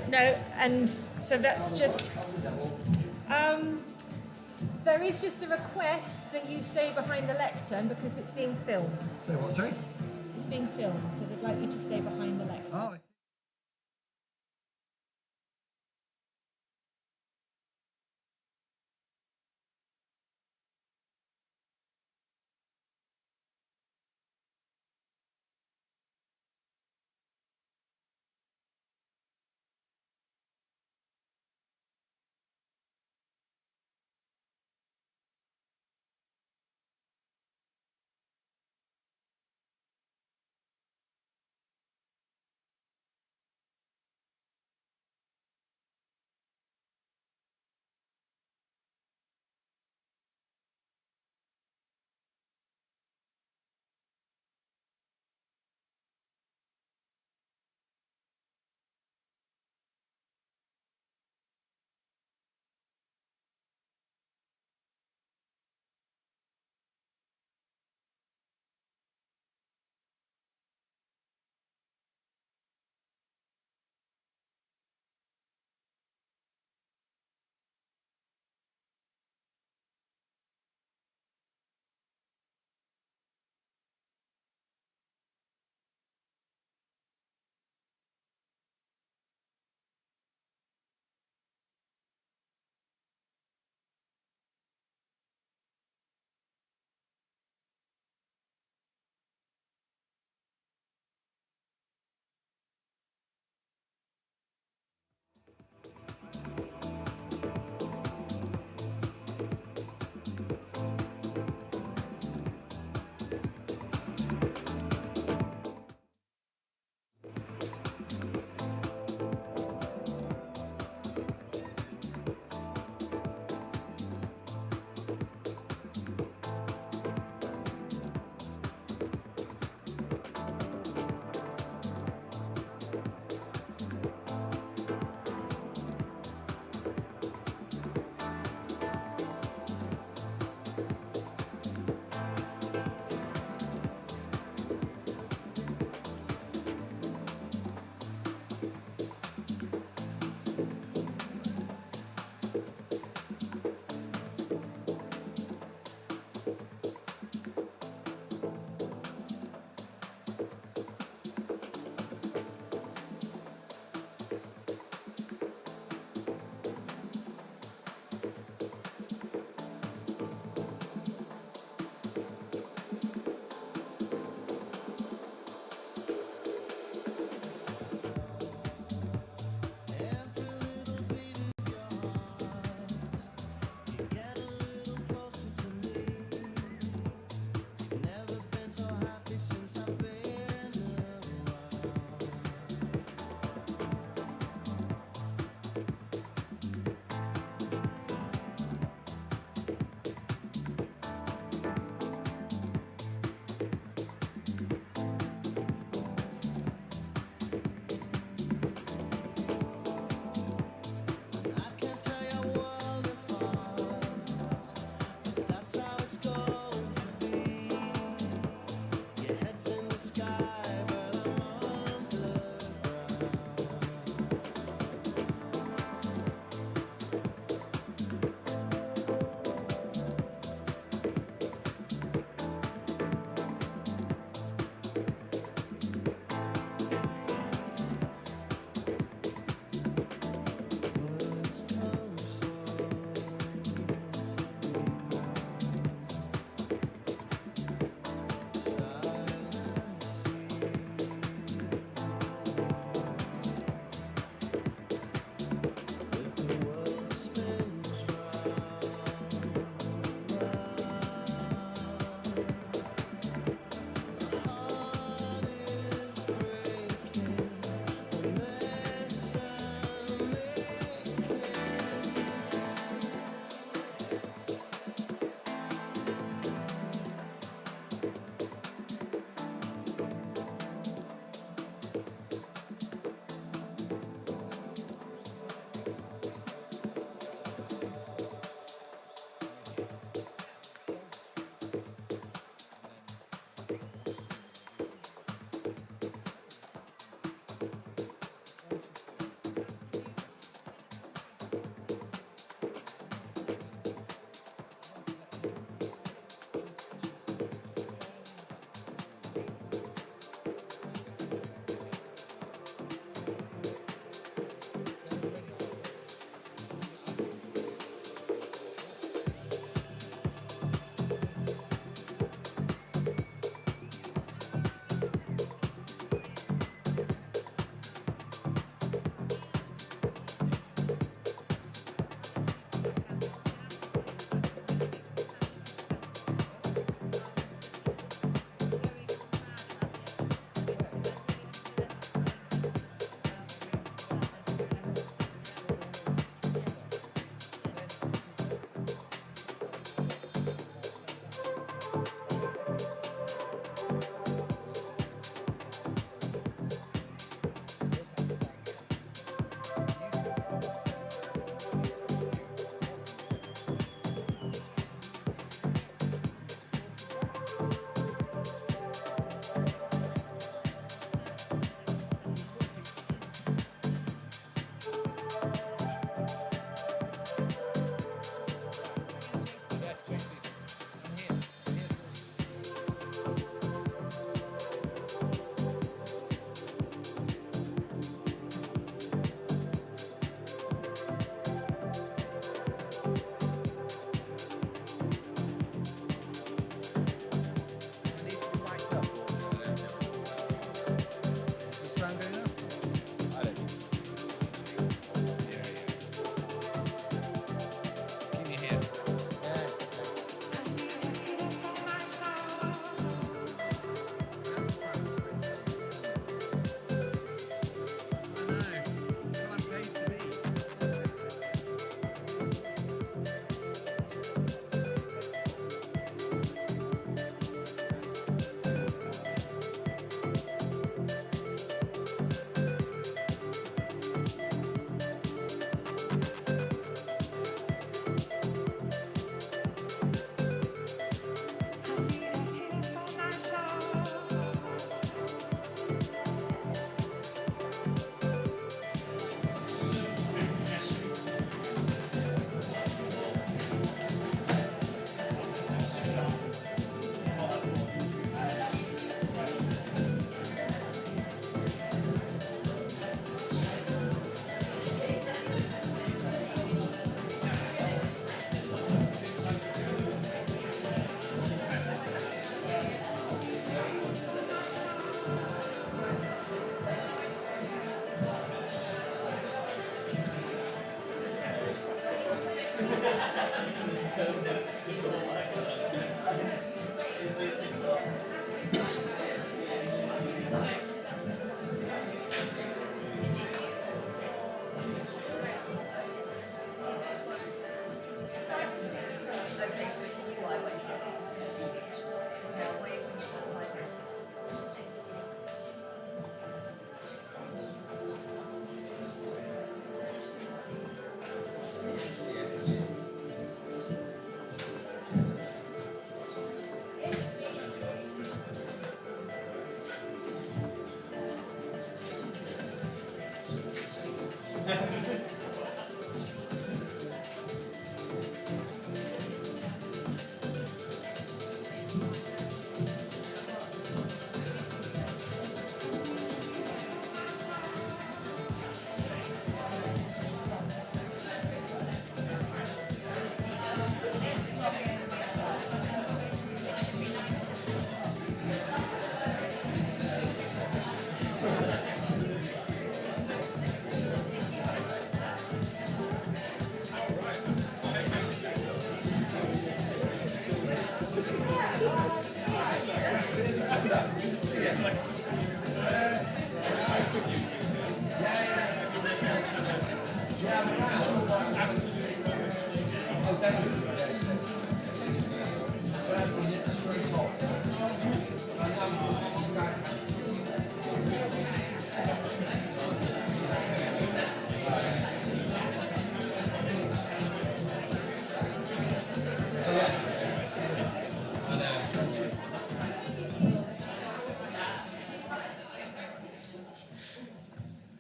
No, and so that's just. There is just a request that you stay behind the lectern because it's being filmed. So what, sorry? It's being filmed, so they'd like you to stay behind the lectern. Oh,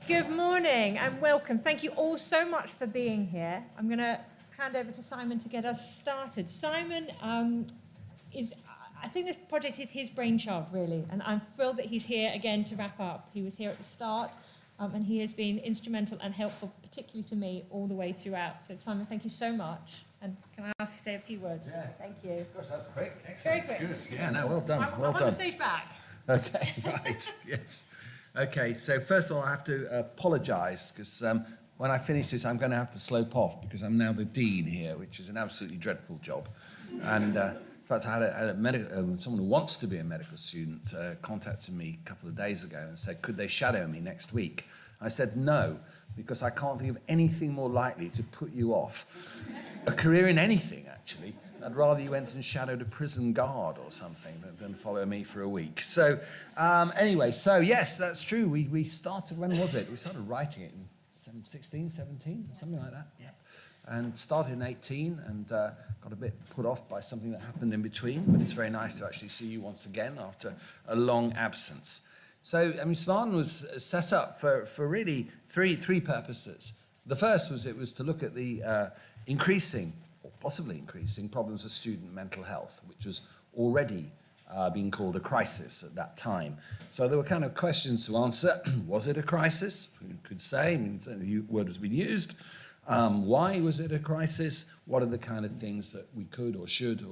Good morning and welcome. Thank you all so much for being here. I'm going to hand over to Simon to get us started. Simon I think this project is his brainchild, really, and I'm thrilled that he's here again to wrap up. He was here at the start, and he has been instrumental and helpful, particularly to me, all the way throughout. So, Simon, thank you so much. And can I ask you to say a few words? Yeah. Thank you. Of course, that was quick. Excellent. Very quick. Good. Yeah, no, well done. I'm well on done. the stage back. Okay, right. Yes. Okay, so first of all, I have to apologise because when I finish this, I'm going to have to slope off because I'm now the dean here, which is an absolutely dreadful job. And in fact, I had someone who wants to be a medical student contacted me a couple of days ago and said, could they shadow me next week? I said no, because I can't think of anything more likely to put you off. A career in anything, actually. I'd rather you went and shadowed a prison guard or something than follow me for a week. So anyway, so yes, that's true. We started, when was it? We started writing it in 16, 17, something like that, yeah. And started in 18 and got a bit put off by something that happened in between, but it's very nice to actually see you once again after a long absence. So, I mean, SMaRteN was set up for really three purposes. The first was it was to look at the increasing, or possibly increasing, problems of student mental health, which was already being called a crisis at that time. So there were kind of questions to answer. Was it a crisis? You could say, I mean, the word has been used. Why was it a crisis? What are the kind of things that we could or should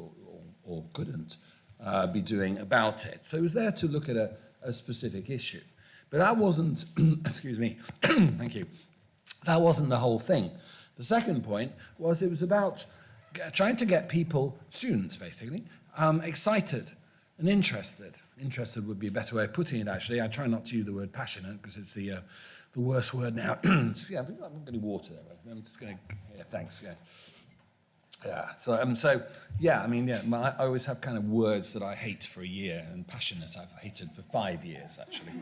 or couldn't be doing about it? So it was there to look at a specific issue. But that wasn't, excuse me, thank you, that wasn't the whole thing. The second point was it was about trying to get people, students basically, excited and interested. Interested would be a better way of putting it, actually. I try not to use the word passionate because it's the worst word now. Yeah, I'm not getting water there. I'm just going to, yeah, thanks. Yeah. Yeah, so yeah, I mean, yeah, I always have kind of words that I hate for a year, and passionate I've hated for 5 years, actually.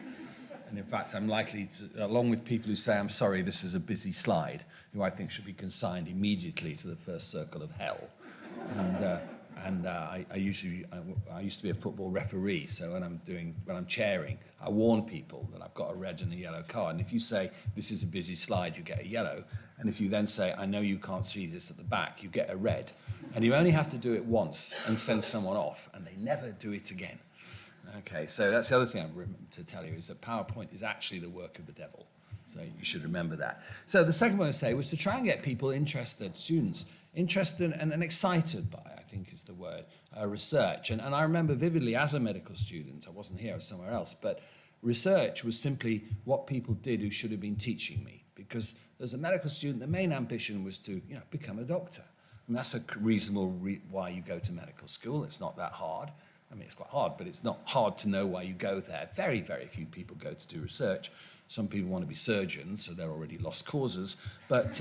And in fact, I'm likely to, along with people who say, I'm sorry, this is a busy slide, who I think should be consigned immediately to the first circle of hell. And I used to be a football referee, so when I'm chairing, I warn people that I've got a red and a yellow card. And if you say, this is a busy slide, you get a yellow. And if you then say, I know you can't see this at the back, you get a red. And you only have to do it once and send someone off, and they never do it again. Okay, so that's the other thing I remember to tell you, is that PowerPoint is actually the work of the devil. So you should remember that. So the second one I say was to try and get people interested, students, interested and excited by, I think is the word, research. And I remember vividly as a medical student, I wasn't here, I was somewhere else, but research was simply what people did who should have been teaching me. Because as a medical student, the main ambition was to become a doctor. mean, that's a reasonable why you go to medical school. It's not that hard. I mean, it's quite hard, but it's not hard to know why you go there. Very, very few people go to do research. Some people want to be surgeons, so they're already lost causes. But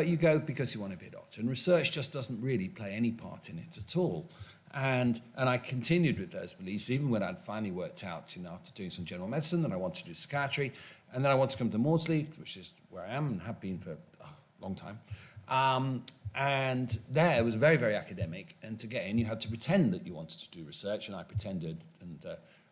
you go because you want to be a doctor. And research just doesn't really play any part in it at all. And I continued with those beliefs, even when I'd finally worked out, after doing some general medicine, that I wanted to do psychiatry. And then I wanted to come to Maudsley, which is where I am and have been for a long time. And there it was very, very academic. And to get in, you had to pretend that you wanted to do research. And I pretended, and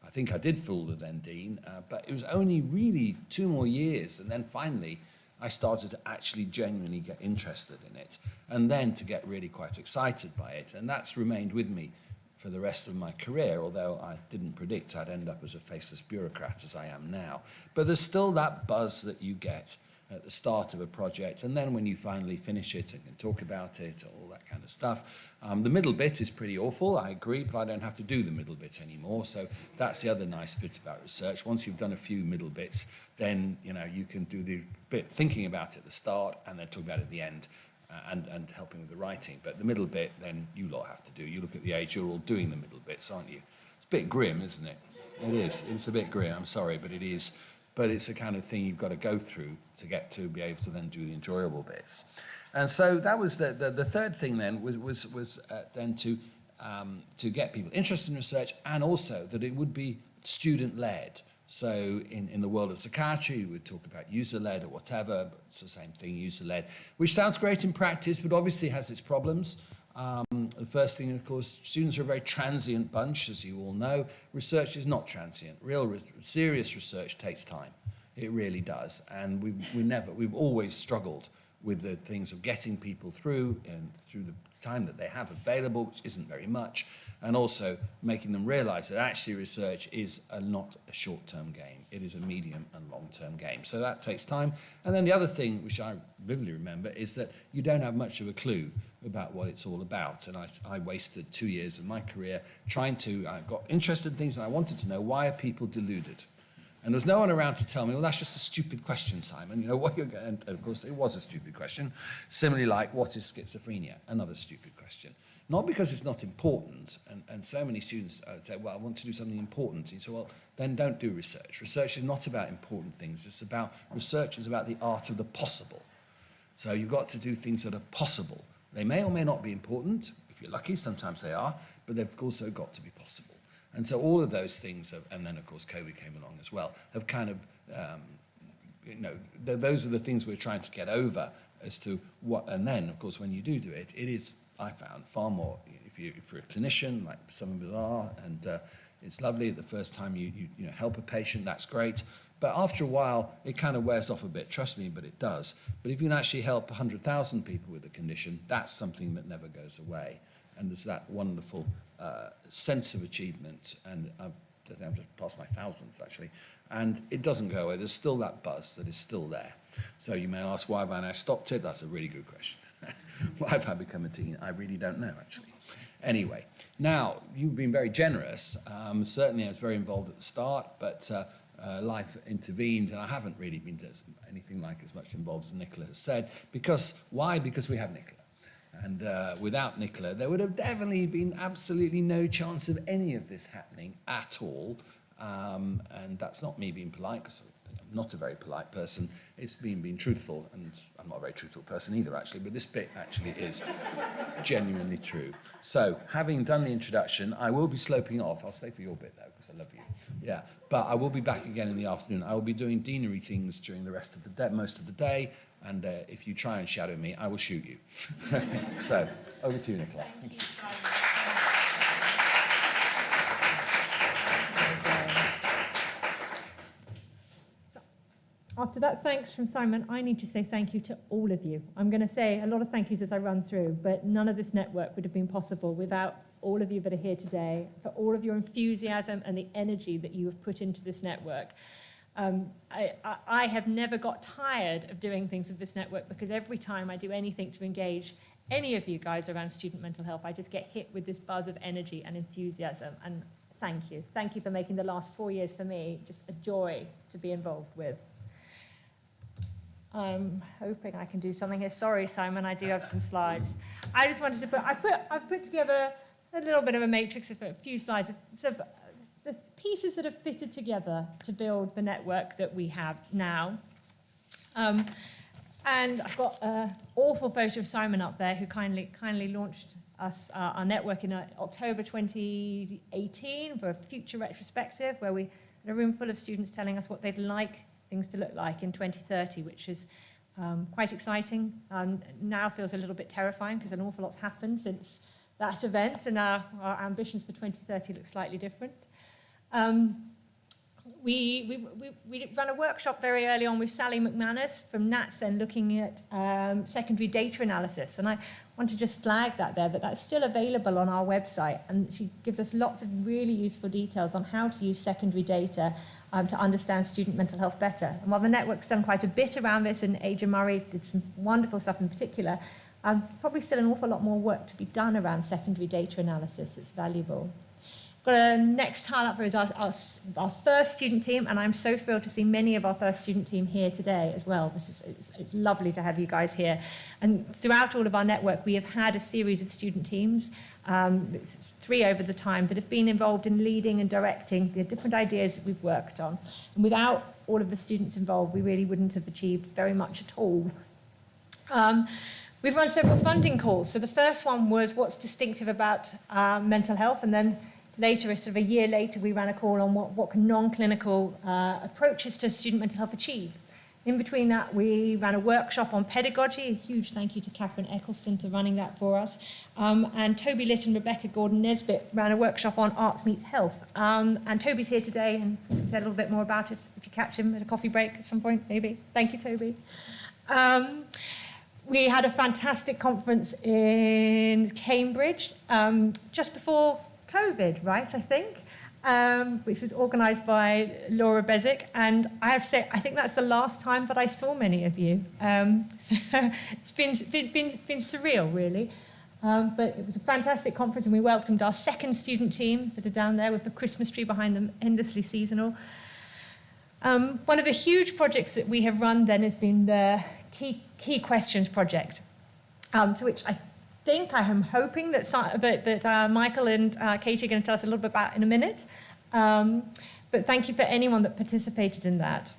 I think I did fool the then dean. But it was only really 2 more years. And then finally, I started to actually genuinely get interested in it. And then to get really quite excited by it. And that's remained with me for the rest of my career, although I didn't predict I'd end up as a faceless bureaucrat as I am now. But there's still that buzz that you get at the start of a project, and then when you finally finish it and can talk about it, all that kind of stuff. The middle bit is pretty awful, I agree, but I don't have to do the middle bit anymore, so that's the other nice bit about research. Once you've done a few middle bits, then you can do the bit thinking about it at the start and then talk about it at the end. And helping with the writing. But the middle bit, then you lot have to do. You look at the age, you're all doing the middle bits, aren't you? It's a bit grim, isn't it? It is. It's a bit grim, I'm sorry, but it is. But it's the kind of thing you've got to go through to get to be able to then do the enjoyable bits. And so that was the third thing then was then to get people interested in research, and also that it would be student-led. So in the world of psychiatry, we would talk about user-led or whatever, but it's the same thing, user-led, which sounds great in practice, but obviously has its problems. The first thing, of course, students are a very transient bunch, as you all know. Research is not transient. Serious research takes time. It really does. And we've always struggled with the things of getting people through the time that they have available, which isn't very much, and also making them realize that actually research is not a short-term game. It is a medium and long-term game. So that takes time. And then the other thing, which I vividly remember, is that you don't have much of a clue about what it's all about. And I wasted 2 years of my career I got interested in things, and I wanted to know, why are people deluded? And there was no one around to tell me, well, that's just a stupid question, Simon. What you're going. And of course, it was a stupid question. Similarly, like, what is schizophrenia? Another stupid question. Not because it's not important, and so many students say, well, I want to do something important. You say, well, then don't do research. Research is not about important things. Research is about the art of the possible. So you've got to do things that are possible. They may or may not be important. If you're lucky, sometimes they are, but they've also got to be possible. And so all of those things, and then of course COVID came along as well, have kind of, those are the things we're trying to get over as to what, and then of course when you do it, it is, I found, far more, if you're a clinician, like some of us are, and it's lovely the first time you help a patient, that's great. But after a while, it kind of wears off a bit, trust me, but it does. But if you can actually help 100,000 people with a condition, that's something that never goes away. And there's that wonderful sense of achievement, and I've just passed my 1,000th actually, and it doesn't go away. There's still that buzz that is still there. So you may ask, why have I now stopped it? That's a really good question. Why have I become a teen? I really don't know, actually. Anyway, now, you've been very generous. Certainly I was very involved at the start, but life intervened, and I haven't really been anything like as much involved as Nicola has said. Why? Because we have Nicola. And without Nicola, there would have definitely been absolutely no chance of any of this happening at all. And that's not me being polite, because I'm not a very polite person. It's being truthful, and I'm not a very truthful person either, actually, but this bit actually is genuinely true. So, having done the introduction, I will be sloping off. I'll stay for your bit, though, because I love you. Yeah, but I will be back again in the afternoon. I will be doing deanery things during the rest of the day, most of the day, and if you try and shadow me, I will shoot you. So, over to you, Nicola. Thank you. After that thanks from Simon, I need to say thank you to all of you. I'm going to say a lot of thank yous as I run through, but none of this network would have been possible without all of you that are here today, for all of your enthusiasm and the energy that you have put into this network. I have never got tired of doing things with this network, because every time I do anything to engage any of you guys around student mental health, I just get hit with this buzz of energy and enthusiasm. And thank you. Thank you for making the last 4 years for me just a joy to be involved with. I'm hoping I can do something here. Sorry, Simon, I do have some slides. I just wanted to put, I've put together a little bit of a matrix of a few slides of sort of the pieces that have fitted together to build the network that we have now. And I've got an awful photo of Simon up there, who kindly launched us our network in October 2018 for a future retrospective, where we had a room full of students telling us what they'd like things to look like in 2030, which is quite exciting. Now feels a little bit terrifying because an awful lot's happened since that event, and our ambitions for 2030 look slightly different. We ran a workshop very early on with Sally McManus from NatSen looking at secondary data analysis, and I want to just flag that there, but that's still available on our website, and she gives us lots of really useful details on how to use secondary data to understand student mental health better. And while the network's done quite a bit around this, and Adrian Murray did some wonderful stuff in particular, probably still an awful lot more work to be done around secondary data analysis that's valuable. Got a next tile up here is our first student team, and I'm so thrilled to see many of our first student team here today as well. It's lovely to have you guys here. And throughout all of our network, we have had a series of student teams, 3 over the time, that have been involved in leading and directing the different ideas that we've worked on. And without all of the students involved, we really wouldn't have achieved very much at all. We've run several funding calls. So the first one was what's distinctive about mental health, and then later, sort of a year later, we ran a call on what can non-clinical approaches to student mental health achieve. In between that, we ran a workshop on pedagogy. A huge thank you to Catherine Eccleston for running that for us. And Toby Litt and Rebecca Gordon-Nesbitt ran a workshop on arts meets health. And Toby's here today and can say a little bit more about it if you catch him at a coffee break at some point, maybe. Thank you, Toby. We had a fantastic conference in Cambridge just before COVID, right, I think, which was organised by Laura Bezic, and I have to say, I think that's the last time that I saw many of you. So it's been surreal, really. But it was a fantastic conference, and we welcomed our second student team that are down there with the Christmas tree behind them, endlessly seasonal. One of the huge projects that we have run then has been the Key Questions project, to which I am hoping that Michael and Katie are going to tell us a little bit about in a minute. But thank you for anyone that participated in that.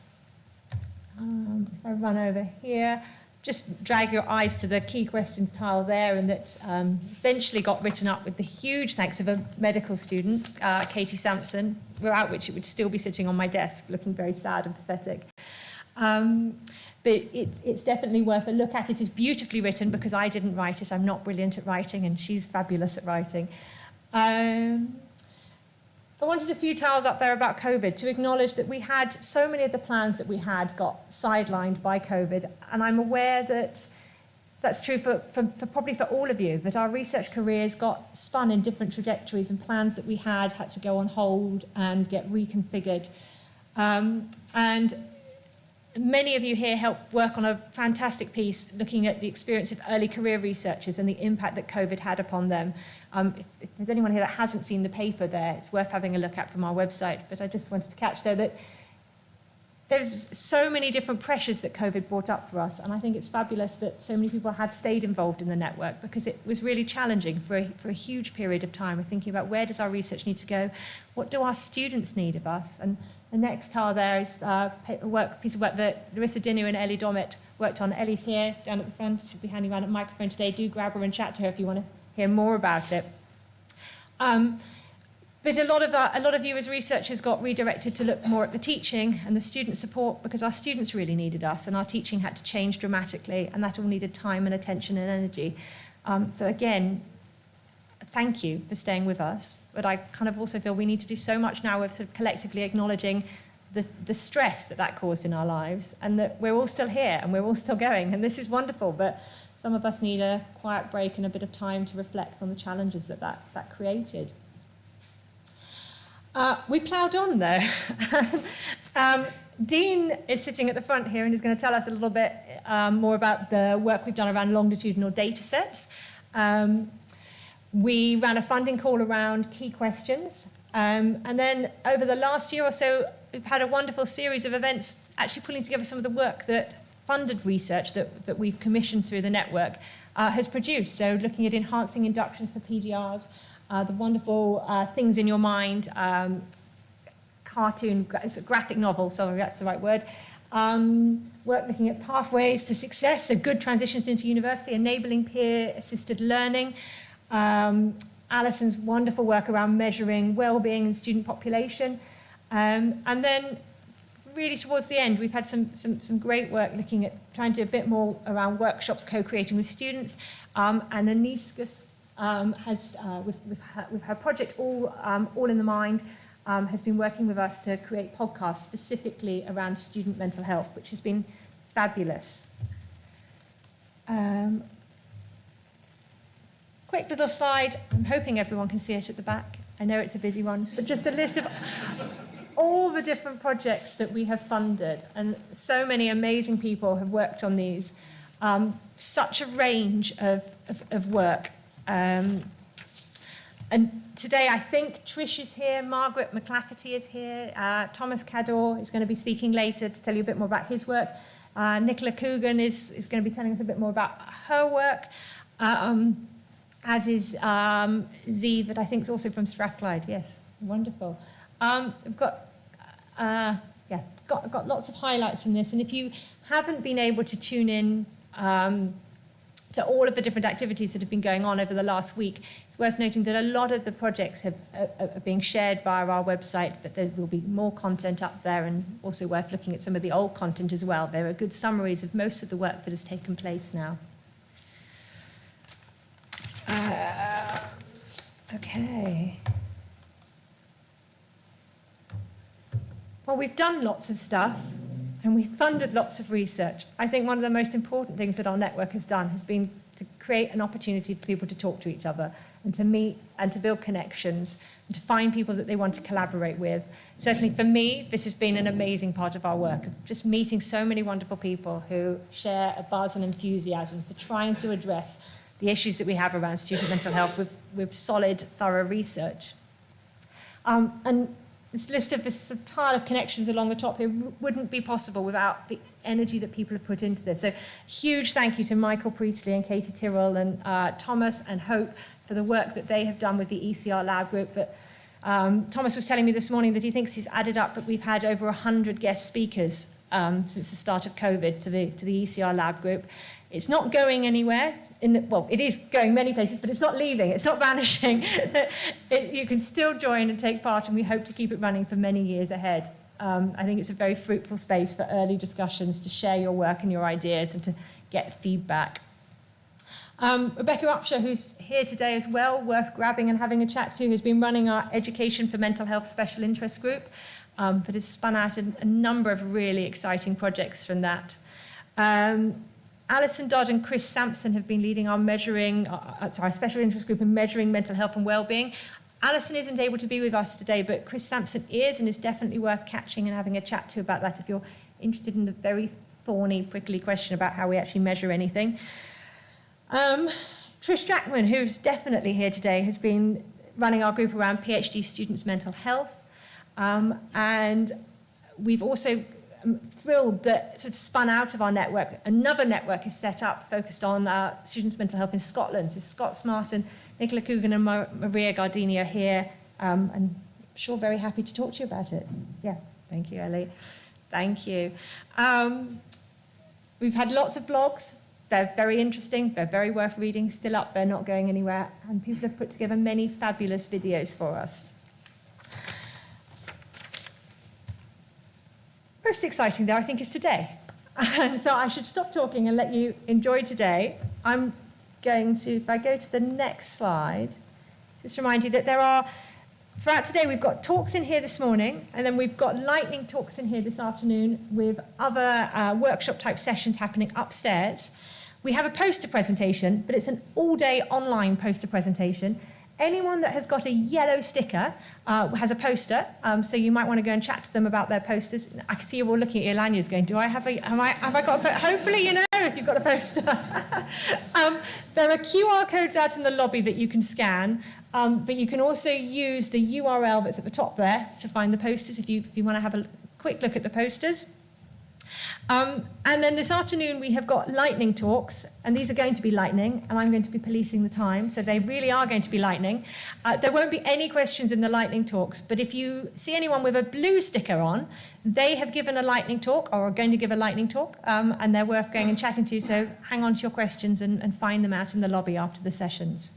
If I run over here, just drag your eyes to the Key Questions tile there, and that eventually got written up with the huge thanks of a medical student, Katie Sampson, without which it would still be sitting on my desk looking very sad and pathetic. But it's definitely worth a look at. It is beautifully written because I didn't write it. I'm not brilliant at writing, and she's fabulous at writing. I wanted a few tiles up there about COVID to acknowledge that we had so many of the plans that we had got sidelined by COVID, and I'm aware that that's true for probably for all of you, that our research careers got spun in different trajectories, and plans that we had to go on hold and get reconfigured. And many of you here helped work on a fantastic piece looking at the experience of early career researchers and the impact that COVID had upon them. If there's anyone here that hasn't seen the paper there, it's worth having a look at from our website. But I just wanted to catch there that there's so many different pressures that COVID brought up for us, and I think it's fabulous that so many people have stayed involved in the network, because it was really challenging for a huge period of time. We're thinking about, where does our research need to go? What do our students need of us? And the next tile there is a piece of work that Larissa Dinu and Ellie Dommett worked on. Ellie's here, down at the front. She'll be handing around a microphone today. Do grab her and chat to her if you want to hear more about it. But a lot of you as researchers got redirected to look more at the teaching and the student support, because our students really needed us, and our teaching had to change dramatically, and that all needed time and attention and energy. So again, thank you for staying with us. But I kind of also feel we need to do so much now with sort of collectively acknowledging the stress that caused in our lives, and that we're all still here and we're all still going, and this is wonderful, but some of us need a quiet break and a bit of time to reflect on the challenges that created. We ploughed on, though. Dean is sitting at the front here and is going to tell us a little bit more about the work we've done around longitudinal data sets. We ran a funding call around key questions. And then over the last year or so, we've had a wonderful series of events actually pulling together some of the work that funded research that we've commissioned through the network has produced. So looking at enhancing inductions for PDRs, the wonderful Things in Your Mind cartoon, it's a graphic novel, sorry, that's the right word. Work looking at pathways to success, so good transitions into university, enabling peer-assisted learning. Alison's wonderful work around measuring well-being and student population. And then really towards the end, we've had some great work looking at trying to do a bit more around workshops, co-creating with students. And Aniskus has, with her project All in the Mind, has been working with us to create podcasts specifically around student mental health, which has been fabulous. Quick little slide. I'm hoping everyone can see it at the back. I know it's a busy one, but just a list of all the different projects that we have funded, and so many amazing people have worked on these. Such a range of work. And today, I think Trish is here, Margaret McLafferty is here, Thomas Cador is going to be speaking later to tell you a bit more about his work. Nicola Coogan is going to be telling us a bit more about her work, as is Z, that I think is also from Strathclyde. Yes, wonderful. We've got lots of highlights from this, and if you haven't been able to tune in to all of the different activities that have been going on over the last week, it's worth noting that a lot of the projects are being shared via our website, but there will be more content up there, and also worth looking at some of the old content as well. There are good summaries of most of the work that has taken place now. Okay. Well, we've done lots of stuff, and we've funded lots of research. I think one of the most important things that our network has done has been to create an opportunity for people to talk to each other and to meet and to build connections and to find people that they want to collaborate with. Certainly for me, this has been an amazing part of our work, of just meeting so many wonderful people who share a buzz and enthusiasm for trying to address the issues that we have around student mental health with solid, thorough research. And this list of this sort of tile of connections along the top here wouldn't be possible without the energy that people have put into this. So huge thank you to Michael Priestley and Katie Tyrrell and Thomas and Hope for the work that they have done with the ECR Lab Group. But Thomas was telling me this morning that he thinks he's added up that we've had over 100 guest speakers since the start of COVID to the ECR Lab Group. It's not going anywhere. Well, it is going many places, but it's not leaving. It's not vanishing. You can still join and take part, and we hope to keep it running for many years ahead. I think it's a very fruitful space for early discussions to share your work and your ideas and to get feedback. Rebecca Upshur, who's here today as well, worth grabbing and having a chat to, has been running our Education for Mental Health Special Interest Group, but has spun out a number of really exciting projects from that. Alison Dodd and Chris Sampson have been leading our special interest group in measuring mental health and well-being. Alison isn't able to be with us today, but Chris Sampson is, and is definitely worth catching and having a chat to about that if you're interested in the very thorny, prickly question about how we actually measure anything. Trish Jackman, who's definitely here today, has been running our group around PhD students' mental health. And we've also thrilled that sort of spun out of our network, another network is set up focused on students' mental health in Scotland. So Scott SMaRteN, Nicola Coogan and Maria Gardini are here, and I'm sure very happy to talk to you about it. Yeah, thank you, Ellie. Thank you. We've had lots of blogs. They're very interesting. They're very worth reading, still up there, not going anywhere. And people have put together many fabulous videos for us. Most exciting, though, I think, is today. And so I should stop talking and let you enjoy today. I'm going to, if I go to the next slide, just remind you that throughout today, we've got talks in here this morning, and then we've got lightning talks in here this afternoon with other workshop-type sessions happening upstairs. We have a poster presentation, but it's an all-day online poster presentation. Anyone that has got a yellow sticker has a poster, so you might want to go and chat to them about their posters. I can see you all looking at your lanyards going, have I got a hopefully you know if you've got a poster. There are QR codes out in the lobby that you can scan, but you can also use the URL that's at the top there to find the posters if you want to have a quick look at the posters. And then this afternoon we have got lightning talks, and these are going to be lightning, and I'm going to be policing the time, so they really are going to be lightning. There won't be any questions in the lightning talks, but if you see anyone with a blue sticker on, they have given a lightning talk, or are going to give a lightning talk, and they're worth going and chatting to, so hang on to your questions and find them out in the lobby after the sessions.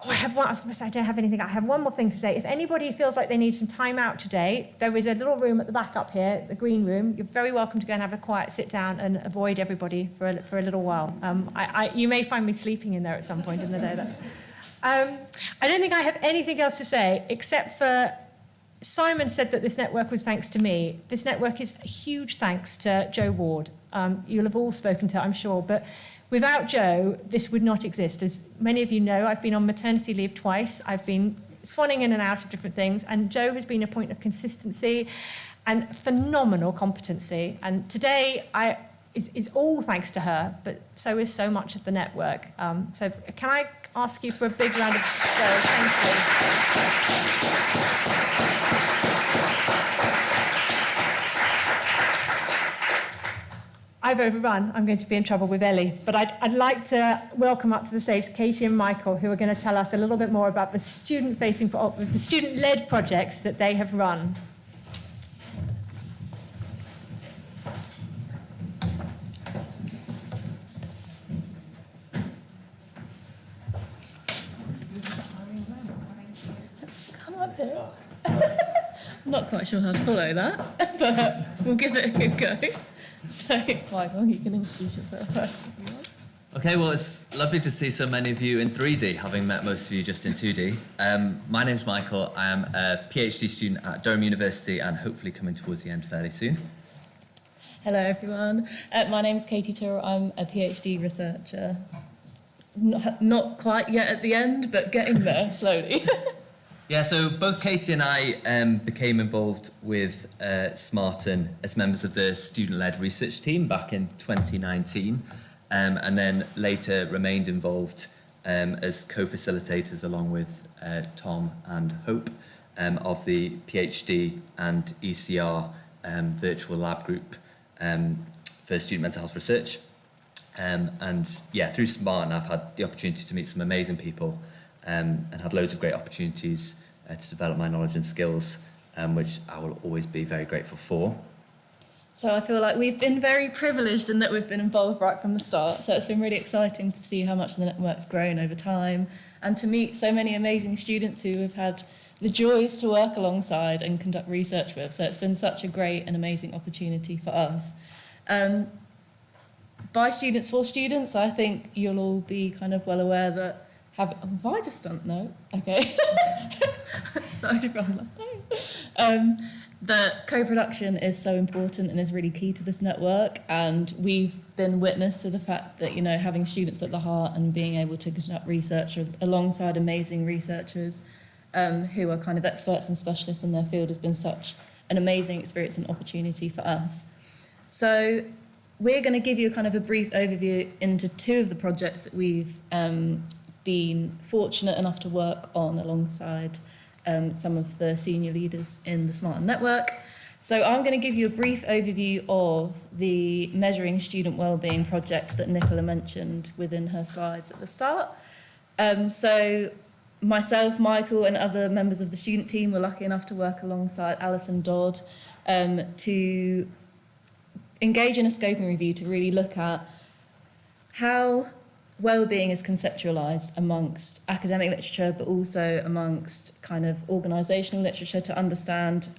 I have one. I was going to say I don't have anything. I have one more thing to say. If anybody feels like they need some time out today, there is a little room at the back up here, the green room. You're very welcome to go and have a quiet sit down and avoid everybody for a little while. You may find me sleeping in there at some point in the day. I don't think I have anything else to say except for Simon said that this network was thanks to me. This network is a huge thanks to Jo Ward. You'll have all spoken to her, I'm sure, but without Jo, this would not exist. As many of you know, I've been on maternity leave twice. I've been swanning in and out of different things, and Jo has been a point of consistency and phenomenal competency. And today is all thanks to her, but so is so much of the network. So can I ask you for a big round of applause? Thank you. I've overrun. I'm going to be in trouble with Ellie. But I'd like to welcome up to the stage Katie and Michael, who are going to tell us a little bit more about the the student-led projects that they have run. Come up here. I'm not quite sure how to follow that, but we'll give it a good go. So, Michael, you can introduce yourself first if you want. Okay, well, it's lovely to see so many of you in 3D, having met most of you just in 2D. My name's Michael. I am a PhD student at Durham University and hopefully coming towards the end fairly soon. Hello, everyone. My name's Katie Tyrrell. I'm a PhD researcher. Not quite yet at the end, but getting there slowly. Yeah, so both Katie and I became involved with SMaRteN as members of the student-led research team back in 2019, and then later remained involved as co-facilitators along with Tom and Hope of the PhD and ECR virtual lab group for student mental health research. And yeah, through SMaRteN I've had the opportunity to meet some amazing people and had loads of great opportunities to develop my knowledge and skills, which I will always be very grateful for. So I feel like we've been very privileged in that we've been involved right from the start. So it's been really exciting to see how much the network's grown over time and to meet so many amazing students who have had the joys to work alongside and conduct research with. So it's been such a great and amazing opportunity for us. By students for students, I think you'll all be kind of well aware that have I just done no? Okay. Started from that co-production is so important and is really key to this network, and we've been witness to the fact that, you know, having students at the heart and being able to conduct research alongside amazing researchers who are kind of experts and specialists in their field has been such an amazing experience and opportunity for us. So we're going to give you kind of a brief overview into two of the projects that we've been fortunate enough to work on alongside some of the senior leaders in the SMaRteN network. So I'm going to give you a brief overview of the Measuring Student Wellbeing project that Nicola mentioned within her slides at the start. So myself, Michael, and other members of the student team were lucky enough to work alongside Alison Dodd to engage in a scoping review to really look at how wellbeing is conceptualised amongst academic literature, but also amongst kind of organisational literature, to understand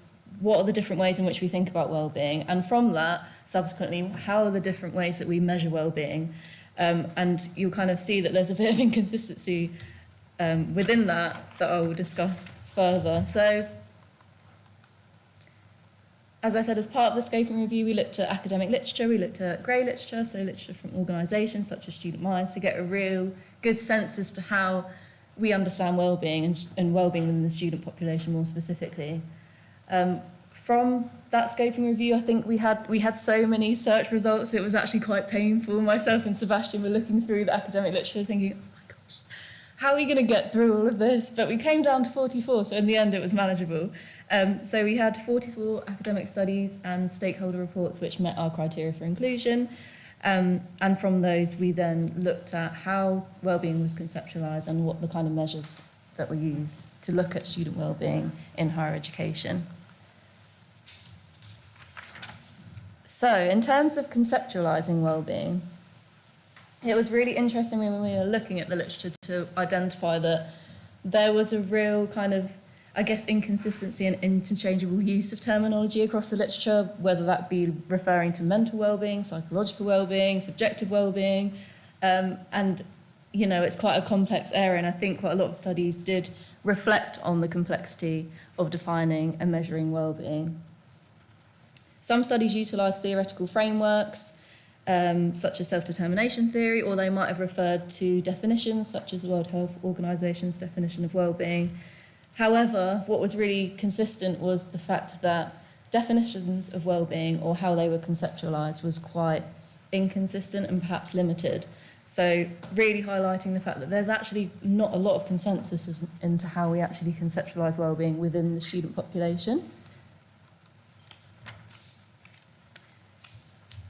what are the different ways in which we think about wellbeing, and from that, subsequently, how are the different ways that we measure wellbeing. And you'll kind of see that there's a bit of inconsistency within that I will discuss further. So, as I said, as part of the scoping review, we looked at academic literature, we looked at grey literature, so literature from organisations such as Student Minds, to get a real good sense as to how we understand wellbeing and wellbeing in the student population more specifically. From that scoping review, I think we had so many search results, it was actually quite painful. Myself and Sebastian were looking through the academic literature thinking, oh my gosh, how are we going to get through all of this? But we came down to 44, so in the end it was manageable. So we had 44 academic studies and stakeholder reports which met our criteria for inclusion. And from those, we then looked at how wellbeing was conceptualised and what the kind of measures that were used to look at student wellbeing in higher education. So in terms of conceptualising wellbeing, it was really interesting when we were looking at the literature to identify that there was a real kind of, I guess, inconsistency and interchangeable use of terminology across the literature, whether that be referring to mental well-being, psychological well-being, subjective well-being, and you know, it's quite a complex area, and I think quite a lot of studies did reflect on the complexity of defining and measuring well-being. Some studies utilise theoretical frameworks, such as self-determination theory, or they might have referred to definitions, such as the World Health Organization's definition of well-being. However, what was really consistent was the fact that definitions of well-being, or how they were conceptualised, was quite inconsistent and perhaps limited. So really highlighting the fact that there's actually not a lot of consensus into how we actually conceptualise well-being within the student population.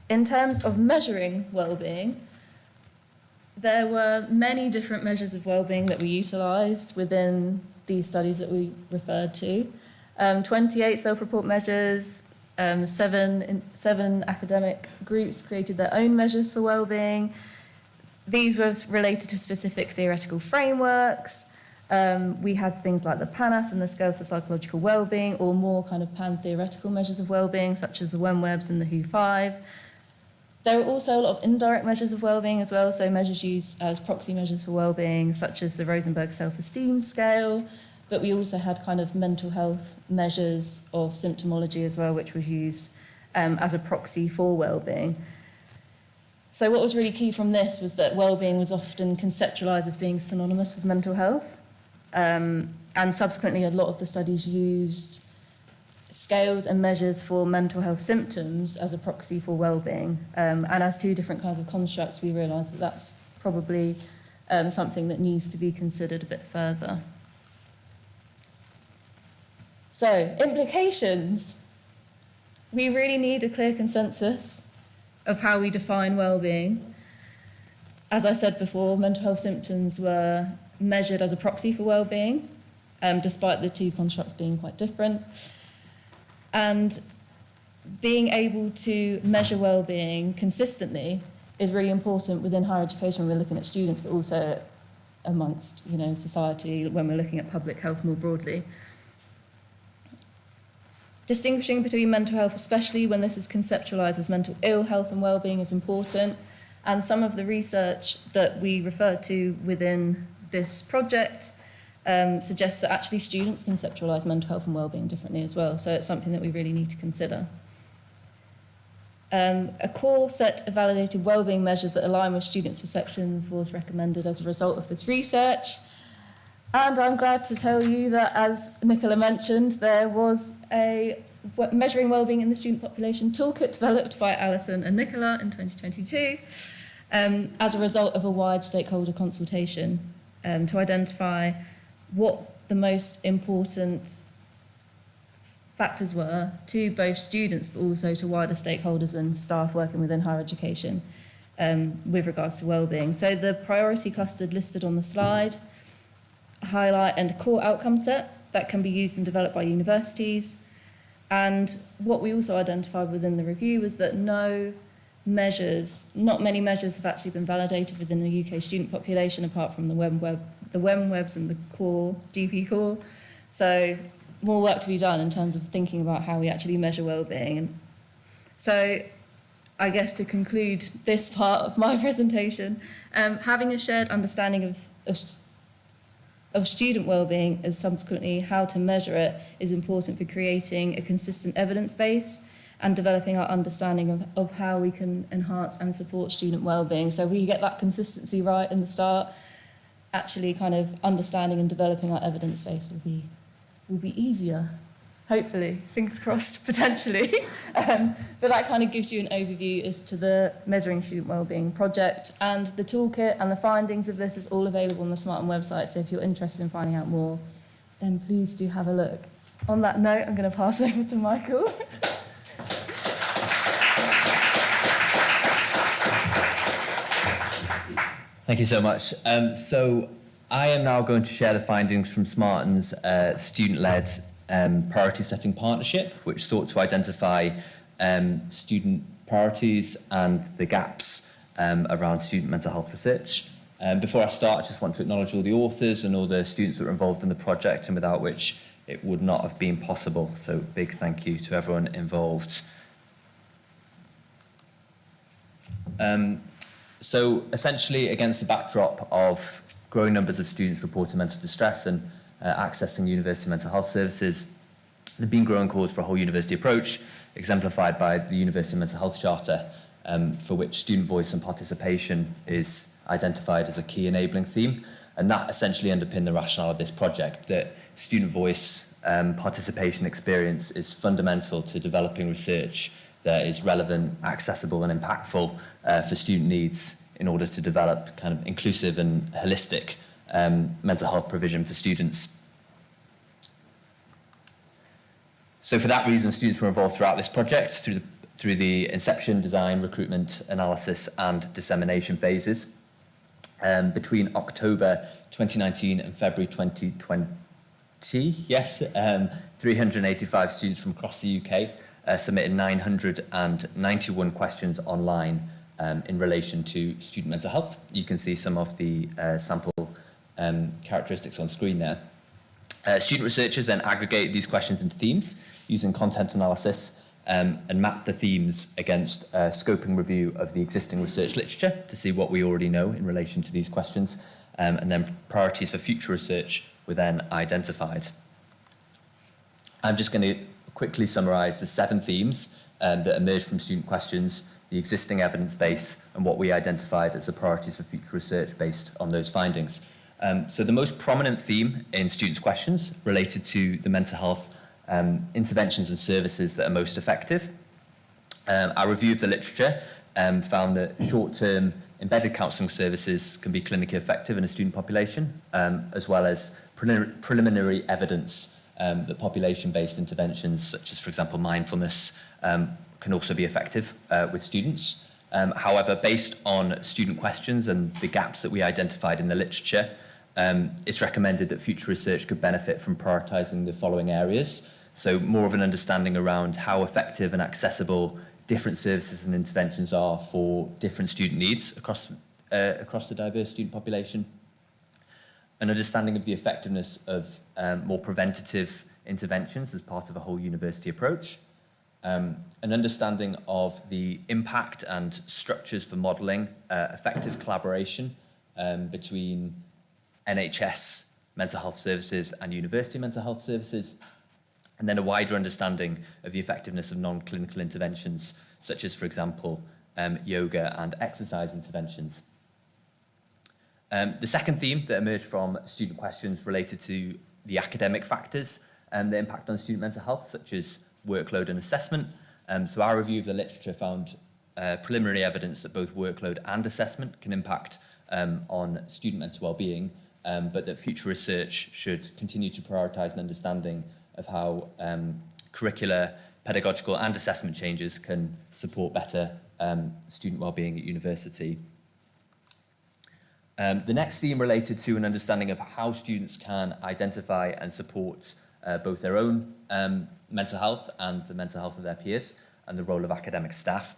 In terms of measuring well-being, there were many different measures of well-being that we utilised within these studies that we referred to. 28 self-report measures, seven academic groups created their own measures for well-being. These were related to specific theoretical frameworks. We had things like the PANAS and the Scales for Psychological Wellbeing, or more kind of pan-theoretical measures of wellbeing, such as the WEMWEBs and the WHO5. There were also a lot of indirect measures of wellbeing as well, so measures used as proxy measures for wellbeing, such as the Rosenberg Self-Esteem Scale, but we also had kind of mental health measures of symptomology as well, which was used as a proxy for wellbeing. So what was really key from this was that wellbeing was often conceptualised as being synonymous with mental health, and subsequently a lot of the studies used scales and measures for mental health symptoms as a proxy for wellbeing. And as two different kinds of constructs, we realised that that's probably something that needs to be considered a bit further. So, implications. We really need a clear consensus of how we define wellbeing. As I said before, mental health symptoms were measured as a proxy for wellbeing, despite the two constructs being quite different. And being able to measure well-being consistently is really important within higher education when we're looking at students, but also amongst, you know, society when we're looking at public health more broadly. Distinguishing between mental health, especially when this is conceptualised as mental ill health and well-being, is important. And some of the research that we referred to within this project suggests that actually students conceptualise mental health and wellbeing differently as well, so it's something that we really need to consider. A core set of validated wellbeing measures that align with student perceptions was recommended as a result of this research, and I'm glad to tell you that, as Nicola mentioned, there was a Measuring Wellbeing in the Student Population toolkit developed by Alison and Nicola in 2022 as a result of a wide stakeholder consultation to identify what the most important factors were to both students but also to wider stakeholders and staff working within higher education with regards to wellbeing. So the priority clusters listed on the slide highlight and core outcome set that can be used and developed by universities. And what we also identified within the review was that not many measures have actually been validated within the UK student population apart from the WEMWEBs and the core, GP core. So more work to be done in terms of thinking about how we actually measure wellbeing. And so I guess to conclude this part of my presentation, having a shared understanding of student wellbeing and subsequently how to measure it is important for creating a consistent evidence base and developing our understanding of how we can enhance and support student wellbeing. So we get that consistency right in the start, actually kind of understanding and developing our evidence base will be easier, hopefully, fingers crossed, potentially. But that kind of gives you an overview as to the Measuring Student Wellbeing project, and the toolkit and the findings of this is all available on the SMaRteN website, so if you're interested in finding out more, then please do have a look. On that note, I'm going to pass over to Michael. Thank you so much. So I am now going to share the findings from SMaRteN's student-led priority setting partnership, which sought to identify student priorities and the gaps around student mental health research. Before I start, I just want to acknowledge all the authors and all the students that were involved in the project, and without which it would not have been possible. So big thank you to everyone involved. So essentially, against the backdrop of growing numbers of students reporting mental distress and accessing university mental health services, there have been growing calls for a whole university approach, exemplified by the University Mental Health Charter, for which student voice and participation is identified as a key enabling theme. And that essentially underpinned the rationale of this project, that student voice participation experience is fundamental to developing research that is relevant, accessible and impactful for student needs in order to develop kind of inclusive and holistic mental health provision for students. So for that reason, students were involved throughout this project through the inception, design, recruitment, analysis and dissemination phases. Between October 2019 and February 2020, 385 students from across the UK submitted 991 questions online in relation to student mental health. You can see some of the sample characteristics on screen there. Student researchers then aggregate these questions into themes using content analysis and map the themes against a scoping review of the existing research literature to see what we already know in relation to these questions, and then priorities for future research were then identified. I'm just going to quickly summarise the 7 themes that emerged from student questions, the existing evidence base, and what we identified as the priorities for future research based on those findings. So the most prominent theme in students' questions related to the mental health interventions and services that are most effective. Our review of the literature found that short-term embedded counselling services can be clinically effective in a student population, as well as preliminary evidence that population-based interventions, such as, for example, mindfulness, can also be effective with students. However, based on student questions and the gaps that we identified in the literature, it's recommended that future research could benefit from prioritising the following areas. So more of an understanding around how effective and accessible different services and interventions are for different student needs across the diverse student population. An understanding of the effectiveness of more preventative interventions as part of a whole university approach. An understanding of the impact and structures for modelling effective collaboration between NHS mental health services and university mental health services, and then a wider understanding of the effectiveness of non-clinical interventions, such as, for example, yoga and exercise interventions. The second theme that emerged from student questions related to the academic factors that impact on student mental health, such as workload and assessment. So our review of the literature found preliminary evidence that both workload and assessment can impact on student mental well-being, but that future research should continue to prioritise an understanding of how curricular, pedagogical and assessment changes can support better student well-being at university. The next theme related to an understanding of how students can identify and support both their own mental health and the mental health of their peers, and the role of academic staff.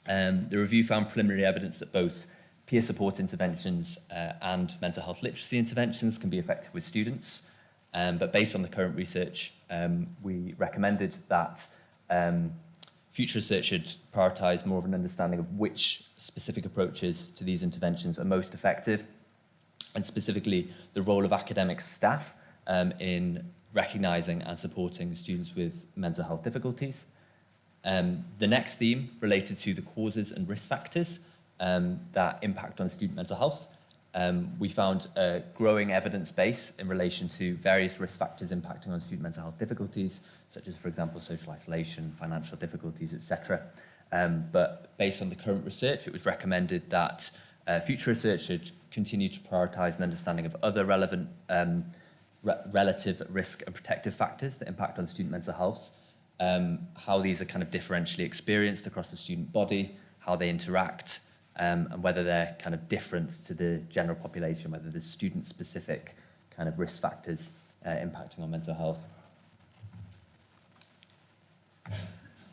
The review found preliminary evidence that both peer support interventions and mental health literacy interventions can be effective with students. But based on the current research, we recommended that future research should prioritise more of an understanding of which specific approaches to these interventions are most effective, and specifically the role of academic staff in recognising and supporting students with mental health difficulties. The next theme related to the causes and risk factors that impact on student mental health, we found a growing evidence base in relation to various risk factors impacting on student mental health difficulties, such as, for example, social isolation, financial difficulties, etc. But based on the current research, it was recommended that future research should continue to prioritise an understanding of other relevant relative risk and protective factors that impact on student mental health, how these are kind of differentially experienced across the student body, how they interact, and whether they're kind of different to the general population, whether there's student-specific kind of risk factors impacting on mental health.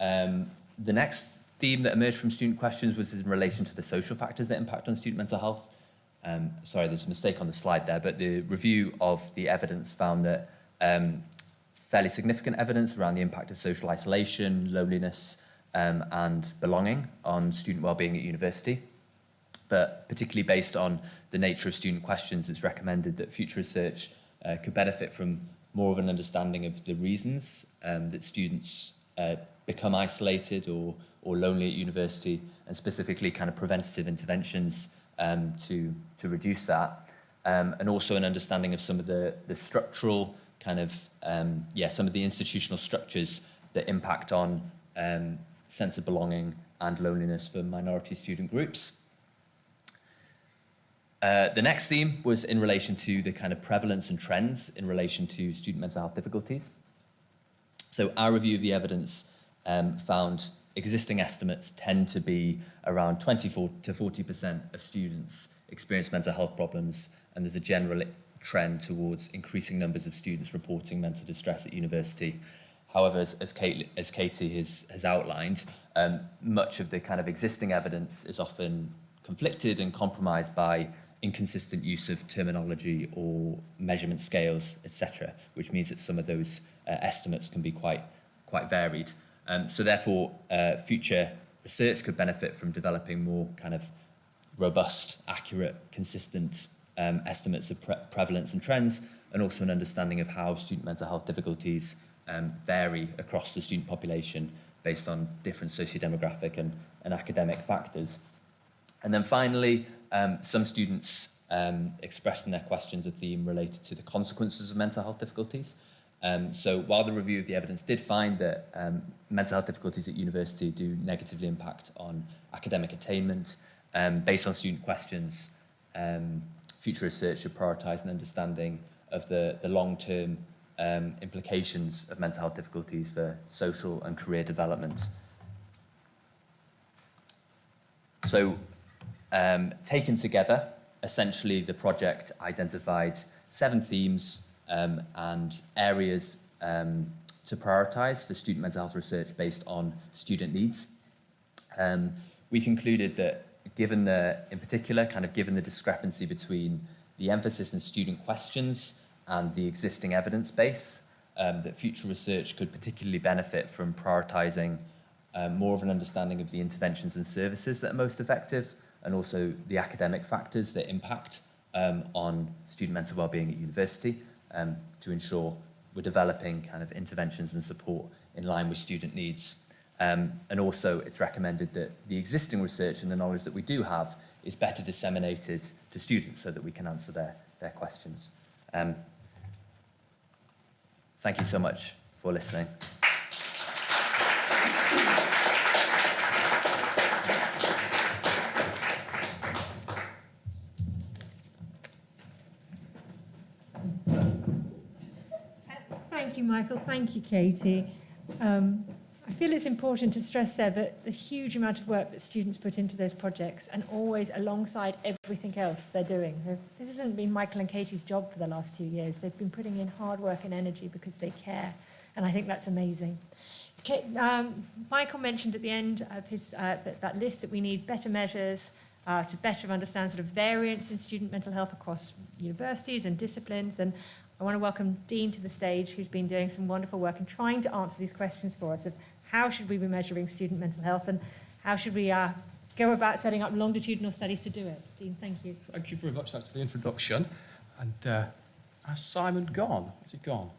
The next theme that emerged from student questions was in relation to the social factors that impact on student mental health. Sorry, there's a mistake on the slide there, but the review of the evidence found that fairly significant evidence around the impact of social isolation, loneliness, and belonging on student wellbeing at university. But particularly based on the nature of student questions, it's recommended that future research could benefit from more of an understanding of the reasons that students become isolated or lonely at university, and specifically kind of preventative interventions to reduce that. And also an understanding of some of the structural kind of, some of the institutional structures that impact on sense of belonging and loneliness for minority student groups. The next theme was in relation to the kind of prevalence and trends in relation to student mental health difficulties. So our review of the evidence found existing estimates tend to be around 24 to 40% of students experience mental health problems, and there's a general trend towards increasing numbers of students reporting mental distress at university. However, as Katie has outlined, much of the kind of existing evidence is often conflicted and compromised by inconsistent use of terminology or measurement scales, etc., which means that some of those estimates can be quite varied. So therefore, future research could benefit from developing more kind of robust, accurate, consistent estimates of prevalence and trends, and also an understanding of how student mental health difficulties vary across the student population based on different socio-demographic and academic factors. And then finally, some students expressed in their questions a theme related to the consequences of mental health difficulties. So while the review of the evidence did find that mental health difficulties at university do negatively impact on academic attainment, based on student questions, future research should prioritise an understanding of the long-term implications of mental health difficulties for social and career development. So taken together, essentially the project identified 7 themes and areas to prioritise for student mental health research based on student needs. We concluded that given the discrepancy between the emphasis in student questions and the existing evidence base, that future research could particularly benefit from prioritising more of an understanding of the interventions and services that are most effective, and also the academic factors that impact on student mental wellbeing at university, to ensure we're developing kind of interventions and support in line with student needs. And also it's recommended that the existing research and the knowledge that we do have is better disseminated to students so that we can answer their questions. Thank you so much for listening. Thank you, Michael. Thank you, Katie. I feel it's important to stress there that the huge amount of work that students put into those projects, and always alongside everything else they're doing. This hasn't been Michael and Katie's job for the last 2 years. They've been putting in hard work and energy because they care, and I think that's amazing. Michael mentioned at the end of his that list that we need better measures to better understand sort of variance in student mental health across universities and disciplines. And I want to welcome Dean to the stage, who's been doing some wonderful work in trying to answer these questions for us of how should we be measuring student mental health and how should we go about setting up longitudinal studies to do it. Dean, thank you. Thank you very much. Thanks for the introduction. And has Simon gone? Is he gone?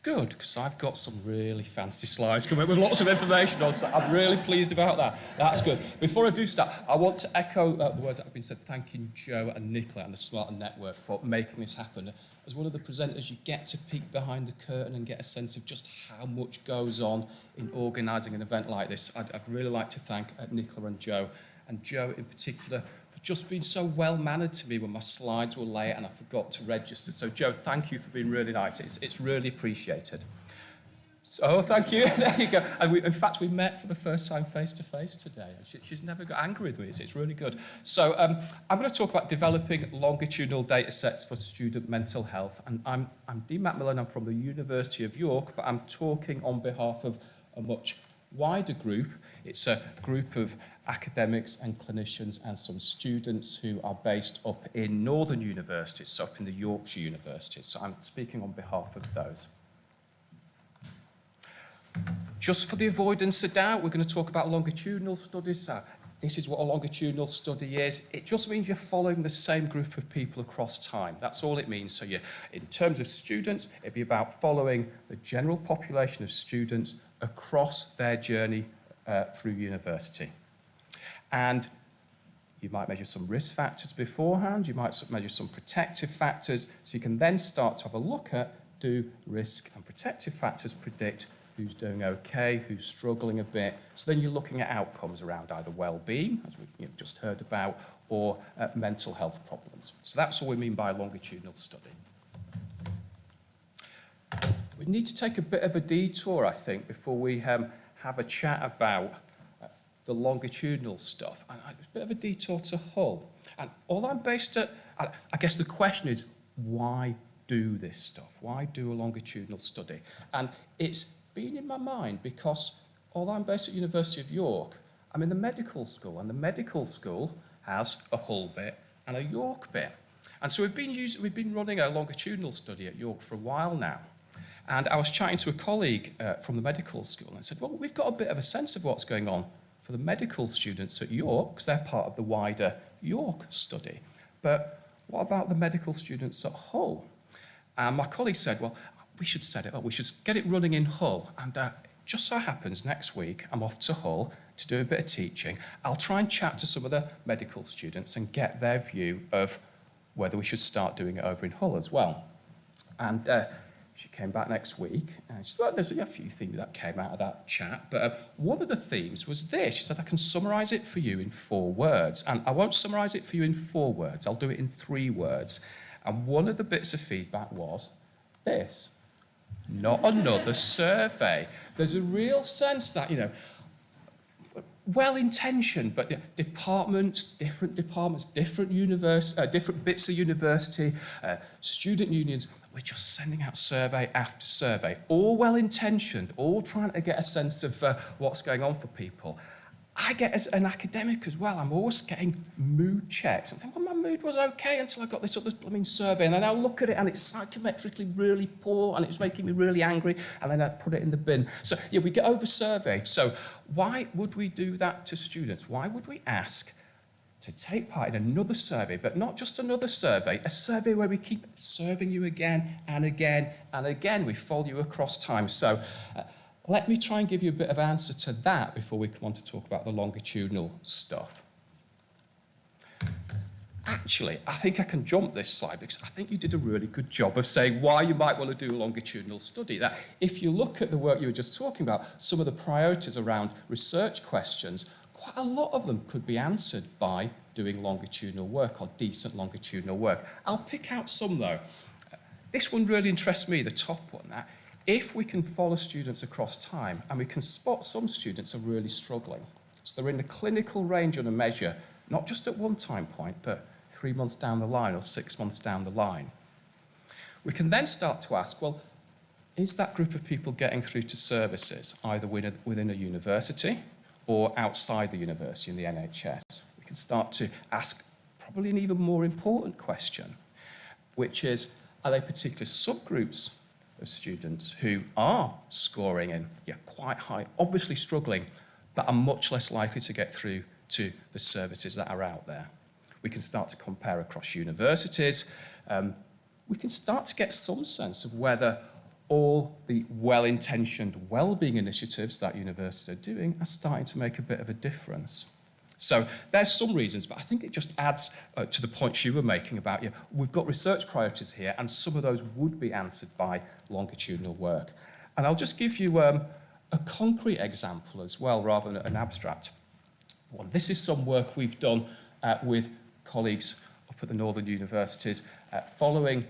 Good, because I've got some really fancy slides coming up with lots of information on, so I'm really pleased about that. That's good. Before I do start, I want to echo the words that have been said, thanking Joe and Nicola and the SMaRteN Network for making this happen. As one of the presenters, you get to peek behind the curtain and get a sense of just how much goes on in organising an event like this. I'd really like to thank Nicola and Joe in particular, for just being so well-mannered to me when my slides were late and I forgot to register. So, Joe, thank you for being really nice. It's really appreciated. So, thank you. There you go. And in fact, we met for the first time face-to-face today. She's never got angry with me. It's really good. So, I'm going to talk about developing longitudinal data sets for student mental health. And I'm Dean Macmillan. I'm from the University of York, but I'm talking on behalf of a much wider group. It's a group of academics and clinicians and some students who are based up in northern universities, so up in the Yorkshire universities. So I'm speaking on behalf of those. Just for the avoidance of doubt, we're going to talk about longitudinal studies. So this is what a longitudinal study is. It just means you're following the same group of people across time. That's all it means. So in terms of students, it'd be about following the general population of students across their journey through university. And you might measure some risk factors beforehand, you might measure some protective factors, so you can then start to have a look at, do risk and protective factors predict who's doing okay, who's struggling a bit. So then you're looking at outcomes around either well-being, as we've just heard about, or mental health problems. So that's what we mean by a longitudinal study. We need to take a bit of a detour, I think, before we have a chat about the longitudinal stuff. And a bit of a detour to Hull. And all I'm based at, I guess the question is, why do this stuff? Why do a longitudinal study? And it's been in my mind because although I'm based at University of York, I'm in the medical school, and the medical school has a Hull bit and a York bit. And so we've been running a longitudinal study at York for a while now. And I was chatting to a colleague from the medical school, and I said, well, we've got a bit of a sense of what's going on for the medical students at York, because they're part of the wider York study. But what about the medical students at Hull? And my colleague said, well, we should set it up. We should get it running in Hull. And just so happens next week, I'm off to Hull to do a bit of teaching. I'll try and chat to some of the medical students and get their view of whether we should start doing it over in Hull as well. And she came back next week, and she said, well, there's a few things that came out of that chat, but one of the themes was this. She said, I can summarise it for you in 4 words. And I won't summarise it for you in 4 words. I'll do it in 3 words. And one of the bits of feedback was this: not another survey. There's a real sense that, well-intentioned, but different departments, different bits of university, student unions, we're just sending out survey after survey, all well-intentioned, all trying to get a sense of what's going on for people. I get, as an academic as well, I'm always getting mood checks. I'm thinking, well, my mood was okay until I got this other blooming survey, and then I look at it and it's psychometrically really poor and it's making me really angry, and then I put it in the bin. So, yeah, we get over-surveyed. So why would we do that to students? Why would we ask to take part in another survey, but not just another survey, a survey where we keep serving you again and again and again. We follow you across time. So let me try and give you a bit of answer to that before we come on to talk about the longitudinal stuff. Actually, I think I can jump this slide because I think you did a really good job of saying why you might want to do a longitudinal study. That if you look at the work you were just talking about, some of the priorities around research questions, quite a lot of them could be answered by doing longitudinal work or decent longitudinal work. I'll pick out some though. This one really interests me, the top one. That if we can follow students across time and we can spot some students are really struggling, so they're in the clinical range on a measure, not just at one time point, but 3 months down the line or 6 months down the line, we can then start to ask, well, is that group of people getting through to services, either within a university or outside the university in the NHS? We can start to ask probably an even more important question, which is, are there particular subgroups of students who are scoring in quite high, obviously struggling, but are much less likely to get through to the services that are out there? We can start to compare across universities. We can start to get some sense of whether all the well-intentioned well-being initiatives that universities are doing are starting to make a bit of a difference. So there's some reasons, but I think it just adds to the points you were making about, we've got research priorities here, and some of those would be answered by longitudinal work. And I'll just give you a concrete example as well, rather than an abstract one. This is some work we've done with colleagues up at the Northern Universities, following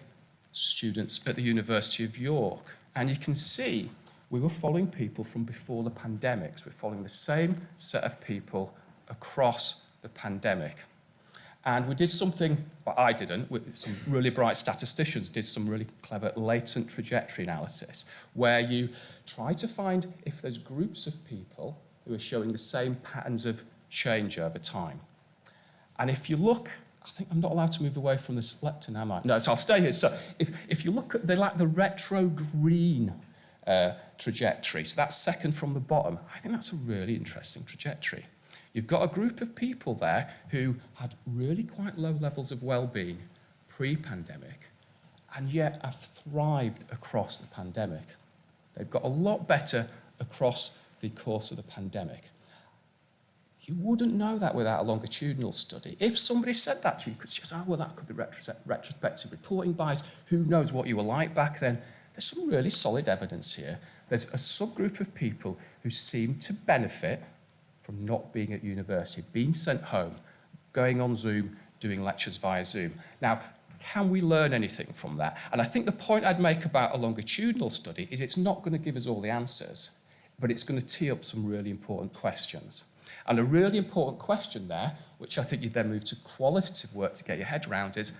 students at the University of York. And you can see we were following people from before the pandemic. So we're following the same set of people across the pandemic. And we did something, well, I didn't, some really bright statisticians did some really clever latent trajectory analysis, where you try to find if there's groups of people who are showing the same patterns of change over time. And if you look, I think I'm not allowed to move away from this lectern, am I? No, so I'll stay here. So if you look at the retro green trajectory, so that's second from the bottom, I think that's a really interesting trajectory. You've got a group of people there who had really quite low levels of well-being pre-pandemic, and yet have thrived across the pandemic. They've got a lot better across the course of the pandemic. You wouldn't know that without a longitudinal study. If somebody said that to you, you could just, oh, well, that could be retrospective reporting bias. Who knows what you were like back then? There's some really solid evidence here. There's a subgroup of people who seem to benefit from not being at university, being sent home, going on Zoom, doing lectures via Zoom. Now, can we learn anything from that? And I think the point I'd make about a longitudinal study is it's not going to give us all the answers, but it's going to tee up some really important questions. And a really important question there, which I think you then move to qualitative work to get your head around, is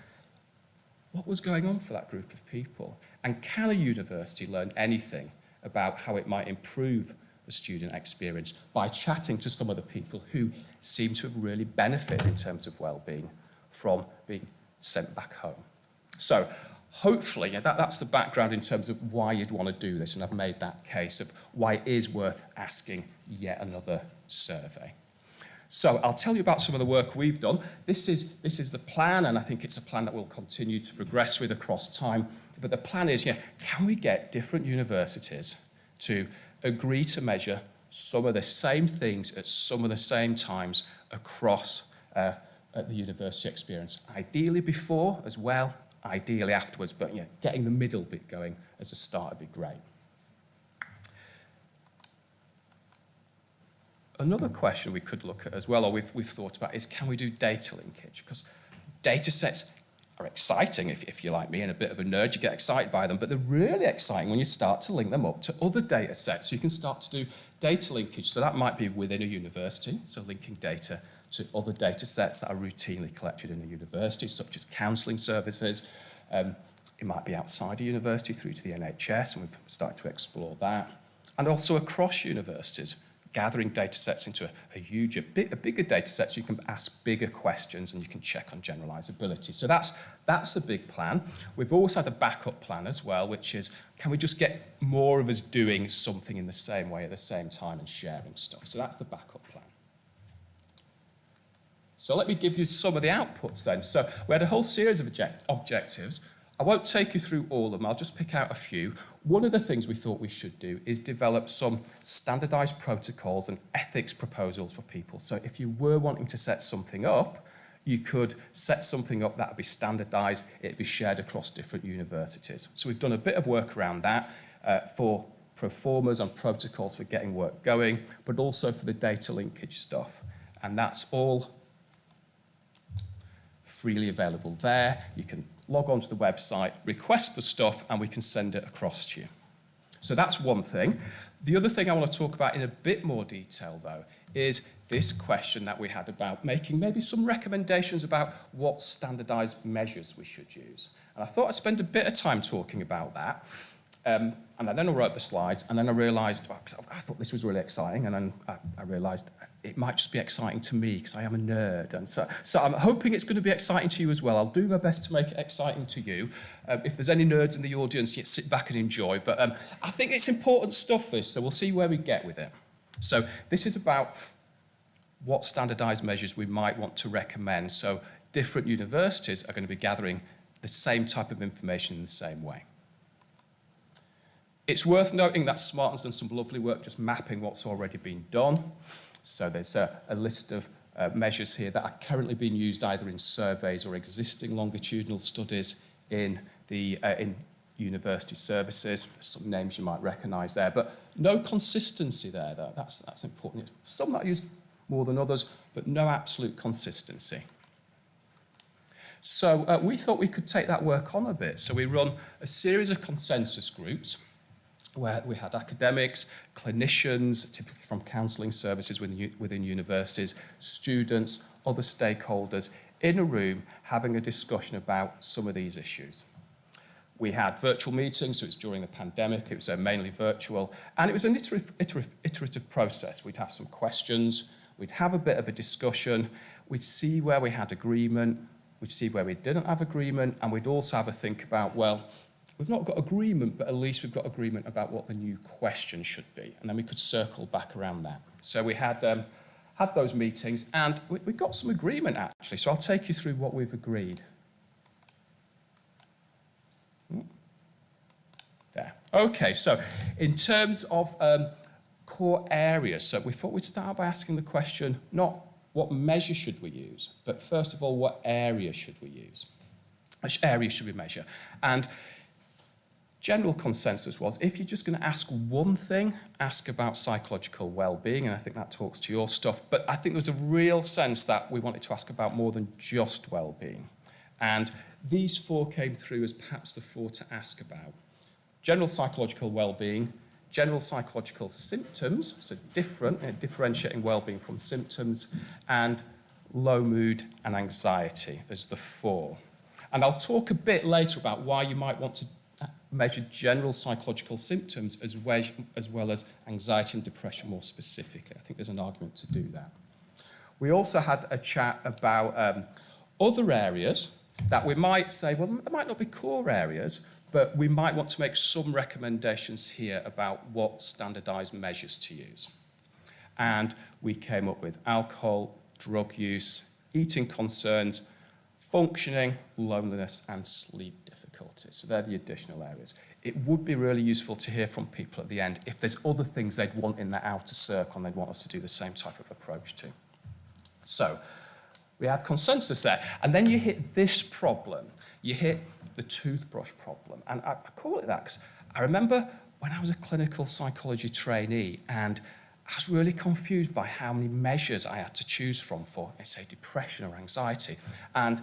what was going on for that group of people? And can a university learn anything about how it might improve the student experience by chatting to some of the people who seem to have really benefited in terms of well-being from being sent back home? So hopefully, that's the background in terms of why you'd want to do this, and I've made that case of why it is worth asking yet another survey. So I'll tell you about some of the work we've done. This is the plan, and I think it's a plan that we'll continue to progress with across time. But the plan is, can we get different universities to agree to measure some of the same things at some of the same times across at the university experience? Ideally before as well, ideally afterwards, but getting the middle bit going as a start would be great. Another question we could look at as well, or we've thought about, is can we do data linkage? Because data sets are exciting if you're like me and a bit of a nerd, you get excited by them, but they're really exciting when you start to link them up to other data sets. So you can start to do data linkage. So that might be within a university, so linking data to other data sets that are routinely collected in a university, such as counselling services. It might be outside a university through to the NHS, and we've started to explore that. And also across universities, gathering data sets into a bigger data set so you can ask bigger questions and you can check on generalizability. So that's a big plan. We've always had a backup plan as well, which is, can we just get more of us doing something in the same way at the same time and sharing stuff? So that's the backup plan. So let me give you some of the outputs then. So we had a whole series of objectives. I won't take you through all of them, I'll just pick out a few. One of the things we thought we should do is develop some standardized protocols and ethics proposals for people. So if you were wanting to set something up, you could set something up that would be standardized, it'd be shared across different universities. So we've done a bit of work around that for proformas and protocols for getting work going, but also for the data linkage stuff. And that's all freely available there. You can log on to the website, request the stuff, and we can send it across to you. So that's one thing. The other thing I want to talk about in a bit more detail, though, is this question that we had about making maybe some recommendations about what standardized measures we should use. And I thought I'd spend a bit of time talking about that. And then I wrote the slides, and then I realised, I thought this was really exciting, and then I realised it might just be exciting to me because I am a nerd. And so I'm hoping it's going to be exciting to you as well. I'll do my best to make it exciting to you. If there's any nerds in the audience, you sit back and enjoy. But I think it's important stuff, this, so we'll see where we get with it. So this is about what standardised measures we might want to recommend. So different universities are going to be gathering the same type of information in the same way. It's worth noting that SMaRteN's done some lovely work just mapping what's already been done. So there's a list of measures here that are currently being used either in surveys or existing longitudinal studies in university services. There's some names you might recognise there, but no consistency there, though. That's important. Some that are used more than others, but no absolute consistency. So we thought we could take that work on a bit. So we run a series of consensus groups where we had academics, clinicians, typically from counselling services within universities, students, other stakeholders, in a room having a discussion about some of these issues. We had virtual meetings, so it's during the pandemic, it was mainly virtual, and it was an iterative process. We'd have some questions, we'd have a bit of a discussion, we'd see where we had agreement, we'd see where we didn't have agreement, and we'd also have a think about, well, we've not got agreement, but at least we've got agreement about what the new question should be, and then we could circle back around that. So we had those meetings, and we got some agreement, actually, so I'll take you through what we've agreed. There. Okay, so in terms of core areas, so we thought we'd start by asking the question, not what measure should we use, but first of all, what area should we use? Which area should we measure? And general consensus was, if you're just going to ask one thing, ask about psychological well-being, and I think that talks to your stuff, but I think there was a real sense that we wanted to ask about more than just well-being. And these four came through as perhaps the four to ask about. General psychological well-being, general psychological symptoms, so differentiating well-being from symptoms, and low mood and anxiety as the four. And I'll talk a bit later about why you might want to measure general psychological symptoms as well as anxiety and depression more specifically. I think there's an argument to do that. We also had a chat about other areas that we might say, well, there might not be core areas, but we might want to make some recommendations here about what standardised measures to use. And we came up with alcohol, drug use, eating concerns, functioning, loneliness, and sleep difficulties. So they're the additional areas. It would be really useful to hear from people at the end if there's other things they'd want in that outer circle and they'd want us to do the same type of approach to. So we had consensus there. And then you hit this problem. You hit the toothbrush problem. And I call it that because I remember when I was a clinical psychology trainee and I was really confused by how many measures I had to choose from for, let's say, depression or anxiety. And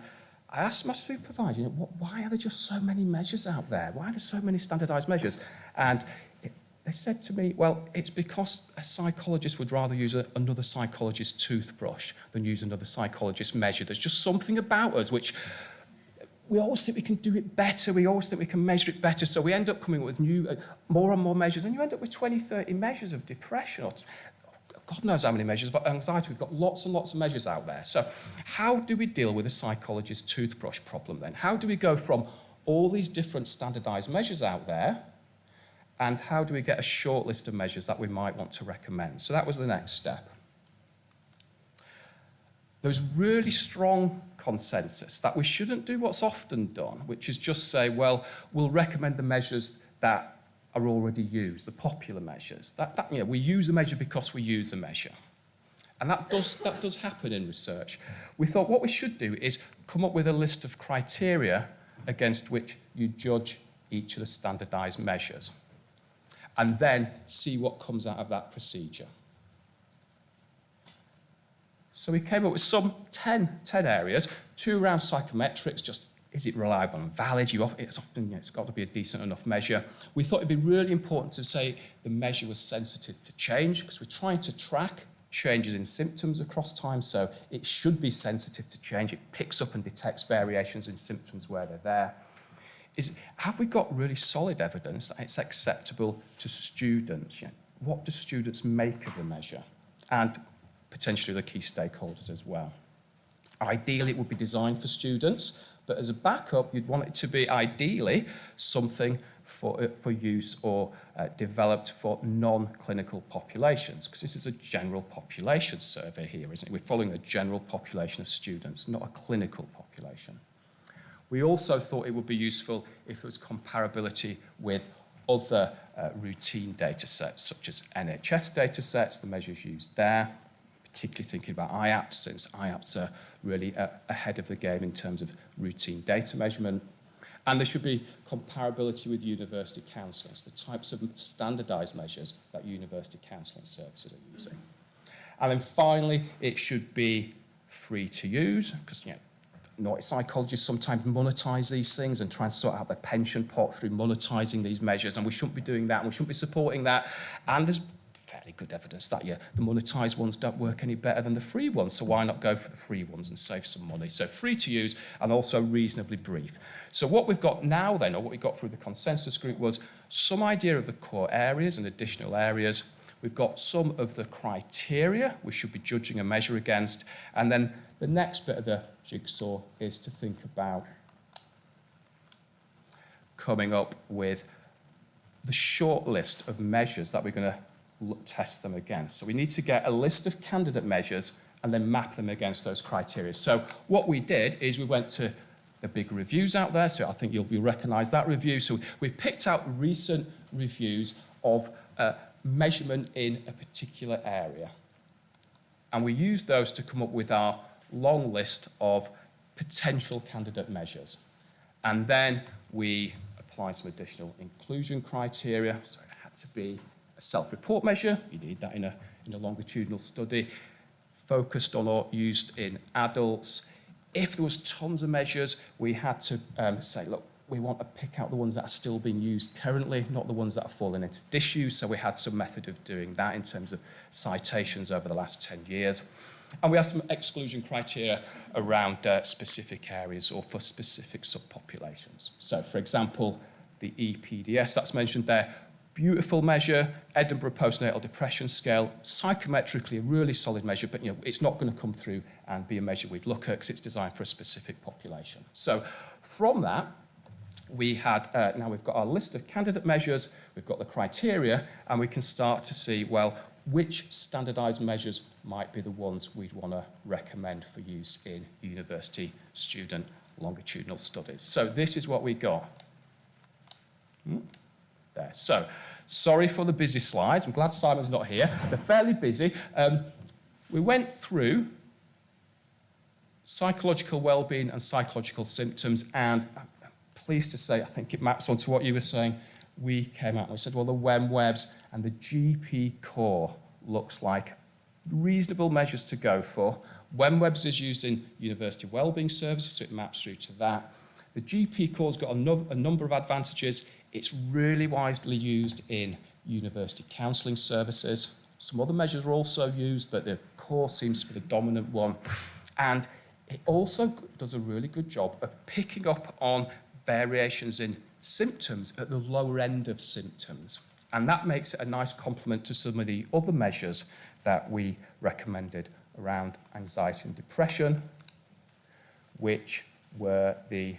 I asked my supervisor, why are there just so many measures out there? Why are there so many standardised measures? And they said to me, well, it's because a psychologist would rather use another psychologist's toothbrush than use another psychologist's measure. There's just something about us which we always think we can do it better. We always think we can measure it better. So we end up coming up with new, more and more measures. And you end up with 20, 30 measures of depression. Or God knows how many measures of anxiety. We've got lots and lots of measures out there. So how do we deal with a psychologist's toothbrush problem then? How do we go from all these different standardised measures out there, and how do we get a short list of measures that we might want to recommend? So that was the next step. There was really strong consensus that we shouldn't do what's often done, which is just say, well, we'll recommend the measures that are already used, the popular measures. We use the measure because we use the measure. And that does happen in research. We thought what we should do is come up with a list of criteria against which you judge each of the standardised measures, and then see what comes out of that procedure. So we came up with some 10 areas, 2 around psychometrics, just is it reliable and valid? It's got to be a decent enough measure. We thought it'd be really important to say the measure was sensitive to change, because we're trying to track changes in symptoms across time, so it should be sensitive to change. It picks up and detects variations in symptoms where they're there. Have we got really solid evidence that it's acceptable to students? What do students make of the measure? And potentially the key stakeholders as well. Ideally, it would be designed for students, but as a backup, you'd want it to be ideally something for use or developed for non-clinical populations, because this is a general population survey here, isn't it? We're following a general population of students, not a clinical population. We also thought it would be useful if there was comparability with other routine data sets, such as NHS data sets, the measures used there, particularly thinking about IAPTs, since IAPTs are really ahead of the game in terms of routine data measurement. And there should be comparability with university counselling, so the types of standardised measures that university counselling services are using. And then finally, it should be free to use, because naughty psychologists sometimes monetize these things and try and sort out their pension pot through monetizing these measures, and we shouldn't be doing that, and we shouldn't be supporting that. And there's fairly good evidence that the monetized ones don't work any better than the free ones, so why not go for the free ones and save some money? So free to use and also reasonably brief. So what we've got now then, or what we got through the consensus group, was some idea of the core areas and additional areas. We've got some of the criteria we should be judging a measure against, and then the next bit of the jigsaw is to think about coming up with the short list of measures that we're going to test them against. So we need to get a list of candidate measures and then map them against those criteria. So what we did is we went to the big reviews out there, so I think you'll recognise that review. So we picked out recent reviews of measurement in a particular area. And we used those to come up with our long list of potential candidate measures. And then we applied some additional inclusion criteria. So it had to be a self-report measure. You need that in a longitudinal study. Focused on or used in adults. If there was tons of measures, we had to say, look, we want to pick out the ones that are still being used currently, not the ones that are falling into disuse. So we had some method of doing that in terms of citations over the last 10 years. And we have some exclusion criteria around specific areas or for specific subpopulations. So, for example, the EPDS that's mentioned there, beautiful measure, Edinburgh Postnatal Depression Scale, psychometrically a really solid measure, but it's not going to come through and be a measure we'd look at because it's designed for a specific population. So, from that, we had, now we've got our list of candidate measures, we've got the criteria, and we can start to see, well, which standardised measures might be the ones we'd want to recommend for use in university student longitudinal studies. So this is what we got. There. So, sorry for the busy slides. I'm glad Simon's not here. They're fairly busy. We went through psychological well-being and psychological symptoms, and I'm pleased to say, I think it maps onto what you were saying. We came out and we said, well, the WEMWEBs and the GP core looks like reasonable measures to go for. WEMWEBs is used in university wellbeing services, so it maps through to that. The GP core's got a number of advantages. It's really widely used in university counselling services. Some other measures are also used, but the core seems to be the dominant one. And it also does a really good job of picking up on variations in symptoms at the lower end of symptoms. And that makes it a nice complement to some of the other measures that we recommended around anxiety and depression, which were the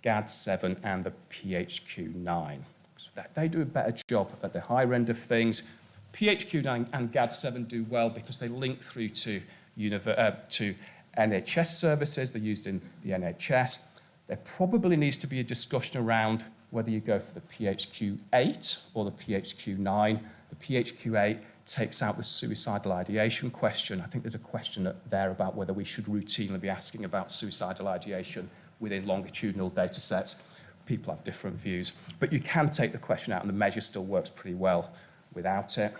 GAD-7 and the PHQ-9. So they do a better job at the higher end of things. PHQ-9 and GAD-7 do well because they link through to NHS services. They're used in the NHS. There probably needs to be a discussion around whether you go for the PHQ-8 or the PHQ-9. The PHQ-8 takes out the suicidal ideation question. I think there's a question there about whether we should routinely be asking about suicidal ideation within longitudinal data sets. People have different views, but you can take the question out and the measure still works pretty well without it.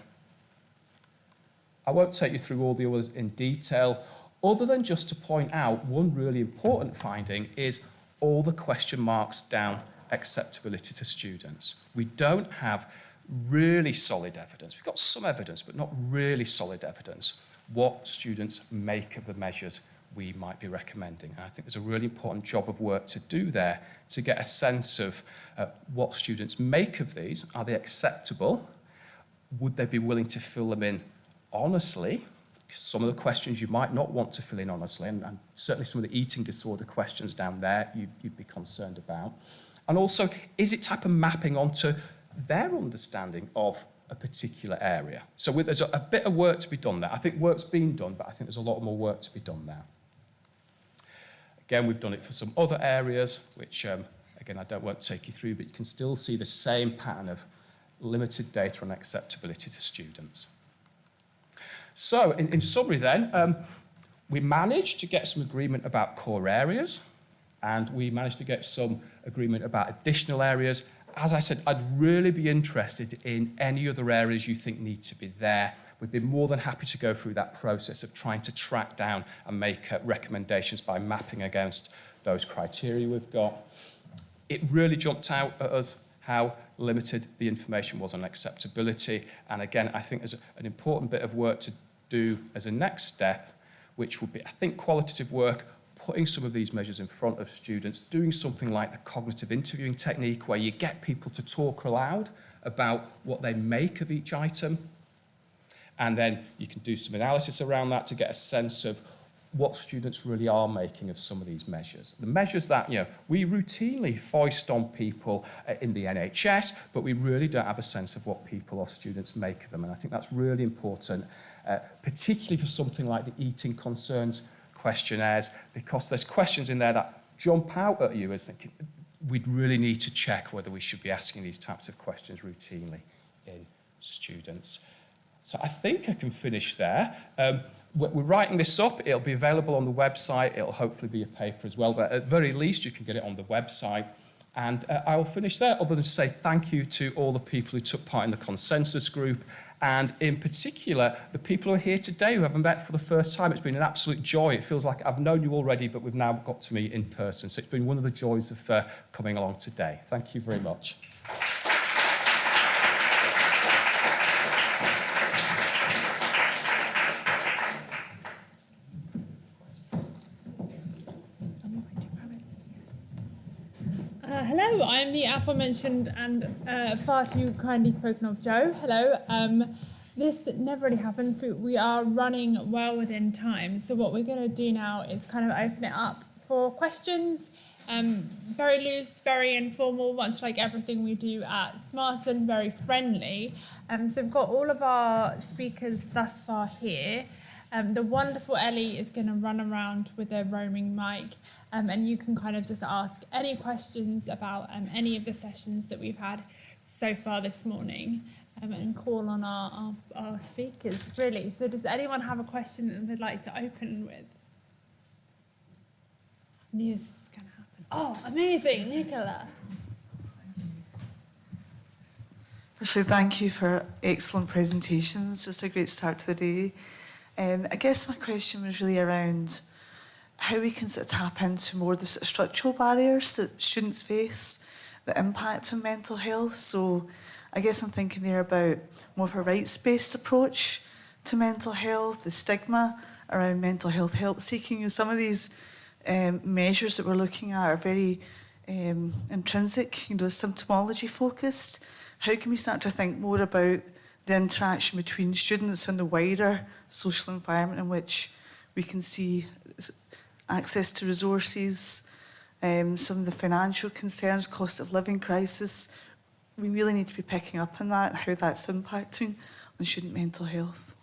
I won't take you through all the others in detail, other than just to point out one really important finding is all the question marks down acceptability to students. We don't have really solid evidence. We've got some evidence, but not really solid evidence what students make of the measures we might be recommending. And I think there's a really important job of work to do there to get a sense of what students make of these. Are they acceptable? Would they be willing to fill them in honestly? Some of the questions you might not want to fill in honestly, and certainly some of the eating disorder questions down there you'd be concerned about. And also, is it type of mapping onto their understanding of a particular area? So there's a bit of work to be done there. I think work's been done, but I think there's a lot more work to be done there. Again, we've done it for some other areas, which, again, again, I don't want to take you through, but you can still see the same pattern of limited data on acceptability to students. So, in summary then, we managed to get some agreement about core areas, and we managed to get some agreement about additional areas. As I said, I'd really be interested in any other areas you think need to be there. We'd be more than happy to go through that process of trying to track down and make recommendations by mapping against those criteria we've got. It really jumped out at us how limited the information was on acceptability. And again, I think there's an important bit of work to do as a next step, which would be, I think, qualitative work, putting some of these measures in front of students, doing something like the cognitive interviewing technique, where you get people to talk aloud about what they make of each item. And then you can do some analysis around that to get a sense of what students really are making of some of these measures. The measures that, we routinely foist on people in the NHS, but we really don't have a sense of what people or students make of them. And I think that's really important, particularly for something like the eating concerns questionnaires, because there's questions in there that jump out at you as thinking, we'd really need to check whether we should be asking these types of questions routinely in students. So I think I can finish there. We're writing this up. It'll be available on the website. It'll hopefully be a paper as well, but at the very least you can get it on the website. And I will finish there, other than to say thank you to all the people who took part in the consensus group, and in particular, the people who are here today who haven't met for the first time. It's been an absolute joy. It feels like I've known you already, but we've now got to meet in person. So it's been one of the joys of coming along today. Thank you very much. Hello, I'm the aforementioned and far too kindly spoken of Jo. Hello. This never really happens, but we are running well within time. So what we're going to do now is kind of open it up for questions. Very loose, very informal, much like everything we do at SMaRteN, very friendly. So we've got all of our speakers thus far here. The wonderful Ellie is going to run around with a roaming mic, and you can kind of just ask any questions about any of the sessions that we've had so far this morning, and call on our speakers, really. So does anyone have a question that they'd like to open with? I knew this was going to happen. Oh, amazing, Nicola. Firstly, thank you for excellent presentations. Just a great start to the day. I guess my question was really around how we can sort of tap into more of the sort of structural barriers that students face that impact on mental health. So I guess I'm thinking there about more of a rights-based approach to mental health, the stigma around mental health help seeking. Some of these measures that we're looking at are very intrinsic, symptomology focused. How can we start to think more about the interaction between students and the wider social environment in which we can see access to resources, some of the financial concerns, cost of living crisis? We really need to be picking up on that and how that's impacting on student mental health.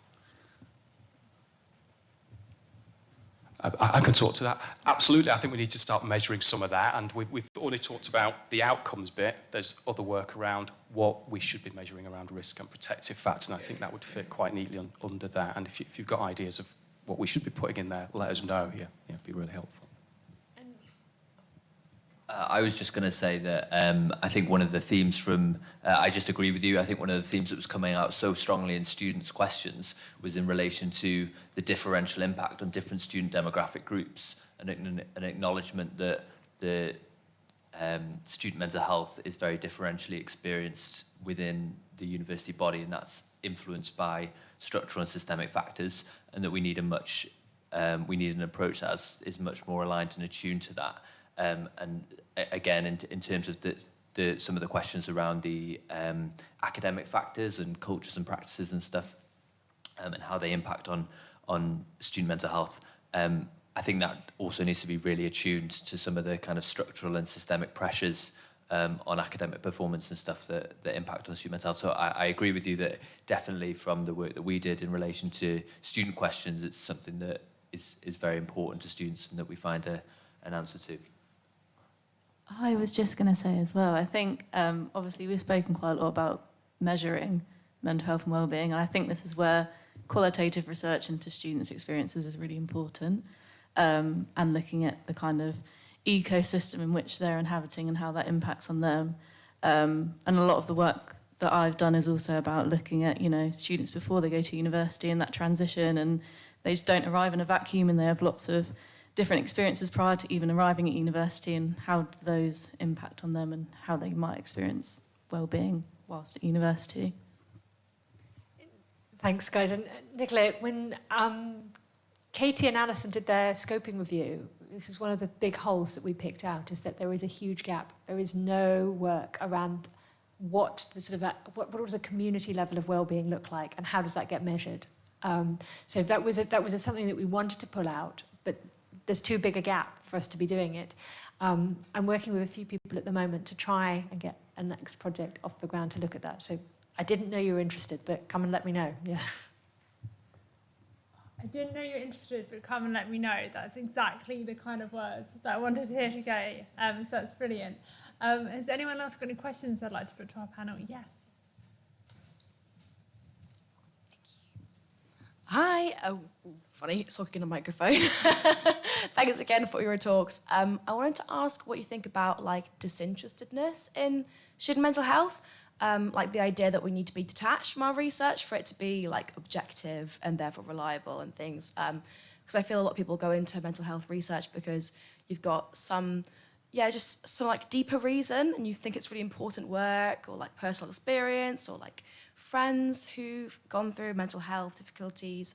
I can talk to that. Absolutely, I think we need to start measuring some of that, and we've already talked about the outcomes bit. There's other work around what we should be measuring around risk and protective factors, and I think that would fit quite neatly under that. And if you've got ideas of what we should be putting in there, let us know. Yeah, it'd be really helpful. I was just going to say that I think one of the themes from, I just agree with you, I think one of the themes that was coming out so strongly in students' questions was in relation to the differential impact on different student demographic groups, and an acknowledgement that the student mental health is very differentially experienced within the university body, and that's influenced by structural and systemic factors, and that we need we need an approach that is much more aligned and attuned to that. And again, in terms of some of the questions around the academic factors and cultures and practices and stuff, and how they impact on student mental health, I think that also needs to be really attuned to some of the kind of structural and systemic pressures on academic performance and stuff that impact on student mental health. So I agree with you that definitely from the work that we did in relation to student questions, it's something that is very important to students and that we find an answer to. I was just going to say as well, I think obviously we've spoken quite a lot about measuring mental health and wellbeing, and I think this is where qualitative research into students' experiences is really important, and looking at the kind of ecosystem in which they're inhabiting and how that impacts on them. And a lot of the work that I've done is also about looking at, you know, students before they go to university and that transition, and they just don't arrive in a vacuum and they have lots of different experiences prior to even arriving at university, and how do those impact on them and how they might experience well-being whilst at university. Thanks, guys. And Nicola, when Katie and Alison did their scoping review, this was one of the big holes that we picked out, is that there is a huge gap. There is no work around what does a community level of well-being look like, and how does that get measured? So that was something that we wanted to pull out, but there's too big a gap for us to be doing it. I'm working with a few people at the moment to try and get a next project off the ground to look at that. So I didn't know you were interested, but come and let me know. Yeah. I didn't know you were interested, but come and let me know. That's exactly the kind of words that I wanted to hear today. So that's brilliant. Has anyone else got any questions they'd like to put to our panel? Yes. Hi. Oh, funny, talking in a microphone. Thanks again for your talks. I wanted to ask what you think about like disinterestedness in student mental health, like the idea that we need to be detached from our research for it to be like objective and therefore reliable and things. Because I feel a lot of people go into mental health research because you've got some like deeper reason, and you think it's really important work or like personal experience or like friends who've gone through mental health difficulties.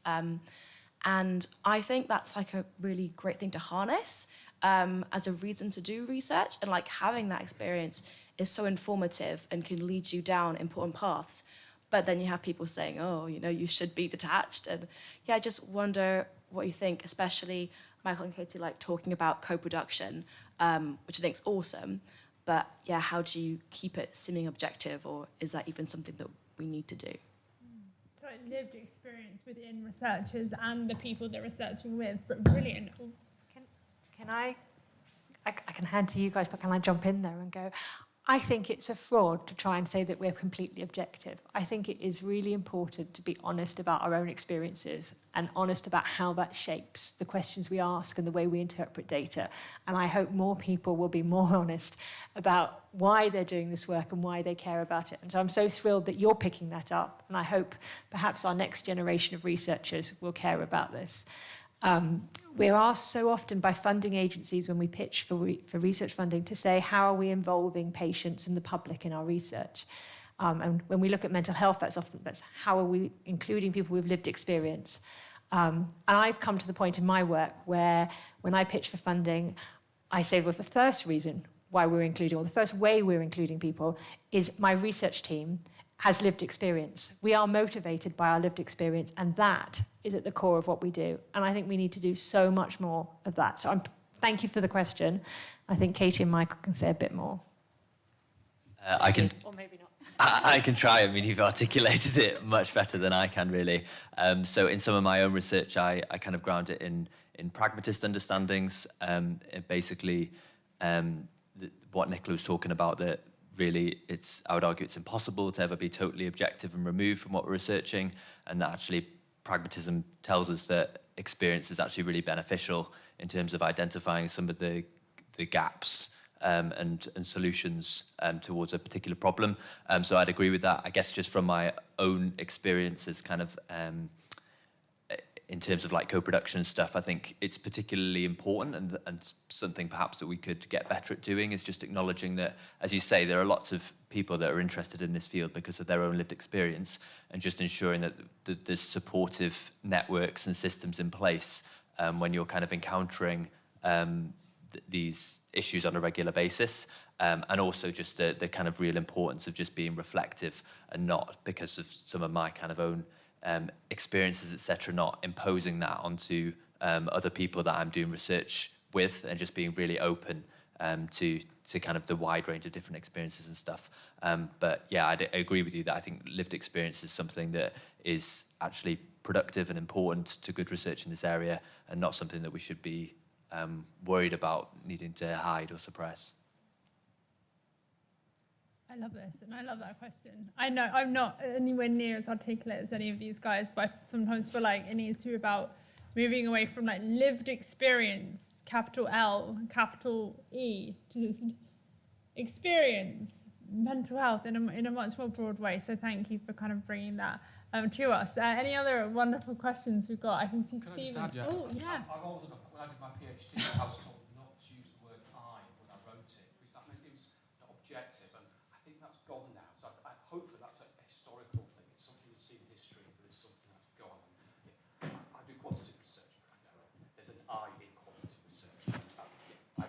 And I think that's like a really great thing to harness as a reason to do research. And like having that experience is so informative and can lead you down important paths. But then you have people saying, oh, you know, you should be detached. And yeah, I just wonder what you think, especially Michael and Katie like talking about co-production, which I think is awesome. But yeah, how do you keep it seeming objective, or is that even something that we need to do? So like lived experience within researchers and the people they're researching with, but brilliant. Can I can hand to you guys, but can I jump in there and go, I think it's a fraud to try and say that we're completely objective. I think it is really important to be honest about our own experiences and honest about how that shapes the questions we ask and the way we interpret data. And I hope more people will be more honest about why they're doing this work and why they care about it. And so I'm so thrilled that you're picking that up. And I hope perhaps our next generation of researchers will care about this. We're asked so often by funding agencies when we pitch for research funding to say, how are we involving patients and the public in our research? And when we look at mental health, that's how are we including people with lived experience? And I've come to the point in my work where when I pitch for funding, I say, well, the first reason why we're including, or the first way we're including people is my research team has lived experience. We are motivated by our lived experience, and that is at the core of what we do. And I think we need to do so much more of that. So thank you for the question. I think Katie and Michael can say a bit more. I can, or maybe not. I can try. I mean, you've articulated it much better than I can, really. So in some of my own research, I kind of ground it in pragmatist understandings. Basically, what Nicola was talking about, that really I would argue it's impossible to ever be totally objective and removed from what we're researching, and that actually pragmatism tells us that experience is actually really beneficial in terms of identifying some of the gaps and solutions towards a particular problem. So I'd agree with that. I guess just from my own experiences, kind of in terms of like co-production stuff, I think it's particularly important, and something perhaps that we could get better at doing is just acknowledging that, as you say, there are lots of people that are interested in this field because of their own lived experience, and just ensuring that there's supportive networks and systems in place when you're kind of encountering these issues on a regular basis, and also just the kind of real importance of just being reflective and not, because of some of my kind of own experiences, etc., not imposing that onto other people that I'm doing research with, and just being really open to kind of the wide range of different experiences and stuff. But yeah, I agree with you that I think lived experience is something that is actually productive and important to good research in this area, and not something that we should be worried about needing to hide or suppress. I love this, and I love that question. I know I'm not anywhere near as articulate as any of these guys, but I sometimes feel like it needs to be about moving away from like lived experience, capital L, capital E, to just experience mental health in a much more broad way. So thank you for kind of bringing that to us. Any other wonderful questions we've got? I can see Can I Stephen. just add, yeah? Oh, yeah. I'm old enough that when I did my PhD, I was told not to use the word I when I wrote it, because that meant it was not objective, and I think that's gone now. So hopefully that's a historical thing. It's something you see in history, but it's something that's gone. And, I do quantitative research, but I know there's an I in quantitative research. I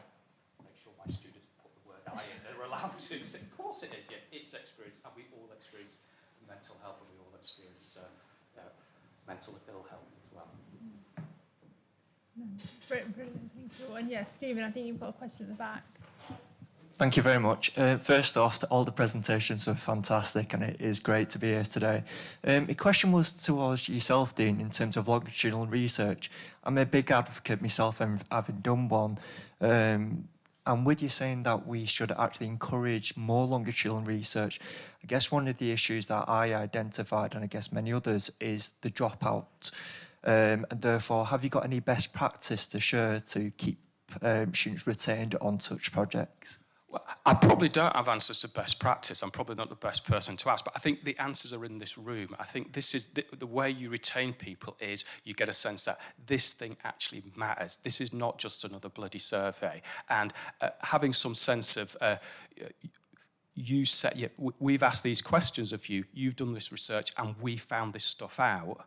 make sure my students put the word I in. They're allowed to say, of course it is, yeah, it's experience, and we all experience mental health, and we all experience mental ill health as well. Brilliant, thank you. And yes, Stephen, I think you've got a question at the back. Thank you very much. First off, all the presentations were fantastic, and it is great to be here today. My question was towards yourself, Dean, in terms of longitudinal research. I'm a big advocate myself, having done one. And with you saying that we should actually encourage more longitudinal research, I guess one of the issues that I identified, and I guess many others, is the dropout. And therefore, have you got any best practice to share to keep students retained on such projects? Well, I probably don't have answers to best practice. I'm probably not the best person to ask, but I think the answers are in this room. I think this is the way you retain people is you get a sense that this thing actually matters. This is not just another bloody survey. And having some sense of we've asked these questions of you, you've done this research, and we found this stuff out.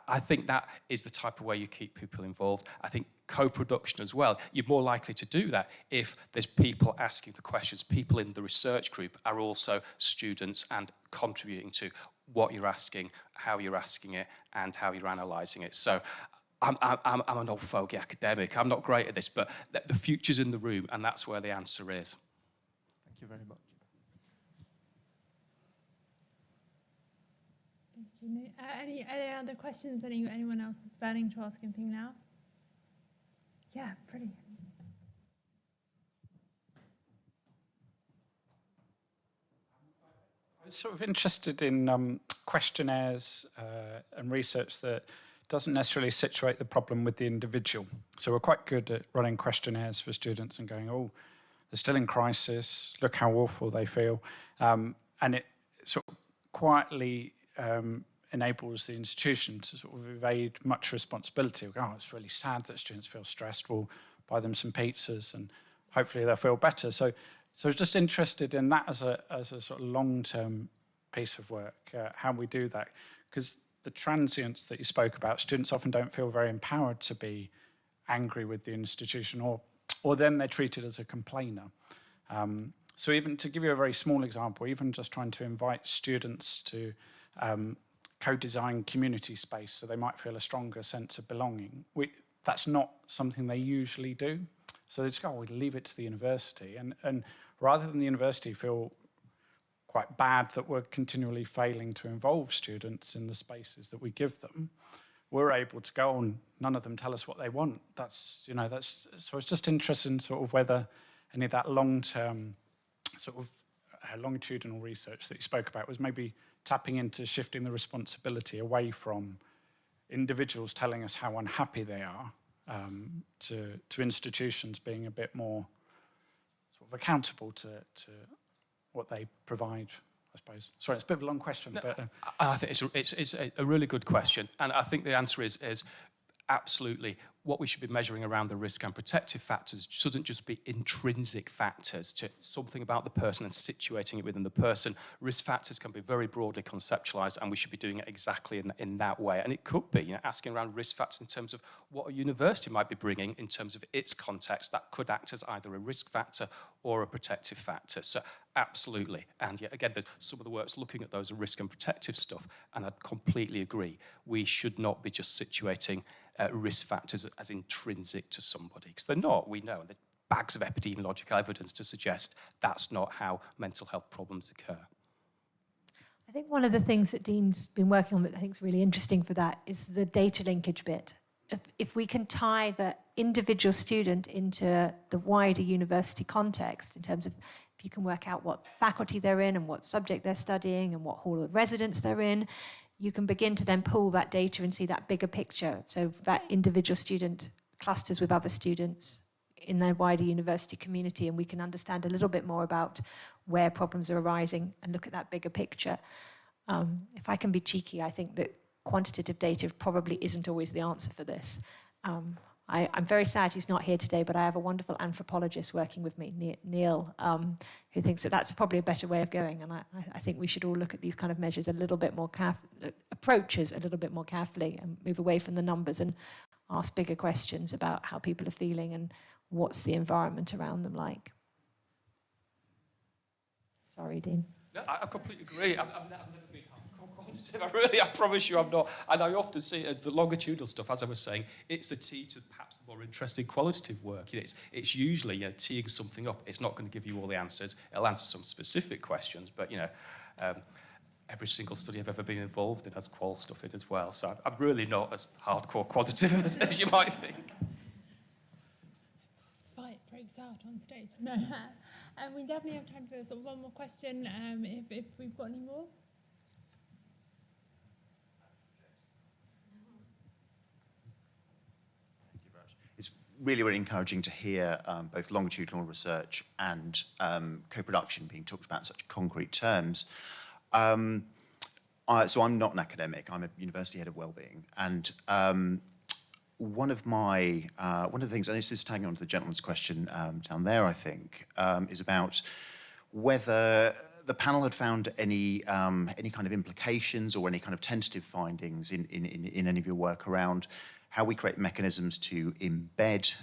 I think that is the type of way you keep people involved. I think co-production as well, you're more likely to do that if there's people asking the questions. People in the research group are also students and contributing to what you're asking, how you're asking it, and how you're analysing it. So I'm an old fogey academic. I'm not great at this, but the future's in the room, and that's where the answer is. Thank you very much. Any other questions? Anyone else burning to ask anything now? Yeah, pretty. I was sort of interested in questionnaires and research that doesn't necessarily situate the problem with the individual. So we're quite good at running questionnaires for students and going, oh, they're still in crisis, look how awful they feel. And it sort of quietly enables the institution to sort of evade much responsibility. Oh, it's really sad that students feel stressed. We'll buy them some pizzas and hopefully they'll feel better. So I was just interested in that as a sort of long-term piece of work, how we do that. Because the transience that you spoke about, students often don't feel very empowered to be angry with the institution, or then they're treated as a complainer. So even to give you a very small example, even just trying to invite students to co-design community space so they might feel a stronger sense of belonging. That's not something they usually do. So they just go, we leave it to the university. And rather than the university feel quite bad that we're continually failing to involve students in the spaces that we give them, we're able to go on, none of them tell us what they want. So it's just interesting sort of whether any of that long-term sort of longitudinal research that you spoke about was maybe tapping into shifting the responsibility away from individuals telling us how unhappy they are to institutions being a bit more sort of accountable to what they provide, I suppose. Sorry, it's a bit of a long question, but I think it's a really good question, and I think the answer is absolutely. What we should be measuring around the risk and protective factors shouldn't just be intrinsic factors to something about the person and situating it within the person. Risk factors can be very broadly conceptualized, and we should be doing it exactly in that way. And it could be, asking around risk factors in terms of what a university might be bringing in terms of its context that could act as either a risk factor or a protective factor. So absolutely. And yet again, some of the work's looking at those risk and protective stuff, and I'd completely agree. We should not be just situating risk factors as intrinsic to somebody, because they're not, we know. There's bags of epidemiological evidence to suggest that's not how mental health problems occur. I think one of the things that Dean's been working on that I think is really interesting for that is the data linkage bit. If we can tie the individual student into the wider university context in terms of if you can work out what faculty they're in and what subject they're studying and what hall of residence they're in, you can begin to then pull that data and see that bigger picture. So that individual student clusters with other students in their wider university community, and we can understand a little bit more about where problems are arising and look at that bigger picture. If I can be cheeky, I think that quantitative data probably isn't always the answer for this. I'm very sad he's not here today, but I have a wonderful anthropologist working with me, Neil, who thinks that that's probably a better way of going. And I think we should all look at these kind of measures a little bit more approaches a little bit more carefully and move away from the numbers and ask bigger questions about how people are feeling and what's the environment around them like. Sorry, Dean. No, I completely agree. I've never been hardcore quantitative. I promise you I'm not. And I often see it as the longitudinal stuff, as I was saying, it's a tea to perhaps the more interesting qualitative work. It's usually teeing something up. It's not going to give you all the answers. It'll answer some specific questions, but every single study I've ever been involved in has qual stuff in as well. So I'm really not as hardcore quantitative as you might think. Fight breaks out on stage. No, and we definitely have time for sort of one more question, if we've got any more. Thank you very much. It's really, really encouraging to hear both longitudinal research and co-production being talked about in such concrete terms. So I'm not an academic. I'm a university head of wellbeing, and one of the things, and this is tagging on to the gentleman's question down there, I think, is about whether the panel had found any kind of implications or any kind of tentative findings in any of your work around how we create mechanisms to embed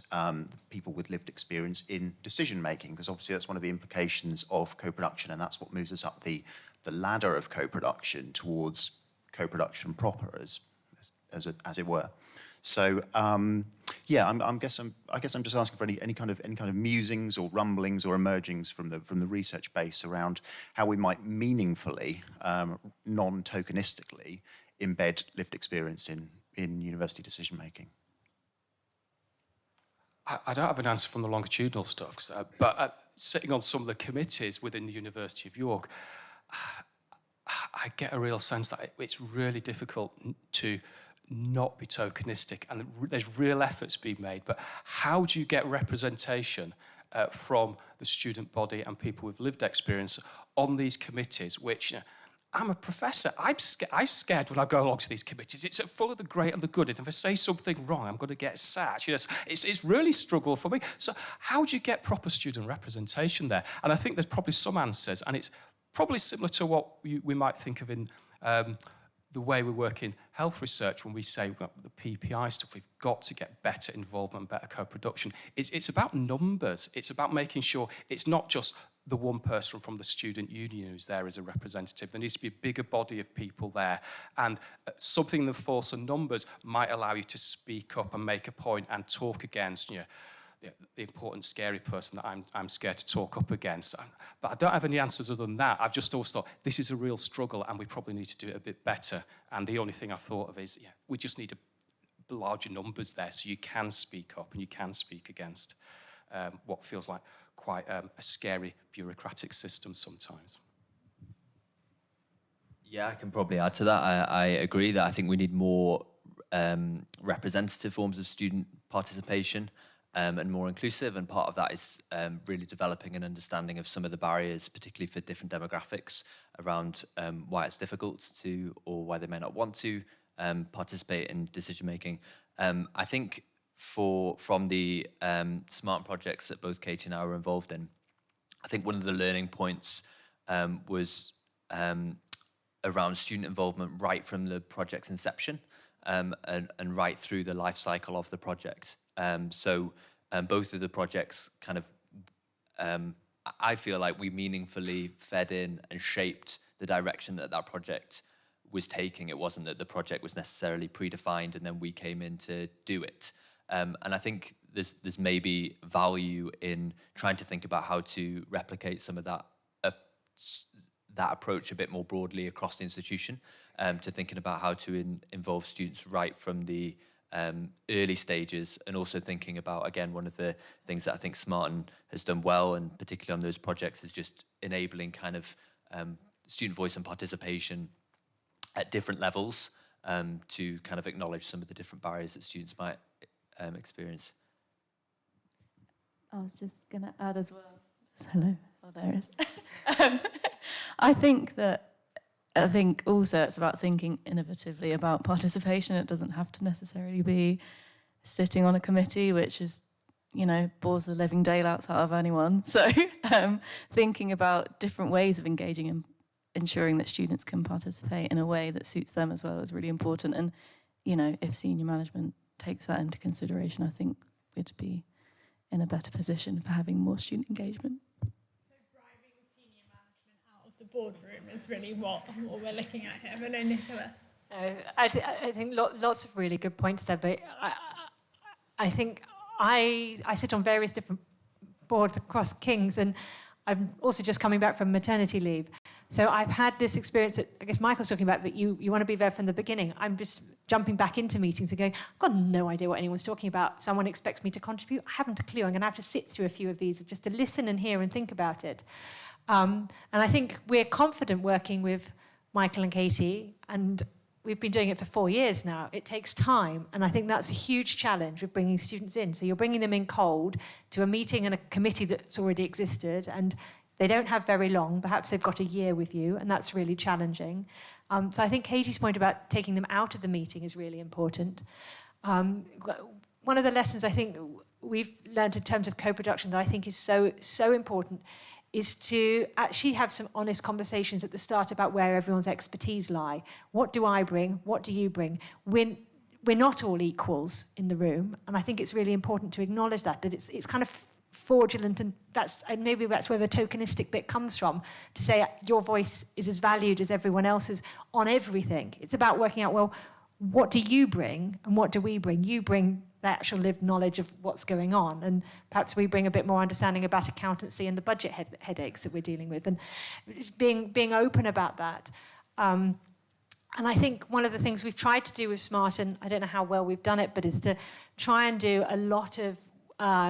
people with lived experience in decision making, because obviously that's one of the implications of co-production, and that's what moves us up the ladder of co-production towards co-production proper, as it were. So yeah, I guess I'm just asking for any kind of musings or rumblings or emergings from the research base around how we might meaningfully, non-tokenistically, embed lived experience in university decision making. I don't have an answer from the longitudinal stuff, but sitting on some of the committees within the University of York, I get a real sense that it's really difficult to not be tokenistic, and there's real efforts being made, but how do you get representation from the student body and people with lived experience on these committees, which, I'm a professor, I'm scared when I go along to these committees. It's full of the great and the good, and if I say something wrong, I'm going to get sacked. It's really struggle for me. So how do you get proper student representation there? And I think there's probably some answers, and it's probably similar to what we might think of in the way we work in health research when we say well, the PPI stuff, we've got to get better involvement, better co-production. It's about numbers. It's about making sure it's not just the one person from the student union who's there as a representative. There needs to be a bigger body of people there. And something in the force of numbers might allow you to speak up and make a point and talk against the important, scary person that I'm scared to talk up against. But I don't have any answers other than that. I've just always thought this is a real struggle and we probably need to do it a bit better. And the only thing I've thought of is we just need larger numbers there so you can speak up and you can speak against what feels like quite a scary bureaucratic system sometimes. Yeah, I can probably add to that. I agree that I think we need more representative forms of student participation and more inclusive, and part of that is really developing an understanding of some of the barriers, particularly for different demographics, around why it's difficult to, or why they may not want to participate in decision making. I think from the SMaRteN projects that both Katie and I were involved in, I think one of the learning points was around student involvement right from the project's inception and right through the life cycle of the project. So both of the projects kind of, I feel like we meaningfully fed in and shaped the direction that project was taking. It wasn't that the project was necessarily predefined and then we came in to do it. And I think there's maybe value in trying to think about how to replicate some of that approach a bit more broadly across the institution, to thinking about how to involve students right from the early stages, and also thinking about, again, one of the things that I think SMaRteN has done well, and particularly on those projects, is just enabling kind of student voice and participation at different levels, to kind of acknowledge some of the different barriers that students might experience. I was just going to add as well. Hello. Oh, there it is. I think also it's about thinking innovatively about participation. It doesn't have to necessarily be sitting on a committee, which is, bores the living daylights out of anyone. So thinking about different ways of engaging and ensuring that students can participate in a way that suits them as well is really important. And, if senior management takes that into consideration, I think we'd be in a better position for having more student engagement. So driving senior management out of the boardroom is really what we're looking at here. But no, Nicola. I think lots of really good points there, but I think I sit on various different boards across King's, and I'm also just coming back from maternity leave. So I've had this experience that I guess Michael's talking about, but you want to be there from the beginning. I'm just jumping back into meetings and going, I've got no idea what anyone's talking about. Someone expects me to contribute. I haven't a clue. I'm going to have to sit through a few of these just to listen and hear and think about it. And I think we're confident working with Michael and Katie, and we've been doing it for 4 years now. It takes time, and I think that's a huge challenge with bringing students in. So you're bringing them in cold to a meeting and a committee that's already existed, and they don't have very long. Perhaps they've got a year with you, and that's really challenging. So I think Katie's point about taking them out of the meeting is really important. One of the lessons I think we've learned in terms of co-production that I think is so important is to actually have some honest conversations at the start about where everyone's expertise lie. What do I bring? What do you bring? We're not all equals in the room, and I think it's really important to acknowledge that it's kind of fraudulent, and maybe that's where the tokenistic bit comes from, to say your voice is as valued as everyone else's on everything. It's about working out, well, what do you bring and what do we bring? You bring the actual lived knowledge of what's going on, and perhaps we bring a bit more understanding about accountancy and the budget headaches that we're dealing with, and being open about that. And I think one of the things we've tried to do with SMaRteN, I don't know how well we've done it, but is to try and do a lot of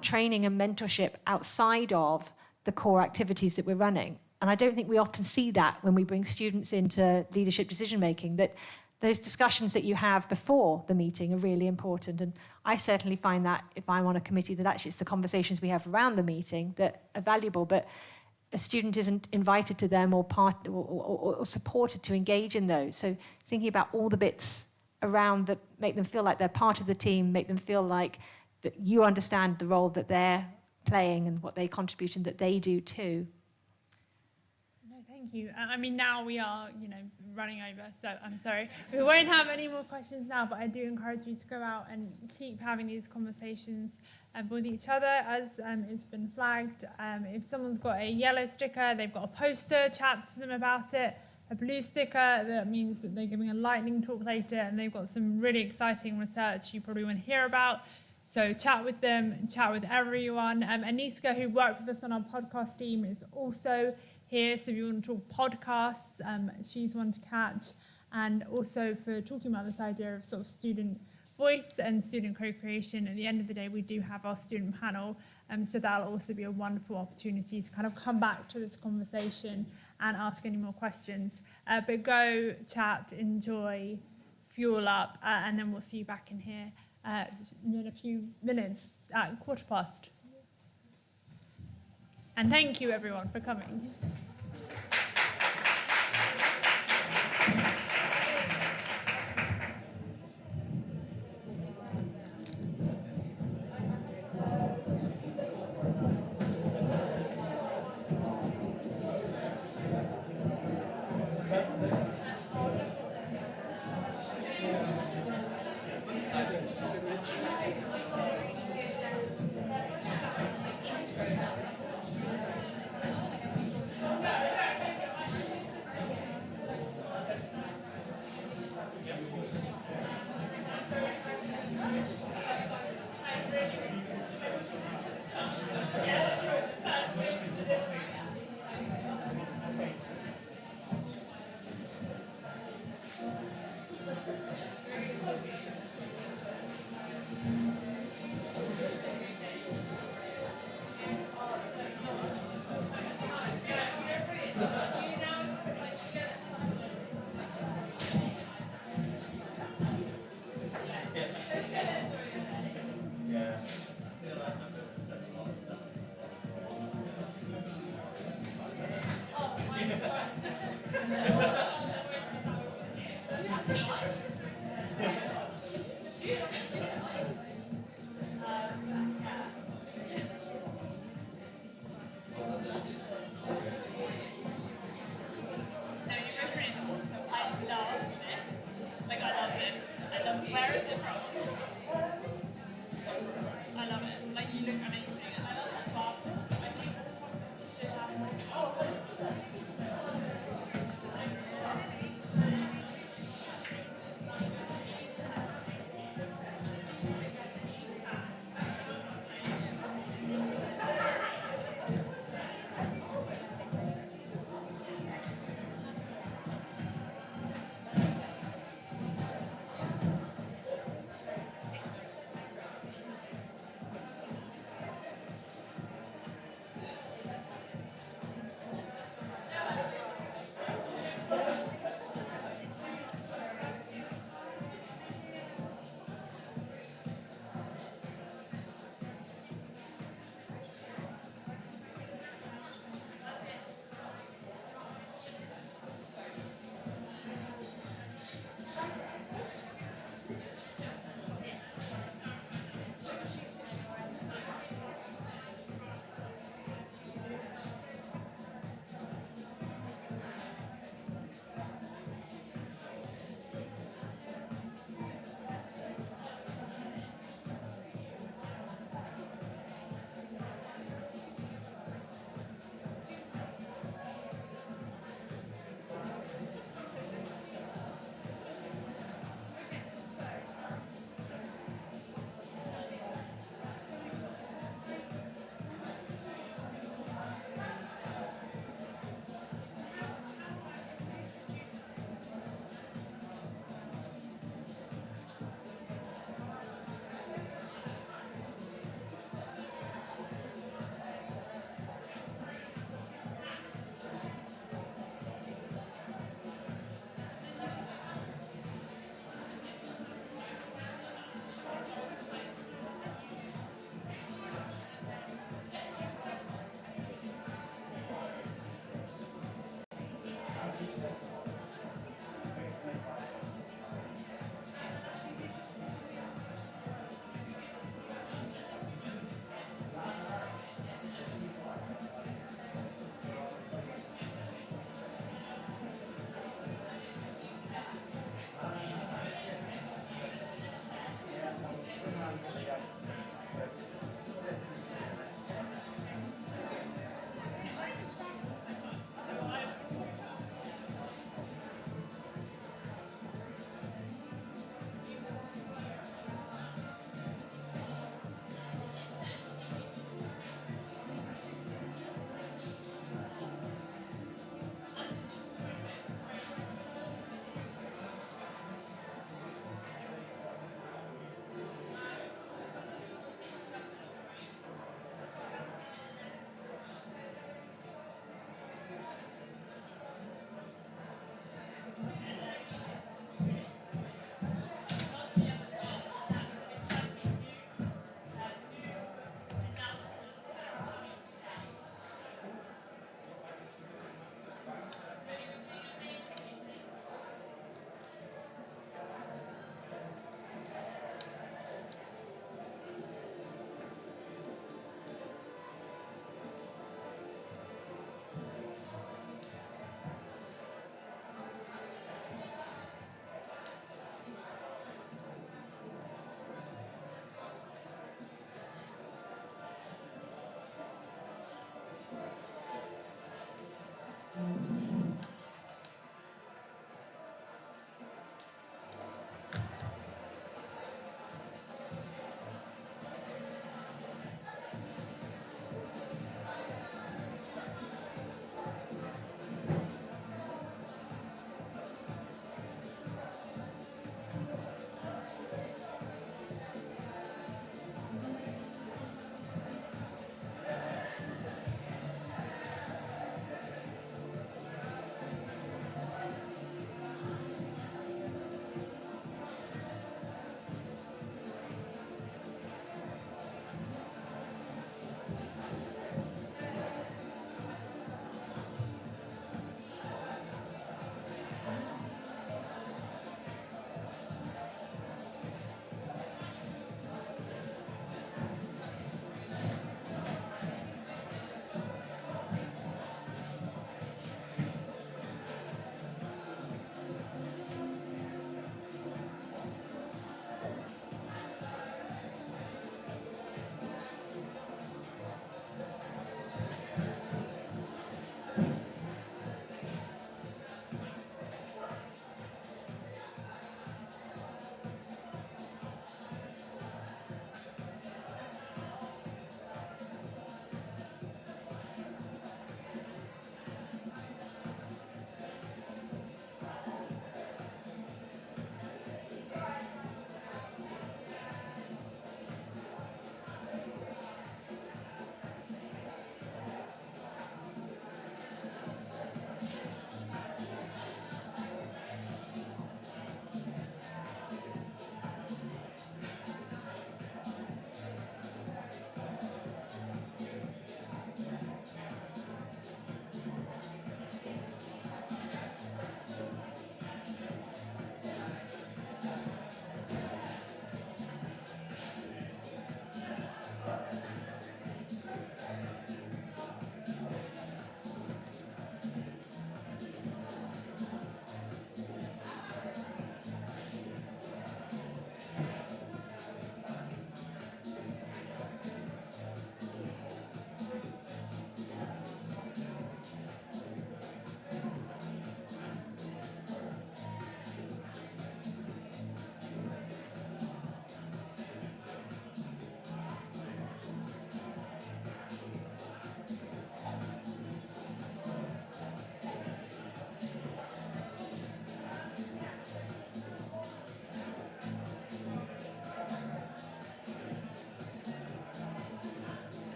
training and mentorship outside of the core activities that we're running. And I don't think we often see that when we bring students into leadership decision making, that those discussions that you have before the meeting are really important. And I certainly find that if I'm on a committee, that actually it's the conversations we have around the meeting that are valuable, but a student isn't invited to them or supported to engage in those. So thinking about all the bits around that make them feel like they're part of the team, make them feel like that you understand the role that they're playing and what they contribute and that they do too. No, thank you. I mean, now we are, running over, so I'm sorry. We won't have any more questions now, but I do encourage you to go out and keep having these conversations with each other, as it's been flagged. If someone's got a yellow sticker, they've got a poster, chat to them about it. A blue sticker, that means that they're giving a lightning talk later, and they've got some really exciting research you probably want to hear about. So chat with them, chat with everyone. Aniska, who worked with us on our podcast team, is also here. So if you want to talk podcasts, she's one to catch. And also for talking about this idea of sort of student voice and student co-creation, at the end of the day, we do have our student panel. So that'll also be a wonderful opportunity to kind of come back to this conversation and ask any more questions. But go, chat, enjoy, fuel up, and then we'll see you back in here in a few minutes at 15:15. And thank you, everyone, for coming.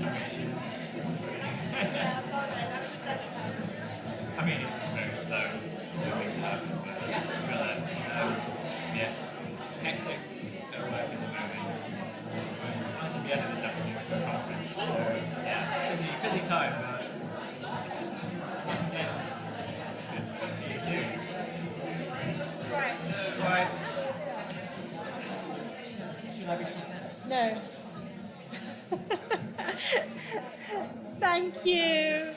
I mean, it's very slow. Yeah, hectic at work at the moment. Trying to be ahead of this academic conference. So, yeah, busy time. But yeah, good to see you too. Right. Right. Should I be sitting there? No. Thank you.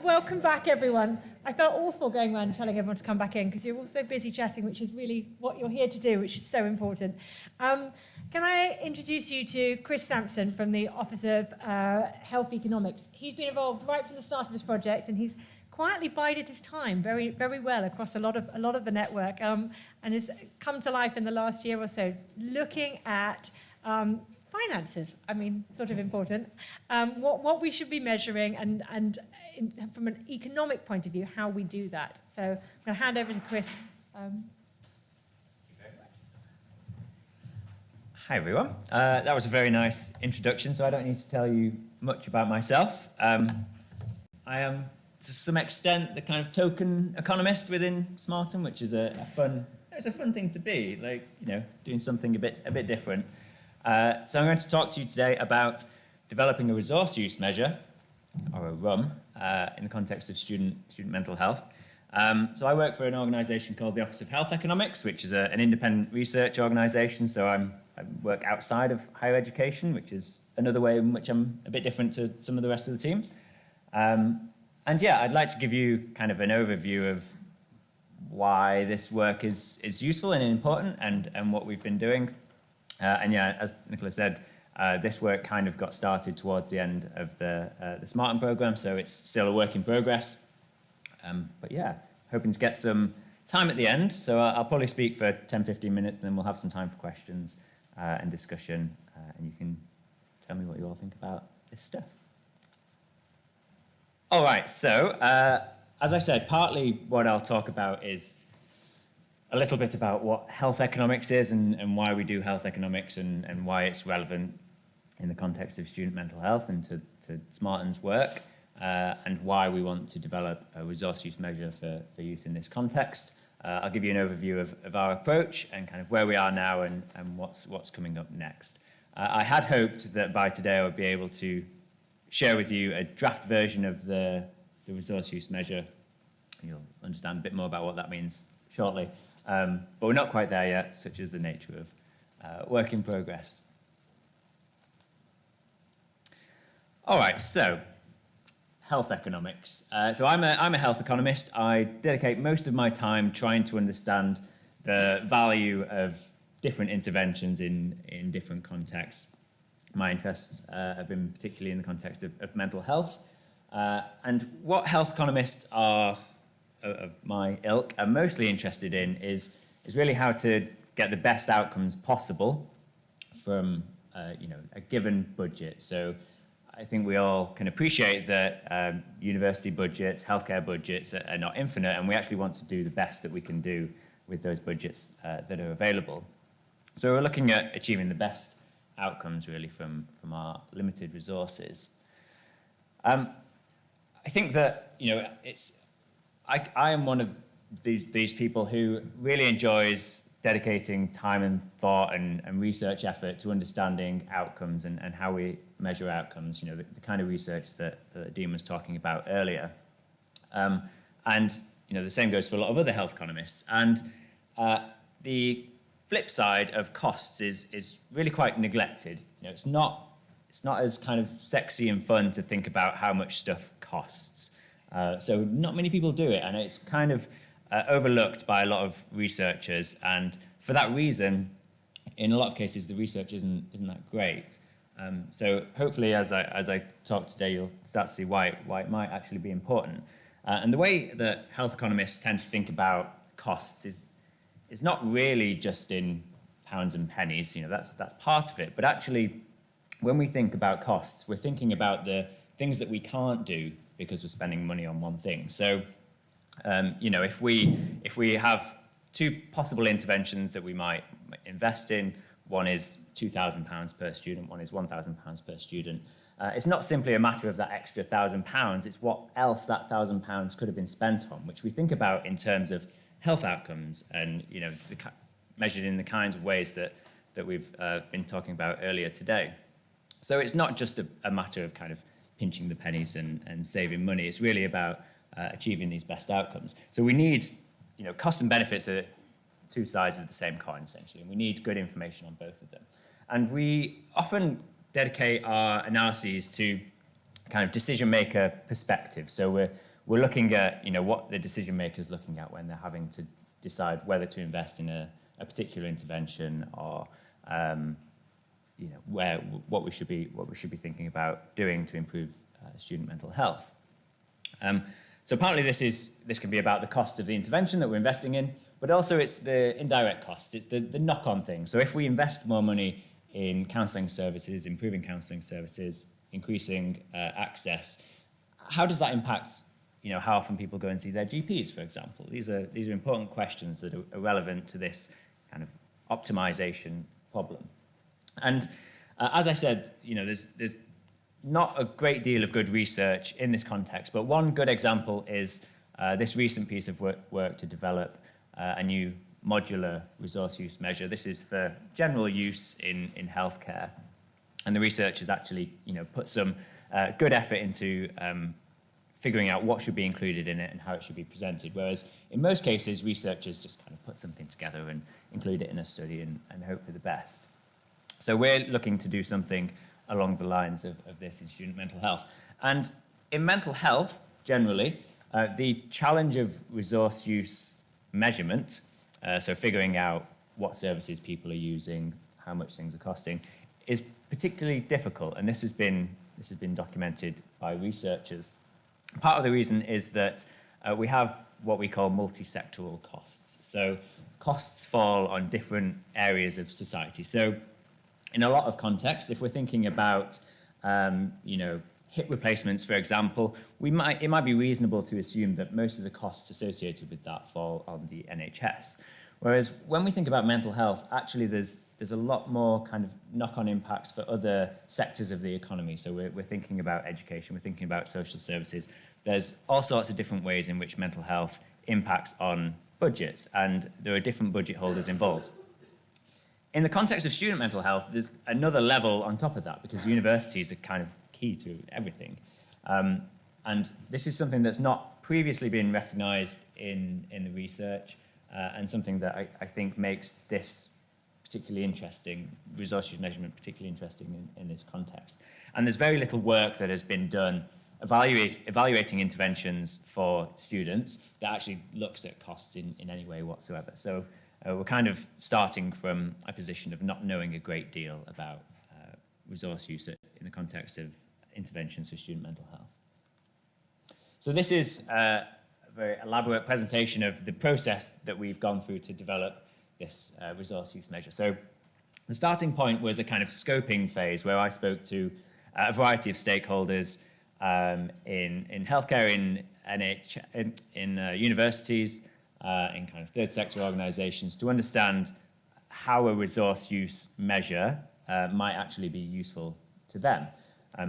Welcome back, everyone. I felt awful going around telling everyone to come back in because you're all so busy chatting, which is really what you're here to do, which is so important. Can I introduce you to Chris Sampson from the Office of Health Economics? He's been involved right from the start of this project, and he's quietly bided his time very, very well across a lot of the network, and has come to life in the last year or so, looking at finances. I mean, sort of important. What we should be measuring, and from an economic point of view, how we do that. So I'm going to hand over to Chris. Hi, everyone. That was a very nice introduction, so I don't need to tell you much about myself. I am, to some extent, the kind of token economist within SMaRteN, which is a fun thing to be, like, you know, doing something a bit different. So I'm going to talk to you today about developing a resource use measure, or a RUM, in the context of student mental health. So I work for an organisation called the Office of Health Economics, which is an independent research organisation. So I work outside of higher education, which is another way in which I'm a bit different to some of the rest of the team. And yeah, I'd like to give you kind of an overview of why this work is useful and important, and what we've been doing. And yeah, as Nicola said, this work kind of got started towards the end of the SMaRteN program, so it's still a work in progress. But yeah, hoping to get some time at the end. So I'll probably speak for 10-15 minutes, and then we'll have some time for questions and discussion, and you can tell me what you all think about this stuff. All right, so as I said, partly what I'll talk about is a little bit about what health economics is, and why we do health economics, and why it's relevant in the context of student mental health and to SMaRteN's work, and why we want to develop a resource use measure for youth in this context. I'll give you an overview of our approach and kind of where we are now and what's coming up next. I had hoped that by today I would be able to share with you a draft version of the resource use measure. You'll understand a bit more about what that means shortly. But we're not quite there yet, such is the nature of work in progress. All right, so health economics. So I'm a health economist. I dedicate most of my time trying to understand the value of different interventions in different contexts. My interests have been particularly in the context of mental health. And what health economists are of my ilk are mostly interested in is really how to get the best outcomes possible from a given budget. So I think we all can appreciate that university budgets, healthcare budgets are not infinite, and we actually want to do the best that we can do with those budgets that are available. So we're looking at achieving the best outcomes really from our limited resources. I think that I am one of these people who really enjoys dedicating time and thought and research effort to understanding outcomes and how we measure outcomes, the kind of research that Dean was talking about earlier. And the same goes for a lot of other health economists. And the flip side of costs is really quite neglected. It's not as kind of sexy and fun to think about how much stuff costs. So not many people do it, and it's kind of overlooked by a lot of researchers. And for that reason, in a lot of cases, the research isn't that great. So hopefully, as I talk today, you'll start to see why it might actually be important. And the way that health economists tend to think about costs is not really just in pounds and pennies. That's part of it. But actually, when we think about costs, we're thinking about the things that we can't do because we're spending money on one thing. So, if we have two possible interventions that we might invest in, one is £2,000 per student, one is £1,000 per student. It's not simply a matter of that extra £1,000, it's what else that £1,000 could have been spent on, which we think about in terms of health outcomes and, you know, measured in the kinds of ways that we've been talking about earlier today. So it's not just a matter of kind of pinching the pennies and saving money. It's really about achieving these best outcomes. So we need, you know, costs and benefits are two sides of the same coin, essentially, and we need good information on both of them. And we often dedicate our analyses to kind of decision maker perspective. So we're looking at, you know, what the decision maker is looking at when they're having to decide whether to invest in a particular intervention or you know, what we should be thinking about doing to improve student mental health. So partly this can be about the costs of the intervention that we're investing in, but also it's the indirect costs. It's the knock-on thing. So if we invest more money in counselling services, improving counselling services, increasing access, how does that impact, you know, how often people go and see their GPs, for example? These are important questions that are relevant to this kind of optimization problem. And as I said, you know, there's not a great deal of good research in this context, but one good example is this recent piece of work to develop a new modular resource use measure. This is for general use in healthcare, and the research has actually, you know, put some good effort into figuring out what should be included in it and how it should be presented, whereas in most cases researchers just kind of put something together and include it in a study and hope for the best. So we're looking to do something along the lines of this in student mental health. And in mental health, generally, the challenge of resource use measurement, so figuring out what services people are using, how much things are costing, is particularly difficult. And this has been documented by researchers. Part of the reason is that we have what we call multi-sectoral costs. So costs fall on different areas of society. So in a lot of contexts, if we're thinking about, you know, hip replacements, for example, it might be reasonable to assume that most of the costs associated with that fall on the NHS. Whereas when we think about mental health, actually there's a lot more kind of knock-on impacts for other sectors of the economy. So we're thinking about education, we're thinking about social services. There's all sorts of different ways in which mental health impacts on budgets, and there are different budget holders involved. In the context of student mental health, there's another level on top of that, because universities are kind of key to everything. And this is something that's not previously been recognised in the research, and something that I think makes this particularly interesting, resource use measurement particularly interesting in this context. And there's very little work that has been done evaluating interventions for students that actually looks at costs in any way whatsoever. So we're kind of starting from a position of not knowing a great deal about resource use in the context of interventions for student mental health. So this is a very elaborate presentation of the process that we've gone through to develop this resource use measure. So the starting point was a kind of scoping phase where I spoke to a variety of stakeholders in healthcare, in universities, in kind of third sector organisations, to understand how a resource use measure might actually be useful to them.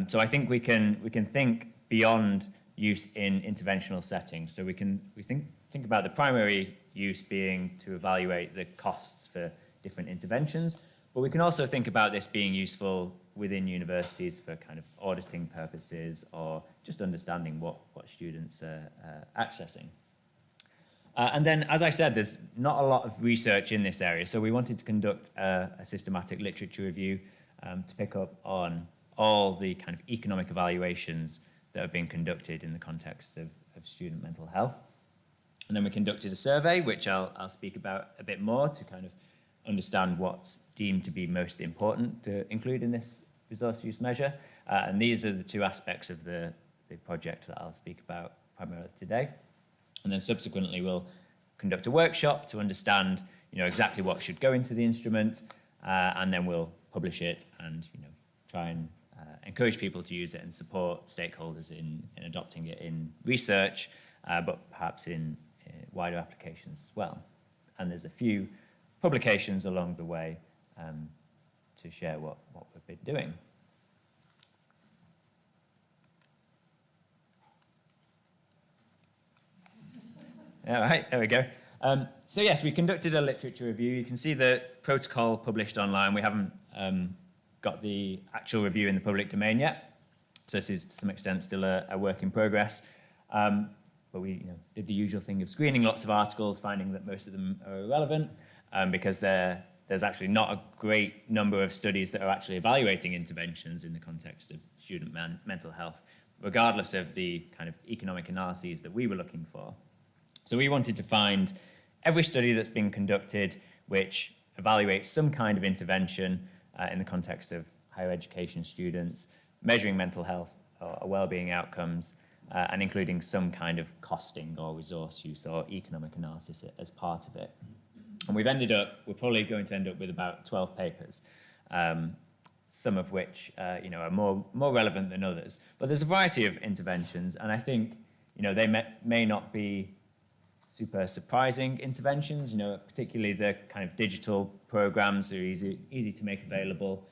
So I think we can think beyond use in interventional settings. So we think about the primary use being to evaluate the costs for different interventions, but we can also think about this being useful within universities for kind of auditing purposes or just understanding what students are accessing. And then, as I said, there's not a lot of research in this area, so we wanted to conduct a systematic literature review to pick up on all the kind of economic evaluations that have been conducted in the context of student mental health. And then we conducted a survey, which I'll speak about a bit more, to kind of understand what's deemed to be most important to include in this resource use measure. And these are the two aspects of the project that I'll speak about primarily today. And then subsequently we'll conduct a workshop to understand, you know, exactly what should go into the instrument, and then we'll publish it and, you know, try and encourage people to use it and support stakeholders in adopting it in research, but perhaps in wider applications as well. And there's a few publications along the way to share what we've been doing. All right, there we go. So yes, we conducted a literature review. You can see the protocol published online. We haven't got the actual review in the public domain yet. So this is to some extent still a work in progress. But we did the usual thing of screening lots of articles, finding that most of them are irrelevant because there's actually not a great number of studies that are actually evaluating interventions in the context of student mental health, regardless of the kind of economic analyses that we were looking for. So we wanted to find every study that's been conducted which evaluates some kind of intervention in the context of higher education students, measuring mental health or well-being outcomes, and including some kind of costing or resource use or economic analysis as part of it. And we're probably going to end up with about 12 papers, some of which are more relevant than others. But there's a variety of interventions, and I think they may not be super surprising interventions. Particularly the kind of digital programs are easy to make available.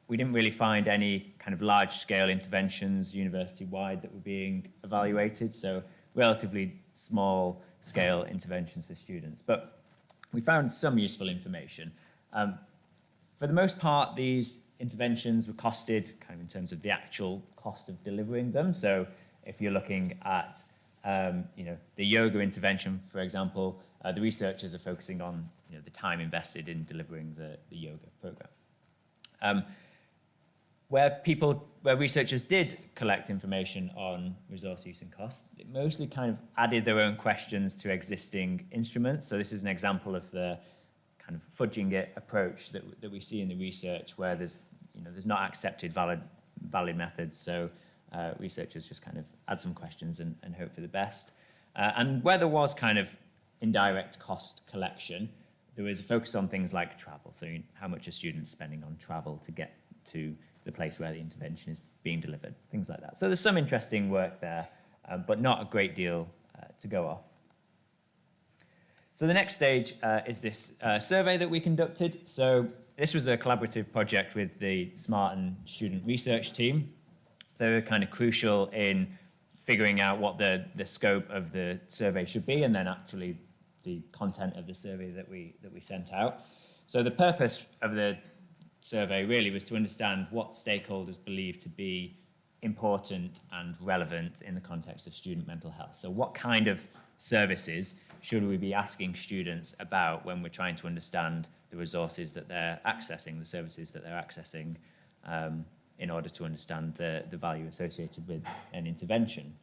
We didn't really find any kind of large-scale interventions university-wide that were being evaluated, so relatively small-scale interventions for students. But we found some useful information. For the most part, these interventions were costed kind of in terms of the actual cost of delivering them. So if you're looking at the yoga intervention, for example, the researchers are focusing on the time invested in delivering the yoga program. Where researchers did collect information on resource use and cost, it mostly kind of added their own questions to existing instruments. So this is an example of the kind of fudging it approach that we see in the research, where there's not accepted valid methods. So researchers just kind of add some questions and hope for the best. And where there was kind of indirect cost collection, there was a focus on things like travel. So how much are students spending on travel to get to the place where the intervention is being delivered, things like that. So there's some interesting work there, but not a great deal to go off. So the next stage is this survey that we conducted. So this was a collaborative project with the SMaRteN student research team. They were kind of crucial in figuring out what the scope of the survey should be, and then actually the content of the survey that we sent out. So the purpose of the survey really was to understand what stakeholders believe to be important and relevant in the context of student mental health. So what kind of services should we be asking students about when we're trying to understand the resources that they're accessing, the services that they're accessing, in order to understand the value associated with an intervention.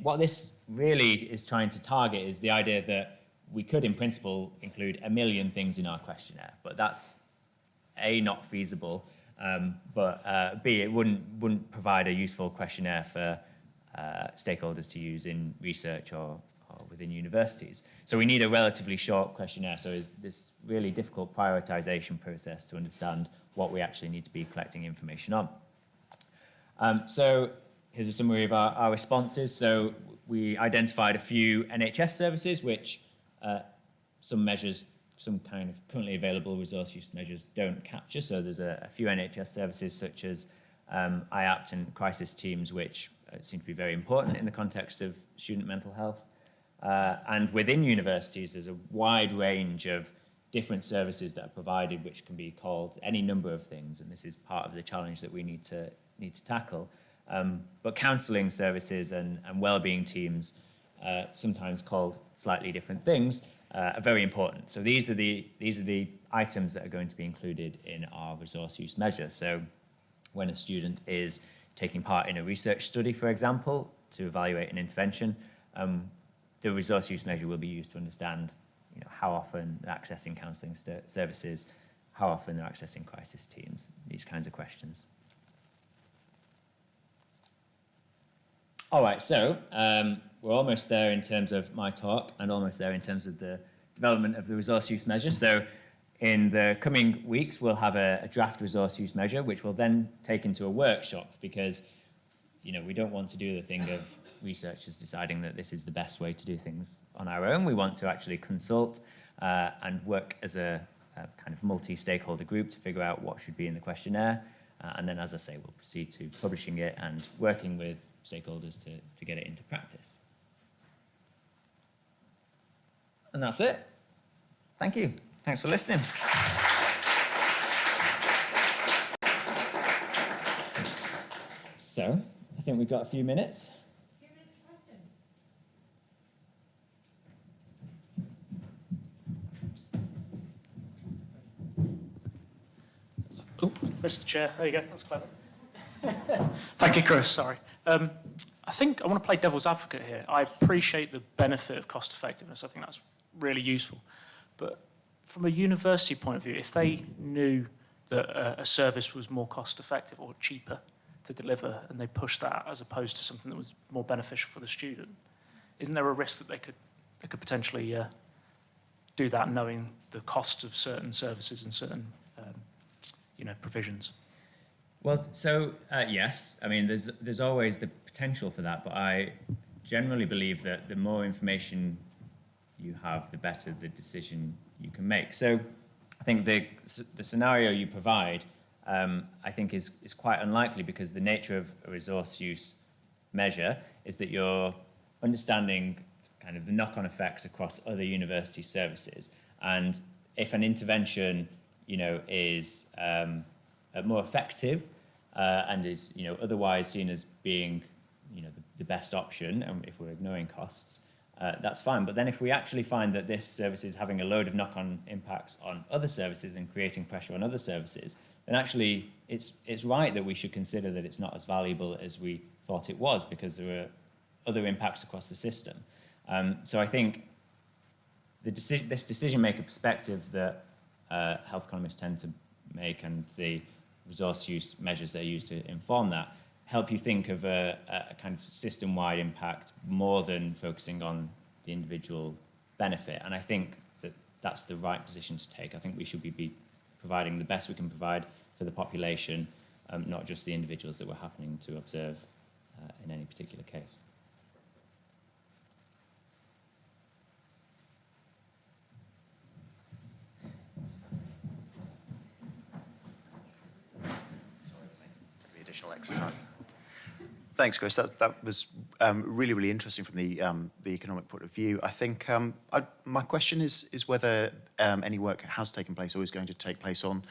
What this really is trying to target is the idea that we could, in principle, include 1 million things in our questionnaire, but that's A, not feasible, but B, it wouldn't provide a useful questionnaire for stakeholders to use in research or within universities. So we need a relatively short questionnaire. So it's this really difficult prioritization process to understand what we actually need to be collecting information on. So here's a summary of our responses. So we identified a few NHS services which some kind of currently available resource use measures don't capture. So there's a few NHS services such as IAPT and crisis teams, which seem to be very important in the context of student mental health. And within universities, there's a wide range of different services that are provided, which can be called any number of things. And this is part of the challenge that we need to tackle. But counselling services and wellbeing teams, sometimes called slightly different things, are very important. So these are the items that are going to be included in our resource use measure. So when a student is taking part in a research study, for example, to evaluate an intervention, the resource use measure will be used to understand how often they're accessing counselling services, how often they're accessing crisis teams, these kinds of questions. All right, so we're almost there in terms of my talk and almost there in terms of the development of the resource use measure. So in the coming weeks, we'll have a draft resource use measure, which we'll then take into a workshop because, we don't want to do the thing of researchers deciding that this is the best way to do things on our own. We want to actually consult and work as a kind of multi-stakeholder group to figure out what should be in the questionnaire. And then, as I say, we'll proceed to publishing it and working with stakeholders to get it into practice. And that's it. Thank you. Thanks for listening. So, I think we've got a few minutes. Oh, Mr. Chair, there you go, that's clever. Thank you, Chris, sorry. I think I want to play devil's advocate here. I appreciate the benefit of cost effectiveness. I think that's really useful. But from a university point of view, if they knew that a service was more cost effective or cheaper to deliver and they pushed that as opposed to something that was more beneficial for the student, isn't there a risk that they could potentially do that knowing the costs of certain services and certain provisions? Well, so yes, I mean, there's always the potential for that, but I generally believe that the more information you have, the better the decision you can make. So I think the scenario you provide, I think is quite unlikely, because the nature of a resource use measure is that you're understanding kind of the knock-on effects across other university services. And if an intervention, is more effective and is, otherwise seen as being, the best option, and if we're ignoring costs, that's fine. But then if we actually find that this service is having a load of knock-on impacts on other services and creating pressure on other services, then actually it's right that we should consider that it's not as valuable as we thought it was, because there are other impacts across the system. So I think this decision-maker perspective that health economists tend to make, and the resource use measures they use to inform that, help you think of a kind of system-wide impact more than focusing on the individual benefit. And I think that that's the right position to take. I think we should be providing the best we can provide for the population, not just the individuals that we're happening to observe in any particular case. Additional exercise. Thanks, Chris. That was really, really interesting from the economic point of view. I think my question is whether any work has taken place or is going to take place on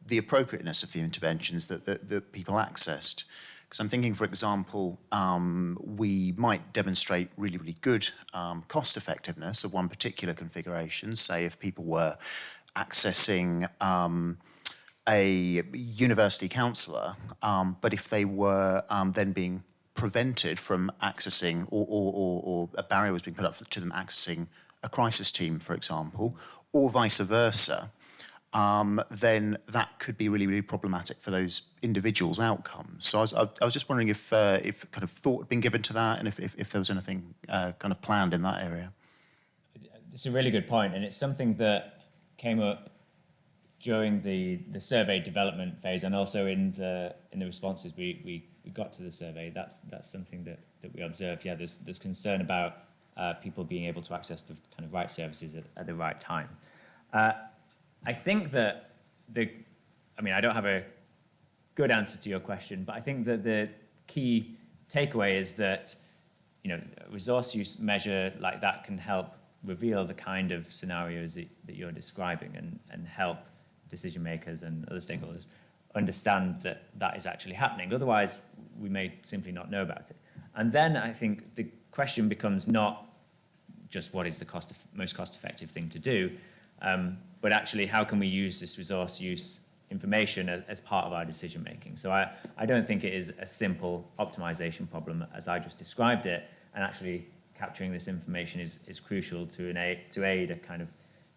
the appropriateness of the interventions that people accessed. Because I'm thinking, for example, we might demonstrate really, really good cost effectiveness of one particular configuration. Say if people were accessing a university counsellor, but if they were then being prevented from accessing, or a barrier was being put up to them accessing a crisis team, for example, or vice versa, then that could be really, really problematic for those individuals' outcomes. So I was just wondering if kind of thought had been given to that, and if there was anything kind of planned in that area. It's a really good point, and it's something that came up during the survey development phase, and also in the responses we got to the survey. That's something that we observed. Yeah, there's concern about people being able to access the kind of right services at the right time. I think that I don't have a good answer to your question, but I think that the key takeaway is that a resource use measure like that can help reveal the kind of scenarios that you're describing, and help decision makers and other stakeholders understand that is actually happening. Otherwise, we may simply not know about it. And then I think the question becomes not just what is the most cost-effective thing to do, but actually how can we use this resource use information as part of our decision making. So I don't think it is a simple optimization problem as I just described it, and actually capturing this information is crucial to aid a kind of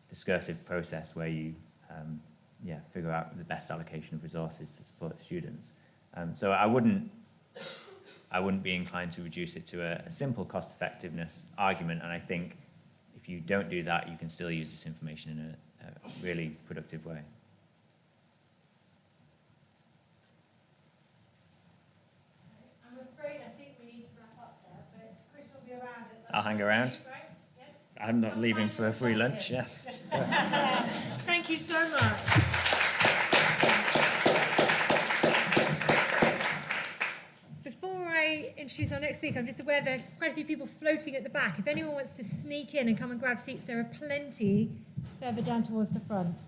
discursive process where you figure out the best allocation of resources to support students. So I wouldn't be inclined to reduce it to a simple cost effectiveness argument, and I think if you don't do that, you can still use this information in a really productive way. I'm afraid I think we need to wrap up there, but Chris will be around at I'll hang around. Right? Yes? I'm not leaving for a free lunch, yes. Thank you so much. Before I introduce introduce our next speaker, I'm just aware there are quite a few people floating at the back. If anyone wants to sneak in and come and grab seats, there are plenty further down towards the front.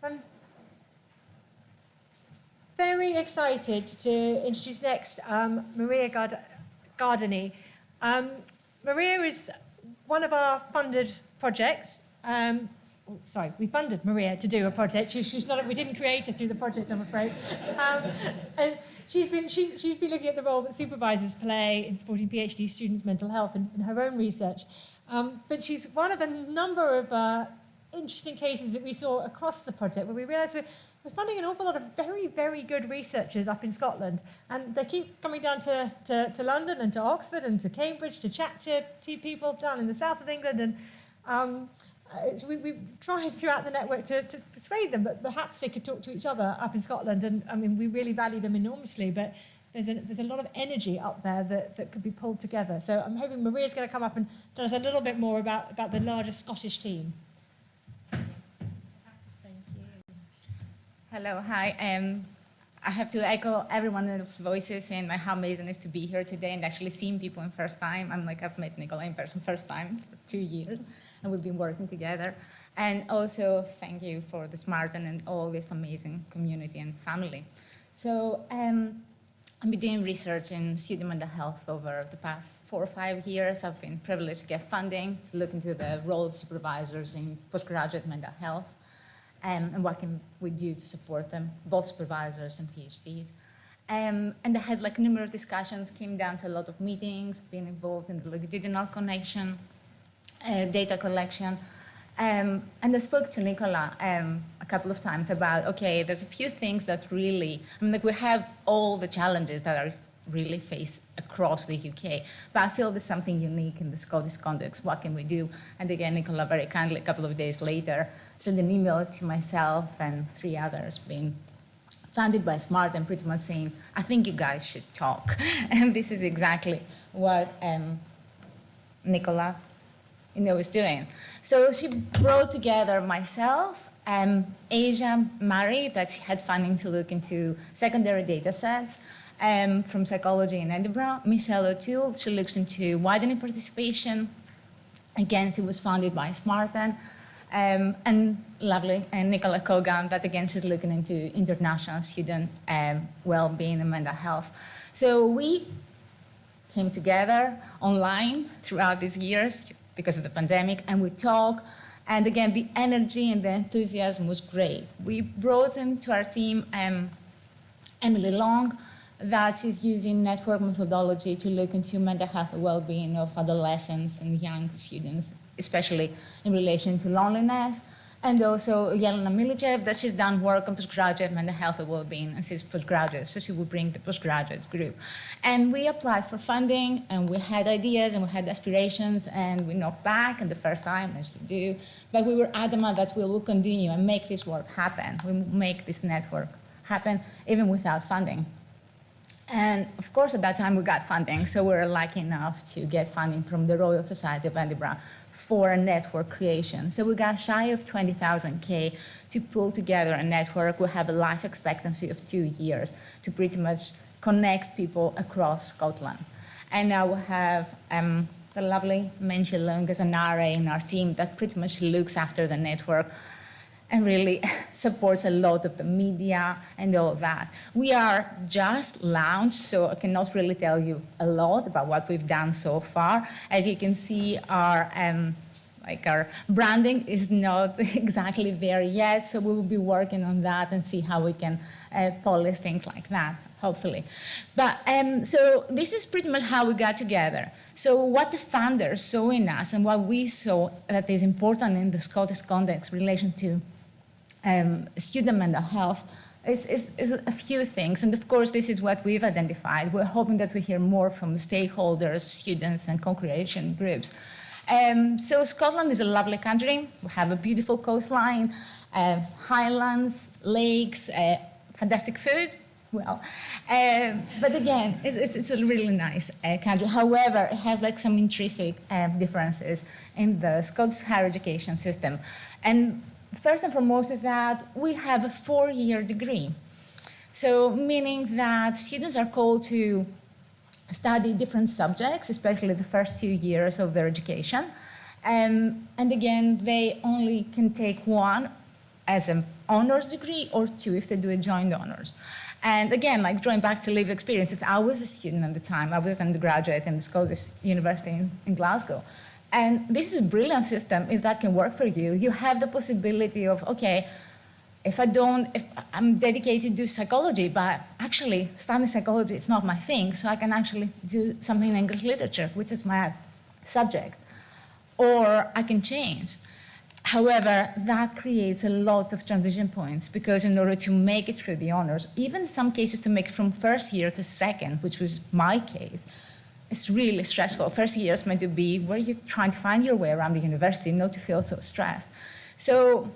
I'm very excited to introduce next Maria Gardini. Maria is one of our funded projects. We funded Maria to do a project. She's not. We didn't create her through the project, I'm afraid. And she's been looking at the role that supervisors play in supporting PhD students' mental health in her own research. But she's one of a number of interesting cases that we saw across the project where we realised we're funding an awful lot of very, very good researchers up in Scotland, and they keep coming down to London and to Oxford and to Cambridge to chat to people down in the south of England, and so we've tried throughout the network to persuade them that perhaps they could talk to each other up in Scotland, and I mean we really value them enormously, but there's a lot of energy up there that could be pulled together. So I'm hoping Maria's going to come up and tell us a little bit more about the larger Scottish team. Hello, hi. I have to echo everyone else's voices and how amazing it is to be here today and actually seeing people in first time. I've met Nicola in person first time for 2 years, and we've been working together. And also, thank you for the SMaRteN and all this amazing community and family. So, I've been doing research in student mental health over the past 4 or 5 years. I've been privileged to get funding to look into the role of supervisors in postgraduate mental health. And what can we do to support them, both supervisors and PhDs. And I had numerous discussions, came down to a lot of meetings, being involved in the longitudinal connection, data collection. And I spoke to Nicola a couple of times about, okay, there's a few things that really, we have all the challenges that are really faced across the UK, but I feel there's something unique in the Scottish context. What can we do? And again, Nicola very kindly, a couple of days later, sent an email to myself and 3 others being funded by SMaRteN, pretty much saying, I think you guys should talk. And this is exactly what Nicola is doing. So she brought together myself, Asia, Mari, that she had funding to look into secondary data sets, from psychology in Edinburgh. Michelle O'Toole, she looks into widening participation. Again, she was funded by SMaRteN. And lovely, and Nicola Kogan, that again, she's looking into international student well-being and mental health. So we came together online throughout these years because of the pandemic, and we talked. And again, the energy and the enthusiasm was great. We brought into our team Emily Long, that she's using network methodology to look into mental health and well-being of adolescents and young students, especially in relation to loneliness. And also Yelena Milicev, that she's done work on postgraduate mental health and well-being, and she's postgraduate, so she will bring the postgraduate group. And we applied for funding, and we had ideas, and we had aspirations, and we knocked back, and the first time, as you do, but we were adamant that we will continue and make this work happen. We will make this network happen, even without funding. And of course, at that time, we got funding, so we were lucky enough to get funding from the Royal Society of Edinburgh for a network creation. So we got shy of 20,000 to pull together a network. We have a life expectancy of 2 years to pretty much connect people across Scotland. And now we have the lovely Menchie Lung as an RA in our team that pretty much looks after the network and really supports a lot of the media and all that. We are just launched, so I cannot really tell you a lot about what we've done so far. As you can see, our branding is not exactly there yet, so we will be working on that and see how we can polish things like that, hopefully. But so this is pretty much how we got together. So what the funders saw in us and what we saw that is important in the Scottish context in relation to student mental health is a few things. And of course, this is what we've identified. We're hoping that we hear more from the stakeholders, students, and co-creation groups. So Scotland is a lovely country. We have a beautiful coastline, highlands, lakes, fantastic food. well. But again, it's a really nice country. However, it has like some intrinsic differences in the Scottish higher education system. And first and foremost is that we have a 4-year degree. So meaning that students are called to study different subjects, especially the first 2 years of their education. And again, they only can take one as an honors degree or 2 if they do a joint honors. And again, like drawing back to lived experiences, I was a student at the time. I was an undergraduate in the Scottish University in Glasgow. And this is a brilliant system if that can work for you. You have the possibility of, okay, if I'm dedicated to psychology, but actually studying psychology is not my thing, so I can actually do something in English literature, which is my subject. Or I can change. However, that creates a lot of transition points because in order to make it through the honors, even in some cases to make it from first year to second, which was my case, it's really stressful. First year is meant to be where you're trying to find your way around the university, not to feel so stressed. So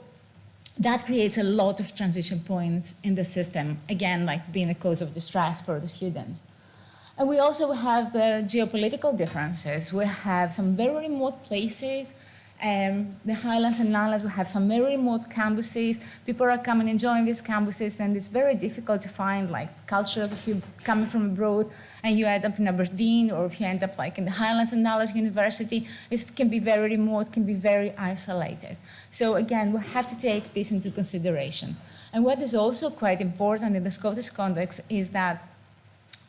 that creates a lot of transition points in the system, again, like being a cause of distress for the students. And we also have the geopolitical differences. We have some very remote places. The Highlands and Lowlands, we have some very remote campuses. People are coming and joining these campuses, and it's very difficult to find like culture if you're coming from abroad and you end up in Aberdeen, or if you end up like in the Highlands and Lowlands University, it can be very remote, can be very isolated. So again, we have to take this into consideration. And what is also quite important in the Scottish context is that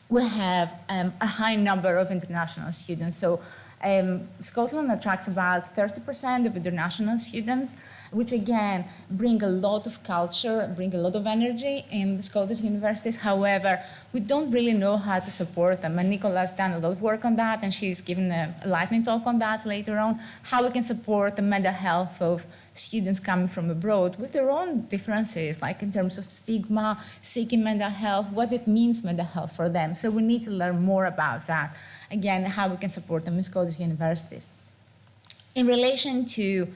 we have a high number of international students. So Scotland attracts about 30% of international students, which again bring a lot of culture, bring a lot of energy in the Scottish universities. However, we don't really know how to support them. And Nicola's done a lot of work on that, and she's given a lightning talk on that later on, how we can support the mental health of students coming from abroad with their own differences, like in terms of stigma, seeking mental health, what it means mental health for them. So we need to learn more about that. Again, how we can support them in Scottish universities. In relation to,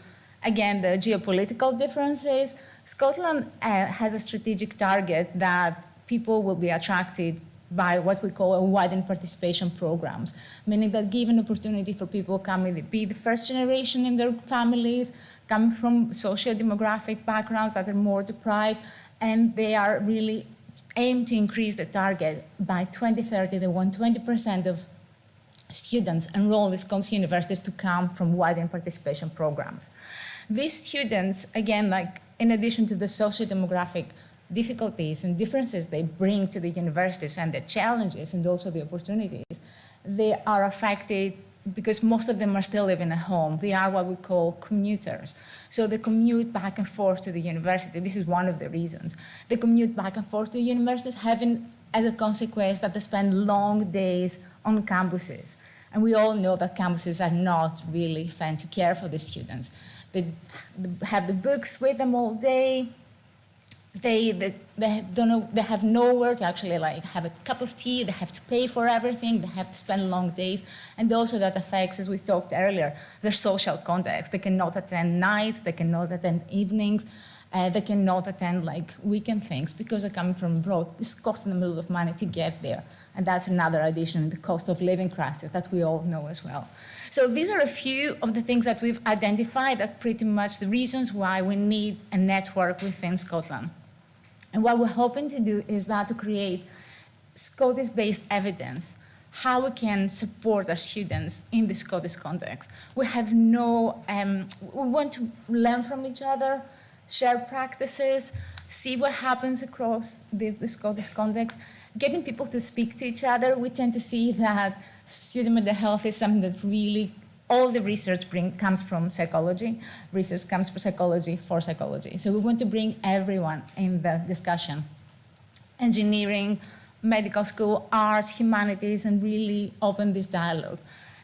again, the geopolitical differences, Scotland has a strategic target that people will be attracted by what we call a widened participation programs, meaning that give an opportunity for people coming, be the first generation in their families, coming from socio-demographic backgrounds that are more deprived, and they are really aim to increase the target. By 2030, they want 20% of students enrolled in Scottish universities to come from widened participation programs. These students, again, like in addition to the socio-demographic difficulties and differences they bring to the universities and the challenges and also the opportunities, they are affected because most of them are still living at home. They are what we call commuters. So they commute back and forth to the university. This is one of the reasons. They commute back and forth to universities, having as a consequence that they spend long days on campuses. And we all know that campuses are not really fun to care for the students. They have the books with them all day. They don't know, they have nowhere to actually like have a cup of tea. They have to pay for everything. They have to spend long days. And also that affects, as we talked earlier, their social context. They cannot attend nights. They cannot attend evenings. They cannot attend like weekend things because they're coming from abroad. It's costing them a lot of money to get there. And that's another addition in the cost of living crisis that we all know as well. So these are a few of the things that we've identified that pretty much the reasons why we need a network within Scotland. And what we're hoping to do is that to create Scottish-based evidence, how we can support our students in the Scottish context. We have no, we want to learn from each other, share practices, see what happens across the Scottish context, getting people to speak to each other. We tend to see that student mental health is something that really, all the research comes from psychology. Research comes from psychology for psychology. So we want to bring everyone in the discussion. Engineering, medical school, arts, humanities, and really open this dialogue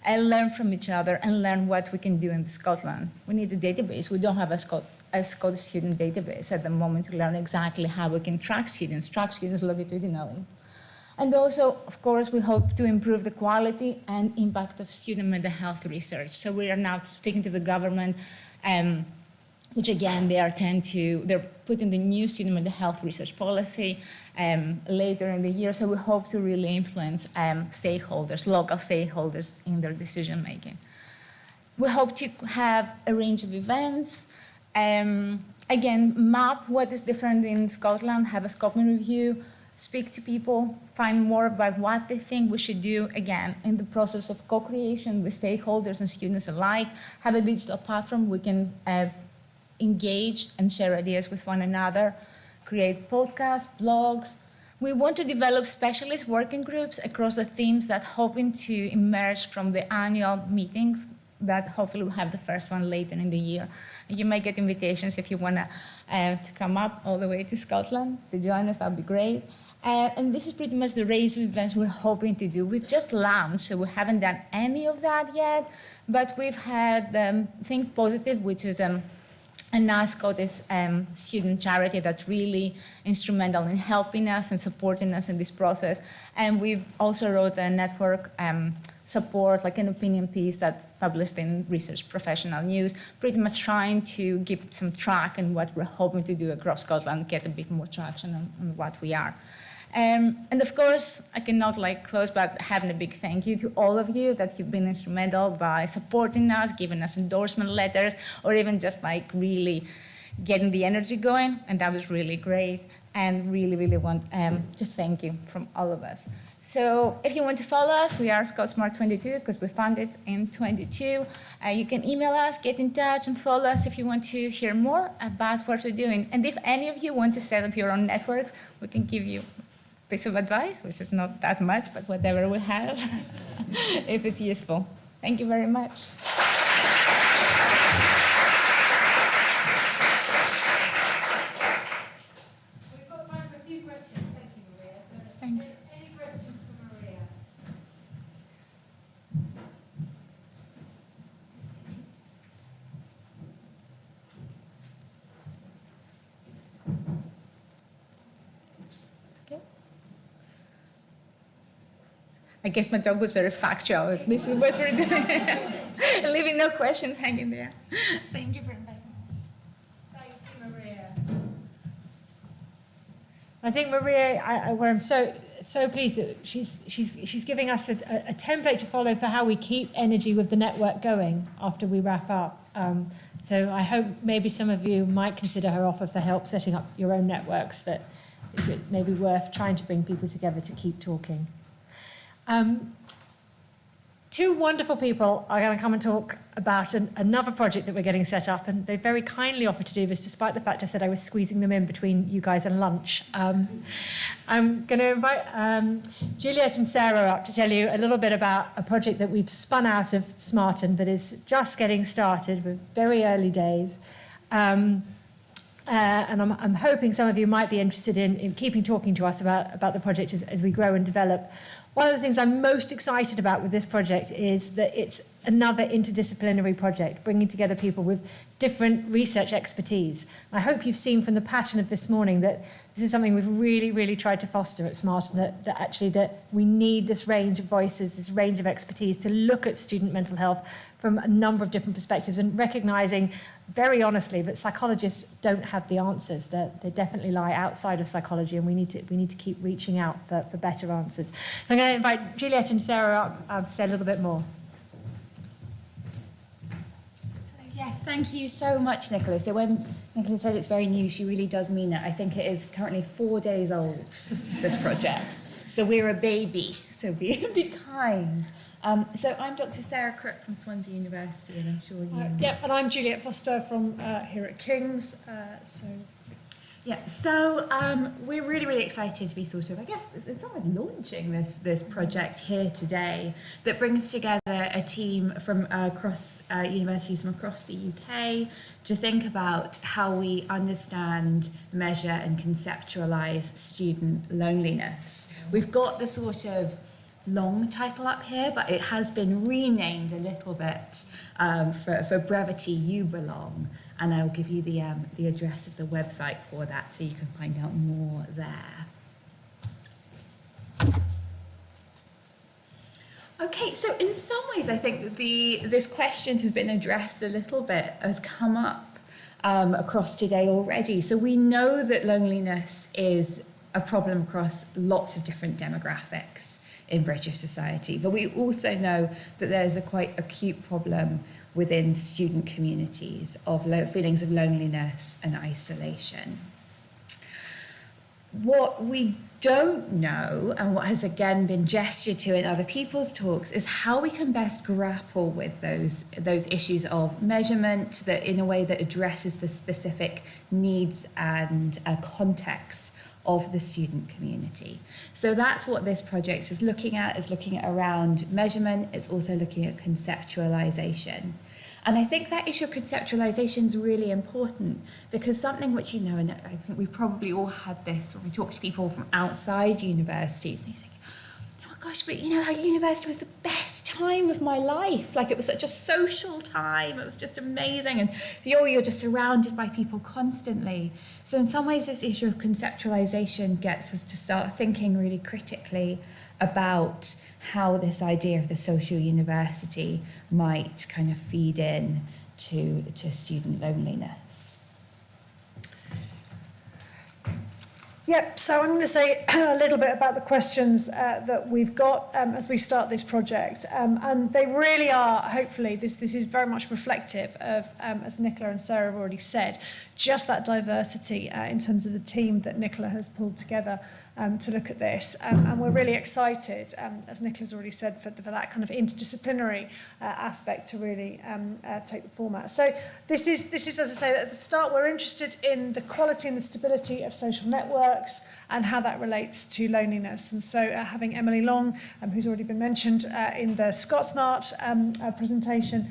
and learn from each other and learn what we can do in Scotland. We need a database. We don't have a Scottish student database at the moment to learn exactly how we can track students longitudinally. And also, of course, we hope to improve the quality and impact of student mental health research. So we are now speaking to the government which again, they're putting the new student mental health research policy later in the year. So we hope to really influence stakeholders, local stakeholders in their decision making. We hope to have a range of events. Again, map what is different in Scotland, have a Scotland review, speak to people, find more about what they think we should do, again, in the process of co-creation with stakeholders and students alike, have a digital platform we can engage and share ideas with one another, create podcasts, blogs. We want to develop specialist working groups across the themes that hoping to emerge from the annual meetings that hopefully we'll have the first one later in the year. You may get invitations if you want to come up all the way to Scotland to join us, that would be great. And this is pretty much the range of events we're hoping to do. We've just launched, so we haven't done any of that yet, but we've had Think Positive, which is a nice Scottish student charity that's really instrumental in helping us and supporting us in this process. And we've also wrote a network support, like an opinion piece that's published in Research Professional News, pretty much trying to give some track in what we're hoping to do across Scotland, get a bit more traction on what we are. And of course, I cannot close by having a big thank you to all of you that you've been instrumental by supporting us, giving us endorsement letters, or even just really getting the energy going. And that was really great. And really, really want to thank you from all of us. So if you want to follow us, we are SmaRteN because we founded in 22. You can email us, get in touch, and follow us if you want to hear more about what we're doing. And if any of you want to set up your own networks, we can give you piece of advice, which is not that much, but whatever we have, if it's useful. Thank you very much. We've got time for a few questions. Thank you, Maria. Thanks. Any questions for Maria? I guess my talk was very factual. This is what we're doing. Leaving no questions hanging there. Thank you for inviting me. Thank you, Maria. I think Maria, I'm so pleased that she's giving us a template to follow for how we keep energy with the network going after we wrap up. So I hope maybe some of you might consider her offer for help setting up your own networks. That is maybe worth trying to bring people together to keep talking. Two wonderful people are going to come and talk about another project that we're getting set up, and they very kindly offered to do this despite the fact I said I was squeezing them in between you guys and lunch. I'm going to invite Juliet and Sarah up to tell you a little bit about a project that we've spun out of SMaRteN that is just getting started with very early days. And I'm hoping some of you might be interested in keeping talking to us about the project as we grow and develop. One of the things I'm most excited about with this project is that it's another interdisciplinary project, bringing together people with different research expertise. I hope you've seen from the pattern of this morning that this is something we've really, really tried to foster at SMaRteN, that we need this range of voices, this range of expertise to look at student mental health from a number of different perspectives, and recognising very honestly that psychologists don't have the answers, that they definitely lie outside of psychology, and we need to keep reaching out for better answers. So I'm going to invite Juliet and Sarah up to say a little bit more. Yes, thank you so much, Nicola. So when Nicola said it's very new, she really does mean it. I think it is currently 4 days old, this project. So we're a baby, so be kind. So I'm Dr. Sarah Crook from Swansea University, and I'm sure you... Yep, and I'm Juliet Foster from here at King's. So we're really, really excited to be I guess it's almost launching this project here today that brings together a team from across universities from across the UK to think about how we understand, measure and conceptualise student loneliness. We've got the sort of long title up here, but it has been renamed a little bit for brevity, You Belong. And I'll give you the address of the website for that so you can find out more there. Okay, so in some ways I think that this question has been addressed a little bit, has come up across today already. So we know that loneliness is a problem across lots of different demographics in British society, but we also know that there's a quite acute problem within student communities of feelings of loneliness and isolation. What we don't know, and what has again been gestured to in other people's talks, is how we can best grapple with those issues of measurement that in a way that addresses the specific needs and context of the student community. So that's what this project is looking at around measurement. It's also looking at conceptualization. And I think that issue of conceptualization is really important, because something which, you know, and I think we've probably all had this when we talk to people from outside universities, and they say, oh gosh, but you know, university was the best time of my life. Like, it was such a social time. It was just amazing. And you're just surrounded by people constantly. So in some ways, this issue of conceptualization gets us to start thinking really critically about how this idea of the social university might kind of feed in to student loneliness. Yep, so I'm going to say a little bit about the questions that we've got as we start this project. And they really are, hopefully, this is very much reflective of, as Nicola and Sarah have already said, just that diversity in terms of the team that Nicola has pulled together to look at this. And we're really excited, as Nicola's already said, for that kind of interdisciplinary aspect to really take the format. So this is, as I say, at the start, we're interested in the quality and the stability of social networks and how that relates to loneliness. And so having Emily Long, who's already been mentioned in the SMaRteN presentation,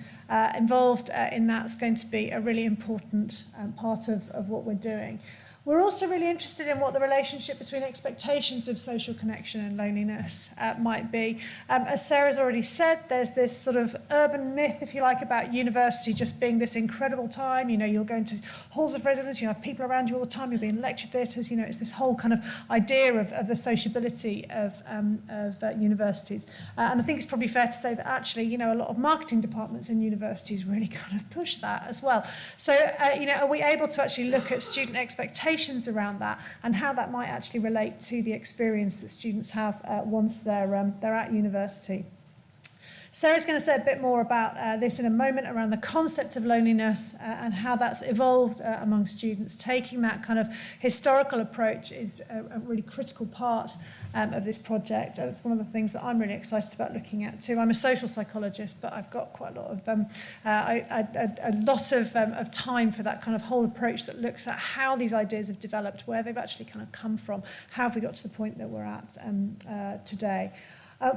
involved in that is going to be a really important part of what we're doing. We're also really interested in what the relationship between expectations of social connection and loneliness might be. As Sarah's already said, there's this sort of urban myth, if you like, about university just being this incredible time. You know, you'll go into halls of residence, you have people around you all the time, you'll be in lecture theatres, you know, it's this whole kind of idea of the sociability of universities. And I think it's probably fair to say that actually, you know, a lot of marketing departments in universities really kind of push that as well. So, you know, are we able to actually look at student expectations around that and how that might actually relate to the experience that students have once they're at university? Sarah's going to say a bit more about this in a moment around the concept of loneliness and how that's evolved among students. Taking that kind of historical approach is a really critical part of this project. And it's one of the things that I'm really excited about looking at too. I'm a social psychologist, but I've got quite a lot of time for that kind of whole approach that looks at how these ideas have developed, where they've actually kind of come from, how have we got to the point that we're at today.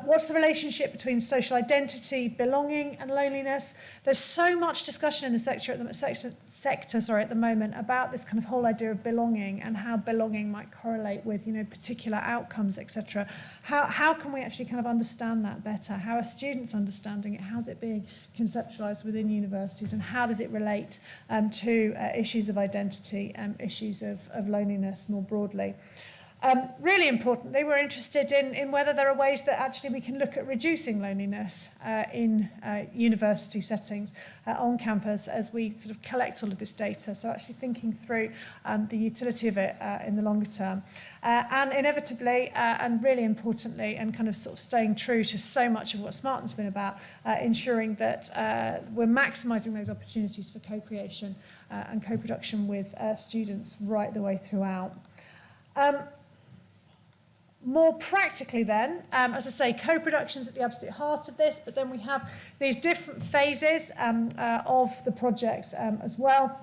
What's the relationship between social identity, belonging, and loneliness? There's so much discussion in the sector at the moment about this kind of whole idea of belonging and how belonging might correlate with, you know, particular outcomes, etc. How can we actually kind of understand that better? How are students understanding it? How's it being conceptualized within universities? And how does it relate to issues of identity and issues of loneliness more broadly? Really importantly, we're interested in whether there are ways that actually we can look at reducing loneliness in university settings on campus as we sort of collect all of this data. So actually thinking through the utility of it in the longer term. And inevitably, and really importantly, and kind of sort of staying true to so much of what SMaRteN's been about, ensuring that we're maximising those opportunities for co-creation and co-production with students right the way throughout. More practically then, as I say, co-production's at the absolute heart of this, but then we have these different phases of the project as well.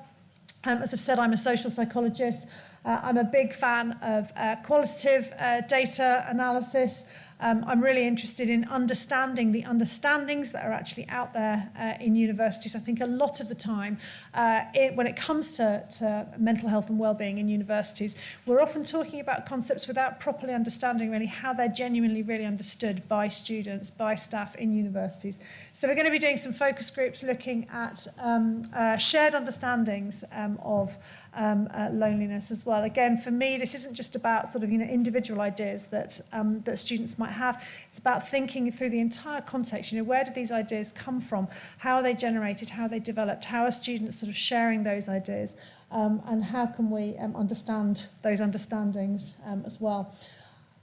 As I've said, I'm a social psychologist. I'm a big fan of qualitative data analysis. I'm really interested in understanding the understandings that are actually out there in universities. I think a lot of the time, when it comes to mental health and well-being in universities, we're often talking about concepts without properly understanding really how they're genuinely really understood by students, by staff in universities. So we're going to be doing some focus groups looking at shared understandings of loneliness as well. Again, for me, this isn't just about sort of, individual ideas that students might have. It's about thinking through the entire context. Where did these ideas come from? How are they generated? How are they developed? How are students sort of sharing those ideas? And how can we understand those understandings as well?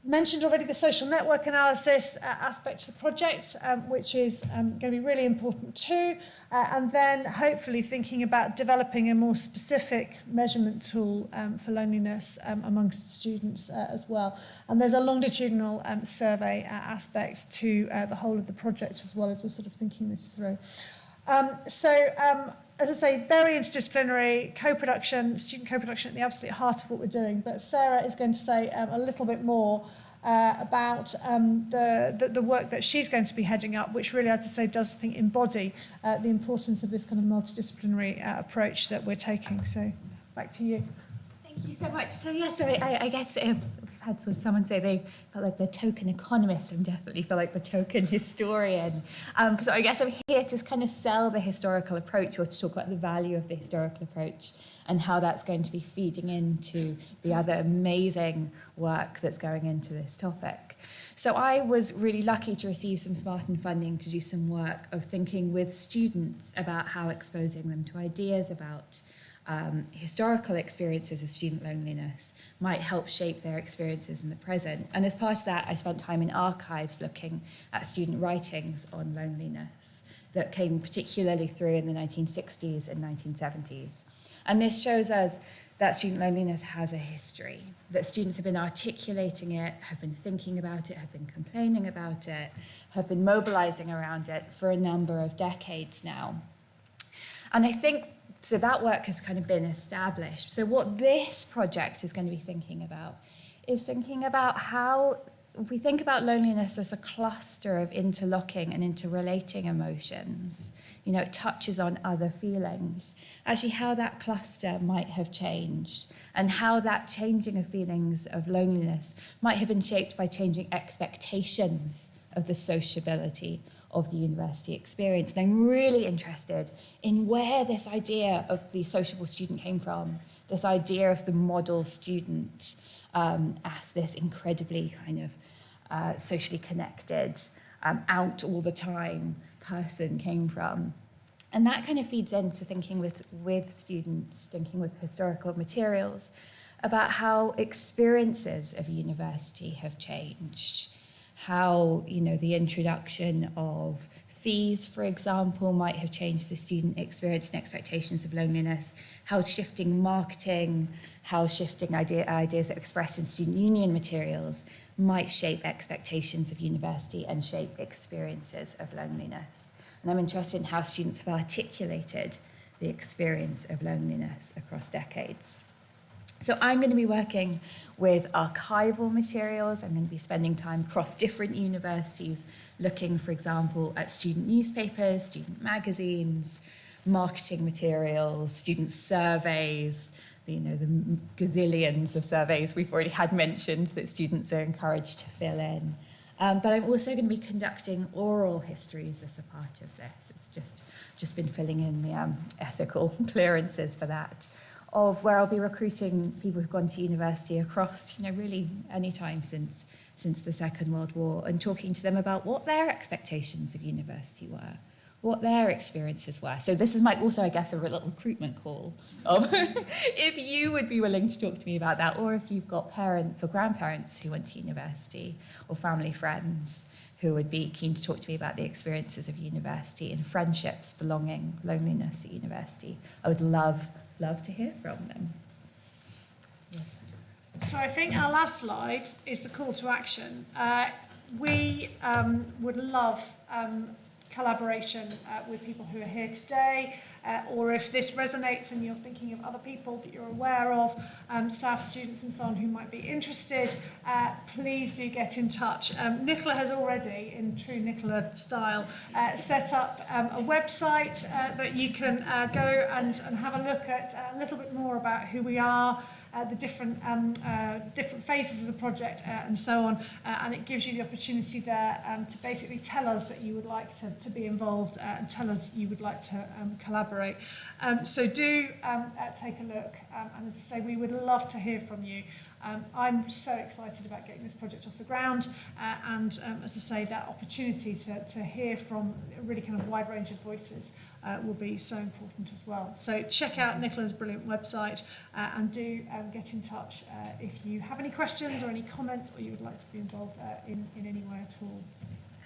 Mentioned already the social network analysis aspect to the project, which is going to be really important too. And then hopefully thinking about developing a more specific measurement tool for loneliness amongst students as well. And there's a longitudinal survey aspect to the whole of the project as well, as we're sort of thinking this through. As I say, very interdisciplinary, co-production, student co-production at the absolute heart of what we're doing. But Sarah is going to say a little bit more about the work that she's going to be heading up, which really, as I say, does, I think, embody the importance of this kind of multidisciplinary approach that we're taking. So back to you. Thank you so much. So I guess we've had sort of someone say they felt like the token economist, and definitely feel like the token historian. So I guess I'm here to kind of sell the historical approach, or to talk about the value of the historical approach and how that's going to be feeding into the other amazing work that's going into this topic. So I was really lucky to receive some SMaRteN funding to do some work of thinking with students about how exposing them to ideas about historical experiences of student loneliness might help shape their experiences in the present. And as part of that, I spent time in archives looking at student writings on loneliness that came particularly through in the 1960s and 1970s. And this shows us that student loneliness has a history, that students have been articulating it, have been thinking about it, have been complaining about it, have been mobilizing around it for a number of decades now. And I think, so that work has kind of been established. So what this project is going to be thinking about is thinking about how, if we think about loneliness as a cluster of interlocking and interrelating emotions, it touches on other feelings, actually how that cluster might have changed, and how that changing of feelings of loneliness might have been shaped by changing expectations of the sociability of the university experience. And I'm really interested in where this idea of the sociable student came from, this idea of the model student as this incredibly kind of socially connected, out all the time person came from. And that kind of feeds into thinking with students, thinking with historical materials about how experiences of university have changed, how, the introduction of fees, for example, might have changed the student experience and expectations of loneliness, how shifting marketing, how shifting ideas that are expressed in student union materials might shape expectations of university and shape experiences of loneliness. And I'm interested in how students have articulated the experience of loneliness across decades. So I'm going to be working with archival materials. I'm going to be spending time across different universities, looking, for example, at student newspapers, student magazines, marketing materials, student surveys, the gazillions of surveys we've already had mentioned that students are encouraged to fill in. But I'm also going to be conducting oral histories as a part of this. It's just been filling in the ethical clearances for that, of where I'll be recruiting people who've gone to university across, really any time since the Second World War, and talking to them about what their expectations of university were, what their experiences were. So this is also, I guess, a little recruitment call of if you would be willing to talk to me about that, or if you've got parents or grandparents who went to university, or family friends who would be keen to talk to me about the experiences of university and friendships, belonging, loneliness at university. I would love to hear from them. So I think our last slide is the call to action. We would love collaboration with people who are here today, or if this resonates and you're thinking of other people that you're aware of, staff, students and so on who might be interested, please do get in touch. Nicola has already, in true Nicola style, set up a website that you can go and have a look at a little bit more about who we are, the different phases of the project and so on, and it gives you the opportunity there to basically tell us that you would like to be involved and tell us you would like to collaborate. So do take a look, and as I say, we would love to hear from you. I'm so excited about getting this project off the ground, and as I say, that opportunity to hear from a really kind of wide range of voices will be so important as well. So check out Nicola's brilliant website and do get in touch if you have any questions or any comments, or you would like to be involved in any way at all.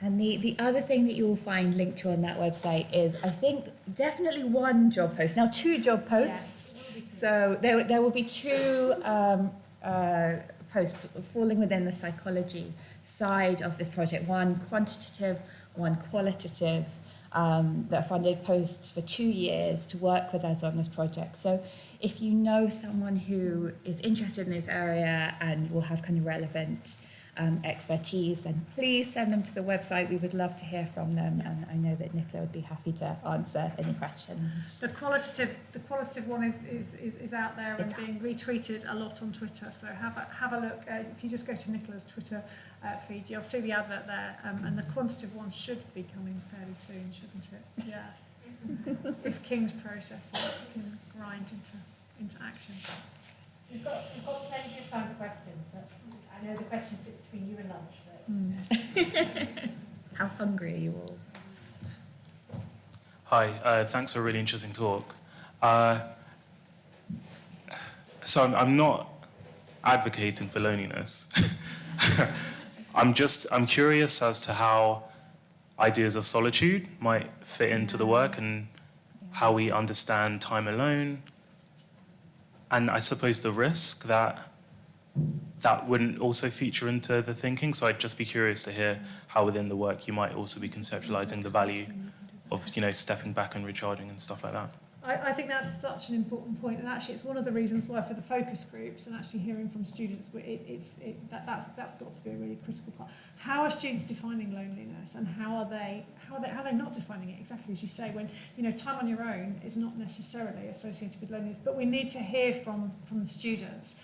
And the other thing that you will find linked to on that website is, I think, definitely one job post. Now, 2 job posts. Yes. So there will be 2 posts falling within the psychology side of this project. One quantitative, one qualitative, that are funded posts for 2 years to work with us on this project. So if you know someone who is interested in this area and will have kind of relevant expertise, then please send them to the website. We would love to hear from them, and I know that Nicola would be happy to answer any questions. The qualitative one is out there and being retweeted a lot on Twitter. So have a look. If you just go to Nicola's Twitter feed, you'll see the advert there, and the quantitative one should be coming fairly soon, shouldn't it? Yeah. If King's processes can grind into action. We've got plenty of time for questions. So I know the questions sit between you and lunch, but How hungry are you all? Hi, thanks for a really interesting talk. So I'm not advocating for loneliness. I'm curious as to how ideas of solitude might fit into the work and how we understand time alone. And I suppose the risk that wouldn't also feature into the thinking. So I'd just be curious to hear how within the work you might also be conceptualizing the value of, stepping back and recharging and stuff like that. I think that's such an important point, and actually it's one of the reasons why for the focus groups and actually hearing from students, that's got to be a really critical part. How are students defining loneliness, and how are they not defining it exactly as you say, when time on your own is not necessarily associated with loneliness, but we need to hear from the students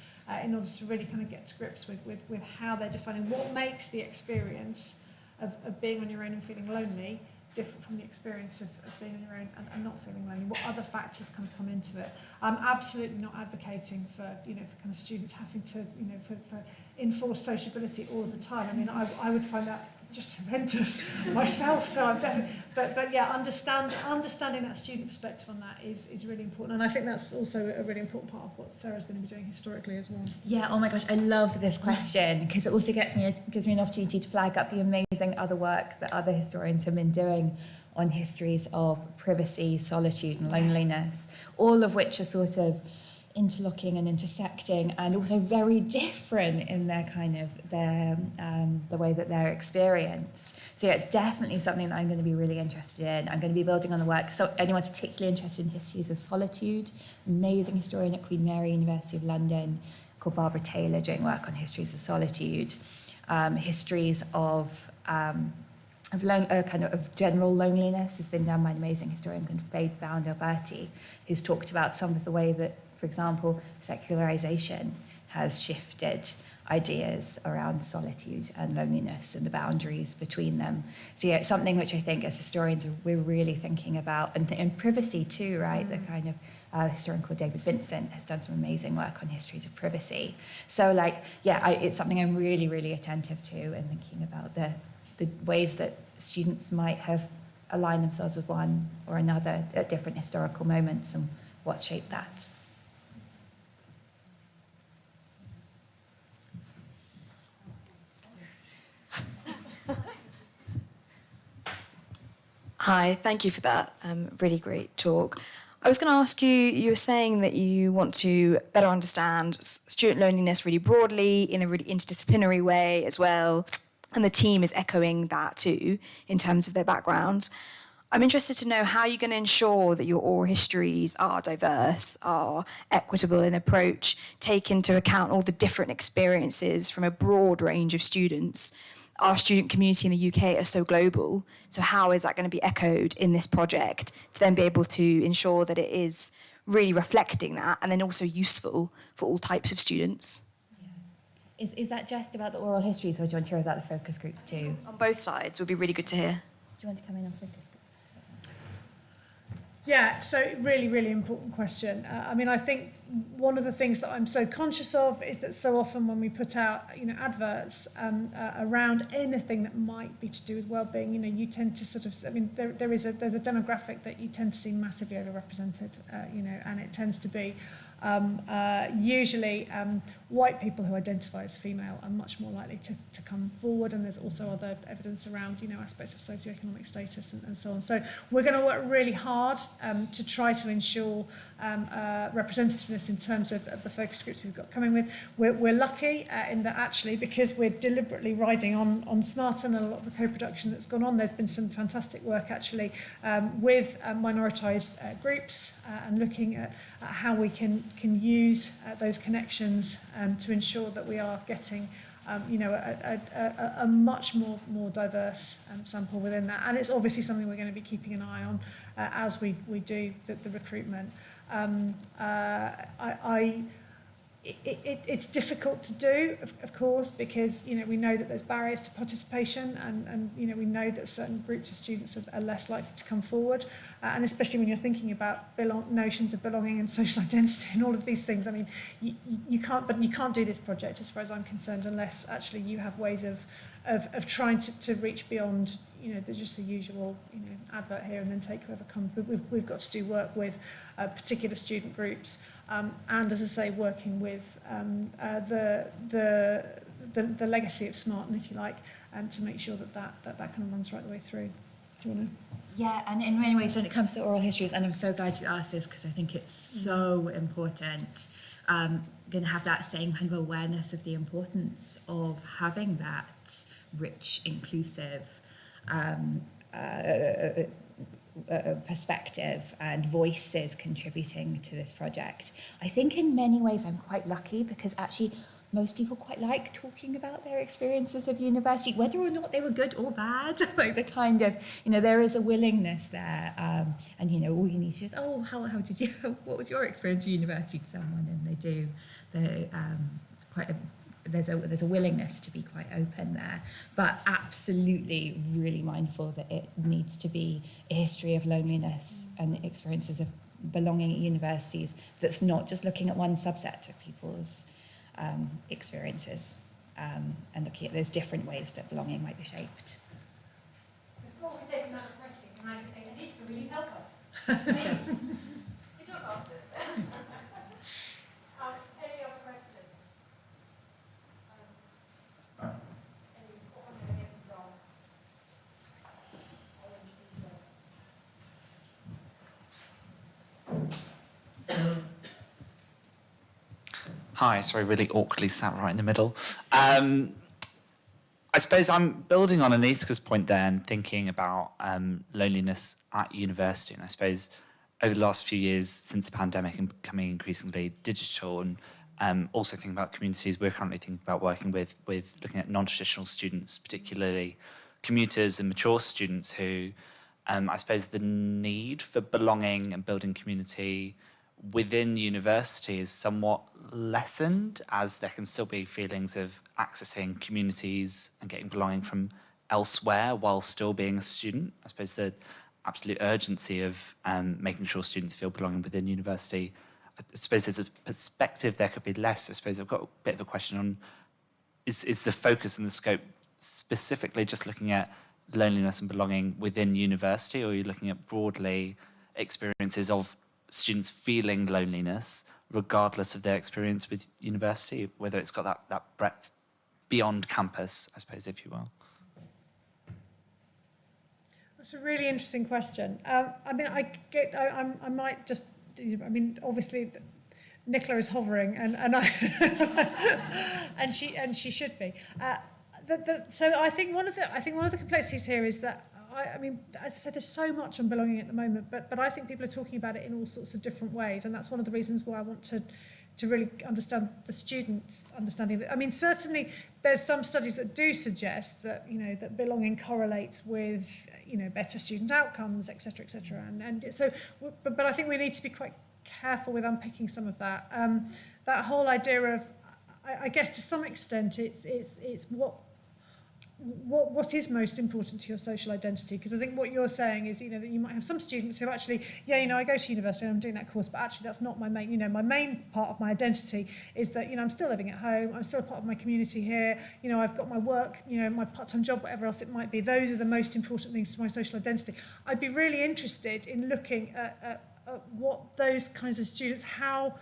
in order to really kind of get to grips with how they're defining what makes the experience of being on your own and feeling lonely different from the experience of being on your own and not feeling lonely. What other factors can come into it? I'm absolutely not advocating for for kind of students having to for enforced sociability all the time. I mean, I would find that just horrendous myself. So I'm definitely, but yeah, understanding that student perspective on that is really important, and I think that's also a really important part of what Sarah's going to be doing historically as well. Yeah, oh my gosh, I love this question because it also gives me an opportunity to flag up the amazing other work that other historians have been doing on histories of privacy, solitude and loneliness, all of which are sort of interlocking and intersecting and also very different in their kind of the way that they're experienced. So yeah, it's definitely something that I'm going to be really interested in. I'm going to be building on the work. So anyone's particularly interested in histories of solitude, amazing historian at Queen Mary University of London called Barbara Taylor doing work on histories of solitude, histories of general loneliness has been done by an amazing historian called Faith Bound-Alberti, who's talked about some of the way that, for example, secularization has shifted ideas around solitude and loneliness and the boundaries between them. So yeah, it's something which I think as historians we're really thinking about, and privacy too, right? The kind of historian called David Vincent has done some amazing work on histories of privacy. So it's something I'm really, really attentive to and thinking about the ways that students might have aligned themselves with one or another at different historical moments and what shaped that. Hi, thank you for that really great talk. I was going to ask you, you were saying that you want to better understand student loneliness really broadly in a really interdisciplinary way as well, and the team is echoing that too in terms of their background. I'm interested to know how you're going to ensure that your oral histories are diverse, are equitable in approach, take into account all the different experiences from a broad range of students. Our student community in the UK are so global, so how is that going to be echoed in this project to then be able to ensure that it is really reflecting that and then also useful for all types of students? Is that just about the oral histories, or do you want to hear about the focus groups too? On both sides would be really good to hear. Do you want to come in on focus groups? Yeah, so really, really important question. I mean, I think one of the things that I'm so conscious of is that so often when we put out, adverts around anything that might be to do with well-being, you tend to sort of, I mean, there's a demographic that you tend to see massively overrepresented, and it tends to be usually white people who identify as female are much more likely to come forward, and there's also other evidence around aspects of socioeconomic status and so on. So we're going to work really hard to try to ensure representativeness in terms of the focus groups we've got coming with. We're lucky in that actually, because we're deliberately riding on SMaRteN and a lot of the co-production that's gone on, there's been some fantastic work actually with minoritised groups and looking at how we can use those connections to ensure that we are getting a much more diverse sample within that. And it's obviously something we're going to be keeping an eye on as we do the recruitment. It's difficult to do, of course, because we know that there's barriers to participation, and we know that certain groups of students are less likely to come forward, and especially when you're thinking about notions of belonging and social identity and all of these things. I mean, you can't do this project, as far as I'm concerned, unless actually you have ways of trying to reach beyond just the usual advert here and then take whoever comes. But we've got to do work with particular student groups, and as I say, working with the legacy of SMaRteN, if you like, to make sure that kind of runs right the way through. Do you want to? Yeah, and in many ways, when it comes to oral histories, and I'm so glad you asked this because I think it's so important, going to have that same kind of awareness of the importance of having that rich, inclusive perspective and voices contributing to this project. I think in many ways I'm quite lucky, because actually most people quite like talking about their experiences of university, whether or not they were good or bad. Like the kind of, there is a willingness there, and all you need to do is, oh, how did you, what was your experience of university to someone, and they do, there's a willingness to be quite open there, but absolutely really mindful that it needs to be a history of loneliness and experiences of belonging at universities that's not just looking at one subset of people's experiences, and looking at those different ways that belonging might be shaped. Before we take another question, can I just say, Anissa, will you help us? You talk after. Any other questions? Hi, sorry, really awkwardly sat right in the middle. I suppose I'm building on Anitka's point there and thinking about loneliness at university. And I suppose over the last few years since the pandemic and becoming increasingly digital, and also thinking about communities we're currently thinking about working with looking at non-traditional students, particularly commuters and mature students who, I suppose the need for belonging and building community within university is somewhat lessened, as there can still be feelings of accessing communities and getting belonging from elsewhere while still being a student. I suppose the absolute urgency of making sure students feel belonging within university, I suppose there's a perspective there could be less. I suppose I've got a bit of a question on, is the focus and the scope specifically just looking at loneliness and belonging within university, or are you looking at broadly experiences of students feeling loneliness regardless of their experience with university, whether it's got that breadth beyond campus, I suppose, if you will? That's a really interesting question. I mean, I might just, obviously Nicola is hovering, and I and she should be. So I think one of the complexities here is that, I mean, as I said, there's so much on belonging at the moment, but I think people are talking about it in all sorts of different ways, and that's one of the reasons why I want to really understand the students' understanding of it. I mean, certainly there's some studies that do suggest that, that belonging correlates with, better student outcomes, et cetera, and so, but I think we need to be quite careful with unpicking some of that. That whole idea of, I guess to some extent, it's what is most important to your social identity? Because I think what you're saying is, you know, that you might have some students who actually, yeah, you know, I go to university and I'm doing that course, but actually that's not my main, you know, my main part of my identity is that, you know, I'm still living at home, I'm still a part of my community here, you know, I've got my work, you know, my part-time job, whatever else it might be. Those are the most important things to my social identity. I'd be really interested in looking at what those kinds of students, how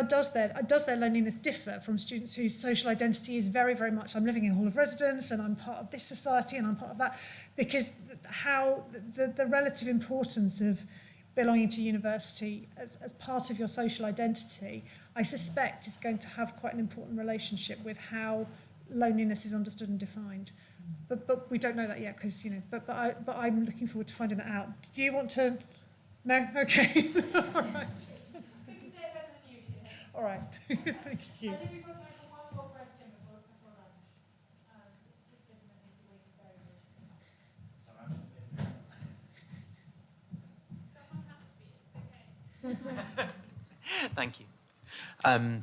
does their loneliness differ from students whose social identity is very, very much, I'm living in a hall of residence and I'm part of this society and I'm part of that, because how the relative importance of belonging to university as part of your social identity, I suspect is going to have quite an important relationship with how loneliness is understood and defined. But we don't know that yet, because, you know, but I'm looking forward to finding that out. Do you want to? No? Okay. All right. All right. Thank you. I think we've got time for one more question before lunch. Just given that we've waited very much. Thank you.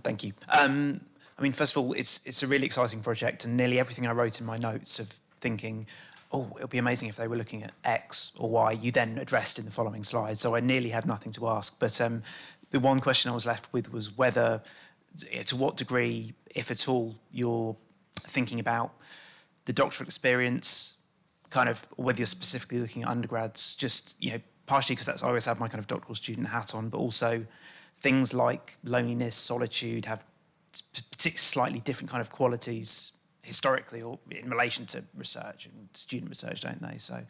Thank you. I mean, first of all, it's a really exciting project, and nearly everything I wrote in my notes of thinking, oh, it would be amazing if they were looking at X or Y, you then addressed in the following slide. So I nearly had nothing to ask. But the one question I was left with was whether, to what degree, if at all, you're thinking about the doctoral experience, kind of, whether you're specifically looking at undergrads, just, you know, partially because I always have my kind of doctoral student hat on, but also things like loneliness, solitude have slightly different kind of qualities historically or in relation to research and student research, don't they? So,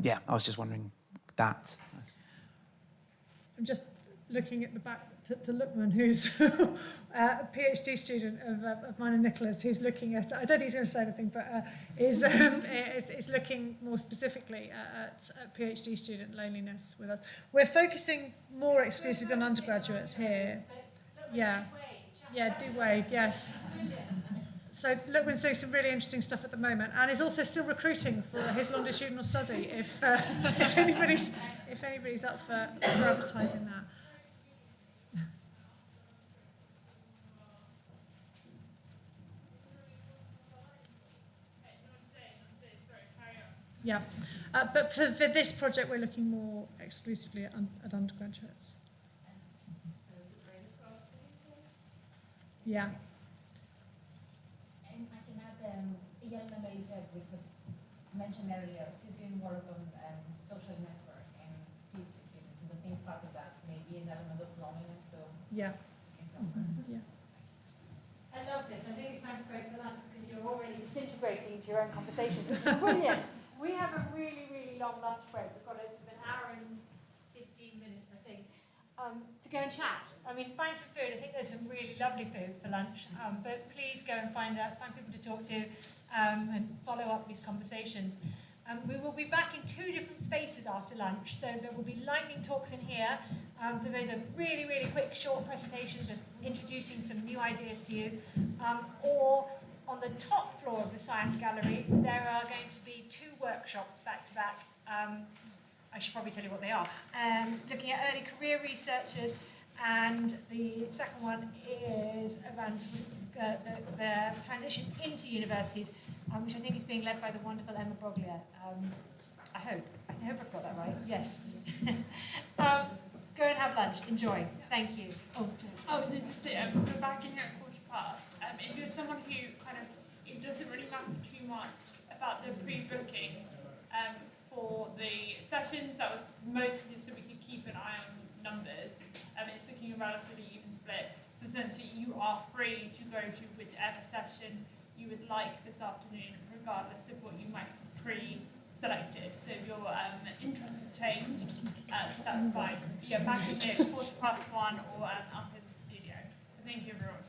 yeah, I was just wondering that. I'm just looking at the back to Lukman, who's a PhD student of mine and Nicola's, who's looking at, I don't think he's going to say anything, but is looking more specifically at PhD student loneliness with us. We're focusing more exclusively on undergraduates here. Yeah, yeah, do wave, yes. So Lukman's doing some really interesting stuff at the moment, and is also still recruiting for his longitudinal study. If anybody's up for advertising that. Yeah, but for this project, we're looking more exclusively at undergraduates. Yeah. And I can add Yelena Marijek, which I mentioned earlier. She's doing work on social network and PhD students, and I think part of that may be an element of loneliness. So yeah. Yeah. I love this. I think it's time to break for lunch because you're already disintegrating into your own conversations, which is brilliant. We have a really, really long lunch break. We've got an hour and 15 minutes, I think, to go and chat. I mean, find some food. I think there's some really lovely food for lunch, but please go and find people to talk to and follow up these conversations. We will be back in 2 different spaces after lunch, so there will be lightning talks in here. So those are really, really quick, short presentations of introducing some new ideas to you. Or on the top floor of the Science Gallery, there are going to be 2 workshops back to back. I should probably tell you what they are. Looking at early career researchers, and the second one is around the transition into universities, which I think is being led by the wonderful Emma Broglia. I hope I've got that right. Yes. Go and have lunch. Enjoy. Thank you. Oh, just so back in here at 1:15. If you're someone who kind of, it doesn't really matter too much about the pre-booking for the sessions, that was mostly just so we could keep an eye on numbers. It's looking a relatively even split. So essentially you are free to go to whichever session you would like this afternoon, regardless of what you might pre-selected. So if your interest has changed, that's fine. Yeah, back in here, 1:15 or up in the studio. Thank you everyone.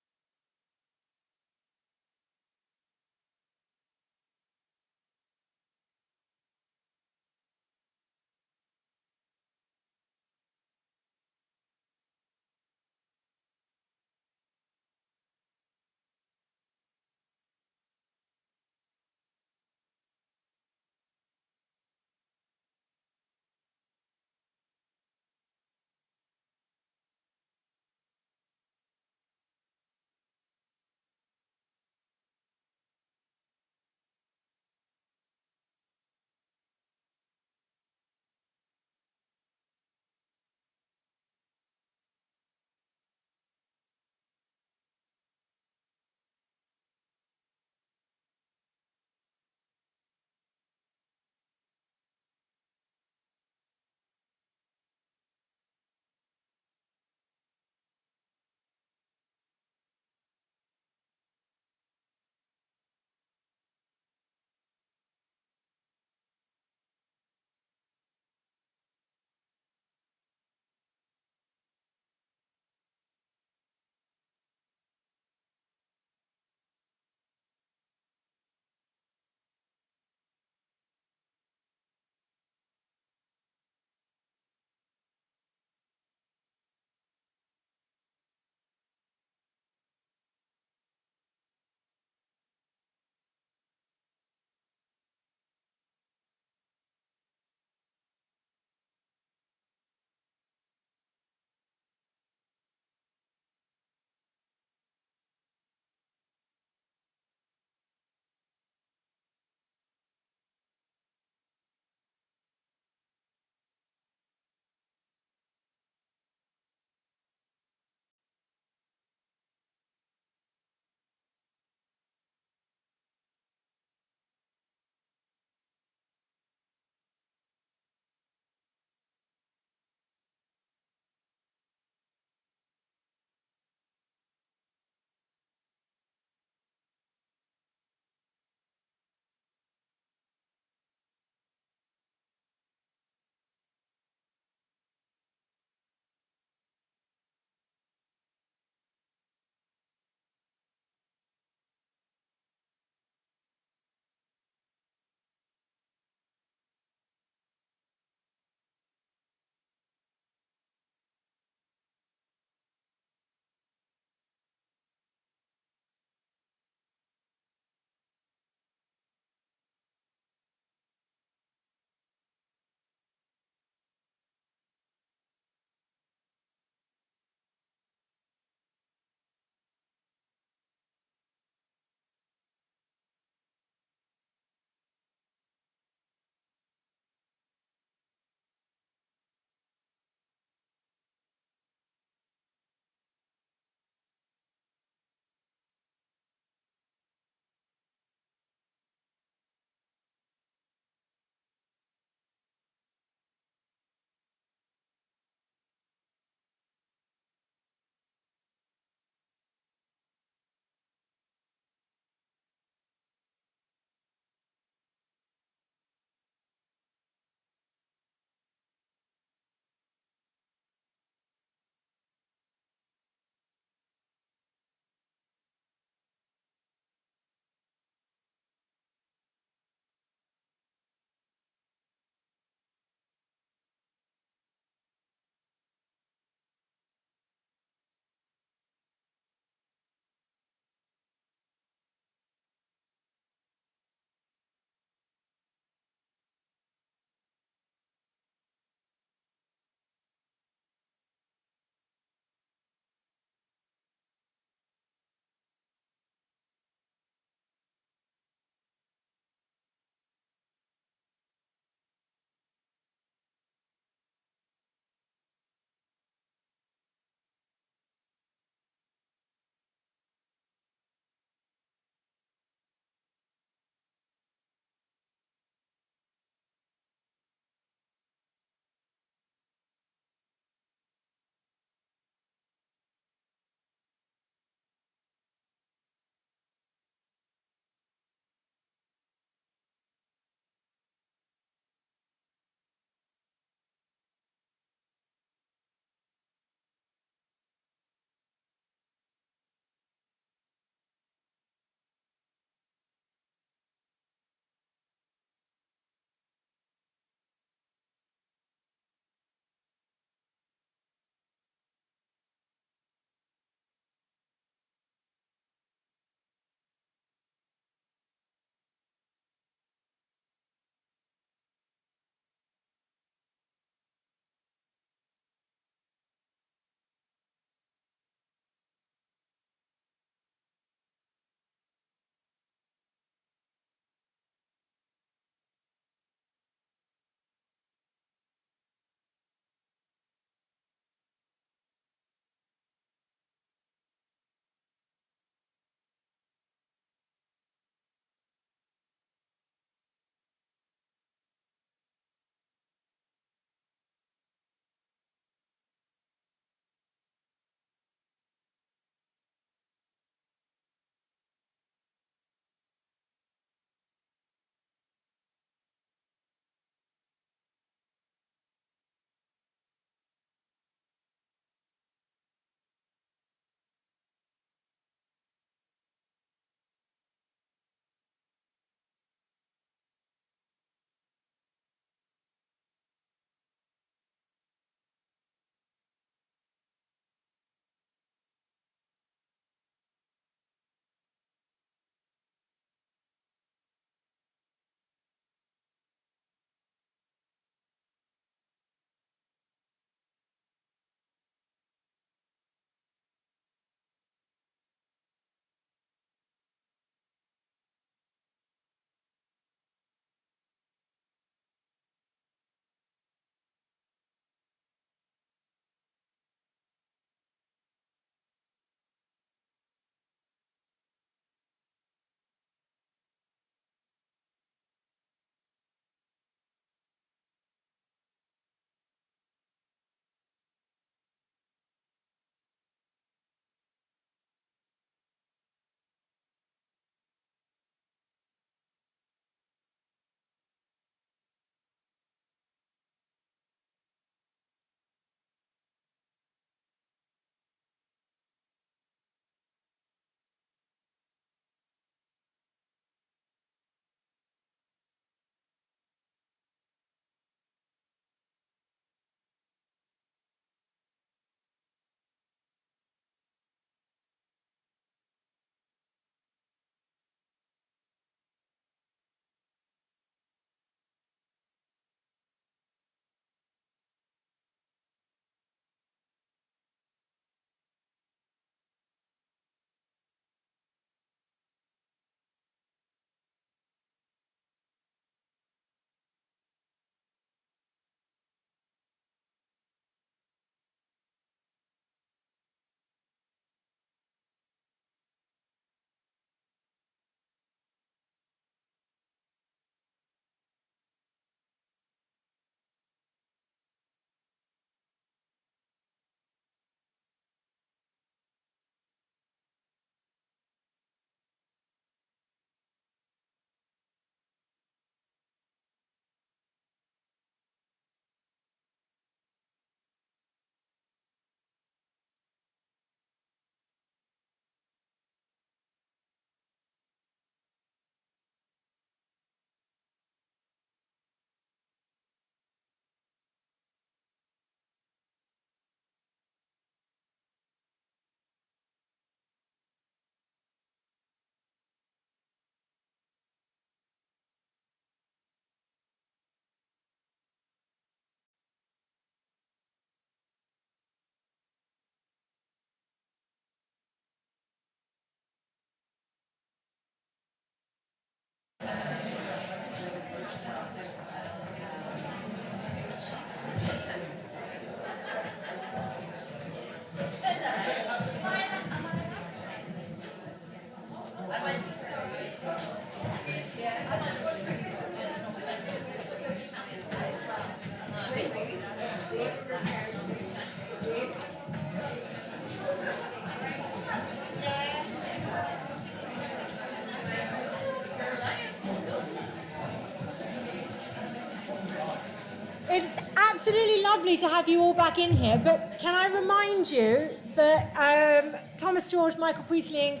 absolutely lovely to have you all back in here, but can I remind you that Thomas George, Michael Priestley and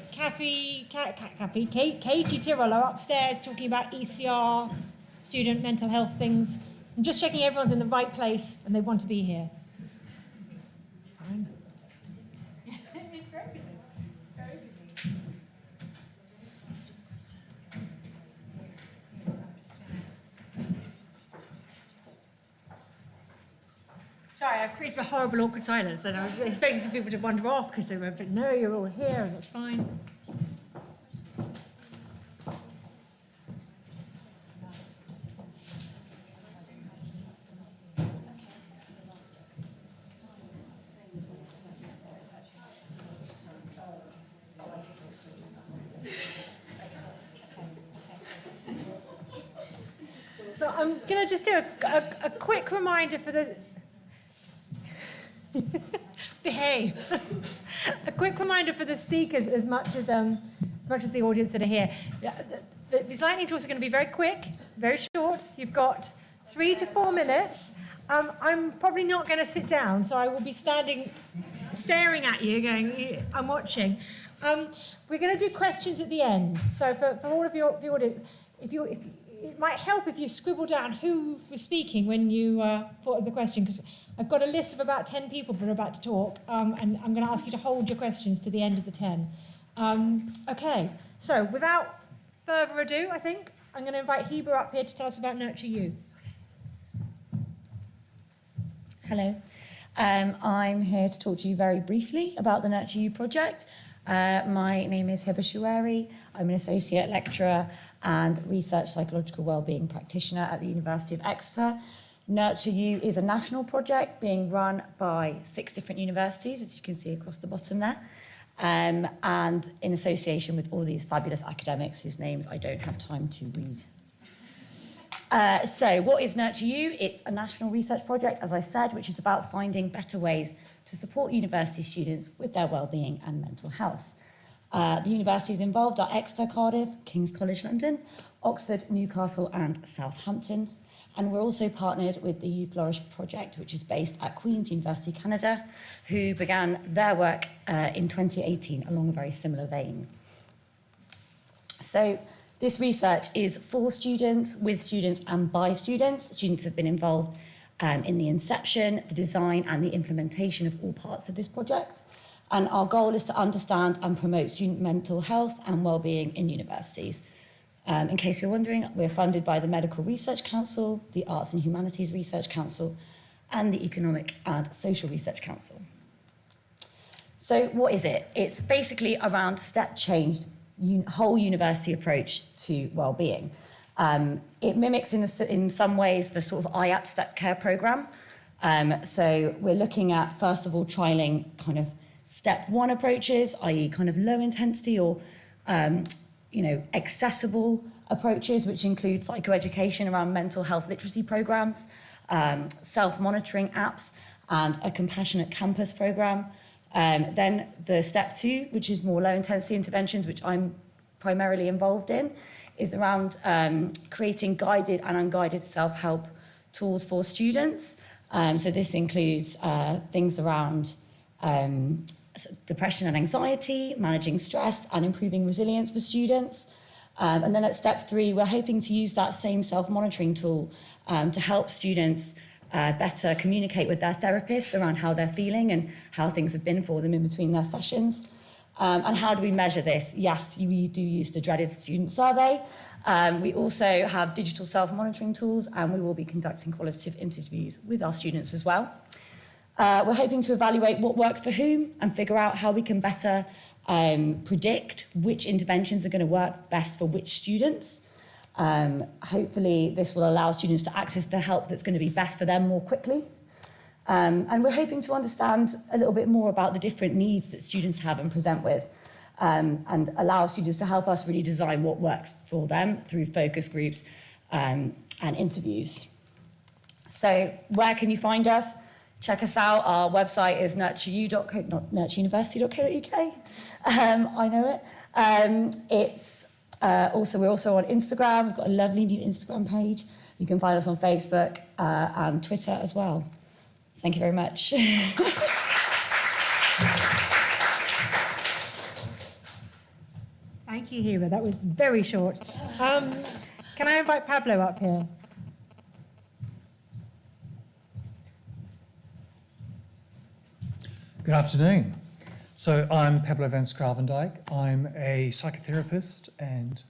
Katie Tyrrell are upstairs talking about ECR, student mental health things. I'm just checking everyone's in the right place and they want to be here. Fine. Sorry, I've created a horrible awkward silence and I was expecting some people to wander off because they were, but no, you're all here and it's fine. So I'm going to just do a quick reminder for the... Behave. A quick reminder for the speakers as much as the audience that are here. These lightning talks are going to be very quick, very short. You've got 3 to 4 minutes. I'm probably not going to sit down, so I will be staring at you, going, I'm watching. We're going to do questions at the end. So for all of the audience, it might help if you scribble down who was speaking when you thought of the question, because I've got a list of about 10 people that are about to talk, and I'm going to ask you to hold your questions to the end of the 10. Okay, so without further ado, I think, I'm going to invite Heba up here to tell us about Nurture You. Hello, I'm here to talk to you very briefly about the Nurture You project. My name is Heba Shueri. I'm an associate lecturer and research psychological wellbeing practitioner at the University of Exeter. Nurture You is a national project being run by 6 different universities, as you can see across the bottom there, and in association with all these fabulous academics whose names I don't have time to read. So what is Nurture You? It's a national research project, as I said, which is about finding better ways to support university students with their wellbeing and mental health. The universities involved are Exeter, Cardiff, King's College London, Oxford, Newcastle and Southampton. And we're also partnered with the You Flourish project, which is based at Queen's University, Canada, who began their work in 2018 along a very similar vein. So this research is for students, with students and by students. Students have been involved in the inception, the design and the implementation of all parts of this project. And our goal is to understand and promote student mental health and wellbeing in universities. In case you're wondering, we're funded by the Medical Research Council, the Arts and Humanities Research Council, and the Economic and Social Research Council. So what is it? It's basically around step-changed whole university approach to wellbeing. It mimics in some ways the sort of IAP Step Care programme. So we're looking at, first of all, trialling kind of step 1 approaches, i.e. kind of low intensity or accessible approaches, which include psychoeducation around mental health literacy programs, self-monitoring apps, and a compassionate campus program. Then the step 2, which is more low intensity interventions, which I'm primarily involved in, is around creating guided and unguided self-help tools for students. So this includes things around depression and anxiety, managing stress and improving resilience for students. And then at step 3, we're hoping to use that same self-monitoring tool to help students better communicate with their therapists around how they're feeling and how things have been for them in between their sessions. And how do we measure this? Yes, we do use the dreaded student survey. We also have digital self-monitoring tools, and we will be conducting qualitative interviews with our students as well. We're hoping to evaluate what works for whom and figure out how we can better predict which interventions are going to work best for which students. Hopefully this will allow students to access the help that's going to be best for them more quickly. And we're hoping to understand a little bit more about the different needs that students have and present with, and allow students to help us really design what works for them through focus groups and interviews. So where can you find us? Check us out. Our website is nurtureyou.co, not nurtureuniversity.co.uk. I know it. We're also on Instagram. We've got a lovely new Instagram page. You can find us on Facebook and Twitter as well. Thank you very much. Thank you, Hira. That was very short. Can I invite Pablo up here? Good afternoon. So I'm Pablo van Skravendijk. I'm a psychotherapist and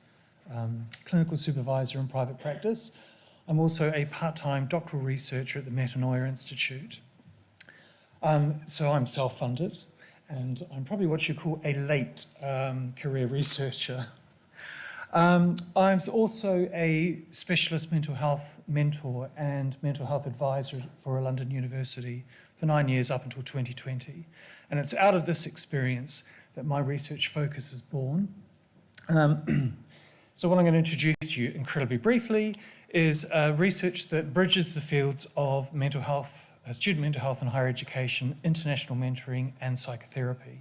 clinical supervisor in private practice. I'm also a part-time doctoral researcher at the Metanoia Institute. So I'm self-funded, and I'm probably what you call a late career researcher. I'm also a specialist mental health mentor and mental health advisor for a London university for 9 years up until 2020. And it's out of this experience that my research focus is born. So what I'm going to introduce you incredibly briefly is research that bridges the fields of mental health, student mental health and higher education, international mentoring and psychotherapy.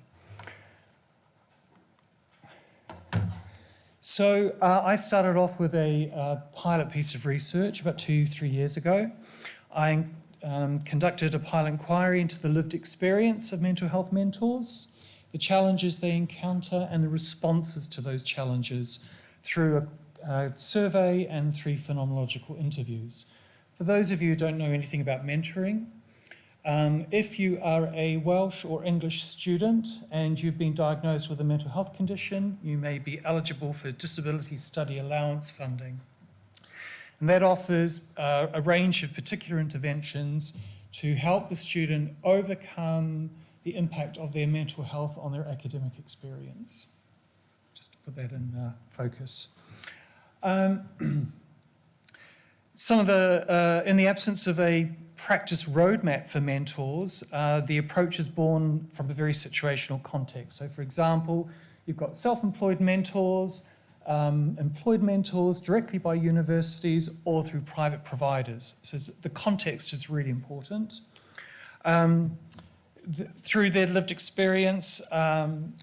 So I started off with a pilot piece of research about 2-3 years ago. I conducted a pilot inquiry into the lived experience of mental health mentors, the challenges they encounter and the responses to those challenges through a survey and 3 phenomenological interviews. For those of you who don't know anything about mentoring, if you are a Welsh or English student and you've been diagnosed with a mental health condition, you may be eligible for disability study allowance funding. And that offers a range of particular interventions to help the student overcome the impact of their mental health on their academic experience. Just to put that in focus. Some of the, in the absence of a practice roadmap for mentors, the approach is born from a very situational context. So for example, you've got self-employed mentors, employed mentors directly by universities or through private providers. So the context is really important. Through their lived experience,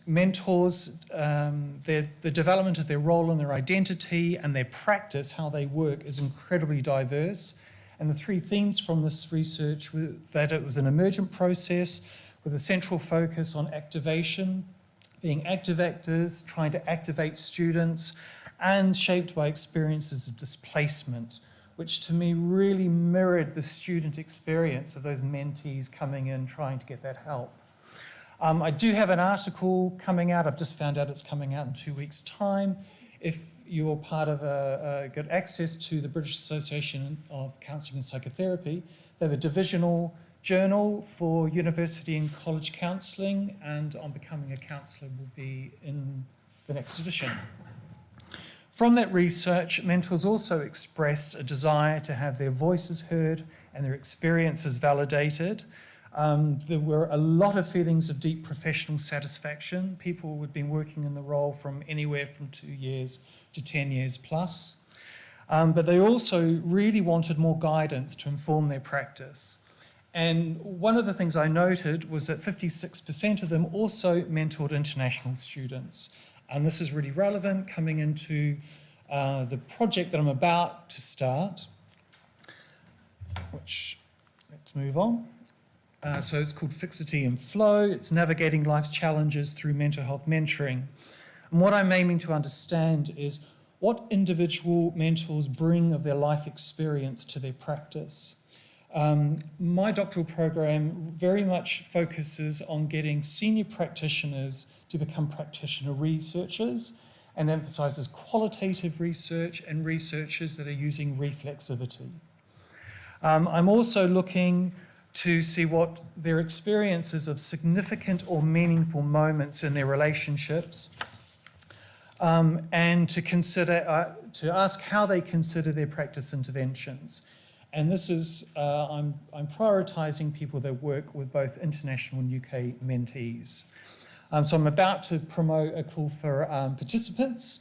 mentors, the development of their role and their identity and their practice, how they work, is incredibly diverse. And the 3 themes from this research were that it was an emergent process with a central focus on activation, being active actors, trying to activate students, and shaped by experiences of displacement, which to me really mirrored the student experience of those mentees coming in trying to get that help. I do have an article coming out. I've just found out it's coming out in 2 weeks' time. If you're part of got access to the British Association of Counselling and Psychotherapy, they have a divisional journal for university and college counselling, and on becoming a counsellor will be in the next edition. From that research, mentors also expressed a desire to have their voices heard and their experiences validated. There were a lot of feelings of deep professional satisfaction. People who'd been working in the role from anywhere from 2 years to 10 years plus. But they also really wanted more guidance to inform their practice. And one of the things I noted was that 56% of them also mentored international students. And this is really relevant coming into the project that I'm about to start, which, let's move on. So it's called Fixity and Flow. It's navigating life's challenges through mental health mentoring. And what I'm aiming to understand is what individual mentors bring of their life experience to their practice. My doctoral program very much focuses on getting senior practitioners to become practitioner researchers and emphasises qualitative research and researchers that are using reflexivity. I'm also looking to see what their experiences of significant or meaningful moments in their relationships, and to consider, to ask how they consider their practice interventions. And this is, I'm prioritising people that work with both international and UK mentees. So I'm about to promote a call for participants,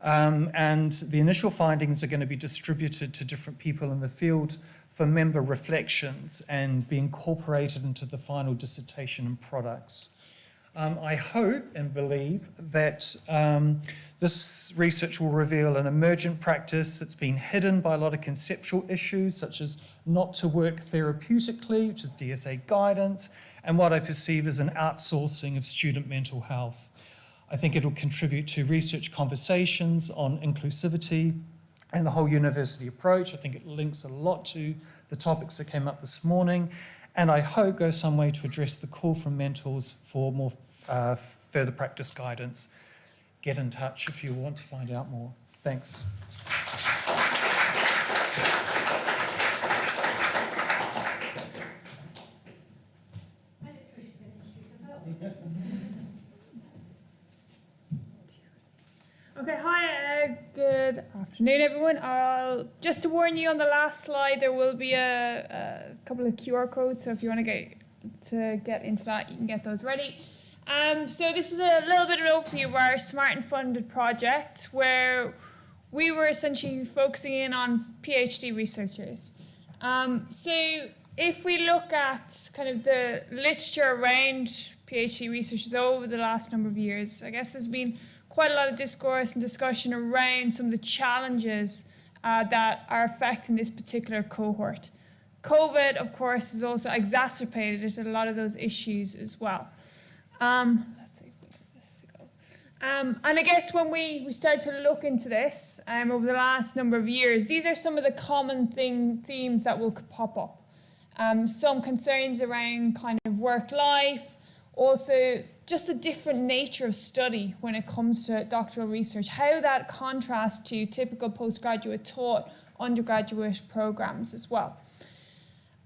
and the initial findings are going to be distributed to different people in the field for member reflections and be incorporated into the final dissertation and products. I hope and believe that this research will reveal an emergent practice that's been hidden by a lot of conceptual issues, such as not to work therapeutically, which is DSA guidance, and what I perceive as an outsourcing of student mental health. I think it'll contribute to research conversations on inclusivity and the whole university approach. I think it links a lot to the topics that came up this morning, and I hope goes some way to address the call from mentors for more further practice guidance. Get in touch if you want to find out more. Thanks. Okay, hi, good afternoon, everyone. Just to warn you, on the last slide, there will be a couple of QR codes, so if you want to get into that, you can get those ready. So this is a little bit of an overview of our SMaRteN funded project, where we were essentially focusing in on PhD researchers. So if we look at kind of the literature around PhD researchers over the last number of years, I guess there's been quite a lot of discourse and discussion around some of the challenges that are affecting this particular cohort. COVID, of course, has also exacerbated a lot of those issues as well. Let's see if we get this to go. And I guess when we started to look into this over the last number of years, these are some of the common themes that will pop up. Some concerns around kind of work-life, also just the different nature of study when it comes to doctoral research, how that contrasts to typical postgraduate taught undergraduate programs as well.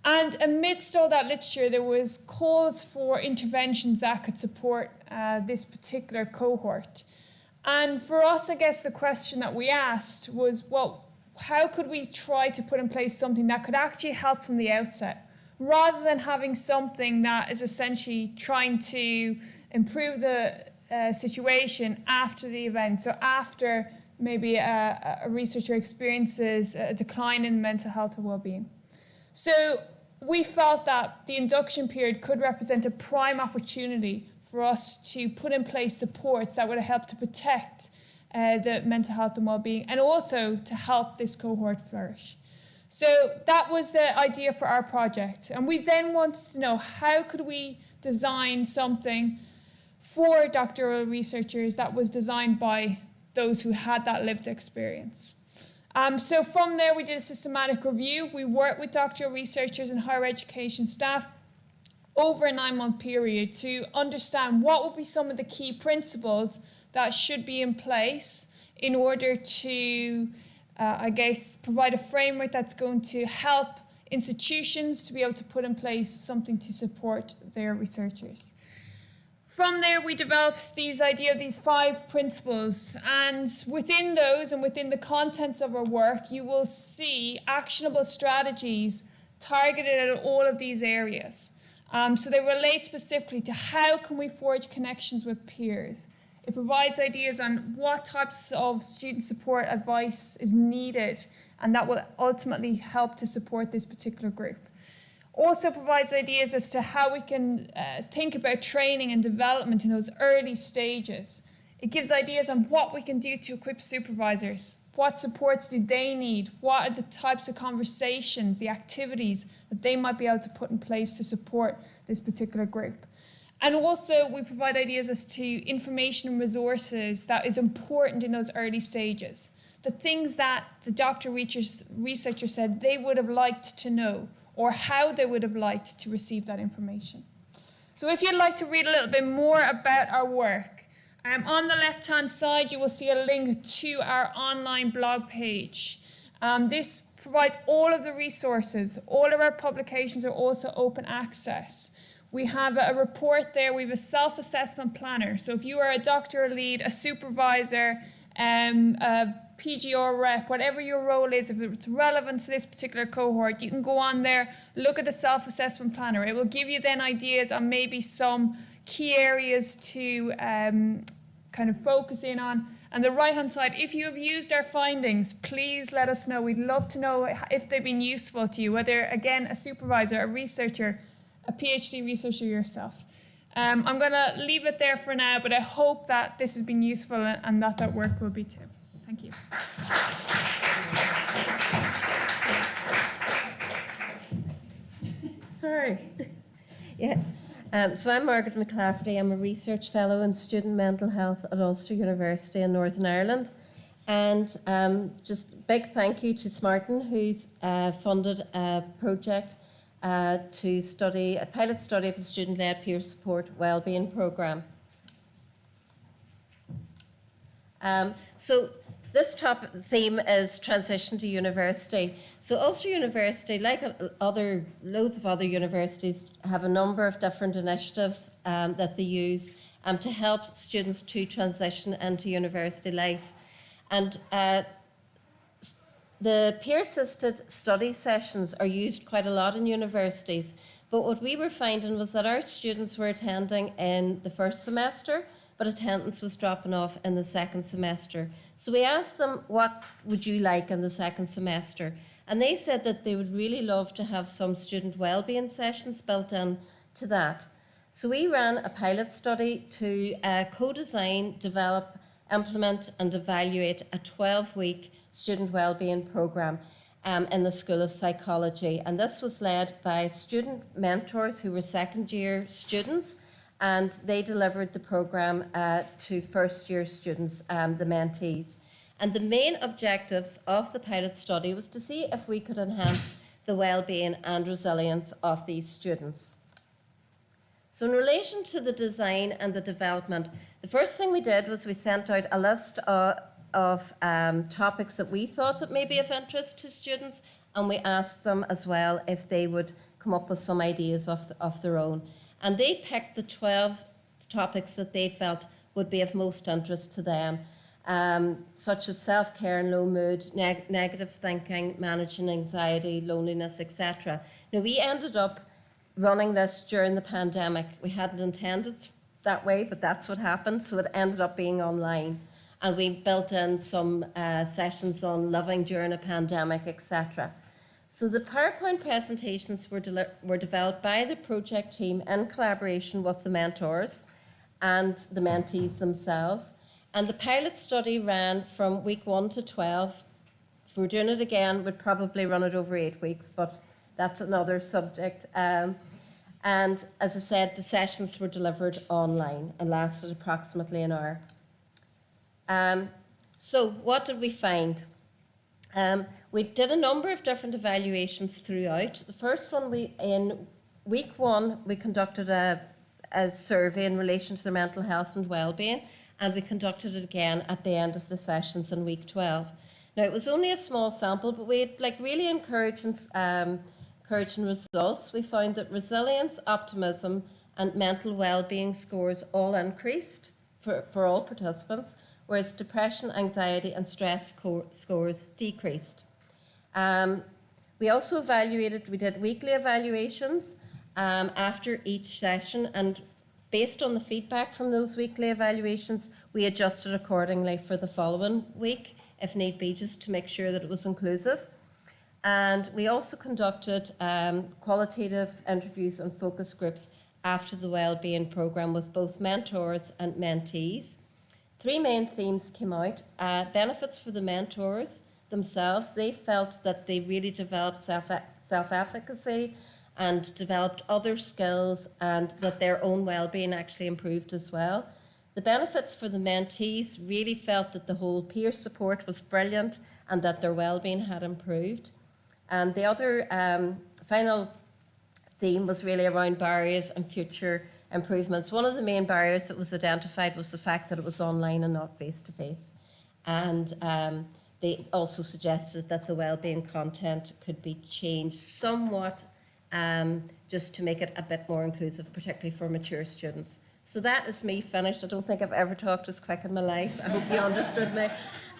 And amidst all that literature, there was calls for interventions that could support this particular cohort. And for us, I guess the question that we asked was, well, how could we try to put in place something that could actually help from the outset, rather than having something that is essentially trying to improve the situation after the event. So after maybe a researcher experiences a decline in mental health or well-being. So we felt that the induction period could represent a prime opportunity for us to put in place supports that would help to protect the mental health and well-being, and also to help this cohort flourish. So that was the idea for our project. And we then wanted to know, how could we design something for doctoral researchers that was designed by those who had that lived experience? So from there, we did a systematic review. We worked with doctoral researchers and higher education staff over a 9-month period to understand what would be some of the key principles that should be in place in order to, I guess, provide a framework that's going to help institutions to be able to put in place something to support their researchers. From there, we developed these 5 principles, and within those and within the contents of our work, you will see actionable strategies targeted at all of these areas. So they relate specifically to how can we forge connections with peers. It provides ideas on what types of student support advice is needed, and that will ultimately help to support this particular group. Also provides ideas as to how we can think about training and development in those early stages. It gives ideas on what we can do to equip supervisors. What supports do they need? What are the types of conversations, the activities that they might be able to put in place to support this particular group? And also we provide ideas as to information and resources that is important in those early stages. The things that the doctoral researcher said they would have liked to know, or how they would have liked to receive that information. So if you'd like to read a little bit more about our work, on the left-hand side, you will see a link to our online blog page. This provides all of the resources. All of our publications are also open access. We have a report there. We have a self-assessment planner. So if you are a doctoral lead, a supervisor, a PGR rep, whatever your role is, if it's relevant to this particular cohort, you can go on there, look at the self-assessment planner. It will give you then ideas on maybe some key areas to kind of focus in on. And the right-hand side, if you have used our findings, please let us know. We'd love to know if they've been useful to you, whether, again, a supervisor, a researcher, a PhD researcher yourself. I'm going to leave it there for now, but I hope that this has been useful and that work will be too. Thank you. Sorry. Yeah. So I'm Margaret McClafferty. I'm a research fellow in student mental health at Ulster University in Northern Ireland. And just big thank you to SMaRteN, who's funded a project to study, a pilot study of a student-led peer support wellbeing programme. So this theme is transition to university. So Ulster University, like loads of other universities, have a number of different initiatives that they use to help students to transition into university life. And the peer-assisted study sessions are used quite a lot in universities, but what we were finding was that our students were attending in the first semester, but attendance was dropping off in the second semester. So we asked them, what would you like in the second semester? And they said that they would really love to have some student wellbeing sessions built in to that. So we ran a pilot study to co-design, develop, implement and evaluate a 12-week student wellbeing programme in the School of Psychology. And this was led by student mentors who were second-year students, and they delivered the programme to first-year students, the mentees. And the main objectives of the pilot study was to see if we could enhance the wellbeing and resilience of these students. So in relation to the design and the development, the first thing we did was we sent out a list of topics that we thought that may be of interest to students, and we asked them as well if they would come up with some ideas of their own. And they picked the 12 topics that they felt would be of most interest to them, such as self-care and low mood, negative thinking, managing anxiety, loneliness, etc. Now, we ended up running this during the pandemic. We hadn't intended that way, but that's what happened, so it ended up being online. And we built in some sessions on living during a pandemic, etc. So the PowerPoint presentations were developed by the project team in collaboration with the mentors and the mentees themselves. And the pilot study ran from week 1 to 12. If we're doing it again, we'd probably run it over 8 weeks, but that's another subject. And as I said, the sessions were delivered online and lasted approximately an hour. So what did we find? We did a number of different evaluations throughout. The first one, in week 1, we conducted a survey in relation to their mental health and wellbeing, and we conducted it again at the end of the sessions in week 12. Now, it was only a small sample, but we had really encouraging results. We found that resilience, optimism, and mental wellbeing scores all increased for all participants, whereas depression, anxiety, and stress scores decreased. We also we did weekly evaluations after each session, and based on the feedback from those weekly evaluations, we adjusted accordingly for the following week, if need be, just to make sure that it was inclusive. And we also conducted qualitative interviews and focus groups after the wellbeing programme with both mentors and mentees. 3 main themes came out. Benefits for the mentors themselves. They felt that they really developed self-efficacy and developed other skills, and that their own well-being actually improved as well. The benefits for the mentees really felt that the whole peer support was brilliant and that their well-being had improved. And the other final theme was really around barriers and future improvements. One of the main barriers that was identified was the fact that it was online and not face-to-face. And they also suggested that the wellbeing content could be changed somewhat just to make it a bit more inclusive, particularly for mature students. So that is me finished. I don't think I've ever talked as quick in my life. I hope you understood me.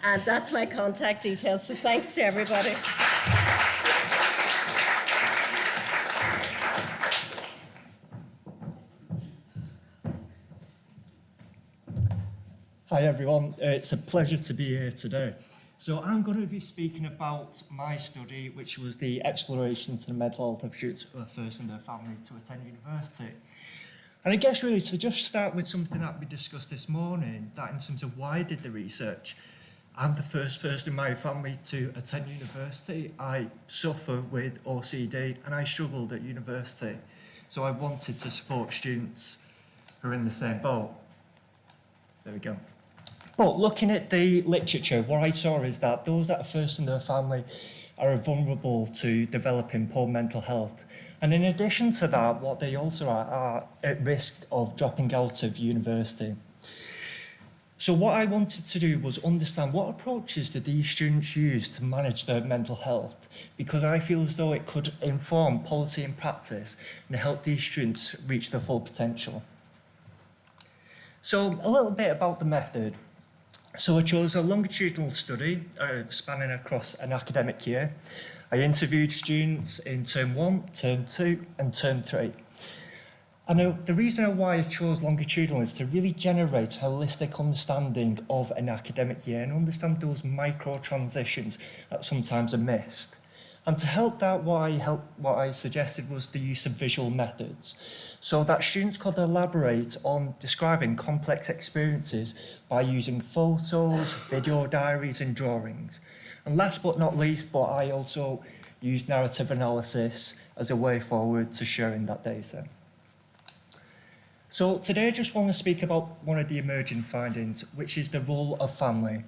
And that's my contact details. So thanks to everybody. Hi everyone, it's a pleasure to be here today. So I'm going to be speaking about my study, which was the exploration for the mental health of students who are first in their family to attend university. And I guess really to just start with something that we discussed this morning, that in terms of why I did the research, I'm the first person in my family to attend university. I suffer with OCD and I struggled at university. So I wanted to support students who are in the same boat. There we go. But looking at the literature, what I saw is that those that are first in their family are vulnerable to developing poor mental health. And in addition to that, what they also are at risk of dropping out of university. So what I wanted to do was understand what approaches did these students use to manage their mental health, because I feel as though it could inform policy and practice and help these students reach their full potential. So a little bit about the method. So I chose a longitudinal study spanning across an academic year. I interviewed students in term 1, term 2 and term 3. And the reason why I chose longitudinal is to really generate a holistic understanding of an academic year and understand those micro transitions that sometimes are missed. And to help that, what I suggested was the use of visual methods, so that students could elaborate on describing complex experiences by using photos, video diaries and drawings. And last but not least, but I also used narrative analysis as a way forward to sharing that data. So today I just want to speak about one of the emerging findings, which is the role of family.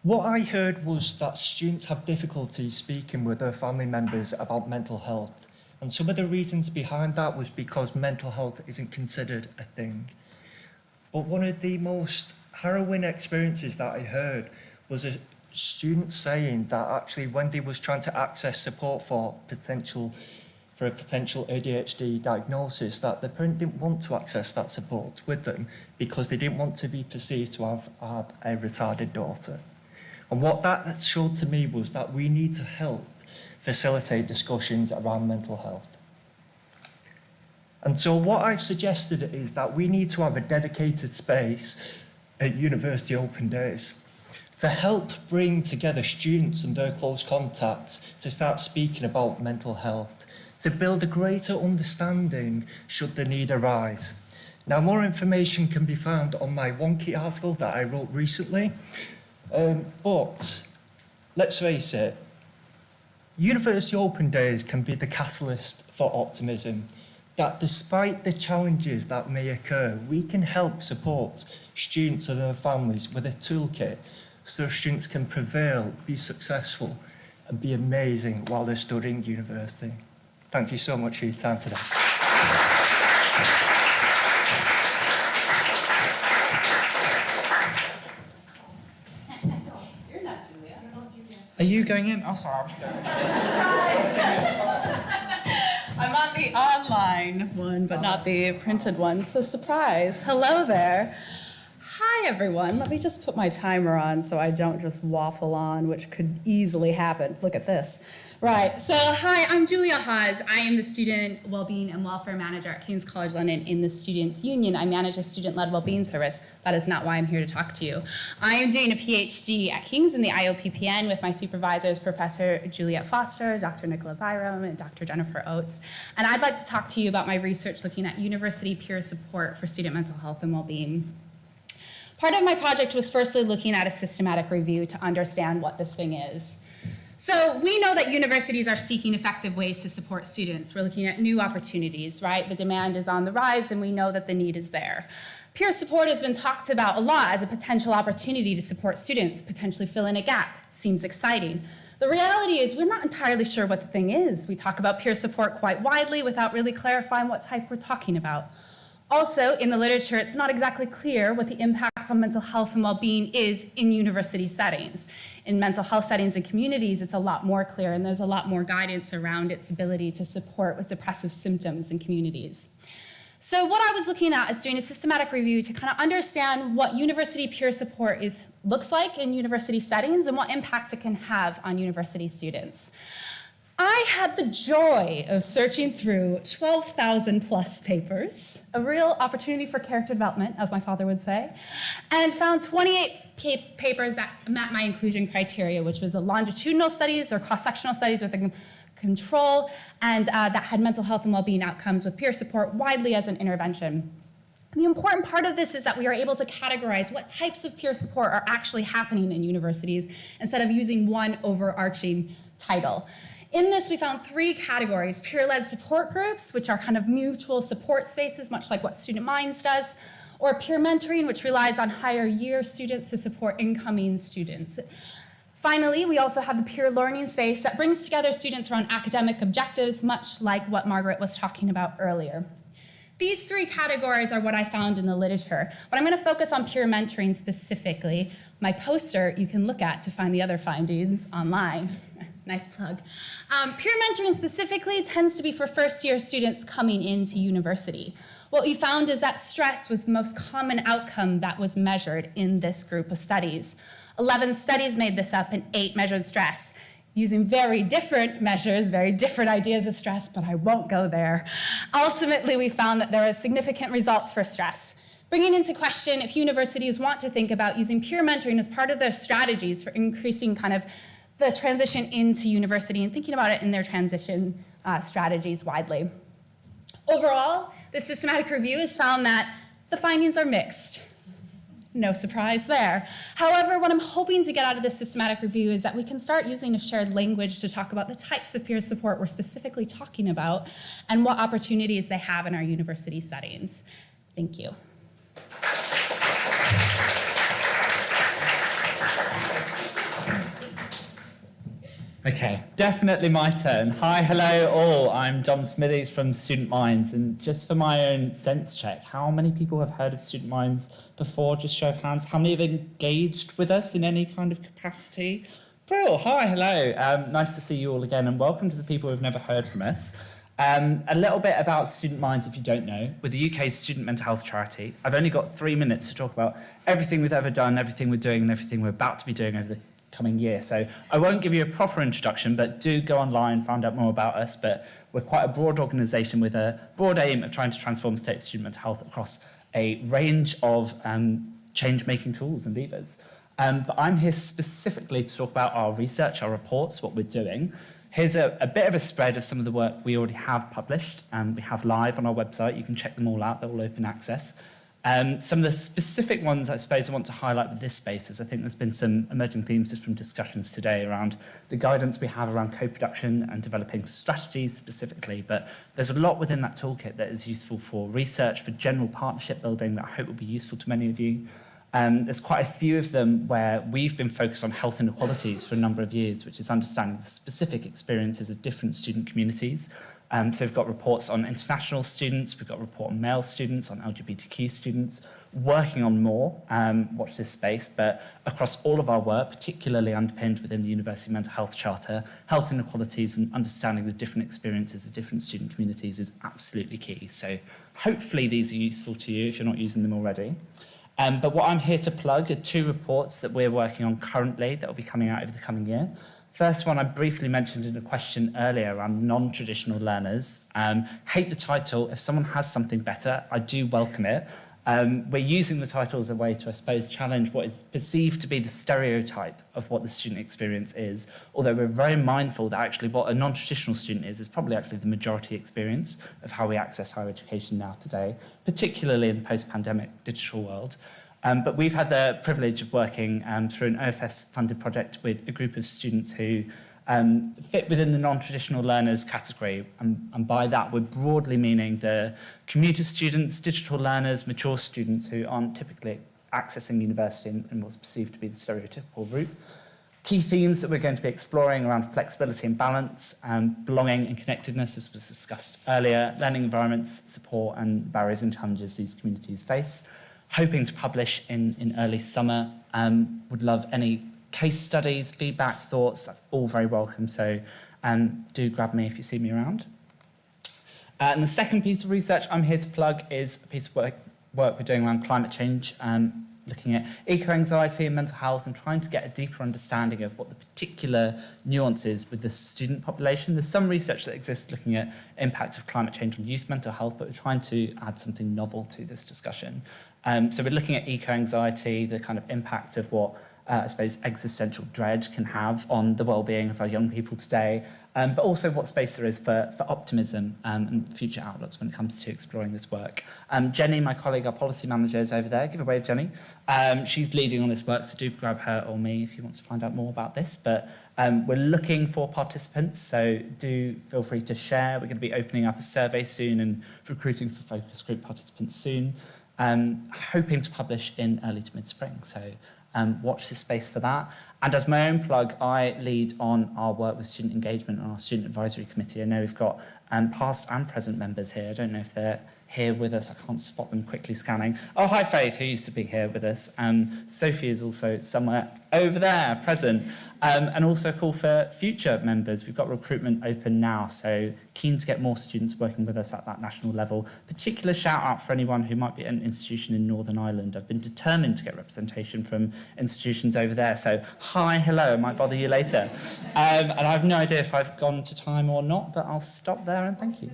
What I heard was that students have difficulty speaking with their family members about mental health. And some of the reasons behind that was because mental health isn't considered a thing. But one of the most harrowing experiences that I heard was a student saying that actually when they was trying to access support for a potential ADHD diagnosis, that the parent didn't want to access that support with them because they didn't want to be perceived to have had a retarded daughter. And what that showed to me was that we need to help facilitate discussions around mental health. And so what I've suggested is that we need to have a dedicated space at University Open Days to help bring together students and their close contacts to start speaking about mental health, to build a greater understanding should the need arise. Now, more information can be found on my wonky article that I wrote recently, but let's face it, University Open Days can be the catalyst for optimism, that despite the challenges that may occur, we can help support students and their families with a toolkit so students can prevail, be successful, and be amazing while they're studying university. Thank you so much for your time today. Are you going in? Oh, sorry, I was going I'm on the online one, but not the printed one, so surprise. Hello there. Hi, everyone. Let me just put my timer on so I don't just waffle on, which could easily happen. Look at this. Right, so hi, I'm Julia Hawes. I am the Student Wellbeing and Welfare Manager at King's College London in the Students' Union. I manage a student-led wellbeing service. That is not why I'm here to talk to you. I am doing a PhD at King's in the IOPPN with my supervisors, Professor Juliet Foster, Dr. Nicola Byram, and Dr. Jennifer Oates. And I'd like to talk to you about my research looking at university peer support for student mental health and wellbeing. Part of my project was firstly looking at a systematic review to understand what this thing is. So we know that universities are seeking effective ways to support students. We're looking at new opportunities, right? The demand is on the rise and we know that the need is there. Peer support has been talked about a lot as a potential opportunity to support students, potentially fill in a gap. Seems exciting. The reality is we're not entirely sure what the thing is. We talk about peer support quite widely without really clarifying what type we're talking about. Also, in the literature, it's not exactly clear what the impact on mental health and well-being is in university settings. In mental health settings and communities, it's a lot more clear, and there's a lot more guidance around its ability to support with depressive symptoms in communities. So what I was looking at is doing a systematic review to kind of understand what university peer support looks like in university settings and what impact it can have on university students. I had the joy of searching through 12,000 plus papers, a real opportunity for character development, as my father would say, and found 28 papers that met my inclusion criteria, which was a longitudinal studies or cross-sectional studies with a control, and that had mental health and well-being outcomes with peer support widely as an intervention. The important part of this is that we are able to categorize what types of peer support are actually happening in universities instead of using one overarching title. In this, we found 3 categories: peer-led support groups, which are kind of mutual support spaces, much like what Student Minds does, or peer mentoring, which relies on higher year students to support incoming students. Finally, we also have the peer learning space that brings together students around academic objectives, much like what Margaret was talking about earlier. These 3 categories are what I found in the literature, but I'm going to focus on peer mentoring specifically. My poster you can look at to find the other findings online. Nice plug. Peer mentoring specifically tends to be for first-year students coming into university. What we found is that stress was the most common outcome that was measured in this group of studies. 11 studies made this up and 8 measured stress, using very different measures, very different ideas of stress, but I won't go there. Ultimately, we found that there are significant results for stress, bringing into question if universities want to think about using peer mentoring as part of their strategies for increasing kind of the transition into university and thinking about it in their transition strategies widely. Overall, the systematic review has found that the findings are mixed. No surprise there. However, what I'm hoping to get out of this systematic review is that we can start using a shared language to talk about the types of peer support we're specifically talking about and what opportunities they have in our university settings. Thank you. Okay, definitely my turn. Hi, hello all. I'm Dom Smithies from Student Minds, and just for my own sense check, how many people have heard of Student Minds before? Just show of hands. How many have engaged with us in any kind of capacity? Brill, hi, hello. Nice to see you all again, and welcome to the people who've never heard from us. A little bit about Student Minds, if you don't know. We're the UK's student mental health charity. I've only got 3 minutes to talk about everything we've ever done, everything we're doing, and everything we're about to be doing over the coming year. So I won't give you a proper introduction, but do go online, find out more about us. But we're quite a broad organisation with a broad aim of trying to transform the state of student mental health across a range of change-making tools and levers. But I'm here specifically to talk about our research, our reports, what we're doing. Here's a bit of a spread of some of the work we already have published. We have live on our website. You can check them all out. They're all open access. Some of the specific ones I suppose I want to highlight with this space is I think there's been some emerging themes just from discussions today around the guidance we have around co-production and developing strategies specifically, but there's a lot within that toolkit that is useful for research, for general partnership building that I hope will be useful to many of you. There's quite a few of them where we've been focused on health inequalities for a number of years, which is understanding the specific experiences of different student communities. So we've got reports on international students, we've got a report on male students, on LGBTQ students, working on more, watch this space, but across all of our work, particularly underpinned within the University Mental Health Charter, health inequalities and understanding the different experiences of different student communities is absolutely key. So hopefully these are useful to you if you're not using them already. But what I'm here to plug are 2 reports that we're working on currently that will be coming out over the coming year. First one I briefly mentioned in a question earlier around non-traditional learners. Hate the title. If someone has something better, I do welcome it. We're using the title as a way to, I suppose, challenge what is perceived to be the stereotype of what the student experience is, although we're very mindful that actually what a non-traditional student is probably actually the majority experience of how we access higher education now today, particularly in the post-pandemic digital world. But we've had the privilege of working through an OFS-funded project with a group of students who fit within the non-traditional learners category. And by that, we're broadly meaning the commuter students, digital learners, mature students who aren't typically accessing university in what's perceived to be the stereotypical route. Key themes that we're going to be exploring around flexibility and balance, belonging and connectedness, as was discussed earlier, learning environments, support, and barriers and challenges these communities face. Hoping to publish in early summer. Would love any case studies, feedback, thoughts. That's all very welcome. So do grab me if you see me around. And the second piece of research I'm here to plug is a piece of work we're doing around climate change, looking at eco-anxiety and mental health and trying to get a deeper understanding of what the particular nuances with the student population. There's some research that exists looking at impact of climate change on youth mental health, but we're trying to add something novel to this discussion. So we're looking at eco-anxiety, the kind of impact of what I suppose, existential dread can have on the well-being of our young people today, but also what space there is for optimism and future outlooks when it comes to exploring this work. Jenny, my colleague, our policy manager, is over there. Give a wave, Jenny. She's leading on this work, so do grab her or me if you want to find out more about this. But we're looking for participants, so do feel free to share. We're going to be opening up a survey soon and recruiting for focus group participants soon. Hoping to publish in early to mid-spring, so watch this space for that. And as my own plug, I lead on our work with student engagement on our student advisory committee. I know we've got past and present members here. I don't know if they're here with us. I can't spot them quickly scanning. Oh, hi, Faith, who used to be here with us. Sophie is also somewhere over there, present. And also a call for future members. We've got recruitment open now, so keen to get more students working with us at that national level. Particular shout out for anyone who might be at an institution in Northern Ireland. I've been determined to get representation from institutions over there. So hi, hello, I might bother you later. And I have no idea if I've gone to time or not, but I'll stop there and thank you.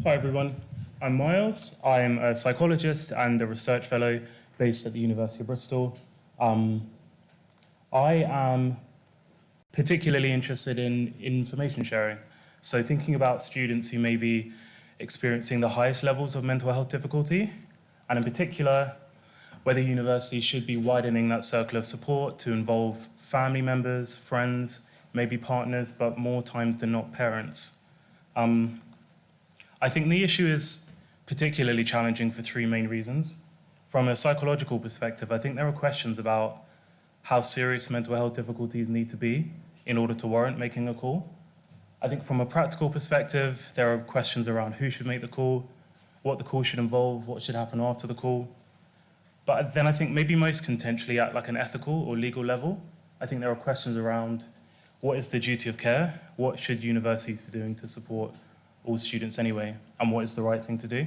Hi everyone, I'm Miles. I'm a psychologist and a research fellow based at the University of Bristol. I am particularly interested in information sharing. So thinking about students who may be experiencing the highest levels of mental health difficulty, and in particular, whether universities should be widening that circle of support to involve family members, friends, maybe partners, but more times than not parents. I think the issue is particularly challenging for three main reasons. From a psychological perspective, I think there are questions about how serious mental health difficulties need to be in order to warrant making a call. I think from a practical perspective, there are questions around who should make the call, what the call should involve, what should happen after the call. But then I think maybe most contentially at like an ethical or legal level, I think there are questions around what is the duty of care, what should universities be doing to support all students anyway, and what is the right thing to do.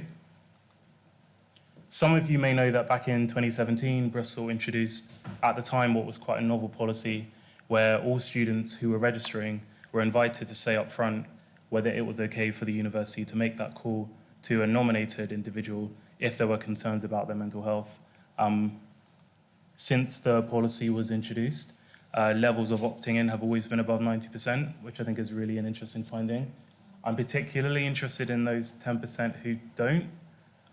Some of you may know that back in 2017, Bristol introduced, at the time, what was quite a novel policy where all students who were registering were invited to say up front whether it was okay for the university to make that call to a nominated individual if there were concerns about their mental health. Since the policy was introduced, levels of opting in have always been above 90%, which I think is really an interesting finding. I'm particularly interested in those 10% who don't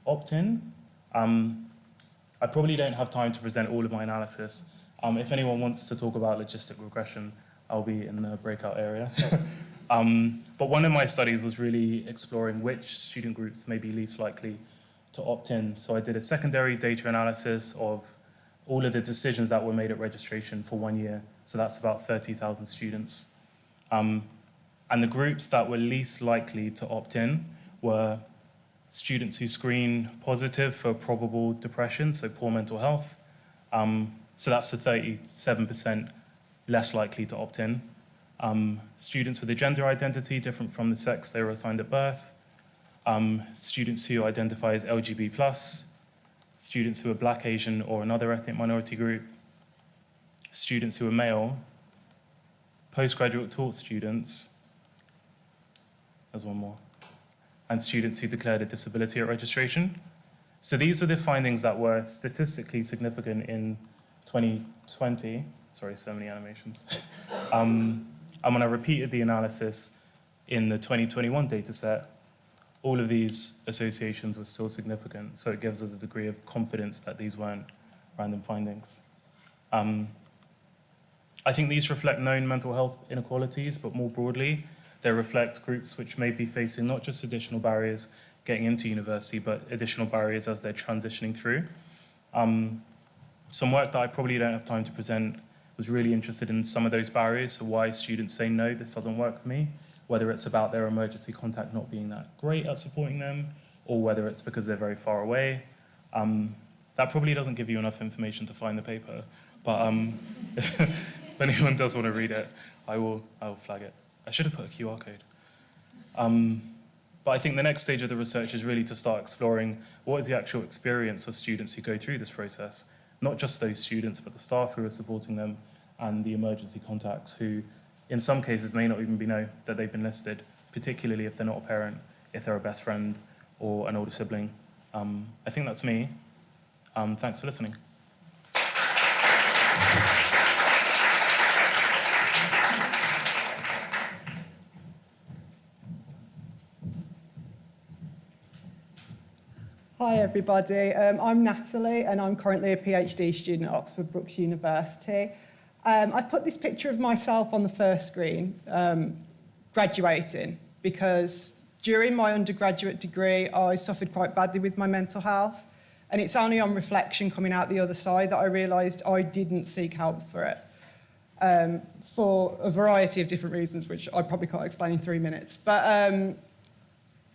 opt in. I probably don't have time to present all of my analysis. If anyone wants to talk about logistic regression, I'll be in the breakout area. But one of my studies was really exploring which student groups may be least likely to opt in. So I did a secondary data analysis of all of the decisions that were made at registration for 1 year. So that's about 30,000 students. And the groups that were least likely to opt in were students who screen positive for probable depression, so poor mental health. So that's a 37% less likely to opt in. Students with a gender identity different from the sex they were assigned at birth. Students who identify as LGBT+, students who are Black, Asian, or another ethnic minority group. Students who are male. Postgraduate taught students. There's one more. And students who declared a disability at registration. So these are the findings that were statistically significant in 2020. Sorry, so many animations. And when I repeated the analysis in the 2021 data set, all of these associations were still significant. So it gives us a degree of confidence that these weren't random findings. I think these reflect known mental health inequalities, but more broadly, they reflect groups which may be facing not just additional barriers getting into university, but additional barriers as they're transitioning through. Some work that I probably don't have time to present was really interested in some of those barriers, so why students say, no, this doesn't work for me, whether it's about their emergency contact not being that great at supporting them, or whether it's because they're very far away. That probably doesn't give you enough information to find the paper, but if anyone does want to read it, I will flag it. I should have put a QR code. But I think the next stage of the research is really to start exploring what is the actual experience of students who go through this process, not just those students, but the staff who are supporting them and the emergency contacts who in some cases may not even know that they've been listed, particularly if they're not a parent, if they're a best friend or an older sibling. I think that's me. Thanks for listening. Hi everybody, I'm Natalie and I'm currently a PhD student at Oxford Brookes University. I've put this picture of myself on the first screen, graduating, because during my undergraduate degree I suffered quite badly with my mental health, and it's only on reflection coming out the other side that I realised I didn't seek help for it, for a variety of different reasons which I probably can't explain in 3 minutes. But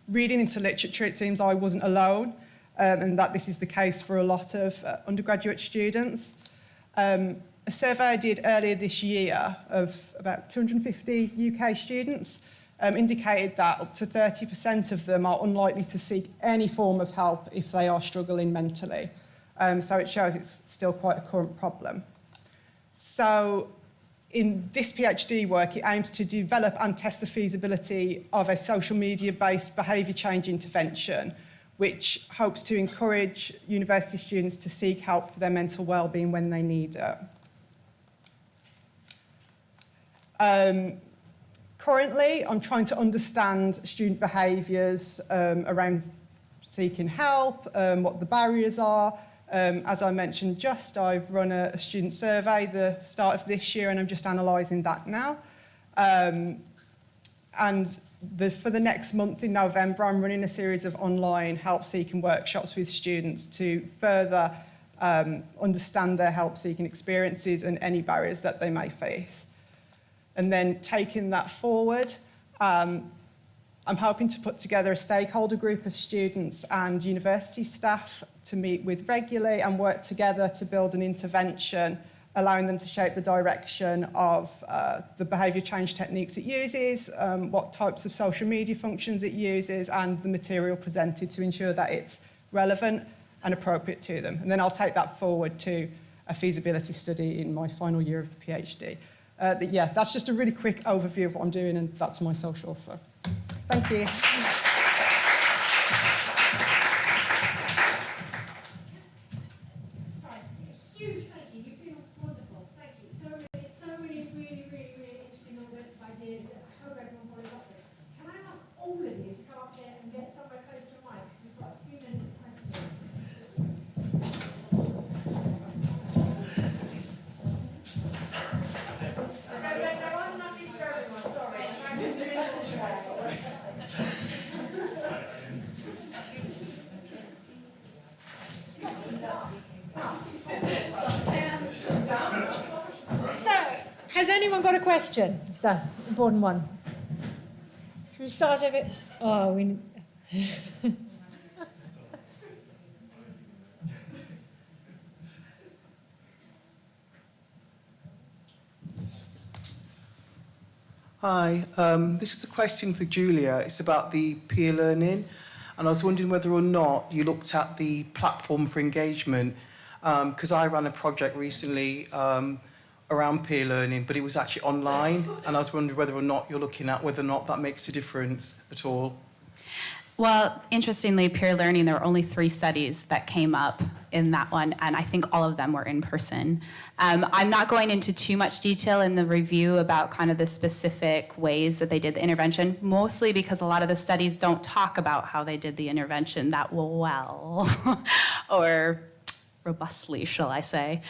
reading into literature, it seems I wasn't alone, and that this is the case for a lot of undergraduate students. A survey I did earlier this year of about 250 UK students indicated that up to 30% of them are unlikely to seek any form of help if they are struggling mentally. So it shows it's still quite a current problem. So in this PhD work, it aims to develop and test the feasibility of a social media-based behaviour change intervention, which hopes to encourage university students to seek help for their mental well-being when they need it. Currently, I'm trying to understand student behaviours around seeking help, what the barriers are. As I mentioned I've run a student survey the start of this year and I'm just analysing that now. For the next month in November, I'm running a series of online help-seeking workshops with students to further understand their help-seeking experiences and any barriers that they may face. And then taking that forward, I'm hoping to put together a stakeholder group of students and university staff to meet with regularly and work together to build an intervention, allowing them to shape the direction of the behaviour change techniques it uses, what types of social media functions it uses, and the material presented to ensure that it's relevant and appropriate to them. And then I'll take that forward to a feasibility study in my final year of the PhD. Yeah, that's just a really quick overview of what I'm doing, and that's my social. So, thank you. Huge thank you. You've been wonderful. Thank you. So many really interesting little bits of ideas that I hope everyone follows up with. Can I ask all of you to come up here and get somewhere close to a mic? Because we've got a few minutes of questions. So, has anyone got a question? It's an important one. Should we start over? Oh, we. Hi, this is a question for Julia. It's about the peer learning, and I was wondering whether or not you looked at the platform for engagement, because I ran a project recently around peer learning, but it was actually online, and I was wondering whether or not you're looking at whether or not that makes a difference at all. Well, interestingly, peer learning, there were only 3 studies that came up in that one, and I think all of them were in person. I'm not going into too much detail in the review about kind of the specific ways that they did the intervention, mostly because a lot of the studies don't talk about how they did the intervention that well, or robustly, shall I say.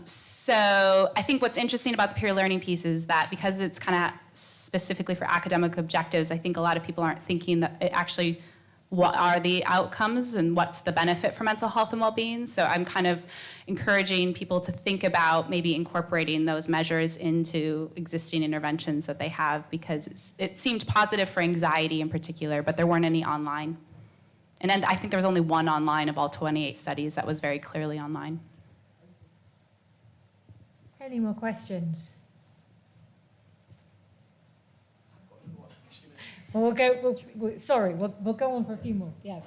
So I think what's interesting about the peer learning piece is that because it's kind of specifically for academic objectives, I think a lot of people aren't thinking that it actually, what are the outcomes and what's the benefit for mental health and well-being. So I'm kind of encouraging people to think about maybe incorporating those measures into existing interventions that they have, because it seemed positive for anxiety in particular, but there weren't any online. And then I think there was only 1 online of all 28 studies that was very clearly online. Any more questions? Well, we'll go on for a few more. Yeah.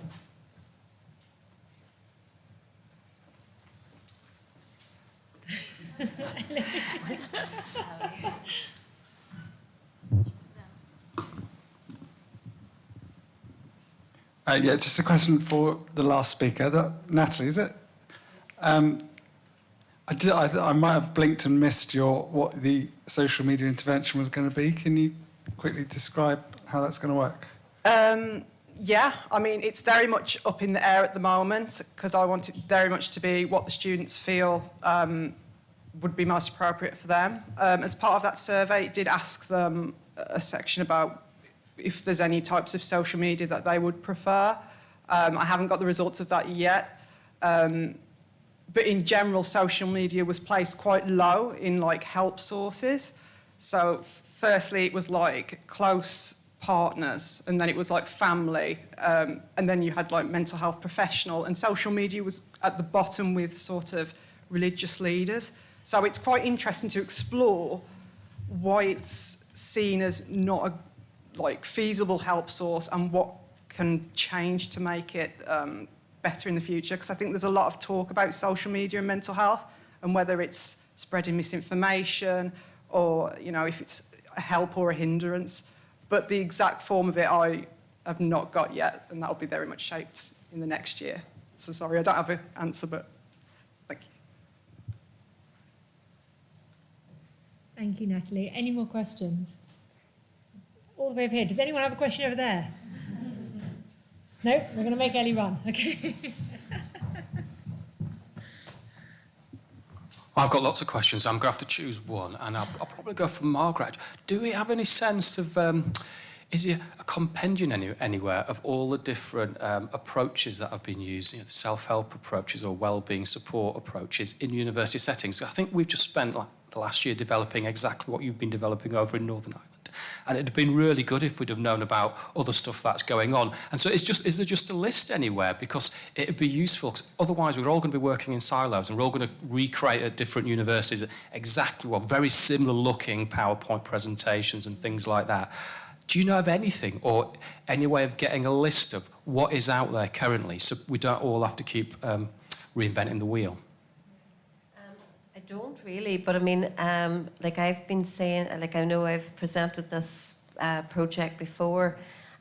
Yeah, just a question for the last speaker. Natalie, is it? I might have blinked and missed what the social media intervention was going to be. Can you quickly describe how that's going to work? Yeah, I mean, it's very much up in the air at the moment because I want it very much to be what the students feel would be most appropriate for them. As part of that survey, it did ask them a section about if there's any types of social media that they would prefer. I haven't got the results of that yet. But in general, social media was placed quite low in like help sources. So firstly, it was like close partners, and then it was like family, and then you had like mental health professional, and social media was at the bottom with sort of religious leaders. So it's quite interesting to explore why it's seen as not a like feasible help source and what can change to make it better in the future, because I think there's a lot of talk about social media and mental health and whether it's spreading misinformation or, you know, if it's a help or a hindrance. But the exact form of it I have not got yet, and that'll be very much shaped in the next year. So sorry, I don't have an answer, but thank you. Thank you, Natalie. Any more questions? All the way over here. Does anyone have a question over there? No? We're going to make Ellie run. Okay. I've got lots of questions. I'm going to have to choose one, and I'll probably go for Margaret. Do we have any sense of, is there a compendium anywhere of all the different approaches that have been used, you know, the self-help approaches or well-being support approaches in university settings? I think we've just spent like the last year developing exactly what you've been developing over in Northern Ireland. And it'd have been really good if we'd have known about other stuff that's going on. And so is there just a list anywhere? Because it'd be useful, because otherwise we're all going to be working in silos and we're all going to recreate at different universities exactly what very similar looking PowerPoint presentations and things like that. Do you know of anything or any way of getting a list of what is out there currently so we don't all have to keep reinventing the wheel? I don't really, but I mean, like I've been saying, like I know I've presented this project before,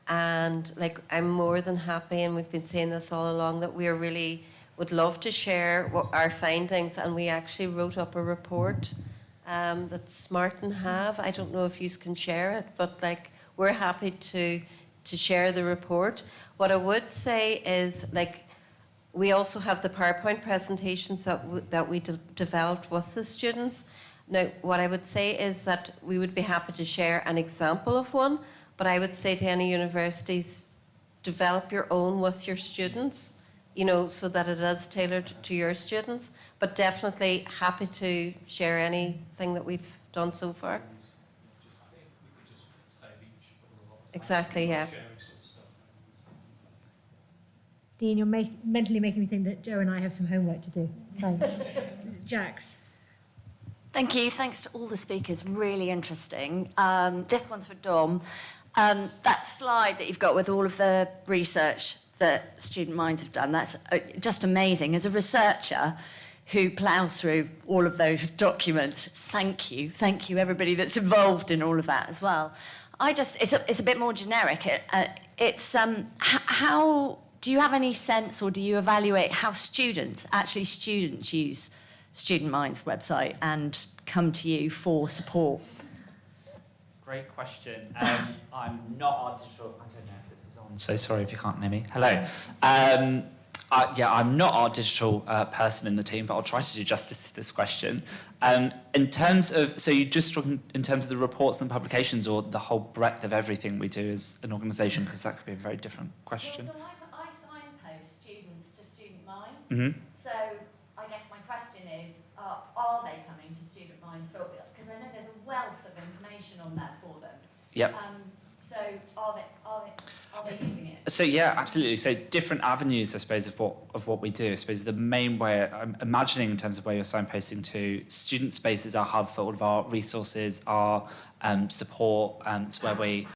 and like I'm more than happy, and we've been saying this all along, that we really would love to share what our findings, and we actually wrote up a report that SMaRteN have. I don't know if you can share it, but like we're happy to share the report. What I would say is like, we also have the PowerPoint presentations that we developed with the students. Now, what I would say is that we would be happy to share an example of one, but I would say to any universities, develop your own with your students, you know, so that it is tailored to your students, but definitely happy to share anything that we've done so far. Exactly, yeah. Dean, you're mentally making me think that Joe and I have some homework to do. Thanks. Jax. Thank you. Thanks to all the speakers. Really interesting. This one's for Dom. That slide that you've got with all of the research that Student Minds have done, that's just amazing. As a researcher who ploughs through all of those documents, thank you. Thank you, everybody that's involved in all of that as well. It's a bit more generic. How do you have any sense, or do you evaluate how students use Student Minds website and come to you for support? Great question. I'm not our digital. I don't know if this is on. So sorry if you can't hear me. Hello. I'm not our digital person in the team, but I'll try to do justice to this question. In terms of, so you just talking in terms of the reports and publications, or the whole breadth of everything we do as an organisation, because that could be a very different question. Well, so I signpost students to Student Minds. Mm-hmm. So I guess my question is, are they coming to Student Minds? Because I know there's a wealth of information on there for them. Yep. So are they using it? So yeah, absolutely. So different avenues, I suppose, of what we do. I suppose the main way I'm imagining in terms of where you're signposting to, Student Space is our hub for all of our resources, our support. It's where we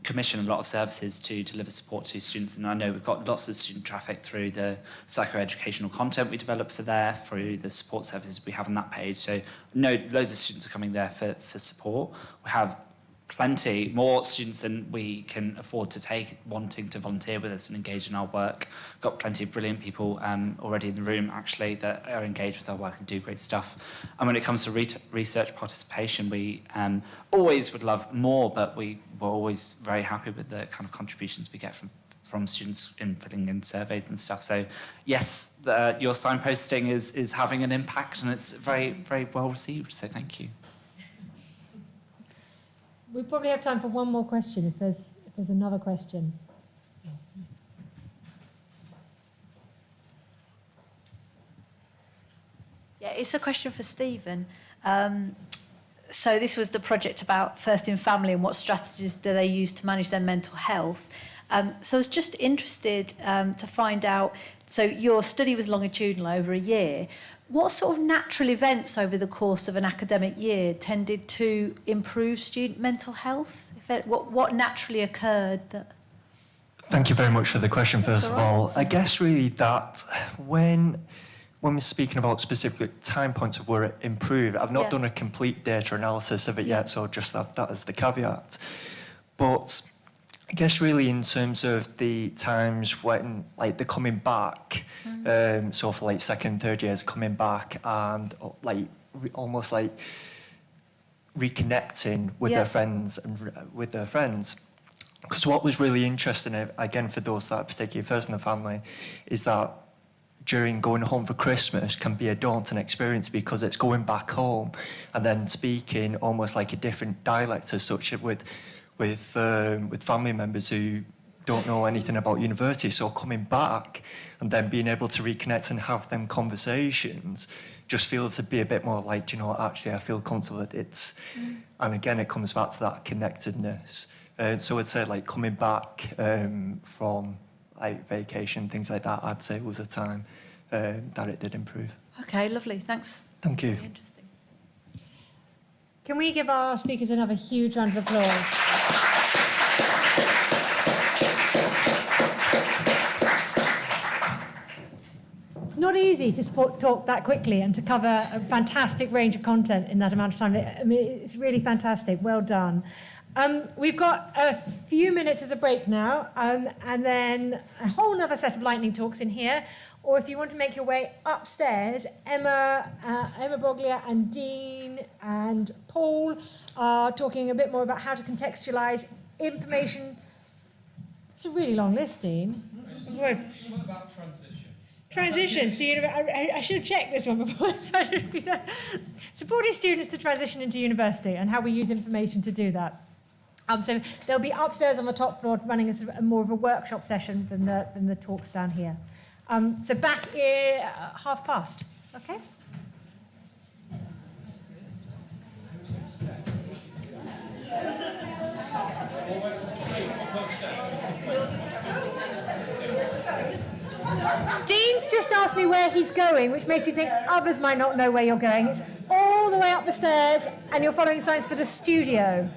commission a lot of services to deliver support to students. And I know we've got lots of student traffic through the psychoeducational content we develop for there, through the support services we have on that page. So no, loads of students are coming there for support. We have plenty more students than we can afford to take wanting to volunteer with us and engage in our work. Got plenty of brilliant people already in the room actually that are engaged with our work and do great stuff. And when it comes to research participation, we always would love more, but we're always very happy with the kind of contributions we get from students in filling in surveys and stuff. So yes, your signposting is having an impact, and it's very, very well received, so thank you. We probably have time for one more question if there's another question. Yeah, it's a question for Stephen. So this was the project about First in Family and what strategies do they use to manage their mental health. So I was just interested to find out, so your study was longitudinal over a year. What sort of natural events over the course of an academic year tended to improve student mental health? What naturally occurred that... Thank you very much for the question, first of all. I guess really that when we're speaking about specific time points of where it improved, I've not done a complete data analysis of it yet, so just have that as the caveat. But I guess really in terms of the times when like they're coming back, so for like second, third years coming back and like almost like reconnecting with their friends and with their friends. Because what was really interesting, again for those that are particularly first in the family, is that during going home for Christmas can be a daunting experience because it's going back home and then speaking almost like a different dialect as such with family members who don't know anything about university. So coming back and then being able to reconnect and have them conversations just feels to be a bit more like, you know, actually I feel comfortable that it's, and again it comes back to that connectedness. So I'd say like coming back from like vacation, things like that, I'd say was a time that it did improve. Okay, lovely, thanks. Thank you. Really interesting. Can we give our speakers another huge round of applause? It's not easy to talk that quickly and to cover a fantastic range of content in that amount of time. I mean, it's really fantastic. Well done. We've got a few minutes as a break now, and then a whole other set of lightning talks in here. Or if you want to make your way upstairs, Emma Broglia and Dean and Paul are talking a bit more about how to contextualise information. It's a really long list, Dean. What about transitions? Transitions. So I should have checked this one before. Supporting students to transition into university and how we use information to do that. So they'll be upstairs on the top floor running a more of a workshop session than the talks down here. So back here, past. Okay? Dean's just asked me where he's going, which makes you think others might not know where you're going. It's all the way up the stairs, and you're following signs for the studio.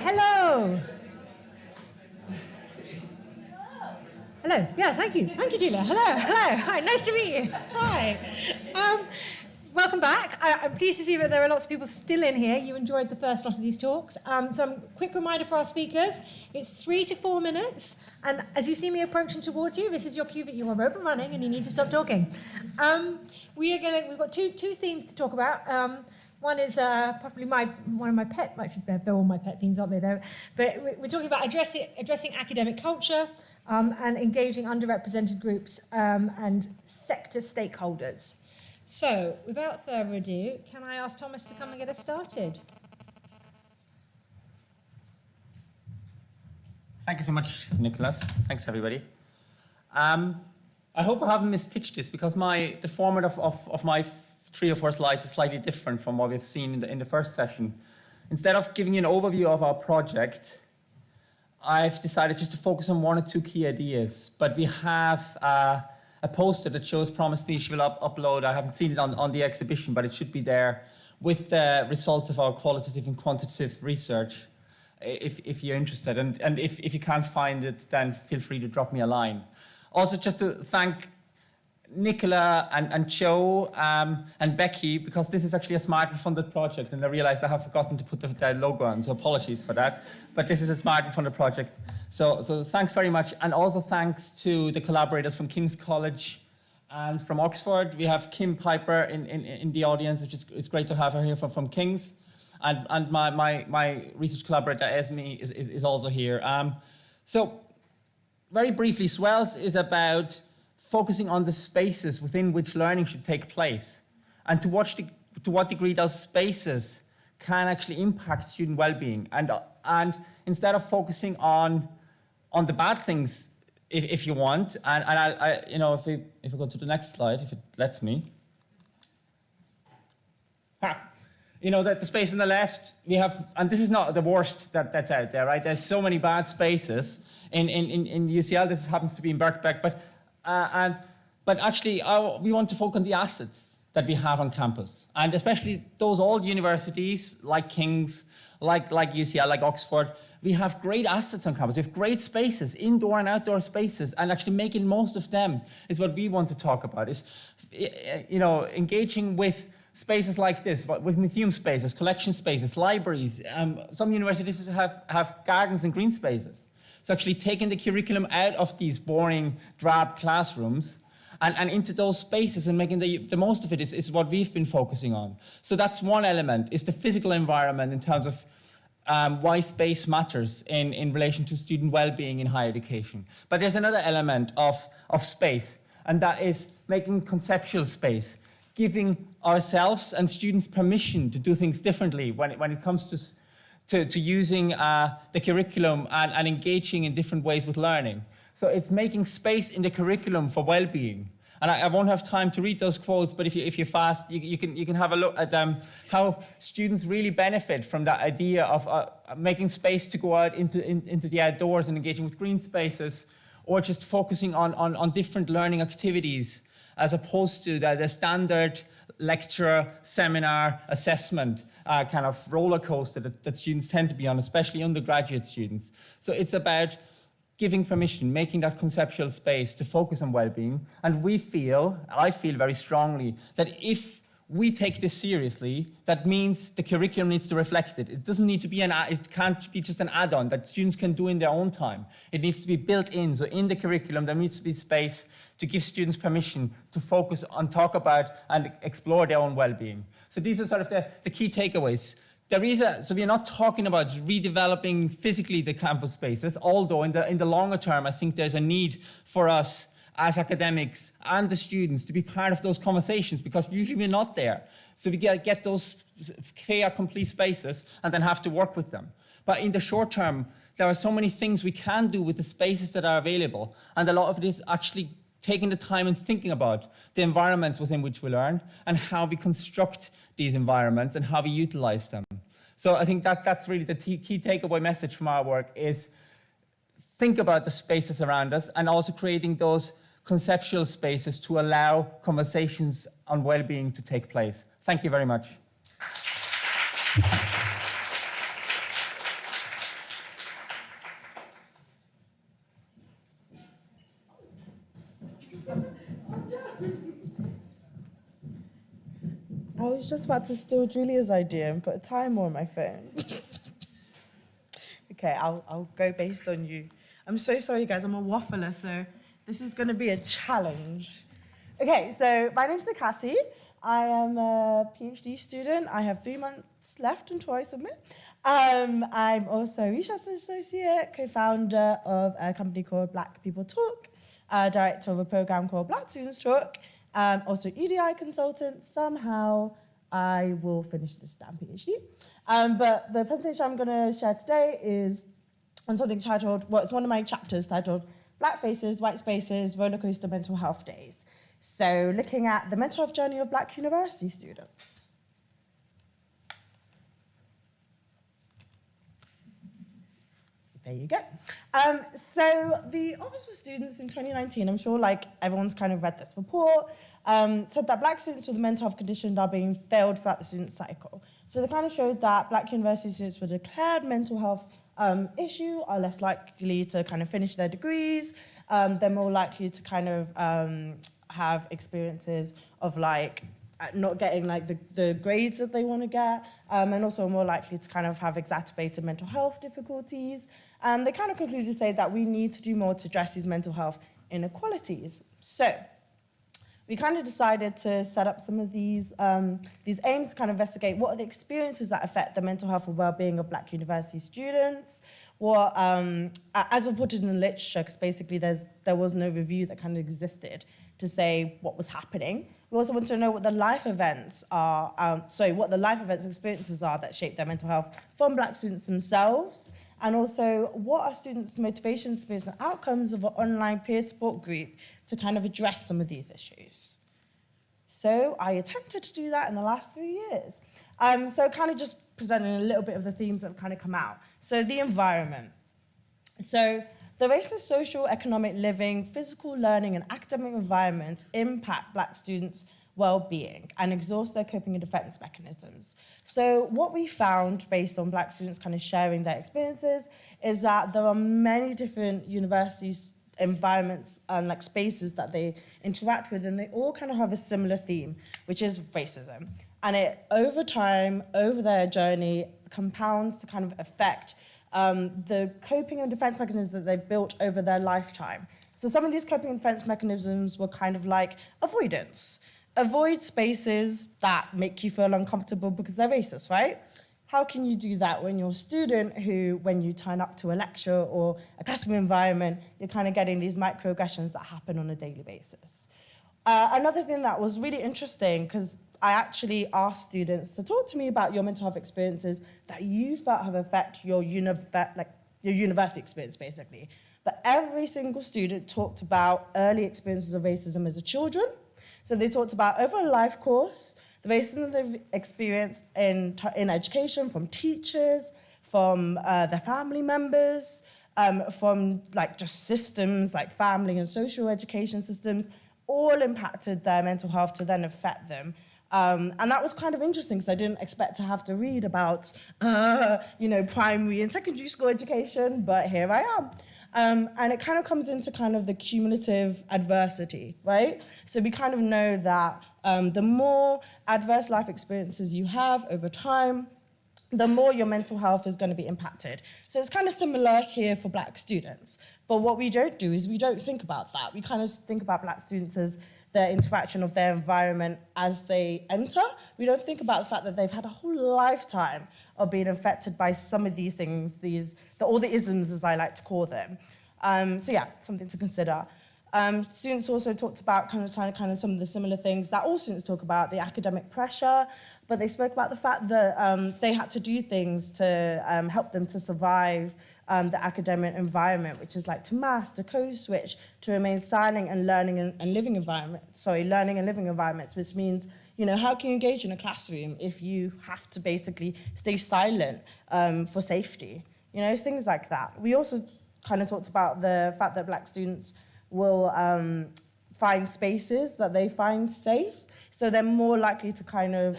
hello. Hello. Yeah, thank you. Thank you, Julia. Hello. Hi, nice to meet you. Hi. Welcome back. I'm pleased to see that there are lots of people still in here. You enjoyed the first lot of these talks. Quick reminder for our speakers. It's 3 to 4 minutes. And as you see me approaching towards you, this is your cue that you are overrunning and you need to stop talking. We've got two themes to talk about. One is probably one of my pet, they're all my pet themes, aren't they? But we're talking about addressing academic culture and engaging underrepresented groups and sector stakeholders. So, without further ado, can I ask Thomas to come and get us started? Thank you so much, Nicholas. Thanks, everybody. I hope I haven't mispitched this because the format of my 3 or 4 slides is slightly different from what we've seen in the first session. Instead of giving you an overview of our project, I've decided just to focus on 1 or 2 key ideas. But we have a poster that shows Promise Me she will upload. I haven't seen it on the exhibition, but it should be there with the results of our qualitative and quantitative research if you're interested. And if you can't find it, then feel free to drop me a line. Also, just to thank Nicola and Joe and Becky, because this is actually a SMaRteN funded project, and I realized I have forgotten to put the logo on, so apologies for that. But this is a SMaRteN funded project. So thanks very much. And also thanks to the collaborators from King's College and from Oxford. We have Kim Piper in the audience, which is great to have her here from King's. And my research collaborator, Esme, is also here. So very briefly, Swells is about focusing on the spaces within which learning should take place, and to what degree those spaces can actually impact student well-being. And instead of focusing on the bad things, if you want, and if I go to the next slide, if it lets me. The space on the left, we have, and this is not the worst that's out there, right? There's so many bad spaces in UCL. This happens to be in Birkbeck, but actually, we want to focus on the assets that we have on campus, and especially those old universities like King's, like UCL, like Oxford. We have great assets on campus. We have great spaces, indoor and outdoor spaces, and actually making most of them is what we want to talk about. Is engaging with spaces like this, with museum spaces, collection spaces, libraries. Some universities have gardens and green spaces. So actually taking the curriculum out of these boring, drab classrooms and into those spaces and making the most of it is what we've been focusing on. So that's one element, is the physical environment in terms of why space matters in relation to student well-being in higher education. But there's another element of space, and that is making conceptual space, giving ourselves and students permission to do things differently when it comes to using the curriculum and engaging in different ways with learning. So it's making space in the curriculum for well-being. And I won't have time to read those quotes, but if you're fast, you can have a look at how students really benefit from that idea of making space to go out into the outdoors and engaging with green spaces, or just focusing on different learning activities as opposed to the standard lecture, seminar, assessment kind of roller coaster that students tend to be on, especially undergraduate students. So it's about giving permission, making that conceptual space to focus on well-being. And I feel very strongly that if we take this seriously, that means the curriculum needs to reflect it. It doesn't need to be it can't be just an add-on that students can do in their own time. It needs to be built in. So in the curriculum, there needs to be space to give students permission to focus on, talk about, and explore their own well-being. So these are sort of the key takeaways. So we're not talking about redeveloping physically the campus spaces, although in the longer term, I think there's a need for us as academics and the students to be part of those conversations, because usually we're not there. So we get those fait complete spaces and then have to work with them. But in the short term, there are so many things we can do with the spaces that are available, and a lot of it is actually taking the time and thinking about the environments within which we learn and how we construct these environments and how we utilize them. So I think that's really the key takeaway message from our work, is think about the spaces around us and also creating those conceptual spaces to allow conversations on well-being to take place. Thank you very much. was just about to steal Julia's idea and put a timer on my phone. Okay, I'll go based on you. I'm so sorry, guys. I'm a waffler, so this is going to be a challenge. Okay, so my name's Cassie. I am a PhD student. I have 3 months left until I submit. I'm also a research associate, co-founder of a company called Black People Talk, director of a program called Black Students Talk, also EDI consultant. Somehow I will finish this damn PhD. But the presentation I'm going to share today is on something titled, well, it's one of my chapters titled Black Faces, White Spaces, Rollercoaster Mental Health Days. So looking at the mental health journey of Black university students. There you go. So the Office for Students in 2019, I'm sure like everyone's kind of read this report, said that Black students with a mental health condition are being failed throughout the student cycle. So they kind of showed that Black university students with a declared mental health issue are less likely to kind of finish their degrees. They're more likely to kind of have experiences of like not getting like the grades that they want to get, and also more likely to kind of have exacerbated mental health difficulties. And they kind of concluded to say that we need to do more to address these mental health inequalities. So we kind of decided to set up some of these aims to kind of investigate what are the experiences that affect the mental health and well-being of Black university students. What, as reported in the literature, because basically there was no review that kind of existed to say what was happening. We also want to know what the life events are, what the life events experiences are that shape their mental health from Black students themselves, and also what are students' motivations, experiences, and outcomes of an online peer support group to kind of address some of these issues. So I attempted to do that in the last 3 years. So kind of just presenting a little bit of the themes that have kind of come out. So the environment. So the racist social, economic living, physical learning, and academic environments impact Black students' well-being and exhaust their coping and defense mechanisms. So what we found based on Black students kind of sharing their experiences is that there are many different universities, environments, and like spaces that they interact with, and they all kind of have a similar theme, which is racism. And it, over time, over their journey, compounds to kind of affect the coping and defense mechanisms that they've built over their lifetime. So some of these coping and defense mechanisms were kind of like avoidance. Avoid spaces that make you feel uncomfortable because they're racist, right? How can you do that when you're a student who, when you turn up to a lecture or a classroom environment, you're kind of getting these microaggressions that happen on a daily basis? Another thing that was really interesting, because I actually asked students to talk to me about your mental health experiences that you felt have affected your university experience, basically. But every single student talked about early experiences of racism as a children. So they talked about over a life course, the racism they've experienced in education from teachers, from their family members, from like just systems like family and social education systems, all impacted their mental health to then affect them. And that was kind of interesting because I didn't expect to have to read about, primary and secondary school education, but here I am. And it kind of comes into kind of the cumulative adversity, right? So we kind of know that the more adverse life experiences you have over time, the more your mental health is going to be impacted. So it's kind of similar here for Black students. But what we don't do is we don't think about that. We kind of think about Black students as their interaction of their environment as they enter. We don't think about the fact that they've had a whole lifetime of being affected by some of these things, all the isms, as I like to call them. So yeah, something to consider. Students also talked about kind of some of the similar things that all students talk about, the academic pressure, but they spoke about the fact that they had to do things to help them to survive the academic environment, which is like to mask, to code switch, to remain silent and learning and living environments, which means, how can you engage in a classroom if you have to basically stay silent for safety? Things like that. We also kind of talked about the fact that Black students will find spaces that they find safe, so they're more likely to kind of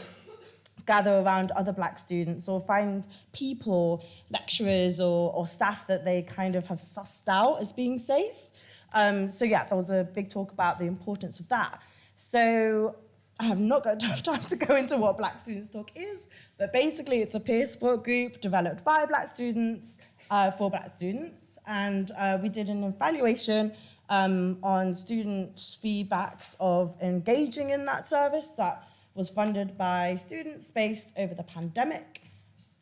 gather around other Black students or find people, lecturers or staff that they kind of have sussed out as being safe. So yeah, there was a big talk about the importance of that. So I have not got enough time to go into what Black Students Talk is, but basically it's a peer support group developed by Black students for Black students. And we did an evaluation on students' feedbacks of engaging in that service that was funded by Student Space over the pandemic.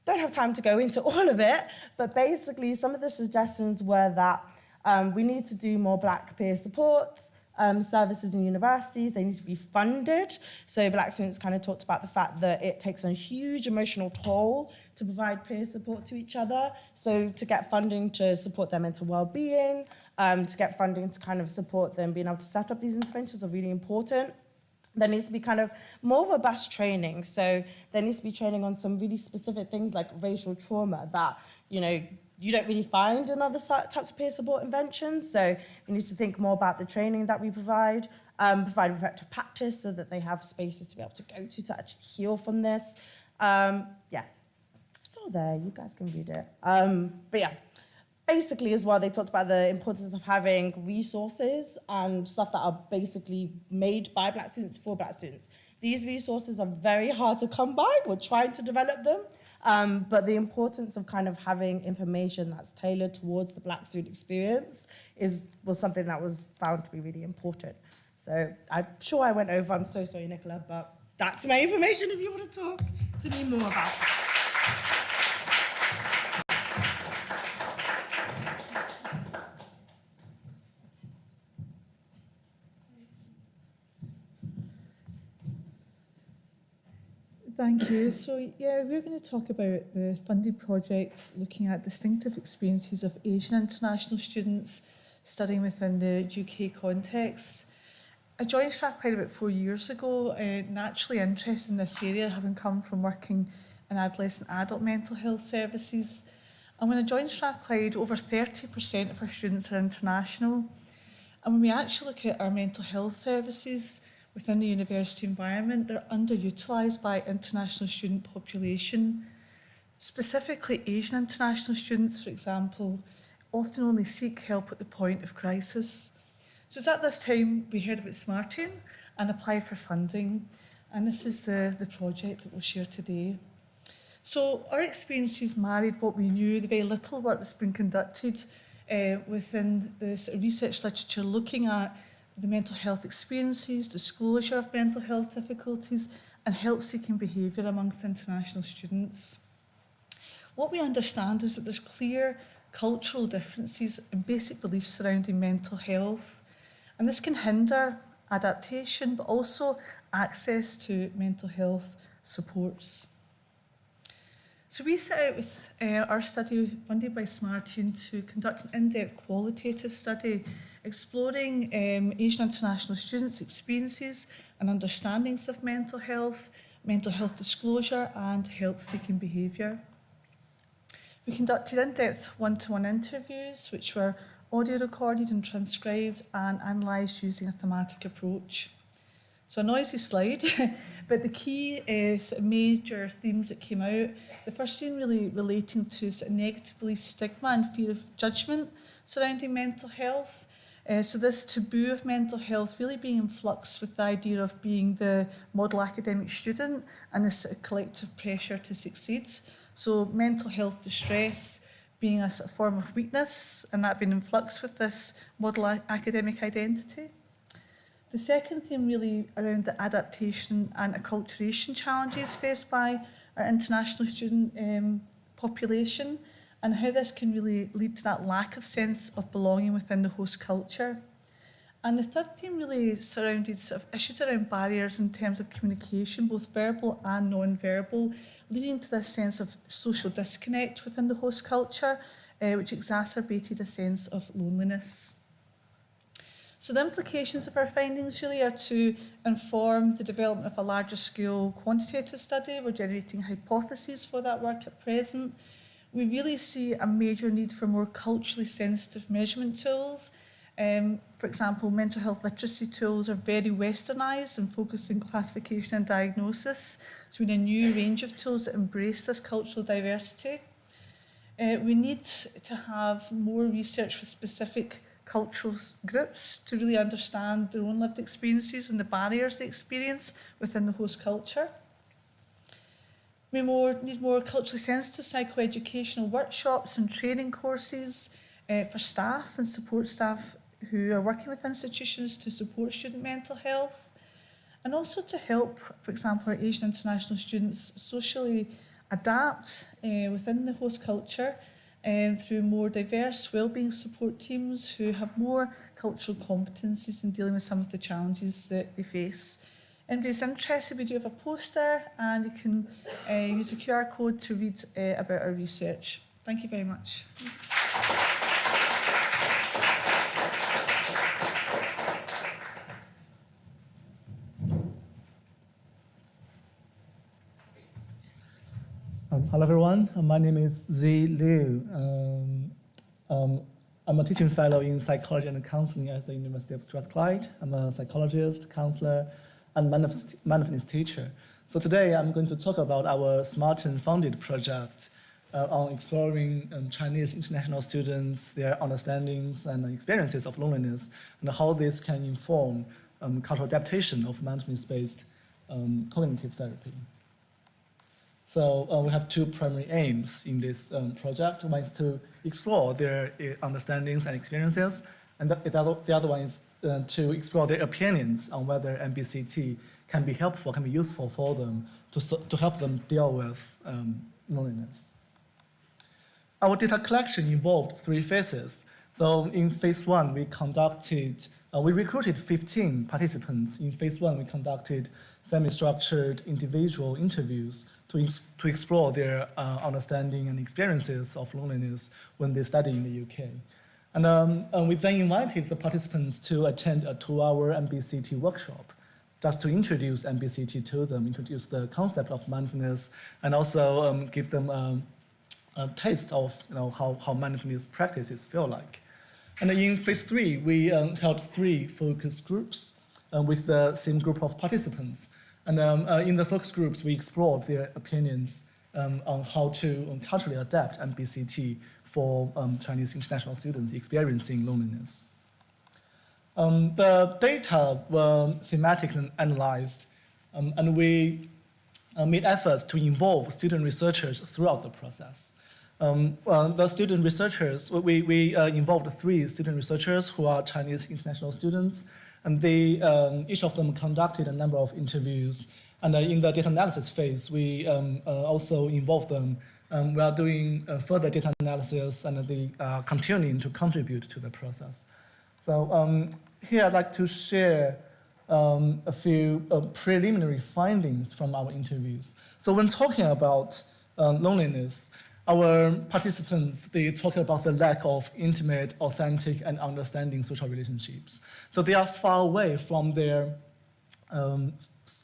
Don't have time to go into all of it, but basically some of the suggestions were that we need to do more Black peer support services in universities. They need to be funded. So Black students kind of talked about the fact that it takes a huge emotional toll to provide peer support to each other. So to get funding to support their mental well-being, to get funding to kind of support them being able to set up these interventions are really important. There needs to be kind of more robust training. So there needs to be training on some really specific things like racial trauma that, you know, you don't really find in other types of peer support interventions. So we need to think more about the training that we provide effective practice so that they have spaces to be able to go to actually heal from this. Yeah, it's all there. You guys can read it. But yeah, basically as well, they talked about the importance of having resources and stuff that are basically made by Black students for Black students. These resources are very hard to come by. We're trying to develop them. But the importance of kind of having information that's tailored towards the Black student experience was something that was found to be really important. So I'm sure I went over, I'm so sorry, Nicola, but that's my information if you want to talk to me more about it. Thank you. So, yeah, we're going to talk about the funded project looking at distinctive experiences of Asian international students studying within the UK context. I joined Strathclyde about 4 years ago, naturally interested in this area, having come from working in adolescent adult mental health services. And when I joined Strathclyde, over 30% of our students are international. And when we actually look at our mental health services, within the university environment, they're underutilised by international student population. Specifically, Asian international students, for example, often only seek help at the point of crisis. So it's at this time we heard about SMaRteN and applied for funding, and this is the project that we'll share today. So our experiences married what we knew, the very little work that's been conducted within the sort of research literature looking at the mental health experiences, disclosure of mental health difficulties, and help-seeking behaviour amongst international students. What we understand is that there's clear cultural differences and basic beliefs surrounding mental health, and this can hinder adaptation, but also access to mental health supports. So we set out with our study funded by SMaRteN to conduct an in-depth qualitative study exploring Asian international students' experiences and understandings of mental health disclosure, and help-seeking behaviour. We conducted in-depth one-to-one interviews, which were audio recorded and transcribed and analysed using a thematic approach. So a noisy slide, but the key sort of major themes that came out, the first theme really relating to sort of negative belief, stigma and fear of judgment surrounding mental health. So this taboo of mental health really being in flux with the idea of being the model academic student and this sort of collective pressure to succeed. So mental health distress being a sort of form of weakness, and that being in flux with this model academic identity. The second theme really around the adaptation and acculturation challenges faced by our international student population, and how this can really lead to that lack of sense of belonging within the host culture. And the third theme really surrounded sort of issues around barriers in terms of communication, both verbal and non-verbal, leading to this sense of social disconnect within the host culture, which exacerbated a sense of loneliness. So the implications of our findings really are to inform the development of a larger scale quantitative study. We're generating hypotheses for that work at present. We really see a major need for more culturally sensitive measurement tools. For example, mental health literacy tools are very westernised and focused on classification and diagnosis. So we need a new range of tools that embrace this cultural diversity. We need to have more research with specific cultural groups to really understand their own lived experiences and the barriers they experience within the host culture. We need more culturally sensitive psychoeducational workshops and training courses for staff and support staff who are working with institutions to support student mental health, and also to help, for example, our Asian international students socially adapt within the host culture through more diverse wellbeing support teams who have more cultural competencies in dealing with some of the challenges that they face. Anybody's interested, we do have a poster, and you can use a QR code to read about our research. Thank you very much. Hello everyone, my name is Zi Liu. I'm a teaching fellow in psychology and counseling at the University of Strathclyde. I'm a psychologist, counselor, and mindfulness teacher. So today I'm going to talk about our SMaRteN funded project on exploring Chinese international students, their understandings and experiences of loneliness, and how this can inform cultural adaptation of mindfulness-based cognitive therapy. So we have two primary aims in this project. One is to explore their understandings and experiences, and the other one is to explore their opinions on whether MBCT can be helpful, can be useful for them to help them deal with loneliness. Our data collection involved 3 phases. So in phase 1, we recruited 15 participants. In phase 1, we conducted semi-structured individual interviews to explore their understanding and experiences of loneliness when they study in the UK. And we then invited the participants to attend a 2-hour MBCT workshop, just to introduce MBCT to them, introduce the concept of mindfulness, and also give them a taste of how mindfulness practices feel like. And in phase 3, we held 3 focus groups with the same group of participants. And in the focus groups, we explored their opinions on how to culturally adapt MBCT for Chinese international students experiencing loneliness. The data were thematically analyzed, and we made efforts to involve student researchers throughout the process. The student researchers, we involved 3 student researchers who are Chinese international students, and they, each of them conducted a number of interviews. And in the data analysis phase, we also involved them. We are doing further data analysis, and they are continuing to contribute to the process. So here I'd like to share a few preliminary findings from our interviews. So when talking about loneliness, our participants, they talk about the lack of intimate, authentic, and understanding social relationships. So they are far away from their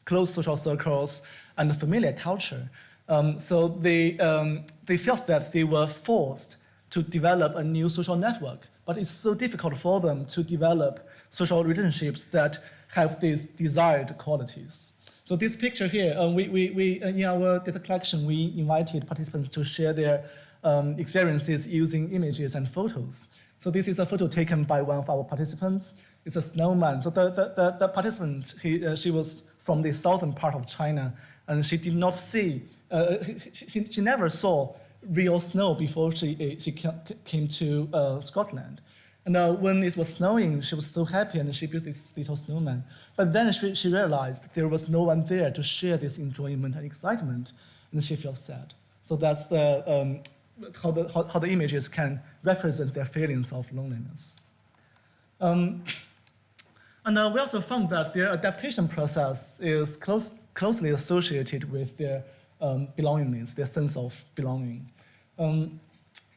close social circles and familiar culture. So they felt that they were forced to develop a new social network, but it's so difficult for them to develop social relationships that have these desired qualities. So this picture here, we in our data collection, we invited participants to share their experiences using images and photos. So this is a photo taken by one of our participants. It's a snowman. So the participant, she was from the southern part of China, and she did not see, she never saw real snow before she came to Scotland. And when it was snowing, she was so happy, and she built this little snowman. But then she realized there was no one there to share this enjoyment and excitement, and she felt sad. So that's how the images can represent their feelings of loneliness. And we also found that their adaptation process is closely associated with their belongingness, their sense of belonging.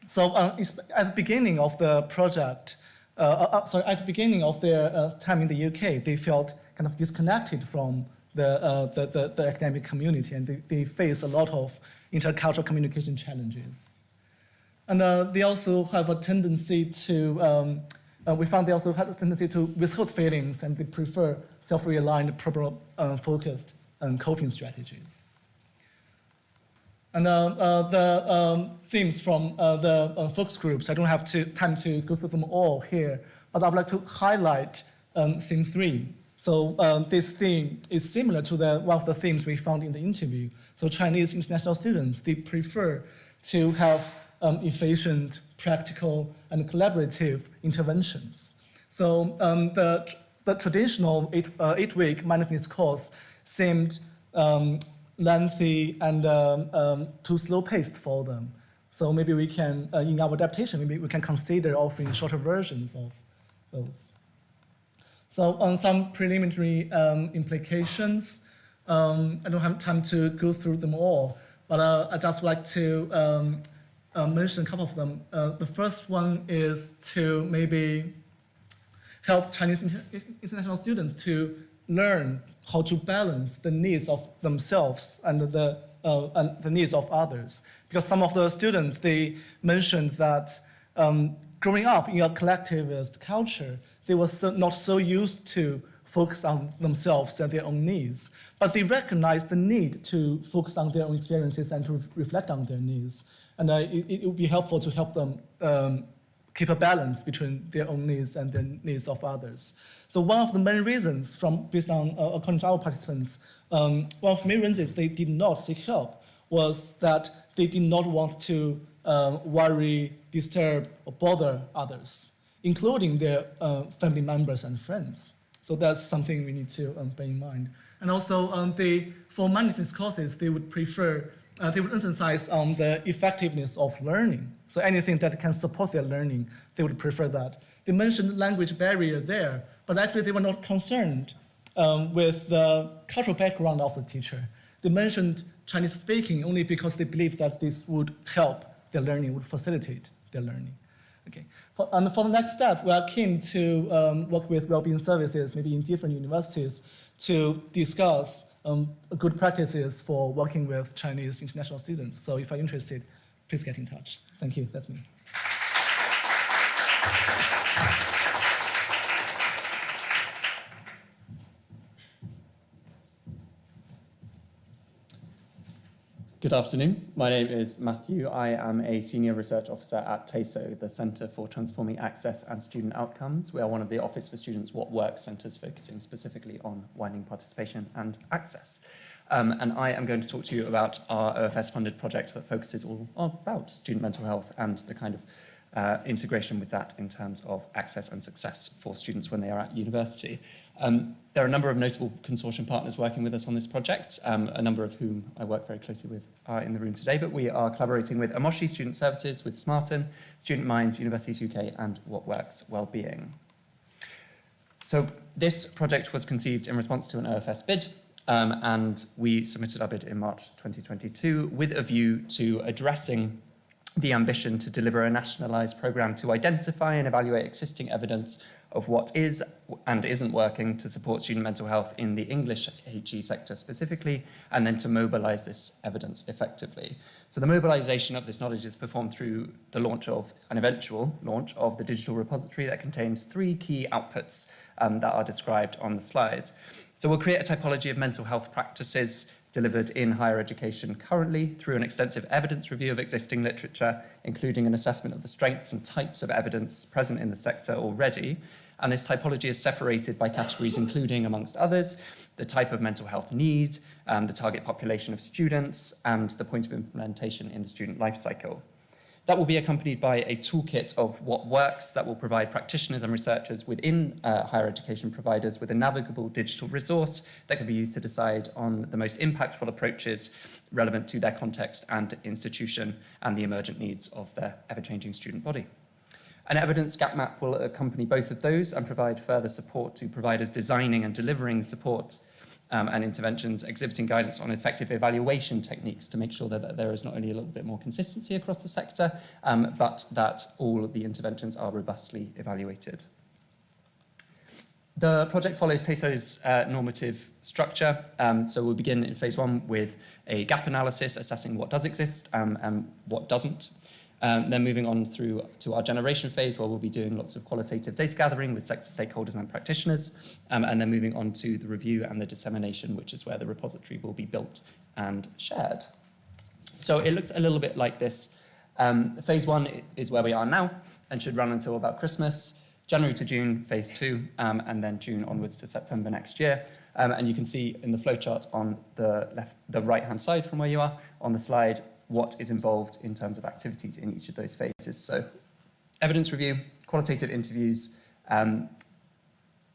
So at the beginning of the project, at the beginning of their time in the UK, they felt kind of disconnected from the academic community, and they face a lot of intercultural communication challenges. And they also have a tendency to, we found they also have a tendency to withhold feelings, and they prefer self-realigned, problem-focused coping strategies. And the themes from the focus groups, I don't have time to go through them all here, but I would like to highlight theme 3. So this theme is similar to one of the themes we found in the interview. So Chinese international students, they prefer to have efficient, practical, and collaborative interventions. So the traditional 8-week mindfulness course seemed lengthy and too slow-paced for them. So maybe we can, in our adaptation, maybe we can consider offering shorter versions of those. So on some preliminary implications, I don't have time to go through them all, but I just like to mention a couple of them. The first one is to maybe help Chinese international students to learn how to balance the needs of themselves and the needs of others. Because some of the students, they mentioned that growing up in a collectivist culture, they were not so used to focus on themselves and their own needs, but they recognized the need to focus on their own experiences and to reflect on their needs. And it would be helpful to help them keep a balance between their own needs and the needs of others. So one of the main reasons, based on according to our participants, one of the main reasons they did not seek help was that they did not want to worry, disturb, or bother others, including their family members and friends. So that's something we need to bear in mind. And also, for mindfulness courses, they would prefer, they would emphasize on the effectiveness of learning. So anything that can support their learning, they would prefer that. They mentioned language barrier there, but actually they were not concerned with the cultural background of the teacher. They mentioned Chinese speaking only because they believed that this would help their learning, would facilitate their learning. Okay. And for the next step, we are keen to work with well-being services, maybe in different universities, to discuss good practices for working with Chinese international students. So if you're interested, please get in touch. Thank you. That's me. Good afternoon. My name is Matthew. I am a Senior Research Officer at TASO, the Centre for Transforming Access and Student Outcomes. We are one of the Office for Students What Works centres focusing specifically on widening participation and access. And I am going to talk to you about our OFS-funded project that focuses all about student mental health and the kind of integration with that in terms of access and success for students when they are at university. There are a number of notable consortium partners working with us on this project, a number of whom I work very closely with are in the room today, but we are collaborating with Amoshi Student Services, with SMaRteN, Student Minds, Universities UK, and What Works Wellbeing. So this project was conceived in response to an OFS bid, and we submitted our bid in March 2022 with a view to addressing the ambition to deliver a nationalised programme to identify and evaluate existing evidence of what is and isn't working to support student mental health in the English HE sector specifically, and then to mobilise this evidence effectively. So the mobilisation of this knowledge is performed through the eventual launch of the digital repository that contains 3 key outputs that are described on the slide. So we'll create a typology of mental health practices delivered in higher education currently through an extensive evidence review of existing literature, including an assessment of the strengths and types of evidence present in the sector already. And this typology is separated by categories including, amongst others, the type of mental health need, the target population of students, and the point of implementation in the student life cycle. That will be accompanied by a toolkit of what works that will provide practitioners and researchers within higher education providers with a navigable digital resource that can be used to decide on the most impactful approaches relevant to their context and institution and the emergent needs of their ever-changing student body. An evidence gap map will accompany both of those and provide further support to providers designing and delivering support and interventions, exhibiting guidance on effective evaluation techniques to make sure that there is not only a little bit more consistency across the sector, but that all of the interventions are robustly evaluated. The project follows TASO's normative structure. So we'll begin in phase 1 with a gap analysis, assessing what does exist and what doesn't. Then moving on through to our generation phase, where we'll be doing lots of qualitative data gathering with sector stakeholders and practitioners, and then moving on to the review and the dissemination, which is where the repository will be built and shared. So it looks a little bit like this. Phase 1 is where we are now and should run until about Christmas. January to June, phase 2, and then June onwards to September next year. And you can see in the flowchart on the right-hand side from where you are on the slide what is involved in terms of activities in each of those phases. So evidence review, qualitative interviews,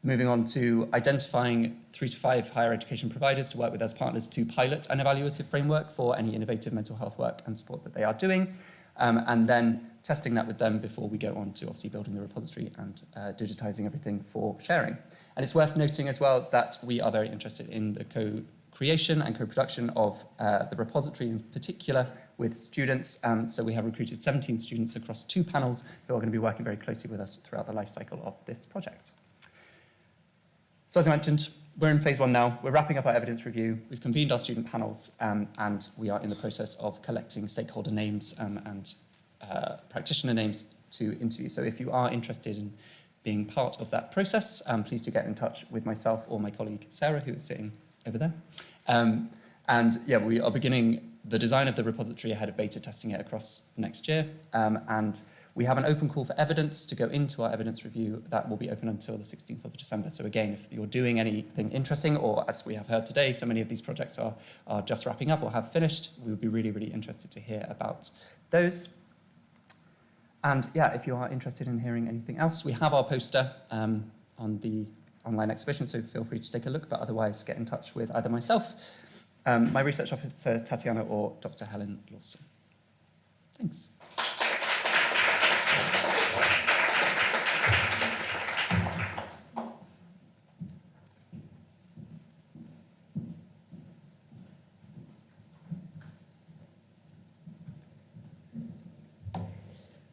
moving on to identifying 3 to 5 higher education providers to work with as partners to pilot an evaluative framework for any innovative mental health work and support that they are doing, and then testing that with them before we go on to obviously building the repository and digitizing everything for sharing. And it's worth noting as well that we are very interested in the co-creation and co-production of the repository in particular with students. So we have recruited 17 students across 2 panels who are going to be working very closely with us throughout the life cycle of this project. So as I mentioned, we're in phase 1 now. We're wrapping up our evidence review. We've convened our student panels, and we are in the process of collecting stakeholder names and practitioner names to interview. So if you are interested in being part of that process, please do get in touch with myself or my colleague Sarah, who is sitting over there. And yeah, we are beginning the design of the repository ahead of beta testing it across next year. And we have an open call for evidence to go into our evidence review that will be open until the 16th of December. So again, if you're doing anything interesting, or as we have heard today, so many of these projects are just wrapping up or have finished, we would be really, really interested to hear about those. And yeah, if you are interested in hearing anything else, we have our poster on the online exhibition, so feel free to take a look, but otherwise get in touch with either myself, my research officer Tatiana, or Dr. Helen Lawson. Thanks.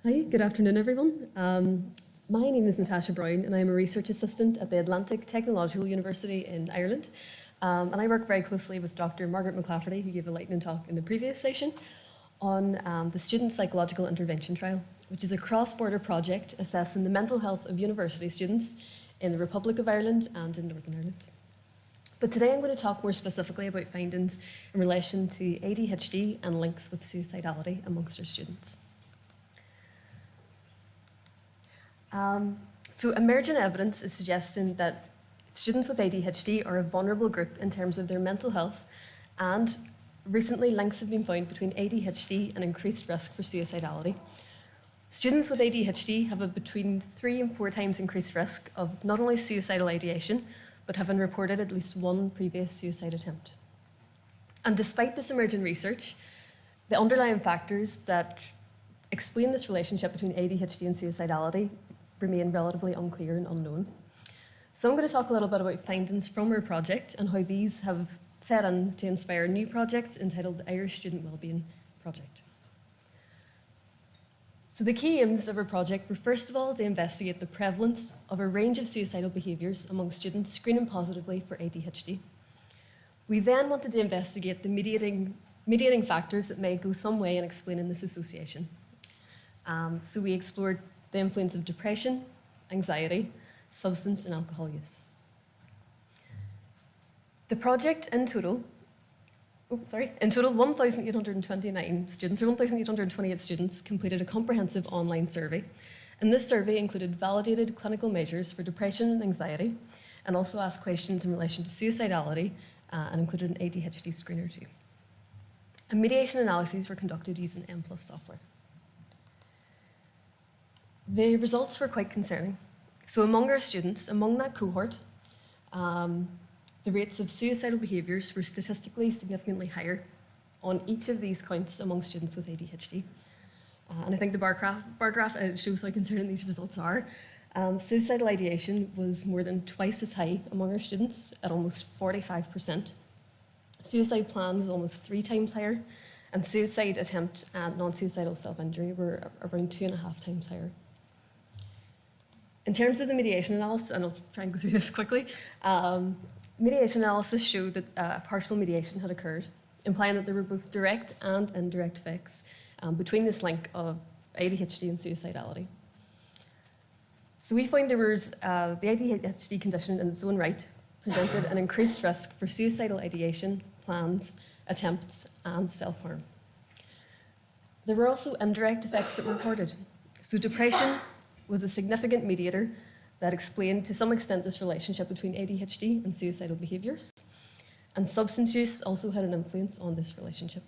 Hi, good afternoon, everyone. My name is Natasha Brown, and I'm a research assistant at the Atlantic Technological University in Ireland. And I work very closely with Dr. Margaret McLafferty, who gave a lightning talk in the previous session, on the Student Psychological Intervention Trial, which is a cross-border project assessing the mental health of university students in the Republic of Ireland and in Northern Ireland. But today I'm going to talk more specifically about findings in relation to ADHD and links with suicidality amongst our students. So emergent evidence is suggesting that students with ADHD are a vulnerable group in terms of their mental health, and recently links have been found between ADHD and increased risk for suicidality. Students with ADHD have a between 3 and 4 times increased risk of not only suicidal ideation, but having reported at least 1 previous suicide attempt. And despite this emergent research, the underlying factors that explain this relationship between ADHD and suicidality remain relatively unclear and unknown. So I'm going to talk a little bit about findings from our project and how these have fed in to inspire a new project entitled the Irish Student Wellbeing Project. So the key aims of our project were first of all to investigate the prevalence of a range of suicidal behaviours among students screening positively for ADHD. We then wanted to investigate the mediating factors that may go some way in explaining this association. So we explored the influence of depression, anxiety, substance and alcohol use. The project in total 1,829 students, or 1,828 students, completed a comprehensive online survey. And this survey included validated clinical measures for depression and anxiety, and also asked questions in relation to suicidality, and included an ADHD screener too. And mediation analyses were conducted using M+ software. The results were quite concerning. So among our students, among that cohort, the rates of suicidal behaviours were statistically significantly higher on each of these counts among students with ADHD. And I think the bar graph shows how concerning these results are. Suicidal ideation was more than twice as high among our students at almost 45%. Suicide plan was almost 3 times higher, and suicide attempt and non-suicidal self-injury were around 2.5 times higher. In terms of the mediation analysis, and I'll try and go through this quickly, mediation analysis showed that partial mediation had occurred, implying that there were both direct and indirect effects between this link of ADHD and suicidality. So we found there was the ADHD condition in its own right presented an increased risk for suicidal ideation, plans, attempts, and self-harm. There were also indirect effects that were recorded. So depression was a significant mediator that explained to some extent this relationship between ADHD and suicidal behaviours. And substance use also had an influence on this relationship.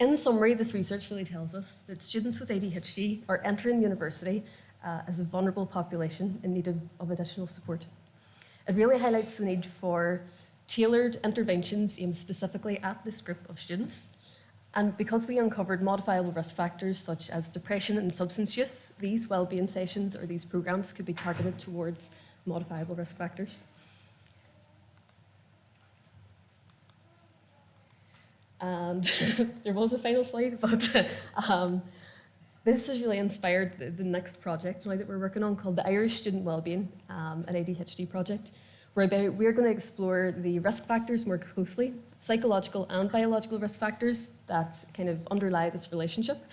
In summary, this research really tells us that students with ADHD are entering university as a vulnerable population in need of additional support. It really highlights the need for tailored interventions aimed specifically at this group of students. And because we uncovered modifiable risk factors such as depression and substance use, these wellbeing sessions or these programs could be targeted towards modifiable risk factors. And there was a final slide, but this has really inspired the next project now that we're working on called the Irish Student Wellbeing and ADHD Project, whereby we're going to explore the risk factors more closely, psychological and biological risk factors that kind of underlie this relationship,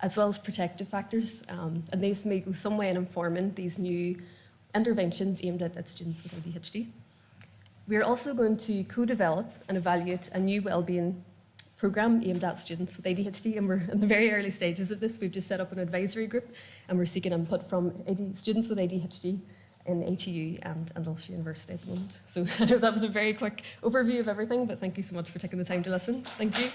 as well as protective factors. And these may go some way in informing these new interventions aimed at students with ADHD. We're also going to co-develop and evaluate a new wellbeing programme aimed at students with ADHD, and we're in the very early stages of this. We've just set up an advisory group, and we're seeking input from students with ADHD in ATU and Ulster University at the moment. So I know that was a very quick overview of everything, but thank you so much for taking the time to listen. Thank you.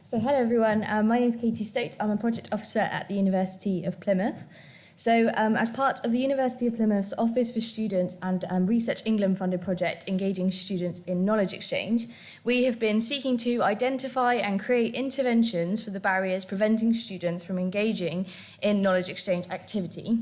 So hello everyone, my name is Katie Stote. I'm a project officer at the University of Plymouth. So as part of the University of Plymouth's Office for Students and Research England funded project engaging students in knowledge exchange, we have been seeking to identify and create interventions for the barriers preventing students from engaging in knowledge exchange activity.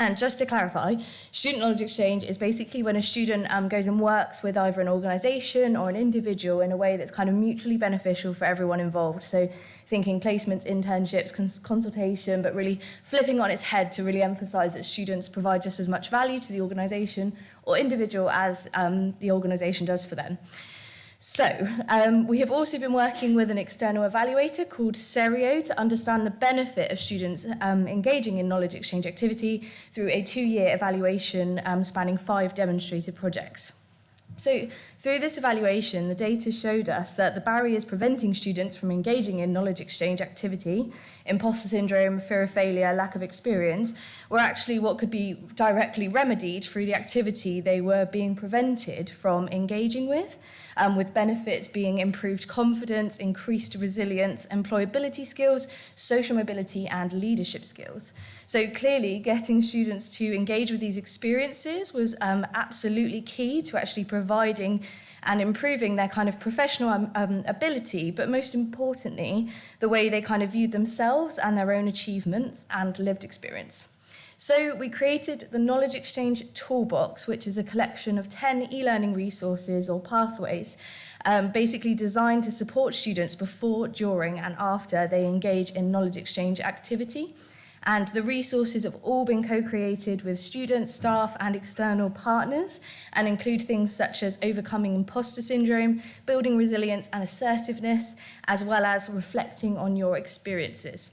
And just to clarify, student knowledge exchange is basically when a student goes and works with either an organisation or an individual in a way that's kind of mutually beneficial for everyone involved. So thinking placements, internships, consultation, but really flipping on its head to really emphasise that students provide just as much value to the organisation or individual as the organisation does for them. So, we have also been working with an external evaluator called Serio to understand the benefit of students engaging in knowledge exchange activity through a 2-year evaluation spanning 5 demonstrated projects. So, through this evaluation, the data showed us that the barriers preventing students from engaging in knowledge exchange activity, imposter syndrome, fear of failure, lack of experience, were actually what could be directly remedied through the activity they were being prevented from engaging with benefits being improved confidence, increased resilience, employability skills, social mobility, and leadership skills. So clearly, getting students to engage with these experiences was absolutely key to actually providing and improving their kind of professional ability, but most importantly, the way they kind of viewed themselves and their own achievements and lived experience. So we created the Knowledge Exchange Toolbox, which is a collection of 10 e-learning resources or pathways, basically designed to support students before, during, and after they engage in knowledge exchange activity. And the resources have all been co-created with students, staff, and external partners, and include things such as overcoming imposter syndrome, building resilience and assertiveness, as well as reflecting on your experiences.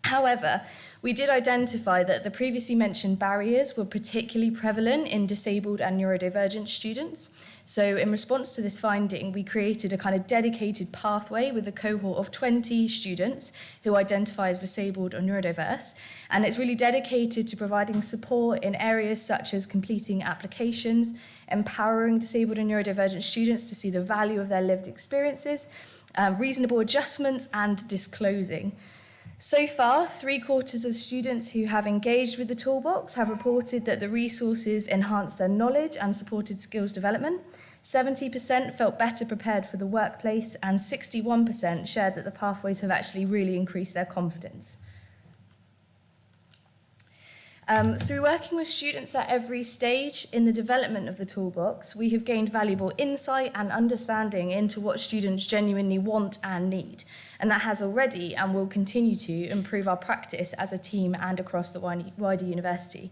However, we did identify that the previously mentioned barriers were particularly prevalent in disabled and neurodivergent students. So in response to this finding, we created a kind of dedicated pathway with a cohort of 20 students who identify as disabled or neurodiverse. And it's really dedicated to providing support in areas such as completing applications, empowering disabled and neurodivergent students to see the value of their lived experiences, reasonable adjustments, and disclosing. So far, 3/4 of students who have engaged with the toolbox have reported that the resources enhanced their knowledge and supported skills development. 70% felt better prepared for the workplace, and 61% shared that the pathways have actually really increased their confidence. Through working with students at every stage in the development of the toolbox, we have gained valuable insight and understanding into what students genuinely want and need. And that has already and will continue to improve our practice as a team and across the wider university.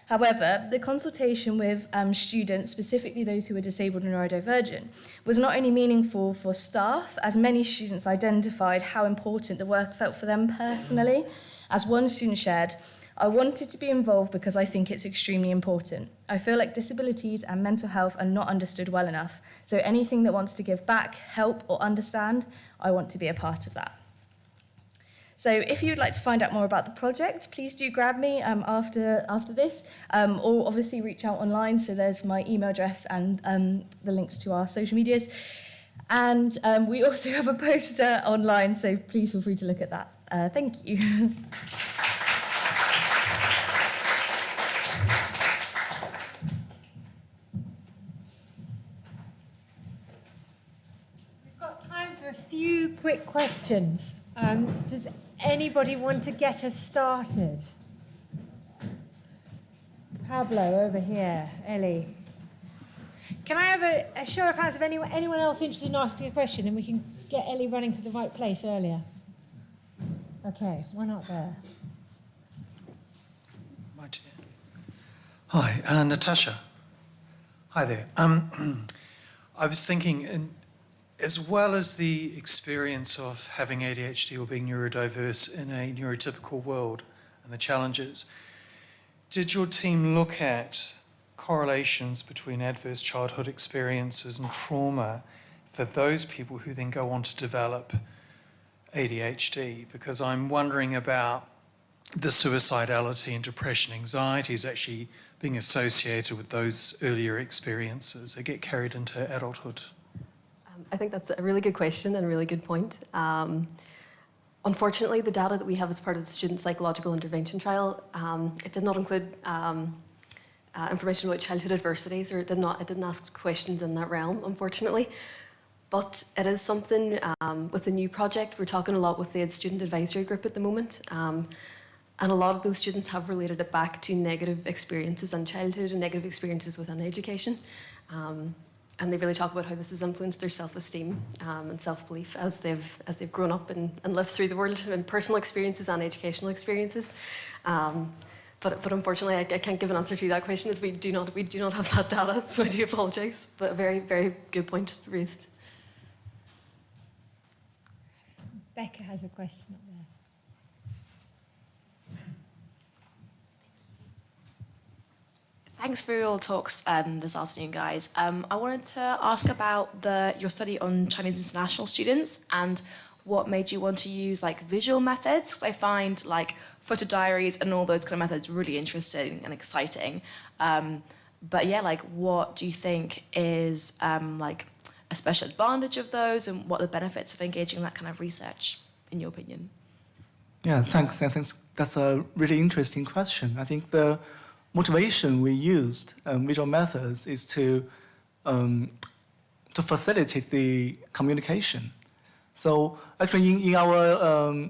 However, the consultation with students, specifically those who are disabled and neurodivergent, was not only meaningful for staff, as many students identified how important the work felt for them personally, As one student shared, I wanted to be involved because I think it's extremely important. I feel like disabilities and mental health are not understood well enough, so anything that wants to give back, help or understand, I want to be a part of that. So if you'd like to find out more about the project, please do grab me after this, or obviously reach out online. So there's my email address and the links to our social medias. And we also have a poster online, so please feel free to look at that. Thank you. We've got time for a few quick questions. Does anybody want to get us started? Pablo, over here. Ellie. Can I have a show of hands of anyone else interested in asking a question, and we can get Ellie running to the right place earlier? Okay, why not there? Hi, Natasha. Hi there. I was thinking, as well as the experience of having ADHD or being neurodiverse in a neurotypical world and the challenges, did your team look at correlations between adverse childhood experiences and trauma for those people who then go on to develop ADHD? Because I'm wondering about the suicidality and depression, anxiety is actually being associated with those earlier experiences. They get carried into adulthood. I think that's a really good question and a really good point. Unfortunately, the data that we have as part of the Student Psychological Intervention Trial, it did not include information about childhood adversities, or it didn't ask questions in that realm, unfortunately. But it is something with the new project. We're talking a lot with the Student Advisory Group at the moment. And a lot of those students have related it back to negative experiences in childhood and negative experiences within education. And they really talk about how this has influenced their self-esteem and self-belief as they've grown up and lived through the world in personal experiences and educational experiences. But unfortunately, I can't give an answer to that question, as we do not have that data, so I do apologise. But a very, very good point raised. Becca has a question up there. Thanks for your talks this afternoon, guys. I wanted to ask about your study on Chinese international students and what made you want to use visual methods, because I find photo diaries and all those kind of methods really interesting and exciting. But yeah, what do you think is a special advantage of those, and what are the benefits of engaging in that kind of research, in your opinion? Yeah, thanks. I think that's a really interesting question. I think the motivation we used visual methods is to facilitate the communication. So actually, in our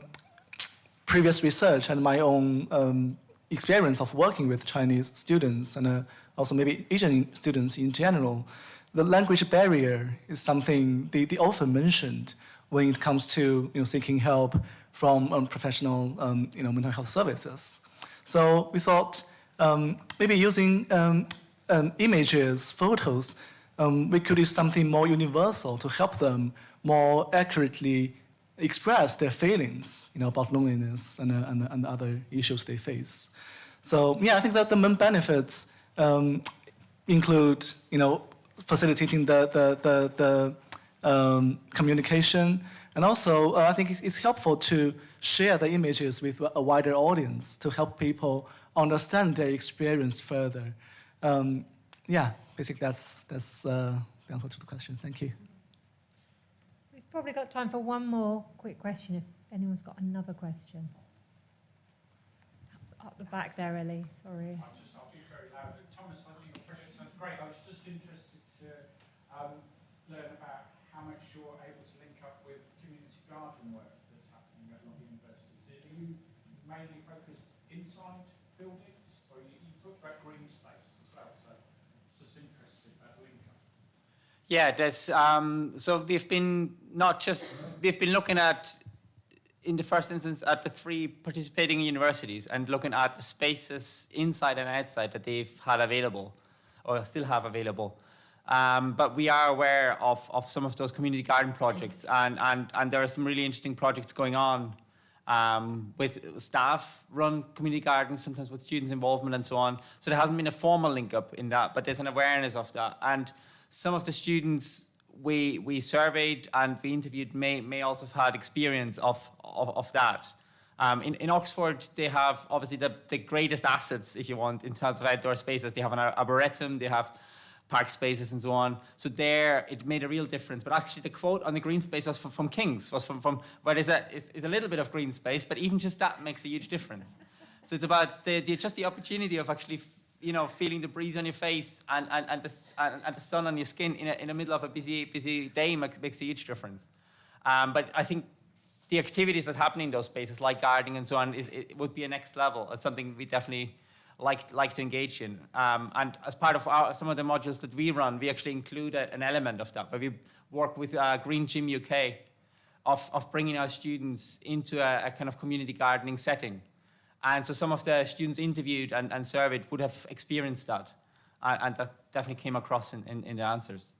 previous research and my own experience of working with Chinese students and also maybe Asian students in general, the language barrier is something they often mentioned when it comes to seeking help from professional mental health services. So we thought maybe using images, photos, we could do something more universal to help them more accurately express their feelings, about loneliness and other issues they face. So yeah, I think that the main benefits include, facilitating the communication, and also I think it's helpful to share the images with a wider audience to help people understand their experience further. Yeah, basically that's the answer to the question. Thank you. We've probably got time for one more quick question, if anyone's got another question. Up the back there, Ellie, sorry. I'll be very loud. Thomas, I think your project sounds great. I was just interested to learn about how much you're able to link up with community garden work that's happening at a lot of universities. Are you mainly focused inside buildings, or you talked about green space as well, so just interested about link up. Yeah, there's so we've been looking at, in the first instance, at the 3 participating universities and looking at the spaces inside and outside that they've had available or still have available. But we are aware of some of those community garden projects, and there are some really interesting projects going on with staff-run community gardens, sometimes with students' involvement and so on. So there hasn't been a formal link-up in that, but there's an awareness of that. And some of the students we surveyed and we interviewed may also have had experience of that. In Oxford, they have obviously the greatest assets, if you want, in terms of outdoor spaces. They have an arboretum, they have park spaces and so on. So there, it made a real difference. But actually, the quote on the green space was from King's, was from where there's a little bit of green space, but even just that makes a huge difference. So it's about just the opportunity of actually, feeling the breeze on your face and the sun on your skin in the middle of a busy day makes a huge difference. But I think the activities that happen in those spaces, like gardening and so on, it would be a next level. It's something we definitely like to engage in. And as part of some of the modules that we run, we actually include an element of that, where we work with Green Gym UK of bringing our students into a kind of community gardening setting. And so some of the students interviewed and surveyed would have experienced that. And that definitely came across in the answers.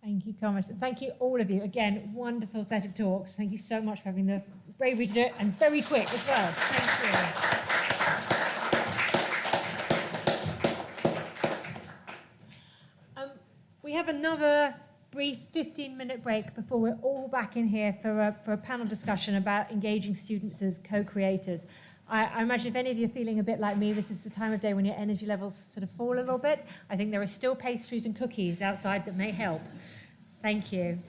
Thank you, Thomas. And thank you, all of you. Again, wonderful set of talks. Thank you so much for having the bravery to do it, and very quick as well. Thank you. We have another brief 15-minute break before we're all back in here for a panel discussion about engaging students as co-creators. I imagine if any of you are feeling a bit like me, this is the time of day when your energy levels sort of fall a little bit. I think there are still pastries and cookies outside that may help. Thank you.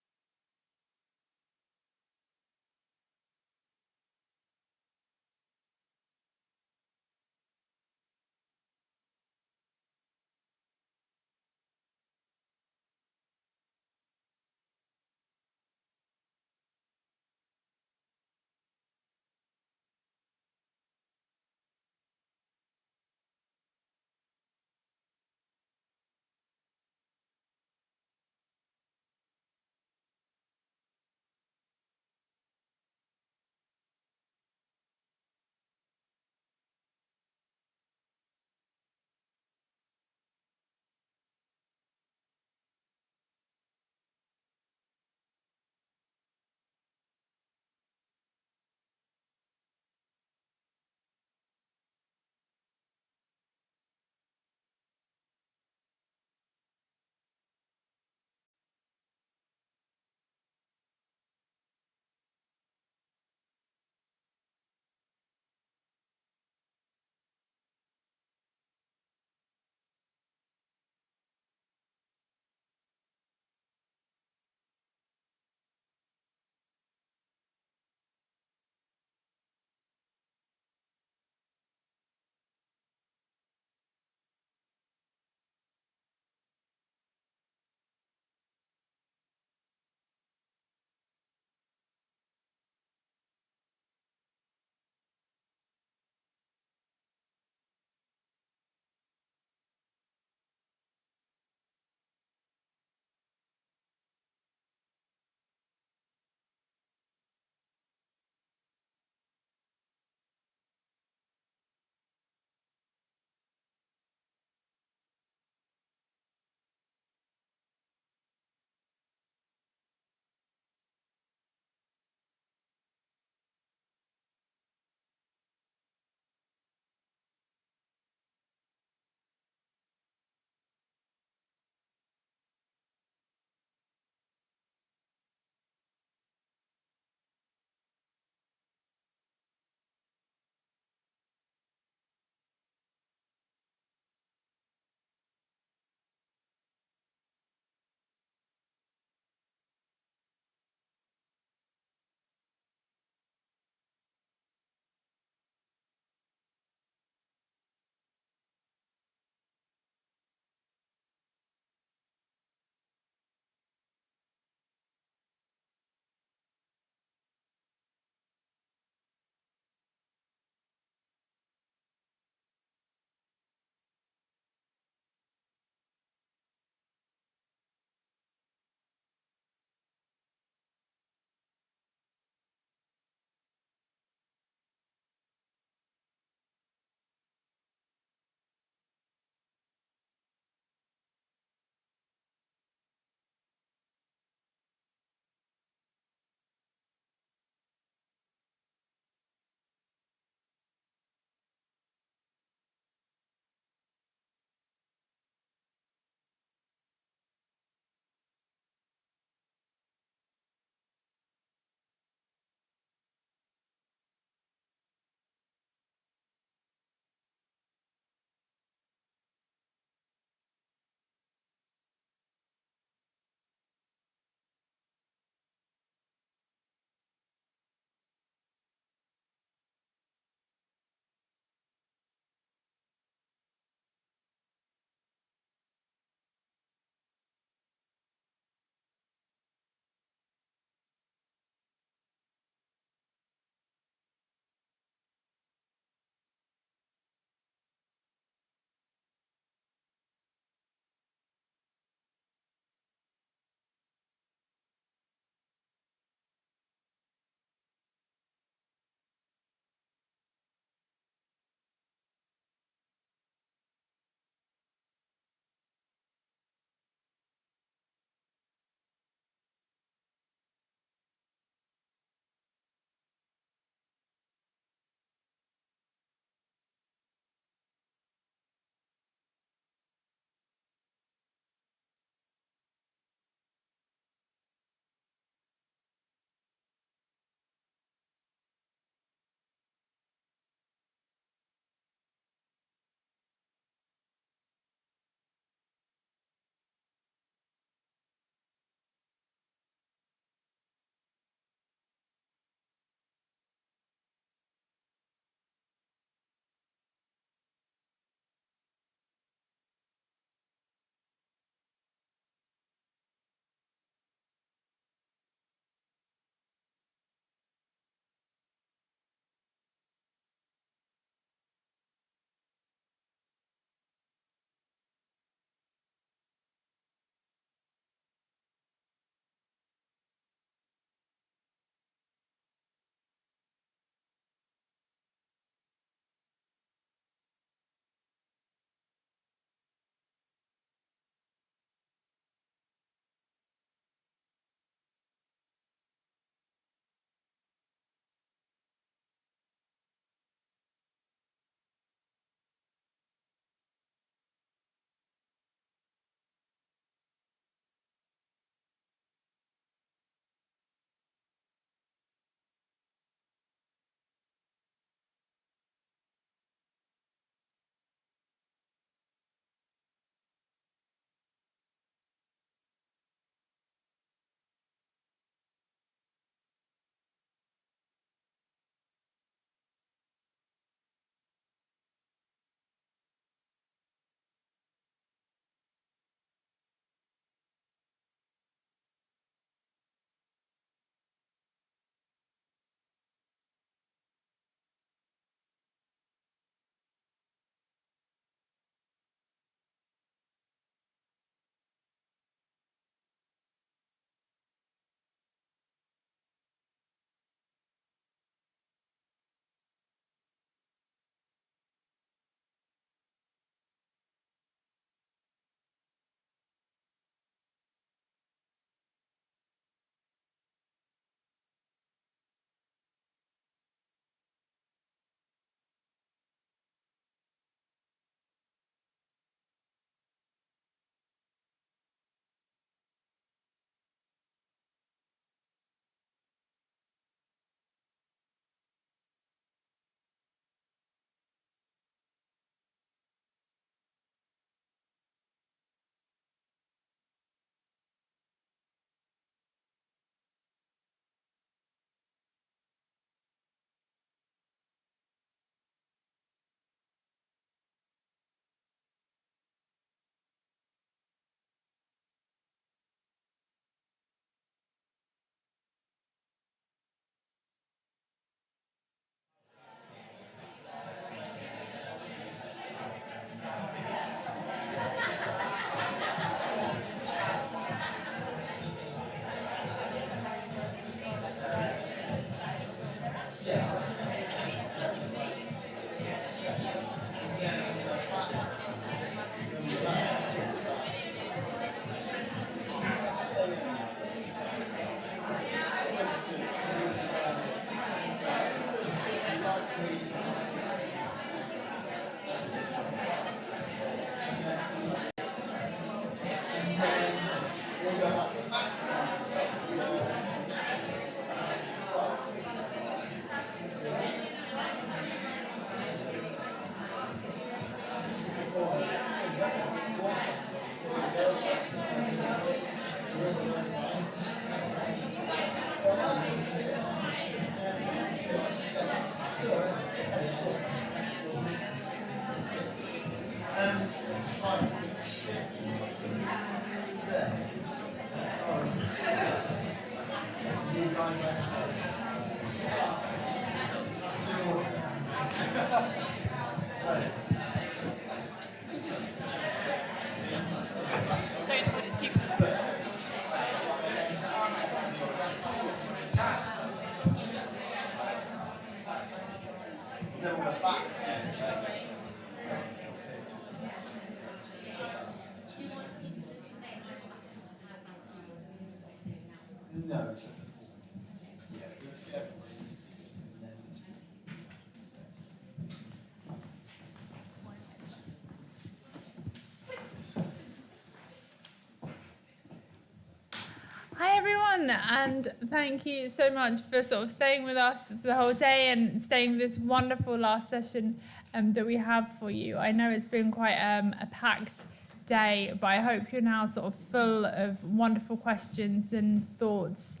Hi everyone, and thank you so much for sort of staying with us for the whole day and staying with this wonderful last session that we have for you. I know it's been quite a packed day, but I hope you're now sort of full of wonderful questions and thoughts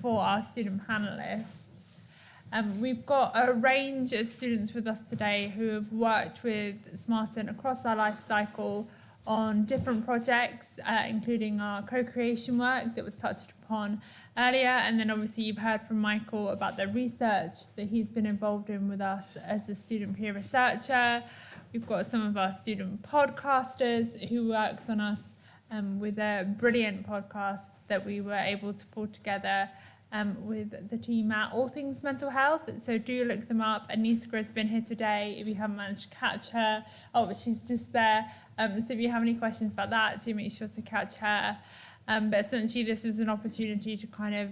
for our student panellists. We've got a range of students with us today who have worked with SMaRteN across our life cycle on different projects, including our co-creation work that was touched upon earlier. And then obviously you've heard from Michael about the research that he's been involved in with us as a student peer researcher. We've got some of our student podcasters who worked on us with a brilliant podcast that we were able to pull together with the team at All Things Mental Health. So do look them up. Aniska has been here today. If you haven't managed to catch her, she's just there. So if you have any questions about that, do make sure to catch her. But essentially, this is an opportunity to kind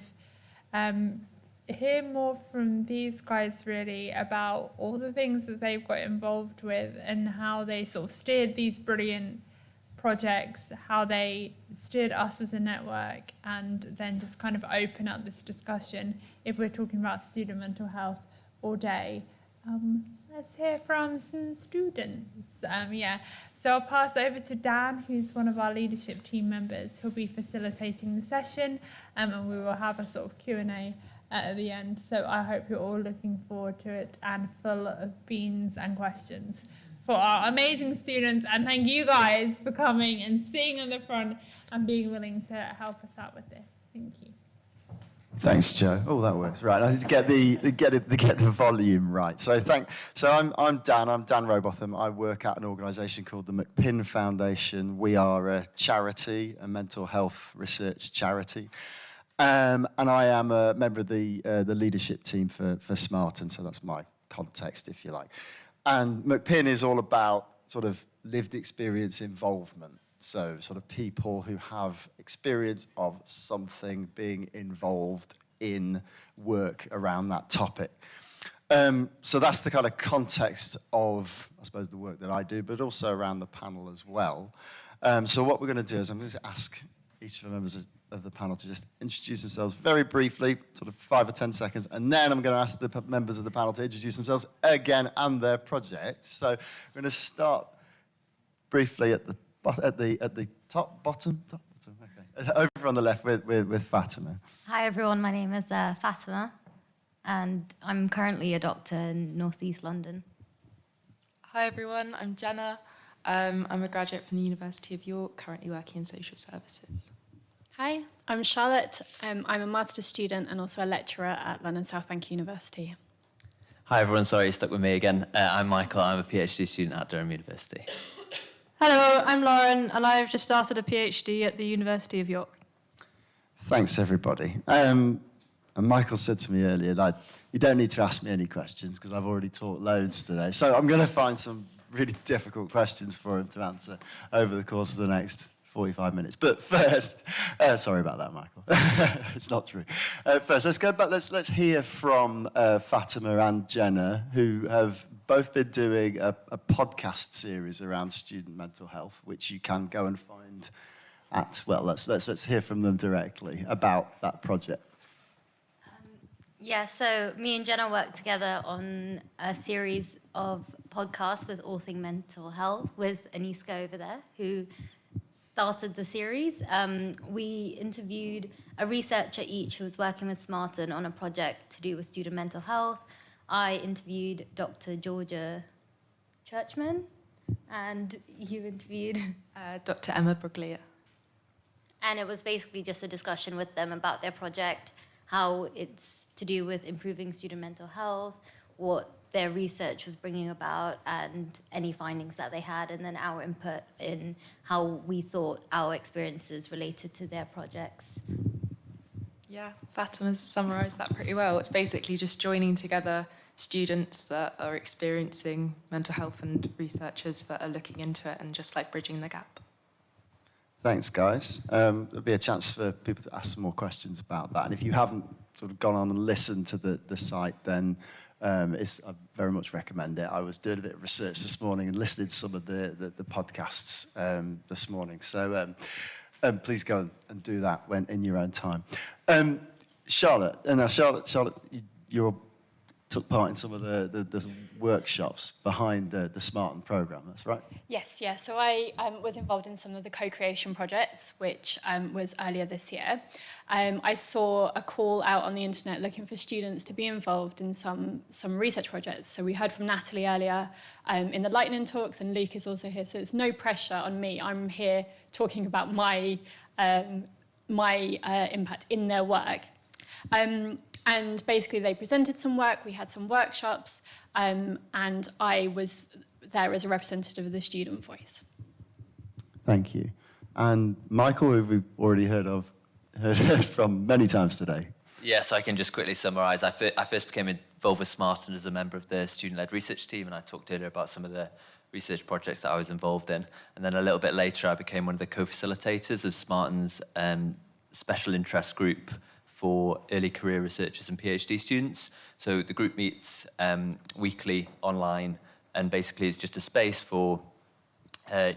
of hear more from these guys really about all the things that they've got involved with and how they sort of steered these brilliant projects, how they steered us as a network, and then just kind of open up this discussion if we're talking about student mental health all day. Let's hear from some students. So I'll pass over to Dan, who's one of our leadership team members. He'll be facilitating the session, and we will have a sort of Q&A at the end. So I hope you're all looking forward to it and full of beans and questions for our amazing students. And thank you guys for coming and sitting on the front and being willing to help us out with this. Thank you. Thanks, Joe. Oh, that works. Right, I need to get the volume right. So I'm Dan. I'm Dan Robotham. I work at an organisation called the McPinn Foundation. We are a charity, a mental health research charity, and I am a member of the leadership team for SMaRteN. So that's my context, if you like. And McPinn is all about sort of lived experience involvement. So sort of people who have experience of something being involved in work around that topic. So that's the kind of context of, I suppose, the work that I do, but also around the panel as well. So what we're going to do is I'm going to ask each of the members of the panel to just introduce themselves very briefly, sort of 5 or 10 seconds, and then I'm going to ask the members of the panel to introduce themselves again and their project. So we're going to start briefly at the bottom, okay. Over on the left with Fatima. Hi everyone, my name is Fatima, and I'm currently a doctor in North East London. Hi everyone, I'm Jenna. I'm a graduate from the University of York, currently working in social services. Hi, I'm Charlotte. I'm a master's student and also a lecturer at London South Bank University. Hi everyone, sorry, you're stuck with me again. I'm Michael, I'm a PhD student at Durham University. Hello, I'm Lauren, and I've just started a PhD at the University of York. Thanks, everybody. And Michael said to me earlier, like, you don't need to ask me any questions because I've already taught loads today. So I'm going to find some really difficult questions for him to answer over the course of the next 45 minutes. But first, sorry about that, Michael. It's not true. First, let's go back. Let's hear from Fatima and Jenna, who have both been doing a podcast series around student mental health, which you can go and find at. Well, let's hear from them directly about that project. So me and Jenna worked together on a series of podcasts with All Things Mental Health with Aniska over there, who started the series. We interviewed a researcher each who was working with SMaRteN on a project to do with student mental health. I interviewed Dr. Georgia Churchman, and you interviewed Dr. Emma Bruglia. And it was basically just a discussion with them about their project, how it's to do with improving student mental health, what their research was bringing about, and any findings that they had, and then our input in how we thought our experiences related to their projects. Yeah, Fatima's summarised that pretty well. It's basically just joining together students that are experiencing mental health and researchers that are looking into it and just like bridging the gap. Thanks, guys. There'll be a chance for people to ask some more questions about that. And if you haven't sort of gone on and listened to the site, then I very much recommend it. I was doing a bit of research this morning and listening to some of the podcasts this morning. So please go and do that when in your own time. Charlotte, you took part in some of the workshops behind the SMaRteN programme, that's right? Yes, yeah. So I was involved in some of the co-creation projects, which was earlier this year. I saw a call out on the internet looking for students to be involved in some research projects. So we heard from Natalie earlier in the Lightning Talks, and Luke is also here. So it's no pressure on me. I'm here talking about my impact in their work. And basically they presented some work, we had some workshops, and I was there as a representative of the student voice. Thank you. And Michael, who we've already heard from many times today. Yeah, so I can just quickly summarise. I first became involved with SMaRteN as a member of the student-led research team, and I talked earlier about some of the research projects that I was involved in. And then a little bit later, I became one of the co-facilitators of SMaRteN's special interest group for early career researchers and PhD students. So the group meets weekly online, and basically it's just a space for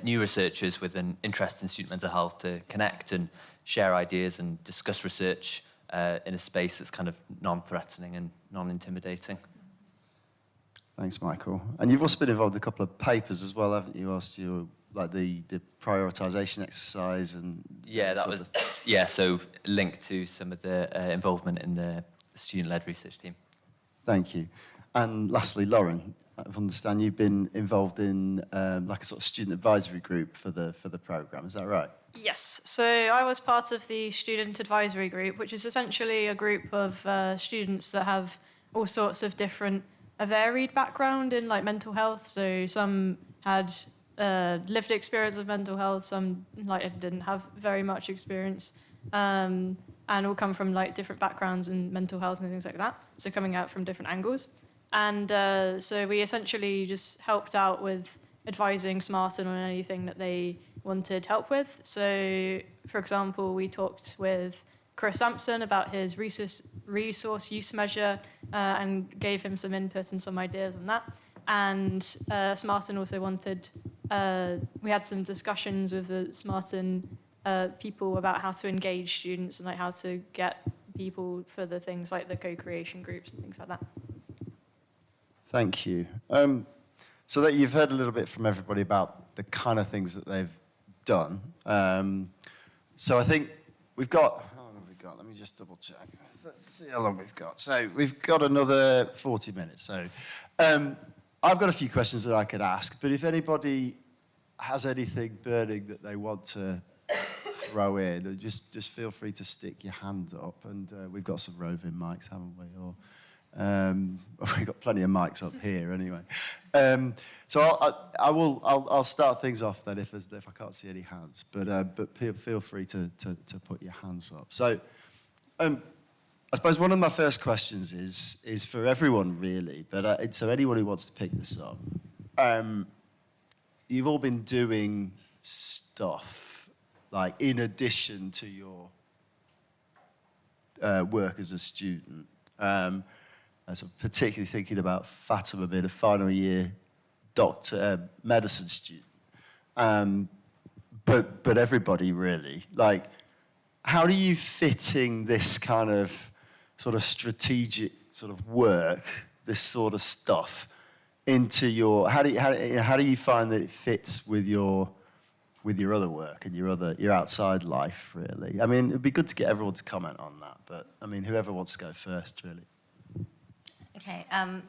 new researchers with an interest in student mental health to connect and share ideas and discuss research in a space that's kind of non-threatening and non-intimidating. Thanks, Michael. And you've also been involved in a couple of papers as well, haven't you? Whilst you're like the prioritisation exercise and yeah, that was so linked to some of the involvement in the student-led research team. Thank you. And lastly, Lauren, I understand you've been involved in like a sort of student advisory group for the programme. Is that right? Yes, so I was part of the student advisory group, which is essentially a group of students that have all sorts of different, a varied background in like mental health. So some had lived experience of mental health, some like didn't have very much experience, and all come from like different backgrounds in mental health and things like that. So coming out from different angles. And so we essentially just helped out with advising SMaRteN on anything that they wanted help with. So, for example, we talked with Chris Sampson about his resource use measure and gave him some input and some ideas on that. And SMaRteN also wanted, we had some discussions with the SMaRteN people about how to engage students and like how to get people for the things like the co-creation groups and things like that. Thank you. So that you've heard a little bit from everybody about the kind of things that they've done. So I think we've got, how long have we got? Let me just double check. Let's see how long we've got. So we've got another 40 minutes. So I've got a few questions that I could ask, but if anybody has anything burning that they want to throw in, just feel free to stick your hand up. And we've got some roving mics, haven't we? Or we've got plenty of mics up here anyway. So I'll start things off then if I can't see any hands. But feel free to put your hands up. So I suppose one of my first questions is for everyone really, but so anyone who wants to pick this up. You've all been doing stuff like in addition to your work as a student. So particularly thinking about Fatima being a final year medicine student. But everybody really, like, how do you fitting this kind of sort of strategic sort of work, this sort of stuff, into your, how do you find that it fits with your with your other work and your outside life, really? I mean, it'd be good to get everyone to comment on that, but I mean, whoever wants to go first, really. Okay,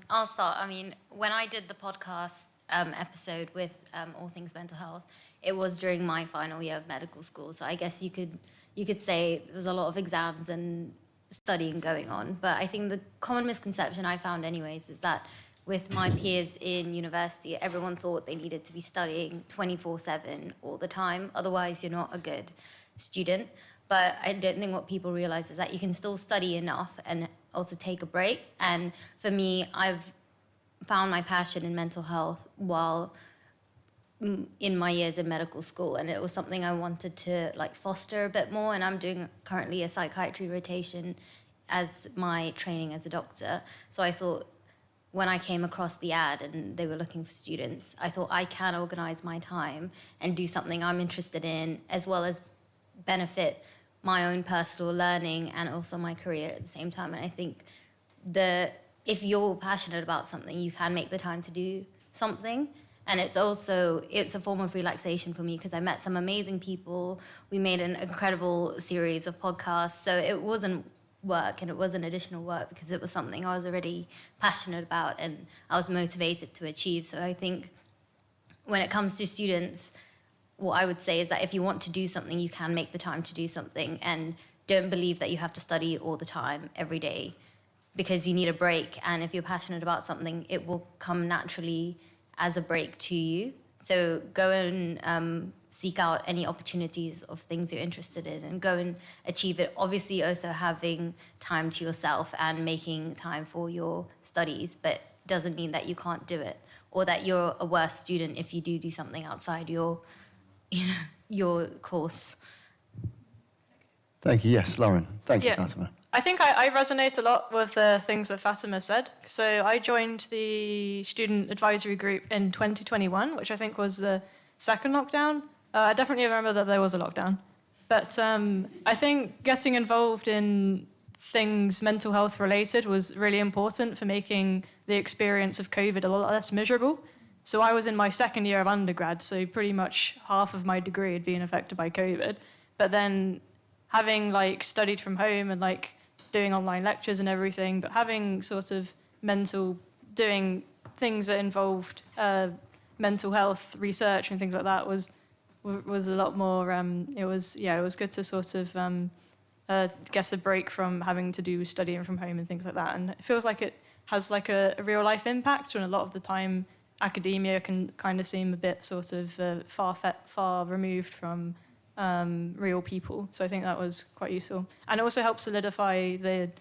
I'll start. I mean, when I did the podcast episode with All Things Mental Health, it was during my final year of medical school. So I guess you could say there was a lot of exams and studying going on. But I think the common misconception I found anyways is that with my peers in university, everyone thought they needed to be studying 24/7 all the time. Otherwise, you're not a good student. But I don't think what people realize is that you can still study enough and also take a break. And for me, I've found my passion in mental health while in my years in medical school, and it was something I wanted to like foster a bit more. And I'm doing currently a psychiatry rotation as my training as a doctor. So I thought when I came across the ad and they were looking for students, I thought I can organize my time and do something I'm interested in, as well as benefit my own personal learning and also my career at the same time. And I think if you're passionate about something, you can make the time to do something. And it's a form of relaxation for me because I met some amazing people. We made an incredible series of podcasts. So it wasn't work and it wasn't additional work because it was something I was already passionate about and I was motivated to achieve. So I think when it comes to students, what I would say is that if you want to do something, you can make the time to do something, and don't believe that you have to study all the time, every day, because you need a break. And if you're passionate about something, it will come naturally as a break to you. So go and seek out any opportunities of things you're interested in and go and achieve it. Obviously, also having time to yourself and making time for your studies, but doesn't mean that you can't do it or that you're a worse student if you do something outside your course. Thank you. Yes, Lauren. Thank you, Yeah. Fatima. I think I resonate a lot with the things that Fatima said. So I joined the student advisory group in 2021, which I think was the second lockdown. I definitely remember that there was a lockdown. But I think getting involved in things mental health related was really important for making the experience of COVID a lot less miserable. So I was in my second year of undergrad, so pretty much half of my degree had been affected by COVID. But then having studied from home and doing online lectures and everything, but having sort of doing things that involved mental health research and things like that was a lot more. It was good to sort of get a break from having to do studying from home and things like that. And it feels like it has a real life impact. And a lot of the time, academia can kind of seem a bit sort of far removed from real people. So I think that was quite useful. And it also helped solidify the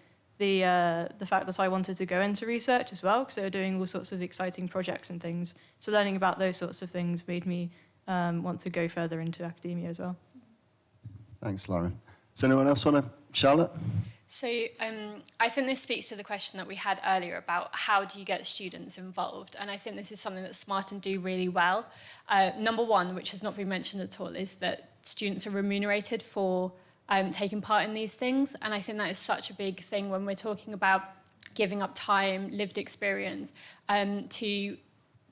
fact that I wanted to go into research as well, because they were doing all sorts of exciting projects and things. So learning about those sorts of things made me want to go further into academia as well. Thanks, Lauren. Does anyone else want to? Charlotte? So I think this speaks to the question that we had earlier about how do you get students involved, and I think this is something that SMaRteN do really well. Number one, which has not been mentioned at all, is that students are remunerated for taking part in these things, and I think that is such a big thing when we're talking about giving up time, lived experience, to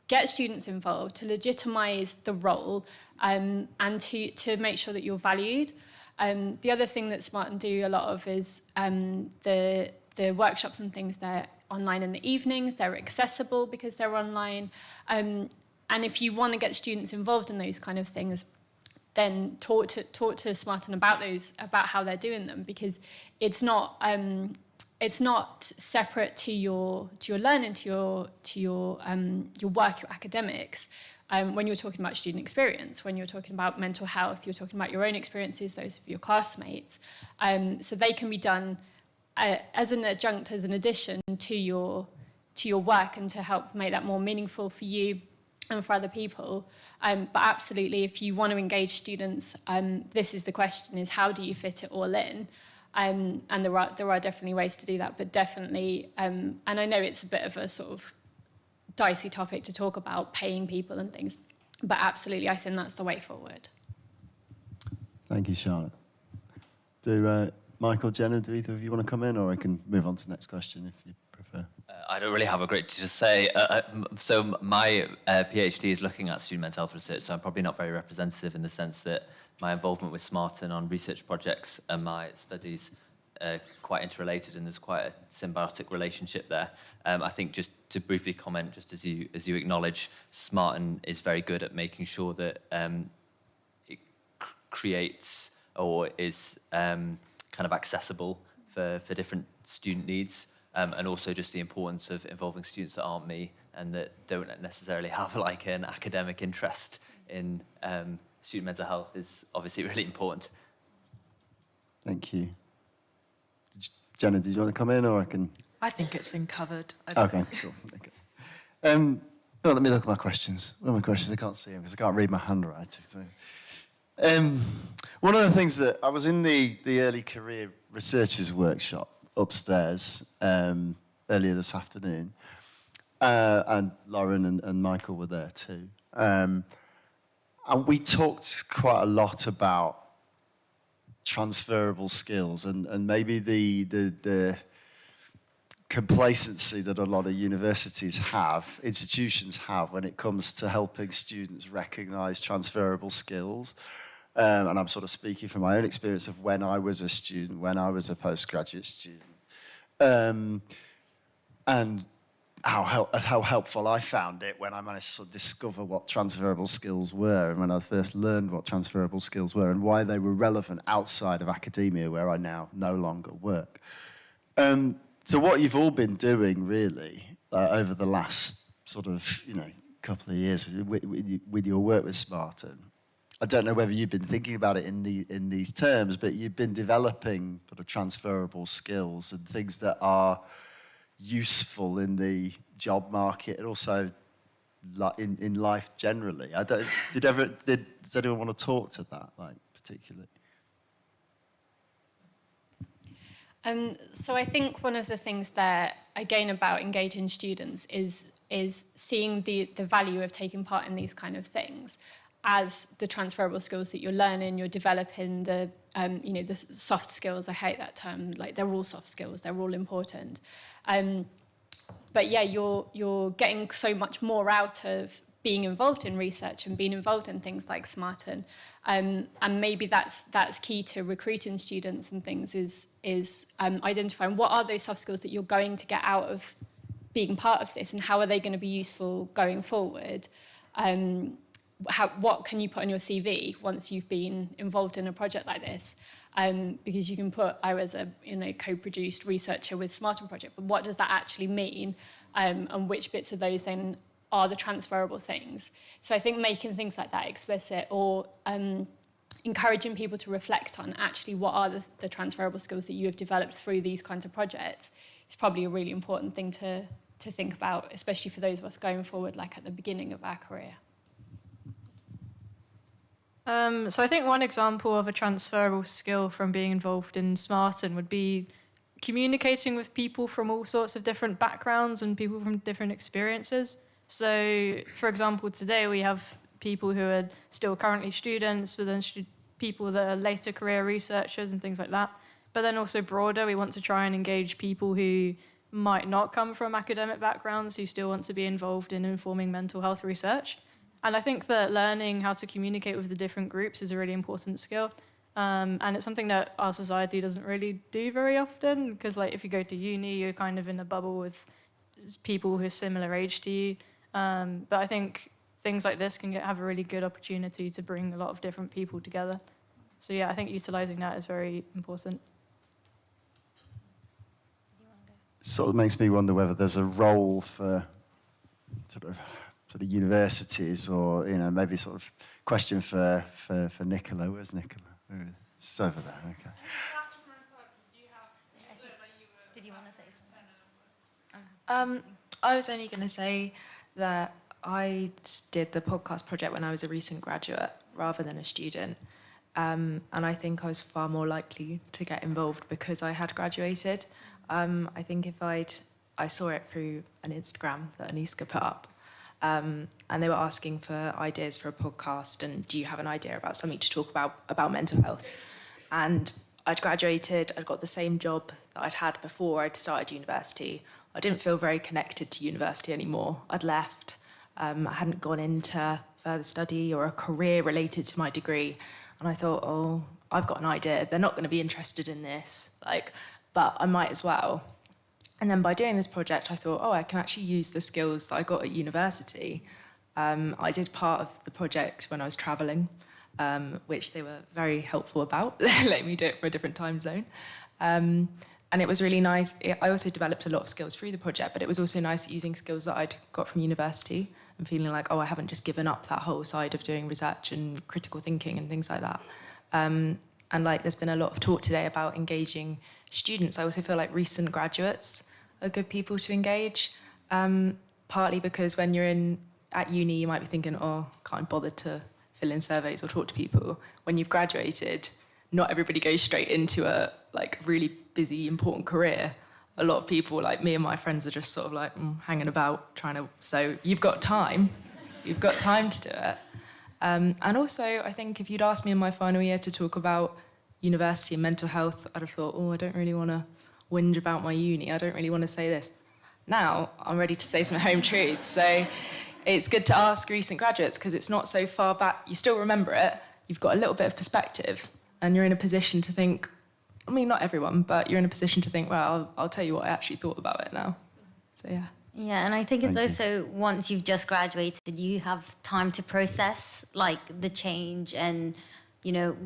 get students involved, to legitimise the role, and to make sure that you're valued. The other thing that SMaRteN do a lot of is the workshops and things. They're online in the evenings. They're accessible because they're online. And if you want to get students involved in those kind of things, then talk to SMaRteN about how they're doing them, because it's not separate to your learning, to your work, your academics. When you're talking about student experience, when you're talking about mental health, you're talking about your own experiences, those of your classmates. So they can be done as an adjunct, as an addition to your work, and to help make that more meaningful for you and for other people. But absolutely, if you want to engage students, this is the question: is how do you fit it all in? And there are definitely ways to do that, but definitely, and I know it's a bit of a sort of dicey topic to talk about, paying people and things, but absolutely, I think that's the way forward. Thank you, Charlotte. Do Michael, Jenna, do either of you want to come in, or I can move on to the next question if you prefer? I don't really have a great deal to say. So my PhD is looking at student mental health research, so I'm probably not very representative in the sense that my involvement with SMaRteN on research projects and my studies are quite interrelated, and there's quite a symbiotic relationship there. I think just to briefly comment, just as you acknowledge, SMaRteN is very good at making sure that it creates or is kind of accessible for different student needs. And also just the importance of involving students that aren't me and that don't necessarily have like an academic interest in student mental health is obviously really important. Thank you. Jenna, did you want to come in, or I can? I think it's been covered. Okay, cool. Okay. Well, let me look at my questions. What are my questions? I can't see them because I can't read my handwriting. So. One of the things that I was in the early career researchers workshop upstairs earlier this afternoon, and Lauren and Michael were there too. And we talked quite a lot about transferable skills and maybe the complacency that a lot of universities have, institutions have, when it comes to helping students recognise transferable skills. And I'm sort of speaking from my own experience of when I was a student, when I was a postgraduate student, and how helpful I found it when I managed to sort of discover what transferable skills were, and when I first learned what transferable skills were and why they were relevant outside of academia, where I now no longer work. So what you've all been doing, really, over the last sort of couple of years with your work with SMaRteN, I don't know whether you've been thinking about it in these terms, but you've been developing sort of transferable skills and things that are useful in the job market and also in life generally. Does anyone want to talk to that, particularly? So I think one of the things there, again, about engaging students is seeing the value of taking part in these kind of things as the transferable skills that you're learning, you're developing the soft skills. I hate that term. Like, they're all soft skills. They're all important. But yeah, you're getting so much more out of being involved in research and being involved in things like SMaRteN. And maybe that's key to recruiting students and things is identifying what are those soft skills that you're going to get out of being part of this, and how are they going to be useful going forward. What can you put on your CV once you've been involved in a project like this? Because you can put, I was a co-produced researcher with SMaRteN project, but what does that actually mean? And which bits of those then are the transferable things? So I think making things like that explicit, or encouraging people to reflect on actually what are the transferable skills that you have developed through these kinds of projects, is probably a really important thing to think about, especially for those of us going forward, like at the beginning of our career. So I think one example of a transferable skill from being involved in SMaRteN would be communicating with people from all sorts of different backgrounds and people from different experiences. So, for example, today we have people who are still currently students, but then people that are later career researchers and things like that. But then also broader, we want to try and engage people who might not come from academic backgrounds, who still want to be involved in informing mental health research. And I think that learning how to communicate with the different groups is a really important skill. And it's something that our society doesn't really do very often, because if you go to uni, you're kind of in a bubble with people who are similar age to you. But I think things like this can have a really good opportunity to bring a lot of different people together. So yeah, I think utilising that is very important. Sort of makes me wonder whether there's a role for sort of universities, or maybe sort of question for Nicola. Where's Nicola? She's over there. Okay. Did you want to say something? I was only going to say that I did the podcast project when I was a recent graduate rather than a student. And I think I was far more likely to get involved because I had graduated. I think if I saw it through an Instagram that Aniska put up, and they were asking for ideas for a podcast, and do you have an idea about something to talk about mental health? And I'd graduated, I'd got the same job that I'd had before I'd started university. I didn't feel very connected to university anymore. I'd left. I hadn't gone into further study or a career related to my degree. And I thought, oh, I've got an idea. They're not going to be interested in this, but I might as well. And then by doing this project, I thought, oh, I can actually use the skills that I got at university. I did part of the project when I was traveling, which they were very helpful about, letting me do it for a different time zone. And it was really nice. I also developed a lot of skills through the project, but it was also nice using skills that I'd got from university and feeling like, oh, I haven't just given up that whole side of doing research and critical thinking and things like that. And there's been a lot of talk today about engaging students. I also feel like recent graduates are good people to engage, partly because when you're at uni, you might be thinking, oh, can't bother to fill in surveys or talk to people. When you've graduated, not everybody goes straight into a really busy, important career. A lot of people, like me and my friends, are just sort of hanging about, so you've got time. You've got time to do it. And also, I think if you'd asked me in my final year to talk about university and mental health, I'd have thought, oh, I don't really want to whinge about my uni. I don't really want to say this. Now, I'm ready to say some home truths. So it's good to ask recent graduates because it's not so far back. You still remember it. You've got a little bit of perspective and you're in a position to think, I mean, not everyone, but you're in a position to think, well, I'll tell you what I actually thought about it now. So, yeah. Yeah, and I think it's also once you've just graduated, you have time to process the change and,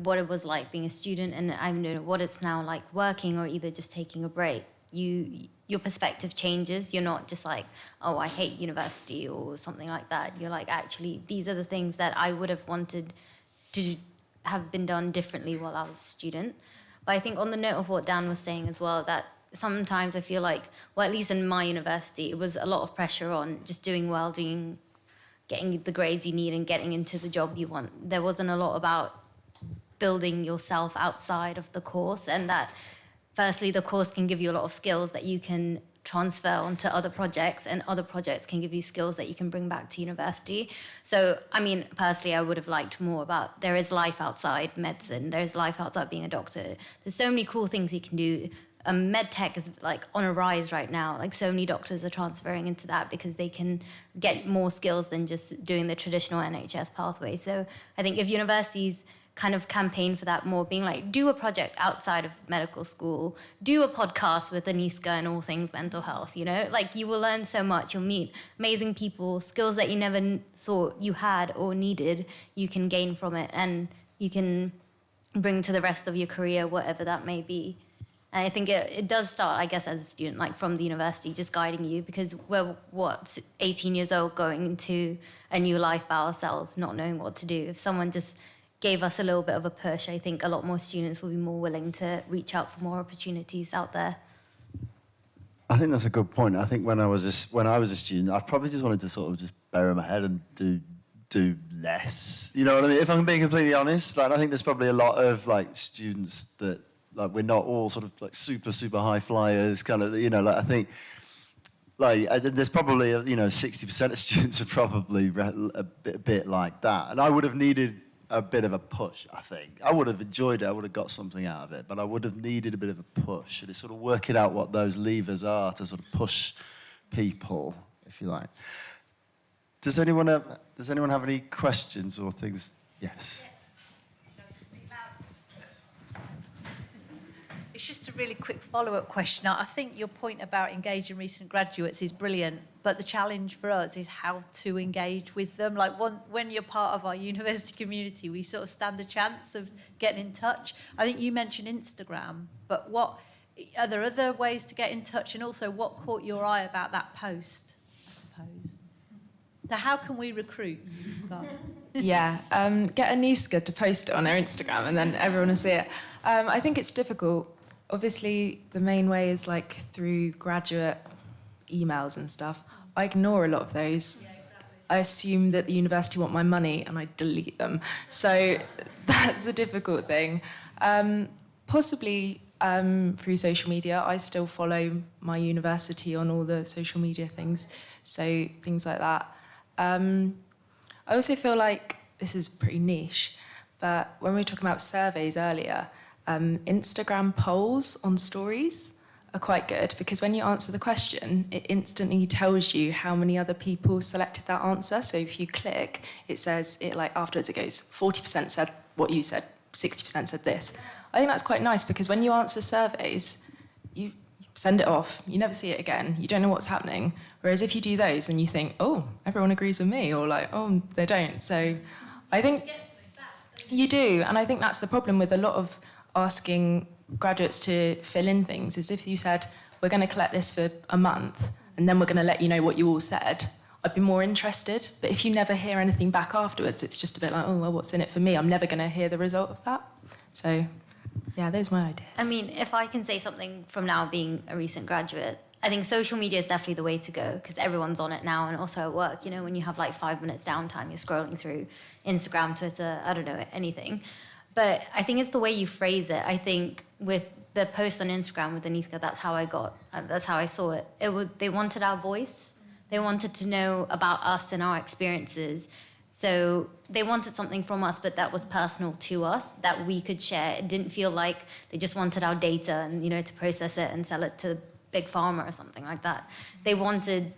what it was like being a student and what it's now like working or either just taking a break. Your perspective changes. You're not just like, oh, I hate university or something like that. You're like, actually, these are the things that I would have wanted to have been done differently while I was a student. But I think on the note of what Dan was saying as well, that sometimes I feel like, well, at least in my university, it was a lot of pressure on just doing well, getting the grades you need and getting into the job you want. There wasn't a lot about building yourself outside of the course, and that firstly, the course can give you a lot of skills that you can transfer onto other projects, and other projects can give you skills that you can bring back to university. So, I mean, personally, I would have liked more about there is life outside medicine, there's life outside being a doctor. There's so many cool things you can do. Med tech is on a rise right now. So many doctors are transferring into that because they can get more skills than just doing the traditional NHS pathway. So I think if universities kind of campaign for that more, being do a project outside of medical school, do a podcast with Aniska and all things mental health, you will learn so much, you'll meet amazing people, skills that you never thought you had or needed, you can gain from it and you can bring to the rest of your career, whatever that may be. And I think it does start, I guess, as a student, from the university, just guiding you, because we're, 18 years old, going into a new life by ourselves, not knowing what to do. If someone just gave us a little bit of a push, I think a lot more students will be more willing to reach out for more opportunities out there. I think that's a good point. I think when I was a student, I probably just wanted to sort of just bury my head and do less. You know what I mean? If I'm being completely honest, I think there's probably a lot of students that we're not all sort of super high flyers, kind of. I think there's probably 60% of students are probably a bit like that, and I would have needed a bit of a push, I think. I would have enjoyed it, I would have got something out of it, but I would have needed a bit of a push. And it's sort of working out what those levers are to sort of push people, if you like. Does anyone have any questions or things? Yes. It's just a really quick follow-up question. I think your point about engaging recent graduates is brilliant, but the challenge for us is how to engage with them. When you're part of our university community, we sort of stand a chance of getting in touch. I think you mentioned Instagram, but are there other ways to get in touch? And also, what caught your eye about that post, I suppose? So how can we recruit guys? Yeah, get Aniska to post it on her Instagram and then everyone will see it. I think it's difficult. Obviously, the main way is through graduate emails and stuff. I ignore a lot of those. Yeah, exactly. I assume that the university want my money and I delete them. So that's a difficult thing. Possibly through social media. I still follow my university on all the social media things. So things like that. I also feel like this is pretty niche, but when we were talking about surveys earlier, Instagram polls on stories are quite good, because when you answer the question, it instantly tells you how many other people selected that answer. So if you click, it says, afterwards it goes, 40% said what you said, 60% said this. I think that's quite nice, because when you answer surveys, you send it off, you never see it again, you don't know what's happening. Whereas if you do those, then you think, oh, everyone agrees with me, or oh, they don't. So I think you do, and I think that's the problem with a lot of asking graduates to fill in things, is if you said, we're going to collect this for a month, and then we're going to let you know what you all said, I'd be more interested. But if you never hear anything back afterwards, it's just a bit like, oh, well, what's in it for me? I'm never going to hear the result of that. So, yeah, those are my ideas. I mean, if I can say something from now being a recent graduate, I think social media is definitely the way to go, because everyone's on it now, and also at work, when you have 5 minutes downtime, you're scrolling through Instagram, Twitter, I don't know, anything. But I think it's the way you phrase it. I think with the post on Instagram with Aniska, that's how I saw it. They wanted our voice. They wanted to know about us and our experiences. So they wanted something from us, but that was personal to us, that we could share. It didn't feel like they just wanted our data and, to process it and sell it to Big Pharma or something like that. They wanted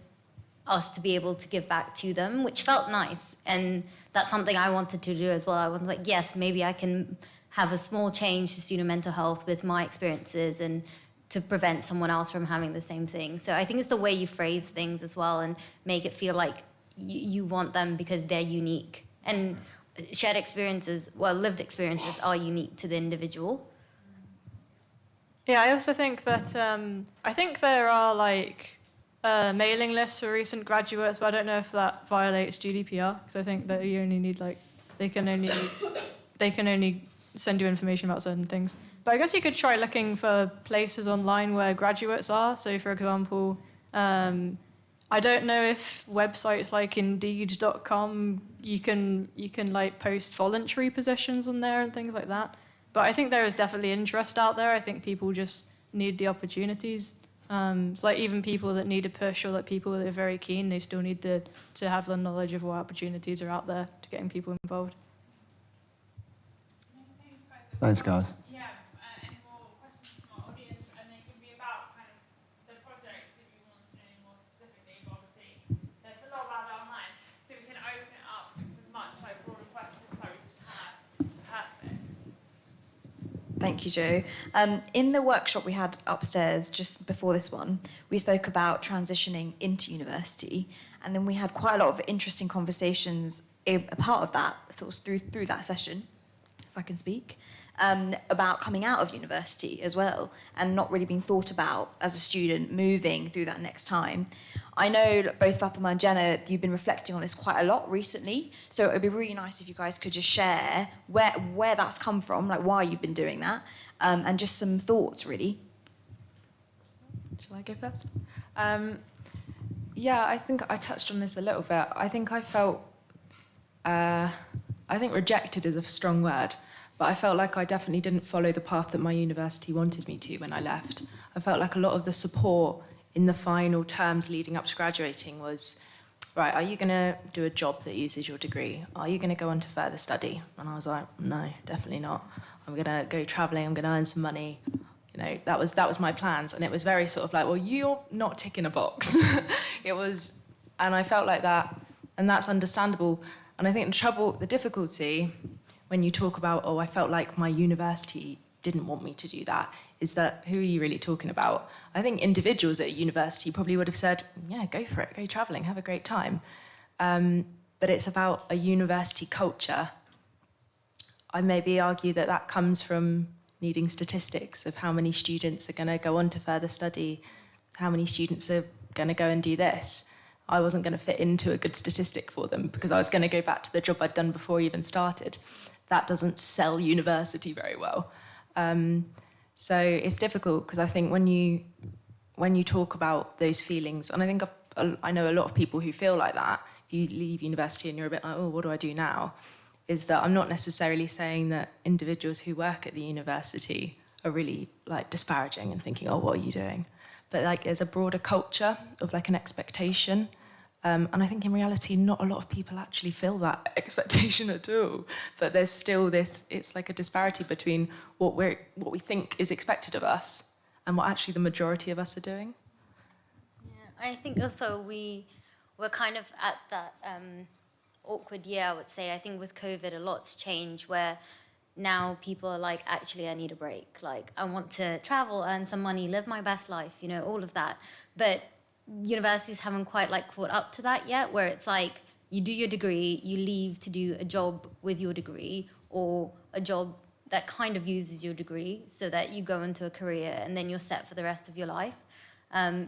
us to be able to give back to them, which felt nice. And that's something I wanted to do as well. I was like, yes, maybe I can have a small change to student mental health with my experiences and to prevent someone else from having the same thing. So I think it's the way you phrase things as well and make it feel like you want them because they're unique. And shared experiences, lived experiences are unique to the individual. Yeah, I also think that, I think there are mailing lists for recent graduates, but I don't know if that violates GDPR, because I think that you only need they can only send you information about certain things. But I guess you could try looking for places online where graduates are. So, for example, I don't know if websites like Indeed.com you can post voluntary positions on there and things like that. But I think there is definitely interest out there. I think people just need the opportunities. It's even people that need a push, or people that are very keen, they still need to have the knowledge of what opportunities are out there to getting people involved. Thanks, guys. Yeah, any more questions from our audience? And they can be about the projects if you want to know more specifically. But obviously, there's a lot about it online, so we can open it up with much broader questions that we just had. Perfect. Thank you, Jo. In the workshop we had upstairs just before this one, we spoke about transitioning into university, and then we had quite a lot of interesting conversations. A part of that, I thought, was through that session, if I can speak, about coming out of university as well, and not really being thought about as a student moving through that next time. I know both Fatima and Jenna, you've been reflecting on this quite a lot recently, so it would be really nice if you guys could just share where that's come from, why you've been doing that, and just some thoughts, really. Shall I go first? Yeah, I think I touched on this a little bit. I think I felt, I think rejected is a strong word, but I felt like I definitely didn't follow the path that my university wanted me to when I left. I felt like a lot of the support in the final terms leading up to graduating was, right, are you going to do a job that uses your degree? Are you going to go on to further study? And I was like, no, definitely not. I'm going to go travelling, I'm going to earn some money. That was my plans. And it was very sort of well, you're not ticking a box. It was, and I felt like that, and that's understandable. And I think the difficulty when you talk about, I felt like my university didn't want me to do that, is that who are you really talking about? I think individuals at a university probably would have said, yeah, go for it, go travelling, have a great time. But it's about a university culture. I maybe argue that comes from needing statistics of how many students are going to go on to further study, how many students are going to go and do this. I wasn't going to fit into a good statistic for them because I was going to go back to the job I'd done before I even started. That doesn't sell university very well. So it's difficult because I think when you talk about those feelings, and I think I know a lot of people who feel like that, if you leave university and you're a bit like, what do I do now? Is that I'm not necessarily saying that individuals who work at the university are really disparaging and thinking, what are you doing? But there's a broader culture of an expectation And I think in reality, not a lot of people actually feel that expectation at all. But there's still this, it's like a disparity between what we think is expected of us and what actually the majority of us are doing. I think also we're kind of at that awkward year, I would say. I think with COVID, a lot's changed where now people are like, actually, I need a break. Like, I want to travel, earn some money, live my best life, you know, all of that. But universities haven't quite like caught up to that yet, where it's like, you do your degree, you leave to do a job with your degree or a job that kind of uses your degree so that you go into a career and then you're set for the rest of your life.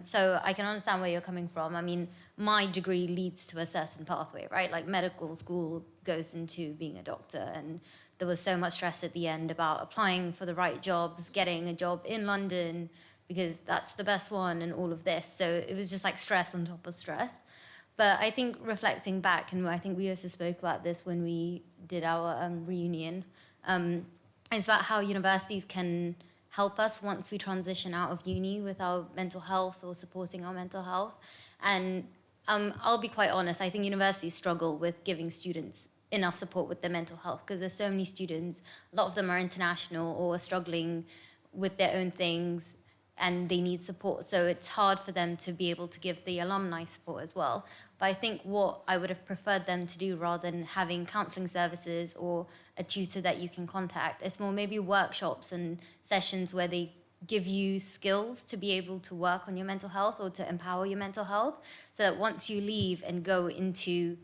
So I can understand where you're coming from. I mean, my degree leads to a certain pathway, right? Like medical school goes into being a doctor, and there was so much stress at the end about applying for the right jobs, getting a job in London because that's the best one and all of this. So it was just like stress on top of stress. But I think reflecting back, and I think we also spoke about this when we did our reunion, it's about how universities can help us once we transition out of uni with our mental health or supporting our mental health. And I'll be quite honest, I think universities struggle with giving students enough support with their mental health because there's so many students, a lot of them are international or are struggling with their own things and they need support. So it's hard for them to be able to give the alumni support as well. But I think what I would have preferred them to do rather than having counselling services or a tutor that you can contact, it's more maybe workshops and sessions where they give you skills to be able to work on your mental health or to empower your mental health so that once you leave and go into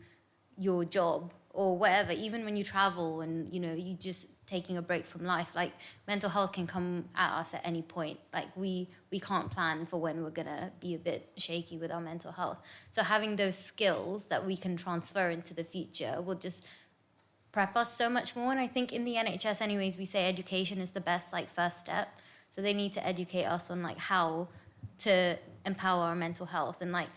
your job or whatever, even when you travel and, you know, you just taking a break from life, like mental health can come at us at any point. Like we can't plan for when we're gonna be a bit shaky with our mental health. So having those skills that we can transfer into the future will just prep us so much more. And I think in the NHS anyways, we say education is the best like first step. So they need to educate us on like how to empower our mental health and like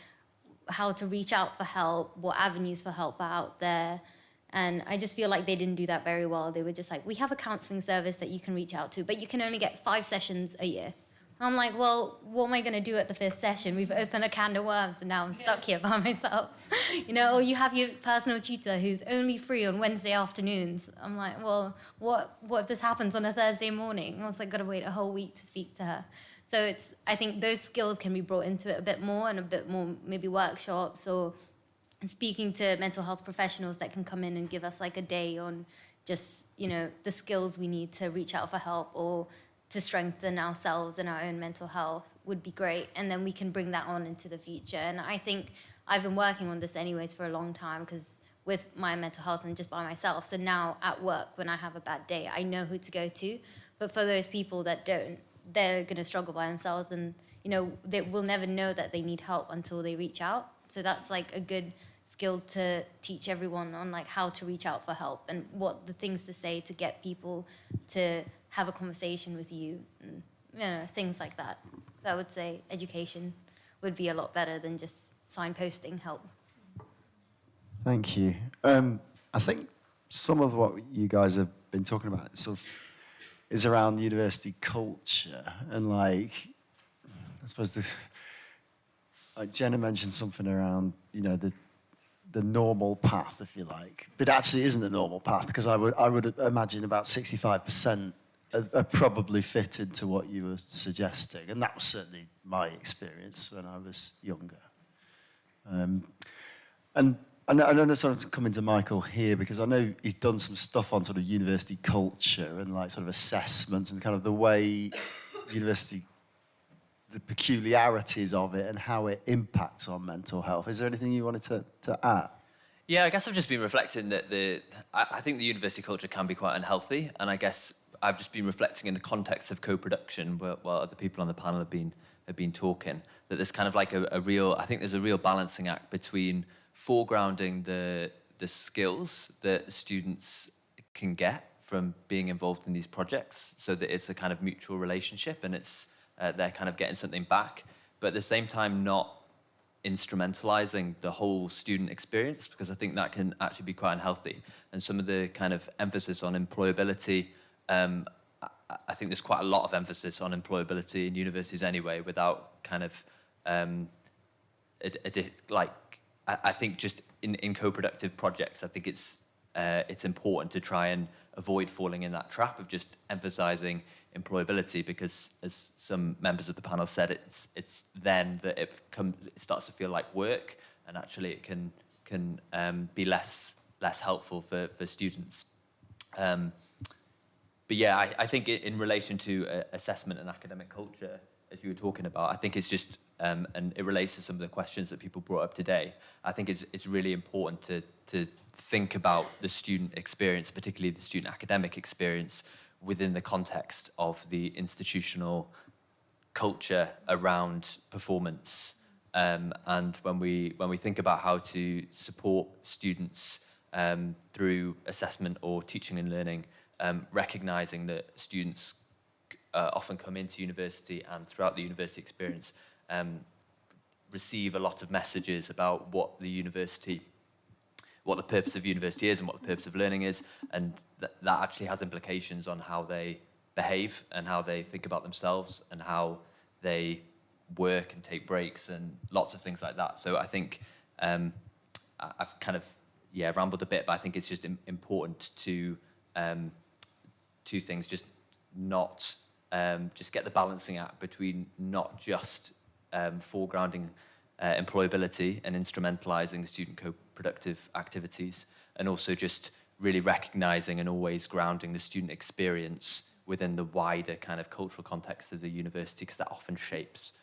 how to reach out for help, what avenues for help are out there. And I just feel like they didn't do that very well. They were just like, we have a counselling service that you can reach out to, but you can only get 5 sessions a year. I'm like, well, what am I going to do at the 5th session? We've opened a can of worms and now I'm stuck here by myself. You know, or you have your personal tutor who's only free on Wednesday afternoons. I'm like, well, what if this happens on a Thursday morning? I was like, got to wait a whole week to speak to her. So I think those skills can be brought into it a bit more and a bit more maybe workshops or speaking to mental health professionals that can come in and give us like a day on just, you know, the skills we need to reach out for help or to strengthen ourselves and our own mental health would be great. And then we can bring that on into the future. And I think I've been working on this anyways for a long time because with my mental health and just by myself. So now at work, when I have a bad day, I know who to go to. But for those people that don't, they're going to struggle by themselves and, you know, they will never know that they need help until they reach out. So that's like a good skill to teach everyone on like how to reach out for help and what the things to say to get people to have a conversation with you and, you know, things like that. So I would say education would be a lot better than just signposting help. Thank you. I think some of what you guys have been talking about sort of is around university culture and like, I suppose like Jenna mentioned something around, you know, the normal path, if you like, but actually it isn't the normal path because I would imagine about 65% are probably fit into what you were suggesting, and that was certainly my experience when I was younger. And I know sort of coming to Michael here because I know he's done some stuff on sort of university culture and like sort of assessments and kind of the way university, the peculiarities of it and how it impacts on mental health. Is there anything you wanted to add? Yeah, I guess I've just been reflecting that I think the university culture can be quite unhealthy, and I guess I've just been reflecting in the context of co-production while other people on the panel have been talking, that there's kind of like a real balancing act between foregrounding the skills that students can get from being involved in these projects so that it's a kind of mutual relationship and it's they're kind of getting something back, but at the same time not instrumentalizing the whole student experience, because I think that can actually be quite unhealthy. And some of the kind of emphasis on employability, I think there's quite a lot of emphasis on employability in universities anyway, without kind of like I think just in co-productive projects, I think it's important to try and avoid falling in that trap of just emphasising employability, because as some members of the panel said, it's then that it starts to feel like work, and actually it can be less helpful for students. But yeah, I think in relation to assessment and academic culture, as you were talking about, I think it's just, and it relates to some of the questions that people brought up today, I think it's really important to think about the student experience, particularly the student academic experience, within the context of the institutional culture around performance. And when we think about how to support students through assessment or teaching and learning, recognising that students often come into university and throughout the university experience receive a lot of messages about what the purpose of university is and what the purpose of learning is, and that actually has implications on how they behave and how they think about themselves and how they work and take breaks and lots of things like that. So I think I've kind of rambled a bit, but I think it's just important to two things, just not just get the balancing act between not just foregrounding employability and instrumentalizing student co-productive activities, and also just really recognizing and always grounding the student experience within the wider kind of cultural context of the university, because that often shapes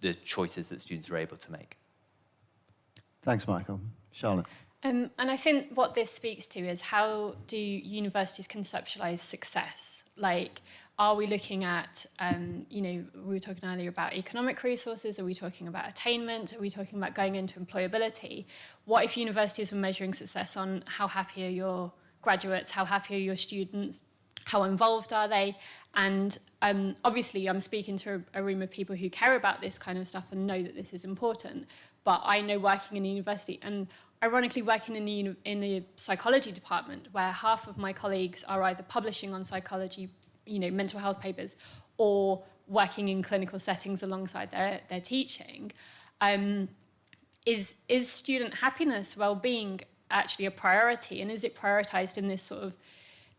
the choices that students are able to make. Thanks, Michael. Charlotte. And I think what this speaks to is, how do universities conceptualize success? Like, are we looking at, we were talking earlier about economic resources, are we talking about attainment, are we talking about going into employability? What if universities were measuring success on how happy are your graduates, how happy are your students, how involved are they? And obviously I'm speaking to a room of people who care about this kind of stuff and know that this is important, but I know working in a university, and ironically working in the psychology department, where half of my colleagues are either publishing on psychology, mental health papers, or working in clinical settings alongside their teaching, is student happiness, well-being actually a priority? And is it prioritized in this sort of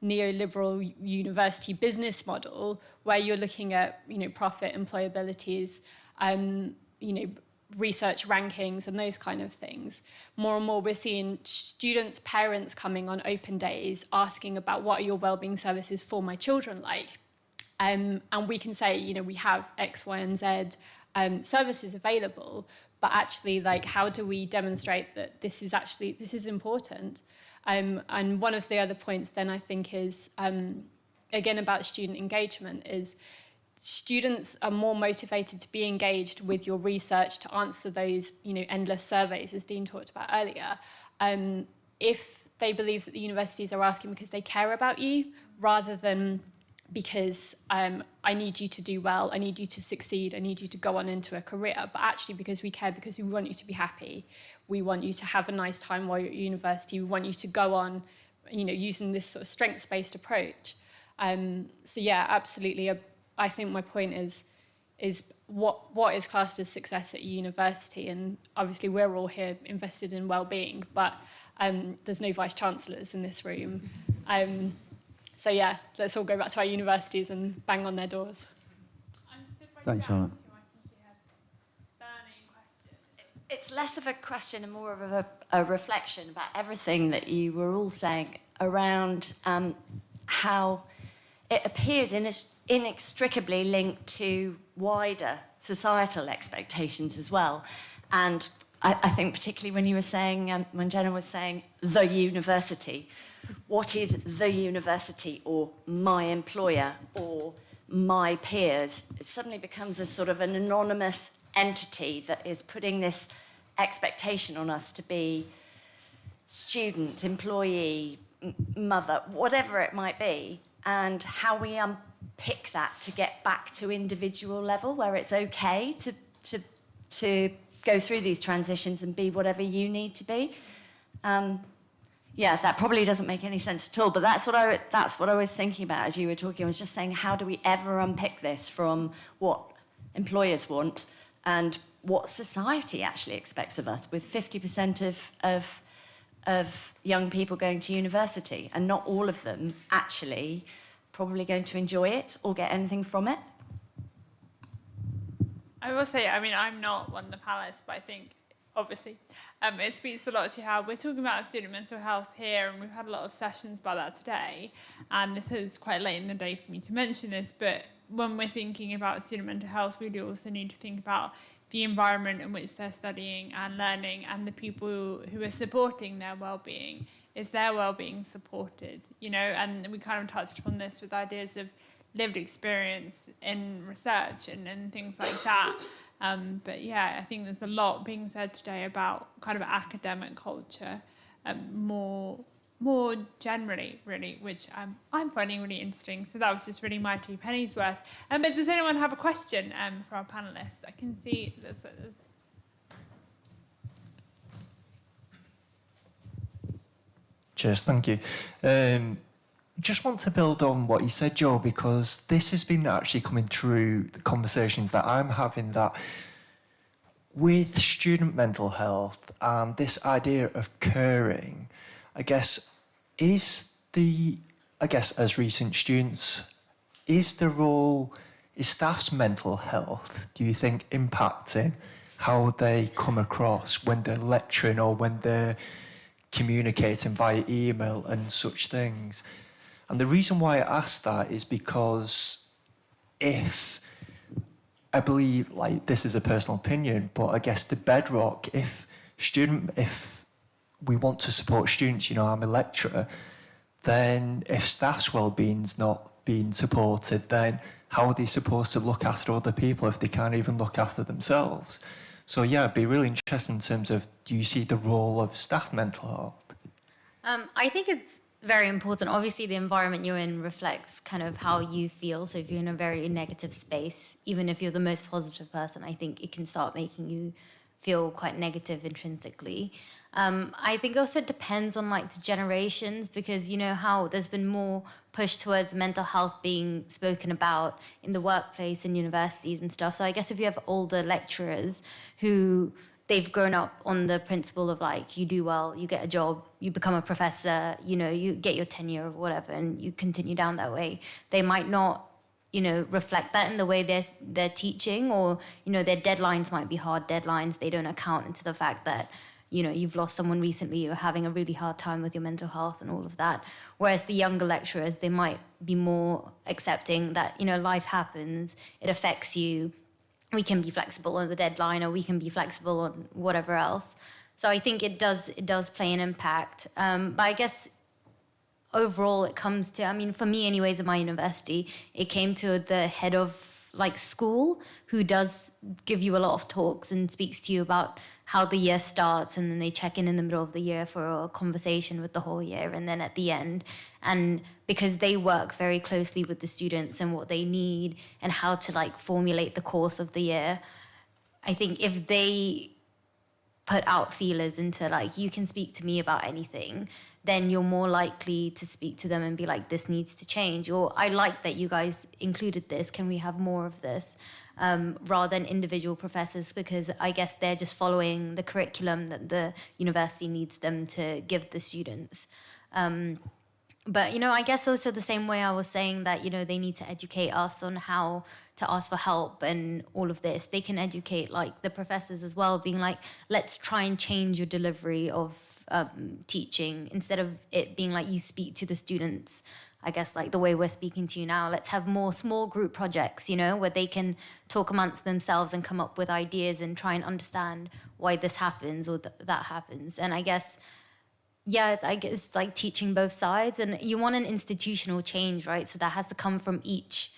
neoliberal university business model, where you're looking at, profit, employabilities, research rankings and those kind of things? More and more we're seeing students' parents coming on open days asking about, what are your wellbeing services for my children like? And we can say, we have X, Y, and Z services available, but actually, like, how do we demonstrate that this is important? And one of the other points then, I think, is, again, about student engagement, is students are more motivated to be engaged with your research, to answer those, endless surveys, as Dean talked about earlier, if they believe that the universities are asking because they care about you, rather than because I need you to do well, I need you to succeed, I need you to go on into a career, but actually because we care, because we want you to be happy, we want you to have a nice time while you're at university, we want you to go on, using this sort of strengths-based approach. So yeah, absolutely. I think my point is what is classed as success at university, and obviously we're all here invested in well-being, but there's no vice-chancellors in this room. So yeah, let's all go back to our universities and bang on their doors. Thanks, Charlotte. It's less of a question and more of a reflection about everything that you were all saying around how it appears inextricably linked to wider societal expectations as well. And I think particularly when you were saying, when Jenna was saying the university, what is the university, or my employer, or my peers? It suddenly becomes a sort of an anonymous entity that is putting this expectation on us to be student, employee, mother, whatever it might be, and how we unpick that to get back to individual level, where it's okay to go through these transitions and be whatever you need to be. Yeah, that probably doesn't make any sense at all, but that's what I was thinking about as you were talking. I was just saying, how do we ever unpick this from what employers want and what society actually expects of us, with 50% of young people going to university, and not all of them actually probably going to enjoy it or get anything from it. I will say, I mean, I'm not one of the panelists, but I think, obviously, it speaks a lot to how we're talking about student mental health here, and we've had a lot of sessions about that today. And this is quite late in the day for me to mention this, but when we're thinking about student mental health, we do also need to think about the environment in which they're studying and learning, and the people who are supporting their well-being. Is their well-being supported? You know, and we kind of touched upon this with ideas of lived experience in research and things like that. But yeah, I think there's a lot being said today about kind of academic culture, more generally, really, which I'm finding really interesting. So that was just really my 2 pennies worth. But does anyone have a question for our panellists? I can see there's Cheers, thank you. Just want to build on what you said, Joe, because this has been actually coming through the conversations that I'm having, that with student mental health and this idea of caring, I guess, as recent students, is staff's mental health, do you think, impacting how they come across when they're lecturing or when they're communicating via email and such things? And the reason why I ask that is because if I believe, like, this is a personal opinion, but I guess the bedrock, if we want to support students, you know, I'm a lecturer, then if staff's well-being's not being supported, then how are they supposed to look after other people if they can't even look after themselves? So yeah, it'd be really interesting in terms of, do you see the role of staff mental health? I think it's very important. Obviously, the environment you're in reflects kind of how you feel. So if you're in a very negative space, even if you're the most positive person, I think it can start making you feel quite negative intrinsically. I think also it depends on like the generations, because you know how there's been more push towards mental health being spoken about in the workplace and universities and stuff. So I guess if you have older lecturers who they've grown up on the principle of like, you do well, you get a job, you become a professor, you know, you get your tenure or whatever, and you continue down that way. They might not, you know, reflect that in the way they're teaching, or, you know, their deadlines might be hard deadlines. They don't account into the fact that, you know, you've lost someone recently, you're having a really hard time with your mental health and all of that. Whereas the younger lecturers, they might be more accepting that, you know, life happens, it affects you. We can be flexible on the deadline, or we can be flexible on whatever else. So I think it does play an impact. But I guess overall it comes to, I mean, for me anyways at my university, it came to the head of like school, who does give you a lot of talks and speaks to you about how the year starts, and then they check in the middle of the year for a conversation with the whole year, and then at the end. And because they work very closely with the students and what they need and how to like formulate the course of the year, I think if they put out feelers into like, you can speak to me about anything, then you're more likely to speak to them and be like, this needs to change, or I like that you guys included this, can we have more of this? Rather than individual professors, because I guess they're just following the curriculum that the university needs them to give the students. But, you know, I guess also the same way I was saying that, you know, they need to educate us on how to ask for help and all of this, they can educate like the professors as well, being like, let's try and change your delivery of teaching, instead of it being like you speak to the students, I guess like the way we're speaking to you now. Let's have more small group projects, you know, where they can talk amongst themselves and come up with ideas and try and understand why this happens or that happens. And I guess, yeah, I guess like teaching both sides, and you want an institutional change, right? So that has to come from each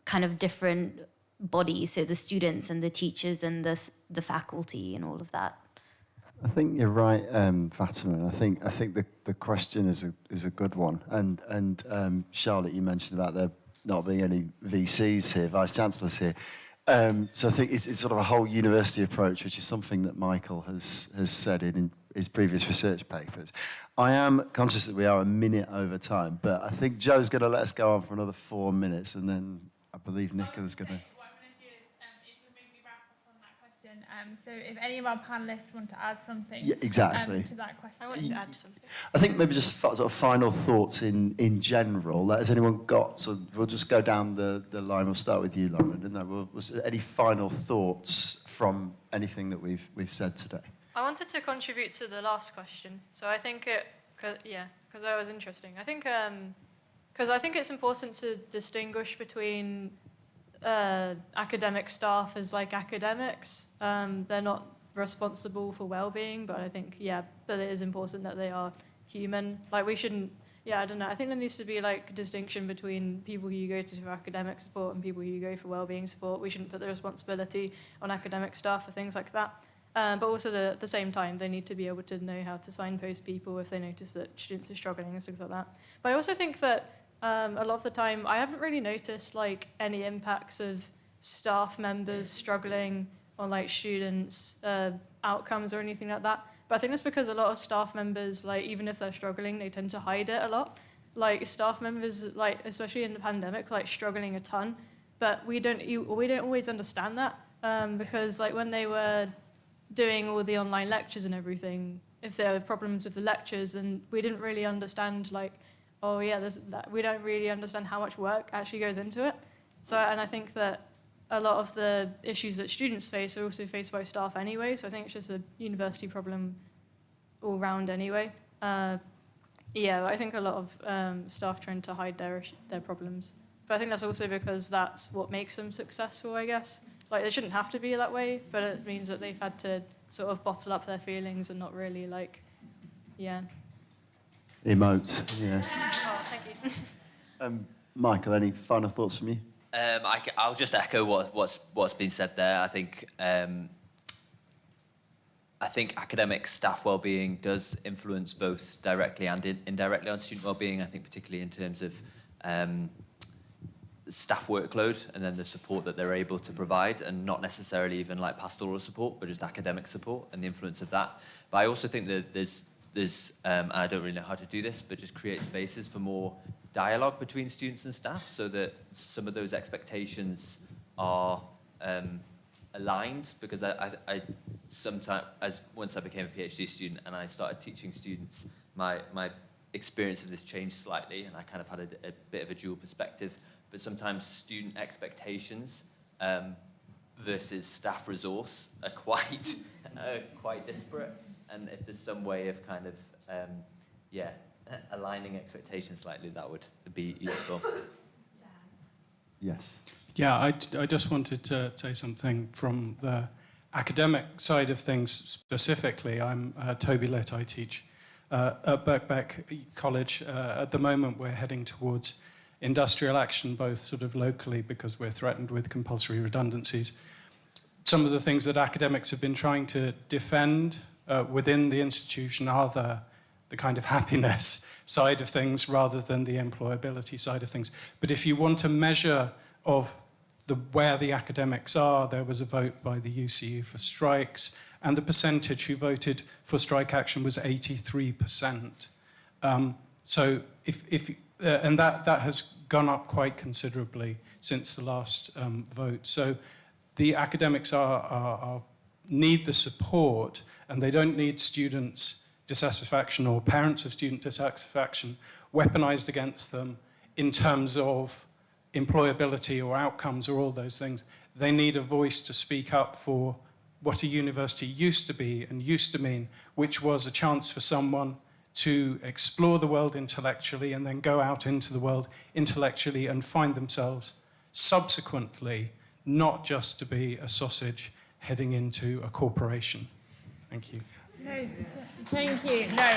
kind of different body, so the students and the teachers and the faculty and all of that. I think you're right, Fatima. I think the question is a good one. And Charlotte, you mentioned about there not being any VCs here, vice chancellors here. So I think it's sort of a whole university approach, which is something that Michael has said in his previous research papers. I am conscious that we are a minute over time, but I think Joe's going to let us go on for another 4 minutes, and then I believe Nicola's going to. question. So if any of our panelists want to add something Yeah, exactly. To that question. I want to add something. I think maybe just sort of final thoughts in general. Has anyone got? So we'll just go down the line. We'll start with you, Lauren. And then any final thoughts from anything that we've said today? I wanted to contribute to the last question. So I think because that was interesting. I think because I think it's important to distinguish between academic staff as like academics. They're not responsible for well-being, but I think but it is important that they are human. Like we shouldn't. I don't know. I think there needs to be like a distinction between people who you go to for academic support and people who you go for well-being support. We shouldn't put the responsibility on academic staff for things like that. But also at the same time, they need to be able to know how to signpost people if they notice that students are struggling and things like that. But I also think that a lot of the time, I haven't really noticed like any impacts of staff members struggling on like students' outcomes or anything like that. But I think that's because a lot of staff members, like even if they're struggling, they tend to hide it a lot. Like staff members, like especially in the pandemic, like struggling a ton. But we don't always understand that because like when they were doing all the online lectures and everything, if there were problems with the lectures, and we didn't really understand like, we don't really understand how much work actually goes into it. So, and I think that a lot of the issues that students face are also faced by staff anyway. So I think it's just a university problem all round anyway. I think a lot of staff trying to hide their problems. But I think that's also because that's what makes them successful, I guess. Like, it shouldn't have to be that way, but it means that they've had to sort of bottle up their feelings and not really, like, Emote, yeah. Oh, thank you. Michael, any final thoughts from you? I'll just echo what's been said there. I think academic staff well-being does influence both directly and indirectly on student well-being. I think particularly in terms of staff workload and then the support that they're able to provide, and not necessarily even like pastoral support, but just academic support and the influence of that. But I also think that there's I don't really know how to do this, but just create spaces for more dialogue between students and staff so that some of those expectations are aligned, because I sometimes, once I became a PhD student and I started teaching students, my experience of this changed slightly, and I kind of had a bit of a dual perspective. But sometimes student expectations versus staff resource are quite disparate. And if there's some way of kind of, aligning expectations slightly, that would be useful. Yes. Yeah, I just wanted to say something from the academic side of things specifically. I'm Toby Litt. I teach at Birkbeck College. At the moment, we're heading towards industrial action, both sort of locally because we're threatened with compulsory redundancies. Some of the things that academics have been trying to defend within the institution are the kind of happiness side of things rather than the employability side of things. But if you want a measure of where the academics are, there was a vote by the UCU for strikes, and the percentage who voted for strike action was 83%. So and that has gone up quite considerably since the last vote. So the academics need the support, and they don't need students' dissatisfaction or parents of student dissatisfaction weaponized against them in terms of employability or outcomes or all those things. They need a voice to speak up for what a university used to be and used to mean, which was a chance for someone to explore the world intellectually and then go out into the world intellectually and find themselves subsequently not just to be a sausage heading into a corporation. Thank you. No, thank you. No.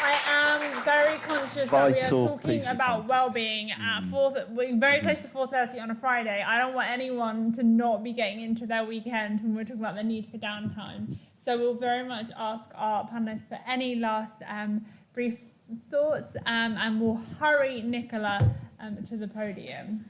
I am very conscious that we are talking about well-being at we're very close to 4:30 on a Friday. I don't want anyone to not be getting into their weekend when we're talking about the need for downtime. So we'll very much ask our panelists for any last brief thoughts, and we'll hurry Nicola to the podium.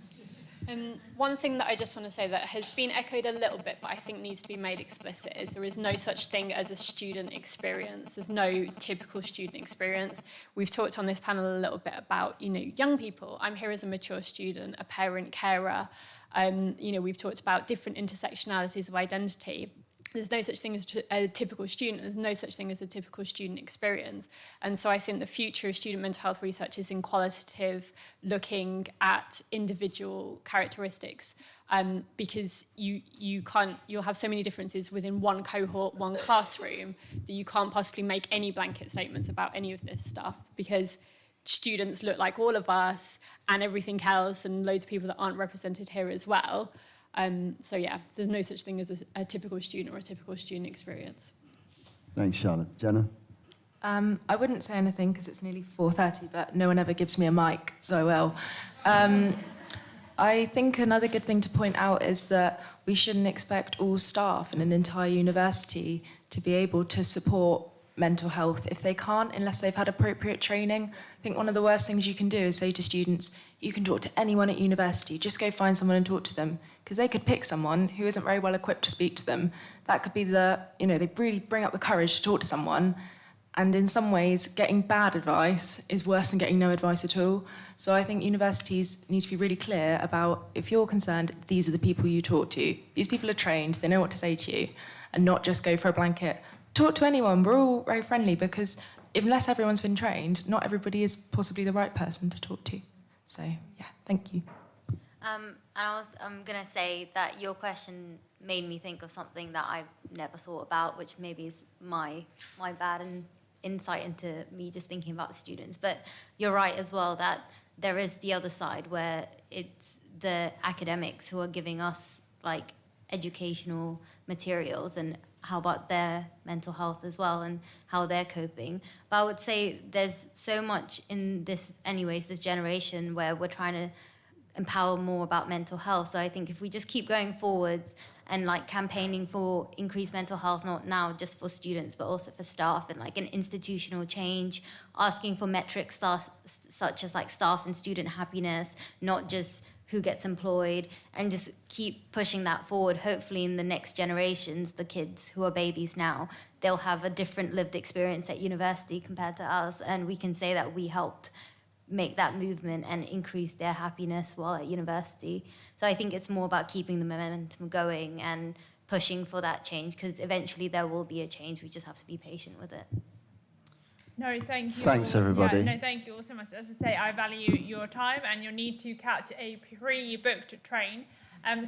One thing that I just want to say that has been echoed a little bit, but I think needs to be made explicit, is there is no such thing as a student experience. There's no typical student experience. We've talked on this panel a little bit about, young people. I'm here as a mature student, a parent, carer. We've talked about different intersectionalities of identity. There's no such thing as a typical student. There's no such thing as a typical student experience. And so I think the future of student mental health research is in qualitative, looking at individual characteristics, because you'll have so many differences within one cohort, one classroom, that you can't possibly make any blanket statements about any of this stuff, because students look like all of us and everything else, and loads of people that aren't represented here as well. So yeah, there's no such thing as a typical student or a typical student experience. Thanks, Charlotte. Jenna? I wouldn't say anything because it's nearly 4:30, but no one ever gives me a mic, so I will. I think another good thing to point out is that we shouldn't expect all staff in an entire university to be able to support mental health if they can't, unless they've had appropriate training. I think one of the worst things you can do is say to students, you can talk to anyone at university, just go find someone and talk to them, because they could pick someone who isn't very well equipped to speak to them. That could be they really bring up the courage to talk to someone, and in some ways, getting bad advice is worse than getting no advice at all. So I think universities need to be really clear about, if you're concerned, these are the people you talk to. These people are trained, they know what to say to you, and not just go for a blanket talk to anyone. We're all very friendly, because unless everyone's been trained, not everybody is possibly the right person to talk to. So, yeah, thank you. And I'm going to say that your question made me think of something that I've never thought about, which maybe is my bad and insight into me just thinking about the students. But you're right as well that there is the other side where it's the academics who are giving us like educational materials, and how about their mental health as well and how they're coping. But I would say there's so much in this generation where we're trying to empower more about mental health. So I think if we just keep going forwards and like campaigning for increased mental health, not now just for students, but also for staff, and like an institutional change, asking for metrics such as like staff and student happiness, not just who gets employed, and just keep pushing that forward. Hopefully in the next generations, the kids who are babies now, they'll have a different lived experience at university compared to us, and we can say that we helped make that movement and increase their happiness while at university. So I think it's more about keeping the momentum going and pushing for that change, because eventually there will be a change. We just have to be patient with it. No, thank you. Thanks, everybody. Yeah, no, thank you all so much. As I say, I value your time and your need to catch a pre-booked train.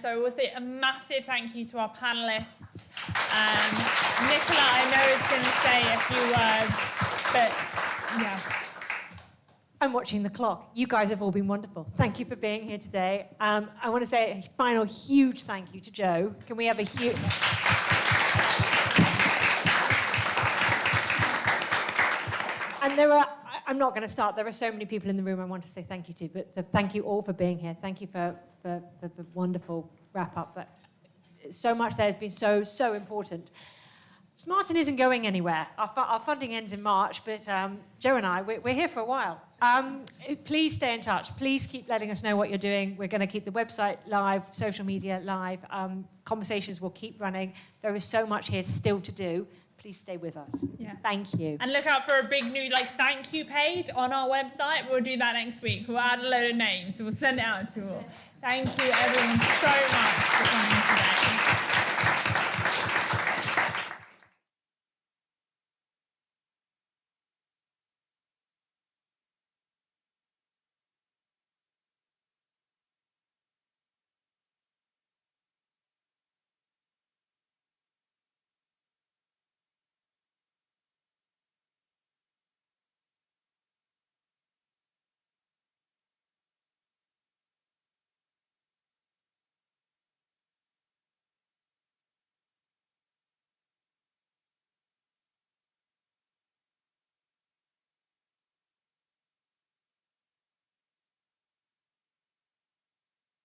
So I will say a massive thank you to our panellists. Nicola, I know is going to say a few words, but yeah. I'm watching the clock. You guys have all been wonderful. Thank you for being here today. I want to say a final huge thank you to Joe. Can we have a huge... And I'm not going to start, there are so many people in the room I want to say thank you to, but so thank you all for being here. Thank you for the wonderful wrap-up. But so much there has been so important. SMaRteN isn't going anywhere. Our funding ends in March, but Joe and I, we're here for a while. Please stay in touch. Please keep letting us know what you're doing. We're going to keep the website live, social media live. Conversations will keep running. There is so much here still to do. Please stay with us. Yeah. Thank you. And look out for a big new thank you page on our website. We'll do that next week. We'll add a load of names. We'll send it out to you all. Thank you everyone so much for coming today.